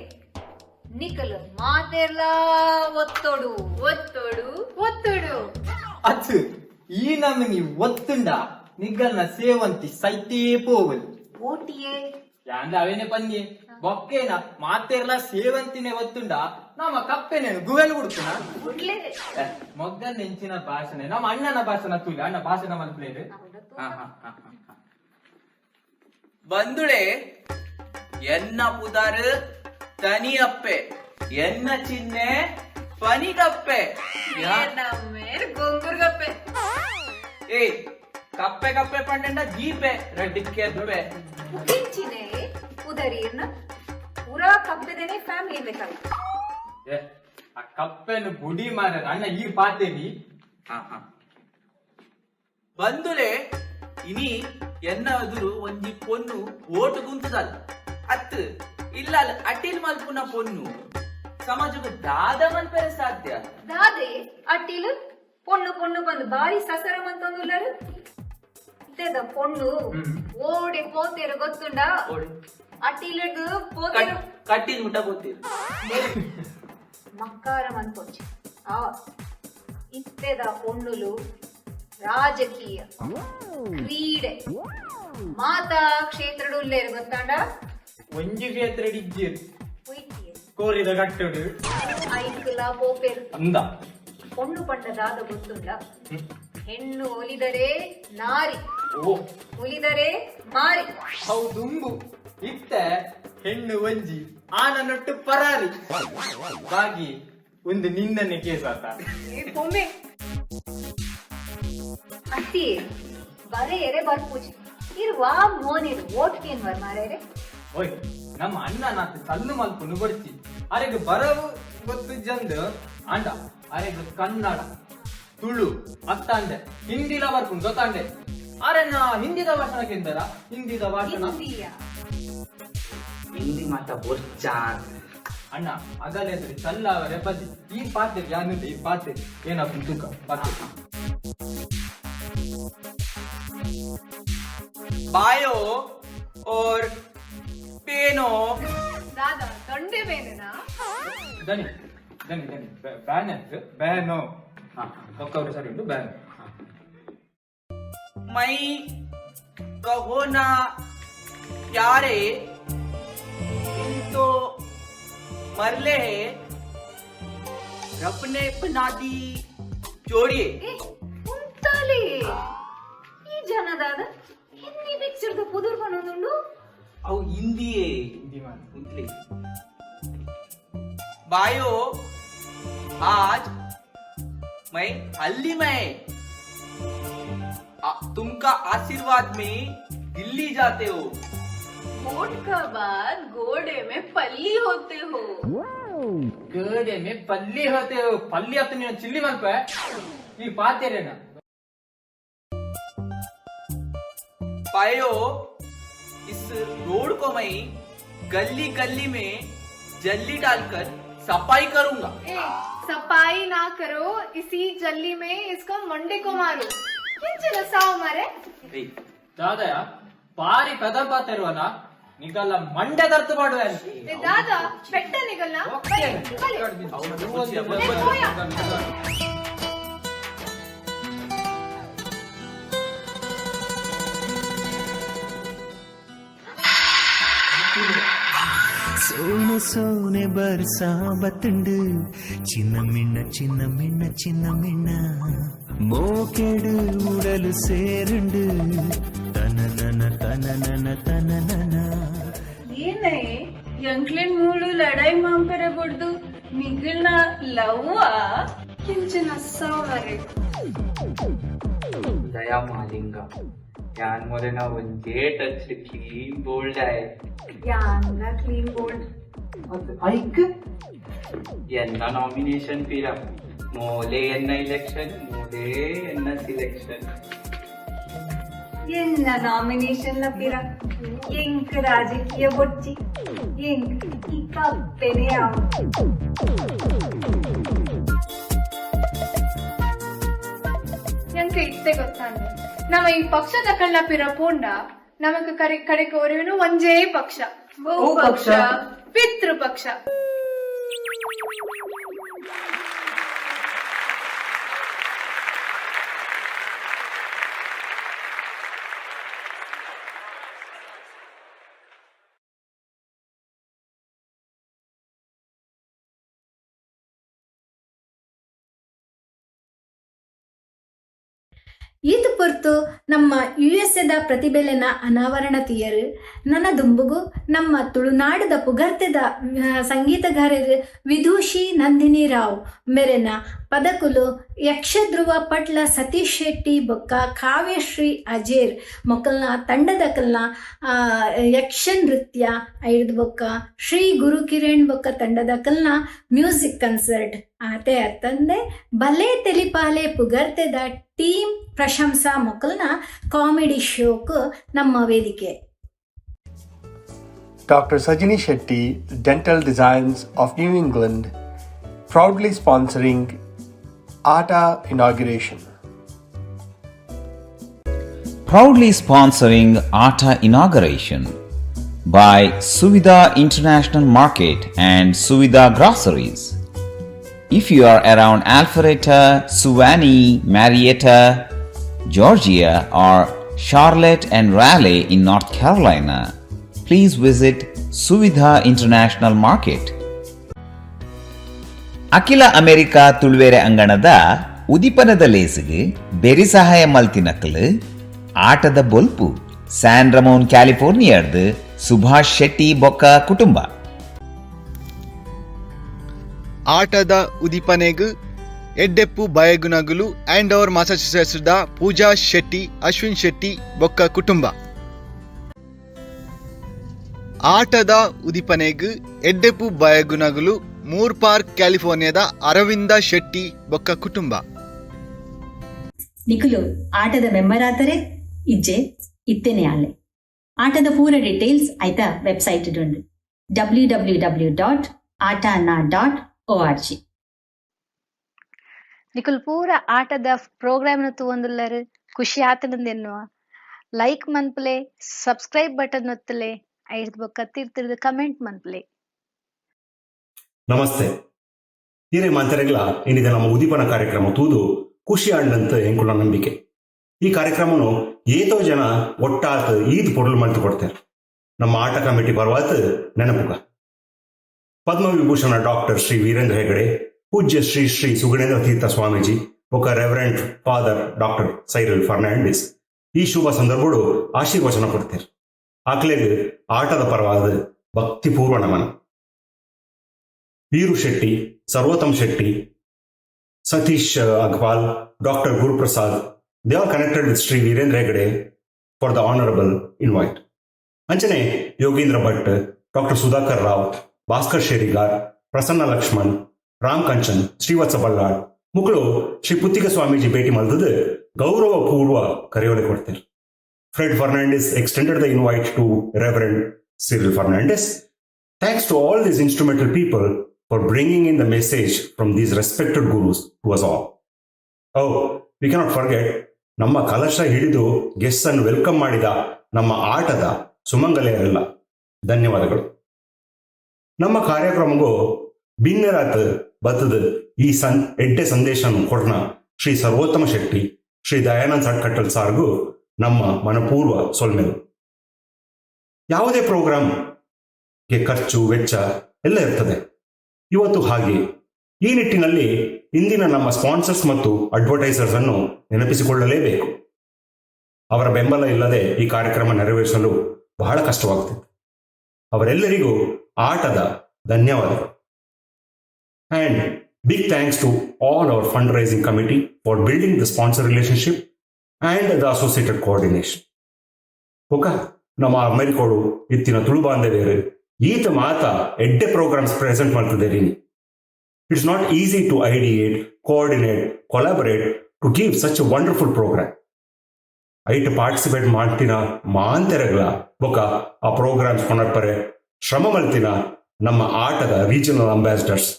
S11: ನಿಖಲ್ ಮಾತೆಲ್ಲ ಒತ್ತೊಡು ಒತ್ತೊಡು ಒತ್ತೊಡು
S12: ಅಚ್ಚು ಈ ನಮನಿ ಒತ್ತುಂಡ ನಿಗಲ್ನ ಸೇವಂತಿ ಸೈತೇ ಪೋವಲ್
S11: ಓಟಿಯೇ
S12: ಯಾಂದ ಅವೇನೆ ಪನ್ನಿ ಬೊಕ್ಕೇನ ಮಾತೆರ್ಲ ಸೇವಂತಿನೇ ಒತ್ತುಂಡ ನಮ್ಮ ಕಪ್ಪೆನೇನು ಗುವೆಲ್ ಹುಡುಕುನ ಮೊಗ್ಗನ್ ನೆಂಚಿನ ಭಾಷಣ ನಮ್ಮ ಅಣ್ಣನ ಭಾಷಣ ತುಲಿ ಅಣ್ಣ ಭಾಷಣ ಮಲ್ಪಲೇದು
S3: ಬಂದುಳೆ ಎನ್ನ ಪುದಾರ್ ತನಿಯಪ್ಪೆ ಎನ್ನ ಚಿಹ್ನೆ ಪನಿಗಪ್ಪೆ
S11: ಗೊಂಗುರ್ಗಪ್ಪೆ
S3: ಏ ಕಪ್ಪೆ ಕಪ್ಪೆ ಪಂಡ ಜೀಪೆ ರೆಡ್ಡಿಕ್ಕೆ
S11: ಕಿಂಚಿನೆ ಉದರೀರ್ನ ಪೂರಾ ಕಪ್ಪೆದೇನೆ ಫ್ಯಾಮಿಲಿ ಬೇಕಲ್ಲ
S12: ಆ ಕಪ್ಪೆನು ಬುಡಿ ಮಾರ ಅಣ್ಣ ಈ ಪಾತೇವಿ
S3: ಬಂದುಲೆ ಇನಿ ಎನ್ನ ಎದುರು ಒಂಜಿ ಪೊನ್ನು ಓಟು ಗುಂತದಲ್ಲ ಅತ್ ಇಲ್ಲ ಅಟಿಲ್ ಮಲ್ಪುನ ಪೊನ್ನು ಸಮಾಜಕ್ಕೆ ದಾದ ಮಲ್ಪರೆ ಸಾಧ್ಯ
S11: ದಾದೆ ಅಟ್ಟಿಲು ಪೊಣ್ಣು ಪೊಣ್ಣು ಬಂದು ಬಾರಿ ಸಸರಂ ಅಂತಂದುಲ್ಲರು ಇತ್ತದ ಪೊಣ್ಣು ಓಡೆ ಪೋತೇರು ಗೊತ್ತುಂಡ ಅಟ್ಟಿಲಡು ಪೋತೇರು
S3: ಕಟ್ಟಿಲ್ ಮುಟ್ಟ ಗೊತ್ತಿರು
S11: ಮಕ್ಕಾರಂ ಅನ್ಪೊಚ್ಚಿ ಇತ್ತೆದ ಪೊಣ್ಣುಲು ರಾಜಕೀಯ ಕ್ರೀಡೆ ಮಾತಾ ಕ್ಷೇತ್ರಡುಲ್ಲೇರು ಗೊತ್ತಾಂಡ
S12: ಒಂಜಿ ಕ್ಷೇತ್ರ ಕೋರಿದ ಕಟ್ಟಡು
S11: ಐಕ್ಲ ಪೋಪೇರು
S12: ಅಂದ
S11: ಪೊಣ್ಣು ಪಂಡದಾದ ಗೊತ್ತುಂಡ ಹೆಣ್ಣು ಒಲಿದರೆ ನಾರಿ ಒಲಿದರೆ ಮಾರಿ
S12: ಹೌದುಂಬು ಇತ್ತ ಹೆಣ್ಣು ಒಂಜಿ ಆನನೊಟ್ಟು ಪರಾರಿ ಬಾಗಿ ಒಂದು ನಿಂದನೆ ಕೇಸಾತ
S11: ಪೊಮ್ಮೆ ಅತ್ತಿ ಬರೆಯರೆ ಬರ್ಪೂಜಿ ಇರುವ ಮೋನಿರು ಓಟ್ಕೇನ್ ಬರ್ ಮಾರೇರೆ
S12: ಓಯ್ ನಮ್ಮ ಅಣ್ಣ ನಾತು ಕಲ್ಲು ಮಲ್ಪುನು ಬಡ್ತಿ ಅರೆಗೆ ಬರವು ಗೊತ್ತು ಜಂದ್ ಅಂಡ ಅರೆಗೆ ಕನ್ನಡ ತುಳು ಅತ್ತಾಂಡೆ ಹಿಂದಿಲ ಬರ್ಪುನು ಗೊತ್ತಾಂಡೆ ಅರೆ ನಾ ಹಿಂದಿದ ಭಾಷಣ ಕೇಂದ್ರ ಹಿಂದಿದ ಭಾಷಣ
S3: ಹಿಂದಿ ಮಾತ ಬೊಚ್ಚ
S12: ಅಣ್ಣ ಅದಲ್ಲೇ ಚಲ್ಲವರೆ ಬದಿ ಈ ಪಾತೆ ಯಾನಿದೆ ಈ ಪಾತೆ ಏನಪ್ಪ ತೂಕ ಪಾತೆ
S3: बायो और पेनो
S11: दादा दंडे बेनेना
S12: दनी दनी दनी बैन बैनो ಒಕ್ಕವರು ಸರಿ ಉಂಟು ಬ್ಯಾನ್
S3: मैं कहो ना प्यारे तो मरले है रब ने बना दी जोड़िए
S11: ಉಂಟಾಲಿ ಈ ಜನದಾದ ಹಿಂದಿ ಪಿಕ್ಚರ್ದ ಪುದುರ್ ಬನ್ನೊಂದುಂಡು
S3: ಅವು ಹಿಂದಿಯೇ ಹಿಂದಿ ಮಾತು ಉಂಟ್ಲಿ बायो आज मैं हल्ली में तुमका आशीर्वाद में दिल्ली जाते हो
S18: वोट का बाद घोड़े में पल्ली होते हो
S12: गोड़े में पल्ली होते हो पल्ली अपनी चिल्ली मन पे ये पाते रहना
S3: पायो इस रोड को मैं गली गली में जल्ली डालकर सफाई करूंगा
S11: सफाई ना करो इसी जल्ली में इसको मंडे को मारो साव मारे
S12: दादा पारी कदम पाते रोना निकल मंडे दर्द पड़े
S11: दादा पेट्टा निकलना
S1: ஓன சோனே பர்சா பத்துண்டு சின்ன மின்ன சின்ன மின்ன சின்ன மின்ன மோகேடு உடಲು ಸೇರುಂಡು ತನನನ ತನನನ ತನನನ
S18: ಏನೇ ಎಂಕ್ಲೆನ್ ಮೂಳು ಲಡಾಯಿ ಮಾಂಪರ ಬಡ್ದು ನಿಗಳ್ನ ಲವ್ವಾ ಕಿಂಚನ ಸಾವರೆ
S3: ದಯಾ ಮಾಲಿಂಗ ಯಾನ್ ಮೊರೆ ನಾ ಒಂದೇ ಟಚ್ ಕ್ಲೀನ್ ಬೋಲ್ಡ್ ಆಯ್
S18: ಯಾನ್ನ ಕ್ಲೀನ್ ಬೋಲ್ಡ್
S3: ಅದು ಐಕ್ ಎನ್ನ ನಾಮಿನೇಷನ್ ಪೀರ ಮೋಲೆ ಎನ್ನ ಇಲೆಕ್ಷನ್ ಮೋಲೆ ಎನ್ನ ಸಿಲೆಕ್ಷನ್
S18: ಎನ್ನ ನಾಮಿನೇಷನ್ ನ ಪಿರ ಎಂಕ್ ರಾಜಕೀಯ ಬೊಚ್ಚಿ ಎಂಕ್ ಈ ಕಪ್ಪೆನೆ ಎಂಕ ಇತ್ತೆ ಗೊತ್ತಾಂಡೆ ನಮ್ಮ ಈ ಪಕ್ಷದ ಕಳ್ಳ ಪಿರ ಪೋಂಡ ನಮಕ್ ಕಡೆಗೆ ಒರೆವಿನ ಒಂದೇ ಪಕ್ಷ ಬಹುಪಕ್ಷ ಪಿತೃಪಕ್ಷ
S16: ಈತ ಪೊರ್ತು ನಮ್ಮ ಯುಎಸ್ಎದ ಪ್ರತಿಭೆಲೆನ ಅನಾವರಣತೀಯರು ನನ್ನ ದುಂಬುಗು ನಮ್ಮ ತುಳುನಾಡದ ಪುಗರ್ತೆದ ಸಂಗೀತಗಾರರು ವಿದೂಷಿ ನಂದಿನಿ ರಾವ್ ಮೆರೆನ ಪದಕುಲು ಯಕ್ಷಧ್ರುವ ಪಟ್ಲ ಸತೀಶ್ ಶೆಟ್ಟಿ ಬೊಕ್ಕ ಕಾವ್ಯಶ್ರೀ ಅಜೇರ್ ಮೊಕಲ್ನ ತಂಡದಕಲ್ನ ಯಕ್ಷ ನೃತ್ಯ ಐದು ಬೊಕ್ಕ ಶ್ರೀ ಗುರು ಕಿರಣ್ ಬೊಕ್ಕ ತಂಡದಕಲ್ನ ಮ್ಯೂಸಿಕ್ ಕನ್ಸರ್ಟ್ ಆತೆ ಅತ್ತಂದೆ ಬಲೆ ತೆಲಿಪಾಲೆ ಪುಗರ್ತೆದ ಟೀಮ್ ಪ್ರಶಂಸಾ ಮೊಕಲ್ನ ಕಾಮಿಡಿ ಶೋಕ್ ನಮ್ಮ ವೇದಿಕೆ.
S10: Dr. Sajini Shetty, Dental Designs of New England, proudly sponsoring ATA inauguration.
S14: Proudly sponsoring ATA inauguration by Suvidha International Market and Suvidha Groceries. If you are around Alpharetta, Suwannee, Marietta, Georgia or Charlotte and Raleigh in North Carolina, please visit Suvidha International Market. ಅಖಿಲ ಅಮೆರಿಕಾ ತುಳುವೆರೆ ಅಂಗಣದ ಉದಿಪನದ ಲೇಸಿಗೆ ಬೆರಿ ಸಹಾಯ ಮಲ್ತಿನಕಲು ಆಟದ ಬೊಲ್ಪು ಸ್ಯಾನ್ ರಮೋನ್ ಕ್ಯಾಲಿಫೋರ್ನಿಯಾದ ಸುಭಾಷ್ ಶೆಟ್ಟಿ ಬೊಕ್ಕ ಕುಟುಂಬ.
S4: ಆಟದ ಉದಿಪನೆಗ್ ಎಡ್ಡೆಪ್ಪು ಬಯಗುನಗುಲು ಆ್ಯಂಡ್ ಅವರ್ ಮಾಸಾಚುಸೆಟ್ಸ್ದ ಪೂಜಾ ಶೆಟ್ಟಿ, ಅಶ್ವಿನ್ ಶೆಟ್ಟಿ ಬೊಕ್ಕ ಕುಟುಂಬ. ಆಟದ ಉದಿಪನೆಗ್ ಎಡ್ಡೆಪ್ಪು ಬಯಗುನಗುಲು ಮೂರ್ ಪಾರ್ಕ್ ಕ್ಯಾಲಿಫೋರ್ನಿಯಾದ ಅರವಿಂದ ಶೆಟ್ಟಿ ಬೊಕ್ಕ ಕುಟುಂಬ.
S5: ನಿಖುಲು ಆಟದ ಮೆಂಬರ್ ಆದರೆ ಇಜ್ಜೆ ಇತ್ತೇನೆ ಆಲೆ. ಆಟದ ಪೂರ ಡೀಟೇಲ್ಸ್ ಆಯ್ತಾ ವೆಬ್ಸೈಟ್ ಉಂಡು www.atana.org.
S16: ನಿಕುಲ್ ಪೂರ ಆಟದ ಪ್ರೋಗ್ರಾಮ್ ತೂಂದುಲ್ಲರು ಖುಷಿ ಆತನಂದೆನ್ನುವ ಲೈಕ್ ಮನ್ಪಲೆ ಸಬ್ಸ್ಕ್ರೈಬ್ ಬಟನ್ ಒತ್ತಲೆ ಐದು ಬೊಕ್ಕ ತಿರ್ತಿರ್ದು ಕಮೆಂಟ್ ಮನ್ಪಲೆ.
S7: ನಮಸ್ತೆ ಹಿರೇ ಮಂತರೆಗ್ಲ ಏನಿದೆ ನಮ್ಮ ಉದೀಪನ ಕಾರ್ಯಕ್ರಮ ತೂದು ಖುಷಿ ಆಂಡಂತ ಎಂಕುಲ ನಂಬಿಕೆ. ಈ ಕಾರ್ಯಕ್ರಮನು ಏತೋ ಜನ ಒಟ್ಟಾತ್ ಈದ್ ಪೊಡಲು ಮಲ್ತು ಕೊಡ್ತಾರೆ. ನಮ್ಮ ಆಟ ಕಮಿಟಿ ಪರವಾತ್ ನೆನಪುಗ ಪದ್ಮವಿಭೂಷಣ ಡಾಕ್ಟರ್ ಶ್ರೀ ವೀರೇಂದ್ರ ಹೆಗಡೆ, ಪೂಜ್ಯ ಶ್ರೀ ಶ್ರೀ ಸುಗಣೇಂದ್ರ ತೀರ್ಥ ಸ್ವಾಮೀಜಿ, ఒక ರೆವರೆಂಟ್ ಫಾದರ್ ಡಾಕ್ಟರ್ ಸೈರಲ್ ಫರ್ನಾಂಡಿಸ್ ಈ ಶುಭ ಸಂದರ್ಭಗಳು ಆಶೀರ್ವಚನ ಕೊಡ್ತಾರೆ. ಆಕ್ಲೆಗ್ ಆಟದ ಪರವಾದ ಭಕ್ತಿಪೂರ್ವ ನಮನ. Veeru Shetty, Sarvottam Shetty, Satish Agpal, doctor Guruprasad, they are connected with Sri Virendra Hegde for the honorable invite. ಅಂಚನೆ ಯೋಗೀಂದ್ರ ಭಟ್, ಡಾಕ್ಟರ್ ಸುಧಾಕರ್ ರಾವ್, ಭಾಸ್ಕರ್ ಶೇರಿಗಾರ್, ಪ್ರಸನ್ನ ಲಕ್ಷ್ಮಣ್, ರಾಮ್ ಕಂಚನ್, ಶ್ರೀವತ್ಸ ಬಳ್ಳಾಳ್ ಮುಕ್ಕಳು ಶ್ರೀ ಪುತ್ತಿಕ ಸ್ವಾಮೀಜಿ ಭೇಟಿ ಮಲ್ತದ್ದು ಗೌರವ ಪೂರ್ವ ಕರೆಯೋಲೆ ಕೊಡ್ತಾರೆ. Fred Fernandes extended the invite to Reverend Cyril Fernandez. Thanks to all these instrumental people for bringing in the message from these respected gurus to us all. Oh, we cannot forget ನಮ್ಮ ಕಲಶ ಹಿಡಿದು ಗೆಸ್ಟ್ ಅನ್ನು ವೆಲ್ಕಮ್ ಮಾಡಿದ ನಮ್ಮ ಆಟದ ಸುಮಂಗಲೆಯರೆಲ್ಲ ಧನ್ಯವಾದಗಳು. ನಮ್ಮ ಕಾರ್ಯಕ್ರಮಗೂ ಭಿನ್ನರಾತ್ ಬತ್ತದ ಈ ಎಡ್ಡೆ ಸಂದೇಶವನ್ನು ಕೊಡ್ನ ಶ್ರೀ ಸರ್ವೋತ್ತಮ ಶೆಟ್ಟಿ, ಶ್ರೀ ದಯಾನಂದ್ ಸಟ್ಕಟ್ಟಲ್ ಸಾರ್ಗೂ ನಮ್ಮ ಮನಪೂರ್ವ ಸೊಲ್ಮೆಲು. ಯಾವುದೇ ಪ್ರೋಗ್ರಾಮ್ ಖರ್ಚು ವೆಚ್ಚ ಎಲ್ಲ ಇರ್ತದೆ. ಇವತ್ತು ಹಾಗೆ. ಈ ನಿಟ್ಟಿನಲ್ಲಿ ಇಂದಿನ ನಮ್ಮ ಸ್ಪಾನ್ಸರ್ಸ್ ಮತ್ತು ಅಡ್ವರ್ಟೈಸರ್ಸ್ ಅನ್ನು ನೆನಪಿಸಿಕೊಳ್ಳಲೇಬೇಕು. ಅವರ ಬೆಂಬಲ ಇಲ್ಲದೆ ಈ ಕಾರ್ಯಕ್ರಮ ನೆರವೇರಿಸಲು ಬಹಳ ಕಷ್ಟವಾಗುತ್ತಿತ್ತು. ಅವರೆಲ್ಲರಿಗೂ ಆಟದ ಧನ್ಯವಾದಗಳು. And big thanks to all our fund raising committee for building the sponsor relationship and the associated coordination. ಒಕ್ಕ ನಮ್ಮ ಅಮೆರಿಕೋಡು ಇತ್ತಿನ ತುಳು ಬಾಂಧವ್ಯರು ಈತ ಮಾತ ಎಡ್ಡೆ ಪ್ರೋಗ್ರಾಮ್ಸ್ ಪ್ರೆಸೆಂಟ್ ಮಾಡ್ತಿದ್ದೀರಿ. It's not easy to ideate, coordinate, collaborate to give such a wonderful programme. ಐಟ್ ಪಾರ್ಟಿಸಿಪೇಟ್ ಮಾಡ್ತಿನ ಮಾಂತೆರಗಳ ಬೊಕ್ಕ ಆ ಪ್ರೋಗ್ರಾಮ್ಸ್ ಕೊನಡ್ಪರೆ ಶ್ರಮ ಮಲ್ತಿನ ನಮ್ಮ ಆಟದ ರೀಜನಲ್ ಅಂಬಾಸಿಡರ್ಸ್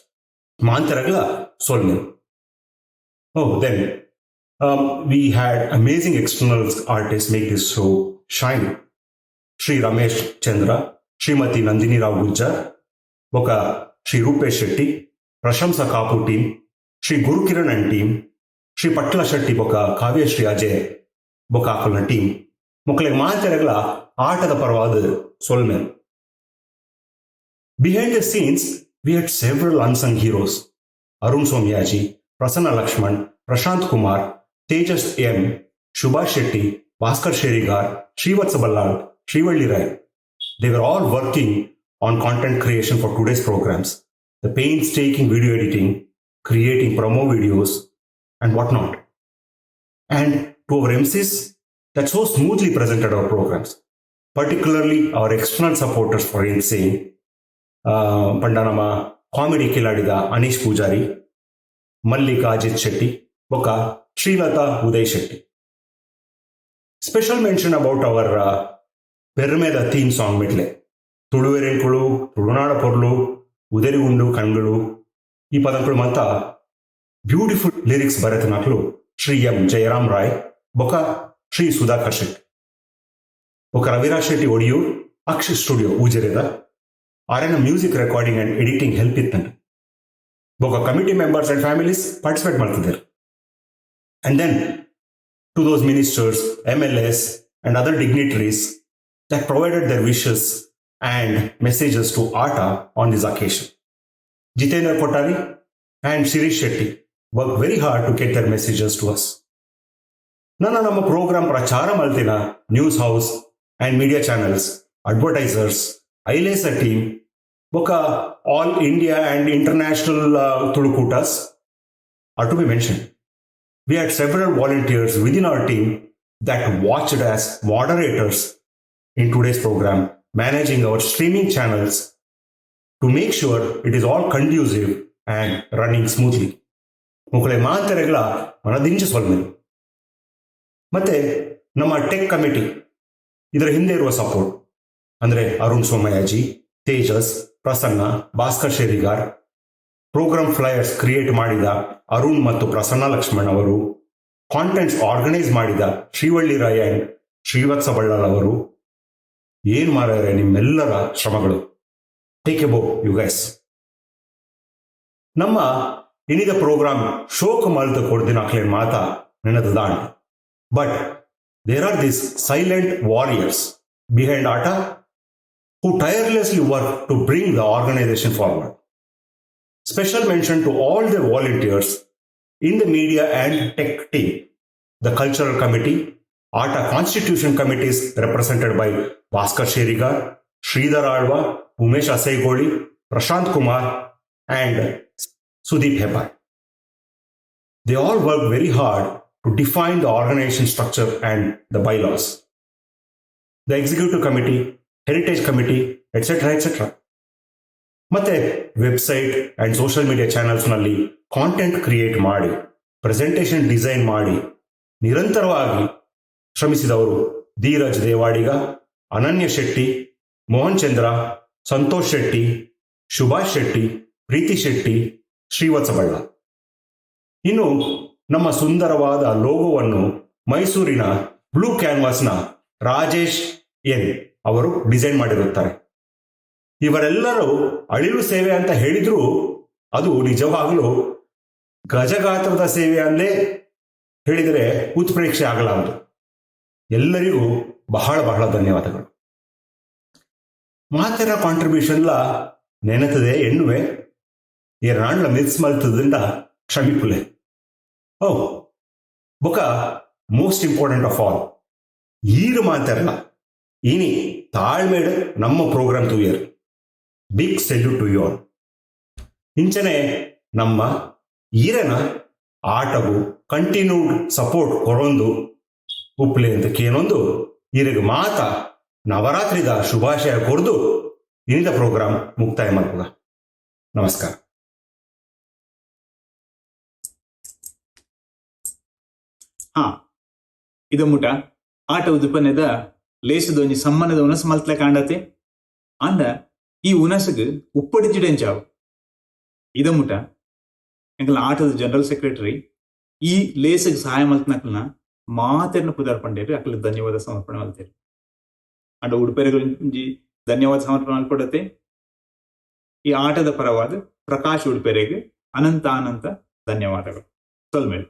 S7: ಮಾಂತೆರಗಳ ಸೊಲ್ಲೆ. Then we had amazing external artist make this show shine. Shri Ramesh Chandra, Shrimati Nandini Rao Gujjar, ಬೊಕ Shri Rupesh Shetty, Prashamsa Kapu team, Shri Gurukiran and team, Shri Patla Shetty ಬೊಕ ಕಾವ್ಯಶ್ರೀ ಅಜಯ್ ಬೊಕ ಆಕಲ್ನ ಟೀಮ್ ಮೊಕ್ಕಳಿಗೆ ಮಾತೆರಗಳ ಆಟದ ಪರವಾದ ಸೊಲ್ಮೆ. Behind the scenes we had several unsung heroes. Arun Somayaji, Prasanna Lakshman, Prashant Kumar, Tejas M, Subhash Shetty, Bhaskar Sherigar, Shrivatsa Ballal, Shrivalli Rai. They were all working on content creation for today's programs. The painstaking video editing, creating promo videos, and whatnot. And to our MCs that so smoothly presented our programs, particularly our external supporters for saying, Pandanama comedy killadida Anish Pujari, Mallika Ajit Shetty, Boka Srilata Uday Shetty. Special mention about our ಪೆರ್ಮೆದ ಥೀಮ್ ಸಾಂಗ್ ಮಿಟ್ಲೆ ತುಳುವೆರೆಂಕುಳು, ತುಳುನಾಡ ಪೊರ್ಲು, ಉದರಿಗುಂಡು ಕಣ್ಗಳು ಈ ಪದಗಳು ಮತ್ತ ಬ್ಯೂಟಿಫುಲ್ ಲಿರಿಕ್ಸ್ ಬರೆತನಕ್ಲು ಶ್ರೀ ಎಂ ಜಯರಾಮ್ ರಾಯ್ ಬೊಕ ಶ್ರೀ ಸುಧಾಕರ್ ಶೆಟ್ಟಿ ಬೊಕ ರವಿರಾಜ್ ಶೆಟ್ಟಿ ಒಡಿಯೂರ್ ಅಕ್ಷ್ ಸ್ಟುಡಿಯೋ ಊಜೆರೆದ ಆರೆನ music recording and editing help ಇತ್ತಂತೆ. ಬೊಕ committee members and families participate ಮಾಡ್ತಿದ್ದಾರೆ. And then to those ministers, MLAs and other dignitaries that provided their wishes and messages to ATA on this occasion. Jitendra Kothari and Shirish Shetty worked very hard to get their messages to us. Nama program prachara maltina news house and media channels, advertisers, ILESA team, boka all India and international Tulukutas are to be mentioned. We had several volunteers within our team that watched as moderators in today's program, managing our streaming channels to make sure it is all conducive and running smoothly. ಮುಕ್ಕಳೆ ಮಾತೆರೆಗಳ ಮನದಿಂಚು ಸೊಲ್ಮೆ. ಮತ್ತೆ ನಮ್ಮ ಟೆಕ್ ಕಮಿಟಿ ಇದರ ಹಿಂದೆ ಇರುವ ಸಪೋರ್ಟ್ ಅಂದರೆ Arun Somayaji, Tejas, Prasanna, Bhaskar Sherigar, programme flyers create ಮಾಡಿದ ಅರುಣ್ ಮತ್ತು ಪ್ರಸನ್ನ ಲಕ್ಷ್ಮಣ್ ಅವರು, ಕಾಂಟೆಂಟ್ಸ್ ಆರ್ಗನೈಸ್ ಮಾಡಿದ ಶ್ರೀವಳ್ಳಿ ರಾಯ್ ಅಂಡ್ ಶ್ರೀವತ್ಸ ಬಳ್ಳಾಳ್ ಅವರು. ಏನು ಮಾರಾರೆ ನಿಮ್ಮೆಲ್ಲರ ಶ್ರಮಗಳು. Take a bow you guys. ನಮ್ಮ ಇನಿದ ಪ್ರೋಗ್ರಾಮ್ ಶೋಕ ಮಲ್ತ ಕೊಡ್ದಿನ ಹಾಕ್ಲೇನ್ ಮಾತ ನೆನದ ದಾಂಡ್. But there are this silent warriors behind ಆಟ who tirelessly work to bring the organization forward. Special mention to all the volunteers in the media and tech team, the cultural committee, ATA constitution committees represented by Bhaskar Sherigar, Sridhar Alva, Umesh Asaigoli, Prashant Kumar, and Sudeep Hebar. They all worked very hard to define the organization structure and the bylaws. The executive committee, heritage committee, etc. ಮತ್ತೆ ವೆಬ್ಸೈಟ್ ಅಂಡ್ ಸೋಷಿಯಲ್ ಮೀಡಿಯಾ ಚಾನೆಲ್ಸ್ನಲ್ಲಿ ಕಾಂಟೆಂಟ್ ಕ್ರಿಯೇಟ್ ಮಾಡಿ, ಪ್ರೆಸೆಂಟೇಷನ್ ಡಿಸೈನ್ ಮಾಡಿ ನಿರಂತರವಾಗಿ ಶ್ರಮಿಸಿದವರು ಧೀರಜ್ ದೇವಾಡಿಗ, ಅನನ್ಯ ಶೆಟ್ಟಿ, ಮೋಹನ್ ಚಂದ್ರ, ಸಂತೋಷ್ ಶೆಟ್ಟಿ, ಸುಭಾಷ್ ಶೆಟ್ಟಿ, ಪ್ರೀತಿ ಶೆಟ್ಟಿ, ಶ್ರೀವತ್ಸ ಬಳ್ಳ. ಇನ್ನು ನಮ್ಮ ಸುಂದರವಾದ ಲೋಗೋವನ್ನು ಮೈಸೂರಿನ ಬ್ಲೂ ಕ್ಯಾನ್ವಾಸ್ನ ರಾಜೇಶ್ ಎನ್ ಅವರು ಡಿಸೈನ್ ಮಾಡಿರುತ್ತಾರೆ. ಇವರೆಲ್ಲರೂ ಅಳಿಲು ಸೇವೆ ಅಂತ ಹೇಳಿದ್ರು ಅದು ನಿಜವಾಗಲೂ ಗಜಗಾತ್ರದ ಸೇವೆ ಅಂದೇ ಹೇಳಿದರೆ ಉತ್ಪ್ರೇಕ್ಷೆ ಆಗಲಾರದು. ಎಲ್ಲರಿಗೂ ಬಹಳ ಬಹಳ ಧನ್ಯವಾದಗಳು. ಮಾತೆರ ಕಾಂಟ್ರಿಬ್ಯೂಷನ್ಲ ನೆನತದೆ ಎನ್ನುವೆ ನಾಣ್ಲ ಮಿಸ್ ಮಲ್ತದಿಂದ ಕ್ಷಮಿಪುಲೆ. ಓ ಬೊಕ ಮೋಸ್ಟ್ ಇಂಪಾರ್ಟೆಂಟ್ ಆಫ್ ಆಲ್ ಈರು ಮಾತೆರಲ್ಲ ಇನಿ ತಾಳ್ಮೇಡು ನಮ್ಮ ಪ್ರೋಗ್ರಾಮ್ ತೂಯರು. Big salute to you all. ಇಂಚನೆ ನಮ್ಮ ಈರನ ಆಟವು ಕಂಟಿನ್ಯೂಡ್ ಸಪೋರ್ಟ್ ಕೊರೊಂದು ಉಪ್ಲೆ ಅಂತ ಕೇನೊಂದು ಈರಿಗೆ ಮಾತ ನವರಾತ್ರಿದ ಶುಭಾಶಯ ಕೊರ್ದು ಇನಿದ ಪ್ರೋಗ್ರಾಮ್ ಮುಕ್ತಾಯ ಮಾಡ್ಬೋದ. ನಮಸ್ಕಾರ.
S13: ಇದಮುಟ ಆಟ ಉದುಪನೆದ ಲೇಸದೊಂಜಿ ಸಮ್ಮನದ ಉನಸ್ ಮಲ್ತಲೆ ಕಾಂಡತೆ ಅಂಡ ಈ ಉನಸ್ಗ್ ಉಪ್ಪಡಿಜಿಡೆಂಚಾವು. ಇದಮುಟ ಎಂಕಲ್ನ ಆಟದ ಜನರಲ್ ಸೆಕ್ರೆಟರಿ ಈ ಲೇಸಗ್ ಸಹಾಯ ಮಲ್ತನಕಲ್ನ ಮಾತೆರ್ನ ಪುದಾರ್ ಪಂಡೇರು ಅಕಲ್ ಧನ್ಯವಾದ ಸಮರ್ಪಣೆ ಮಲ್ತೇರು. ಅಂಡ ಉಡುಪೆರೆಗೊಂಜಿ ಧನ್ಯವಾದ ಸಮರ್ಪಣೆ ಮಲ್ಪಡತೆ ಈ ಆಟದ ಪರವಾದ ಪ್ರಕಾಶ್ ಉಡುಪೆರೆಗೆ ಅನಂತ ಅನಂತ ಧನ್ಯವಾದಗಳು. ಸಲ್ಮೇಲೆ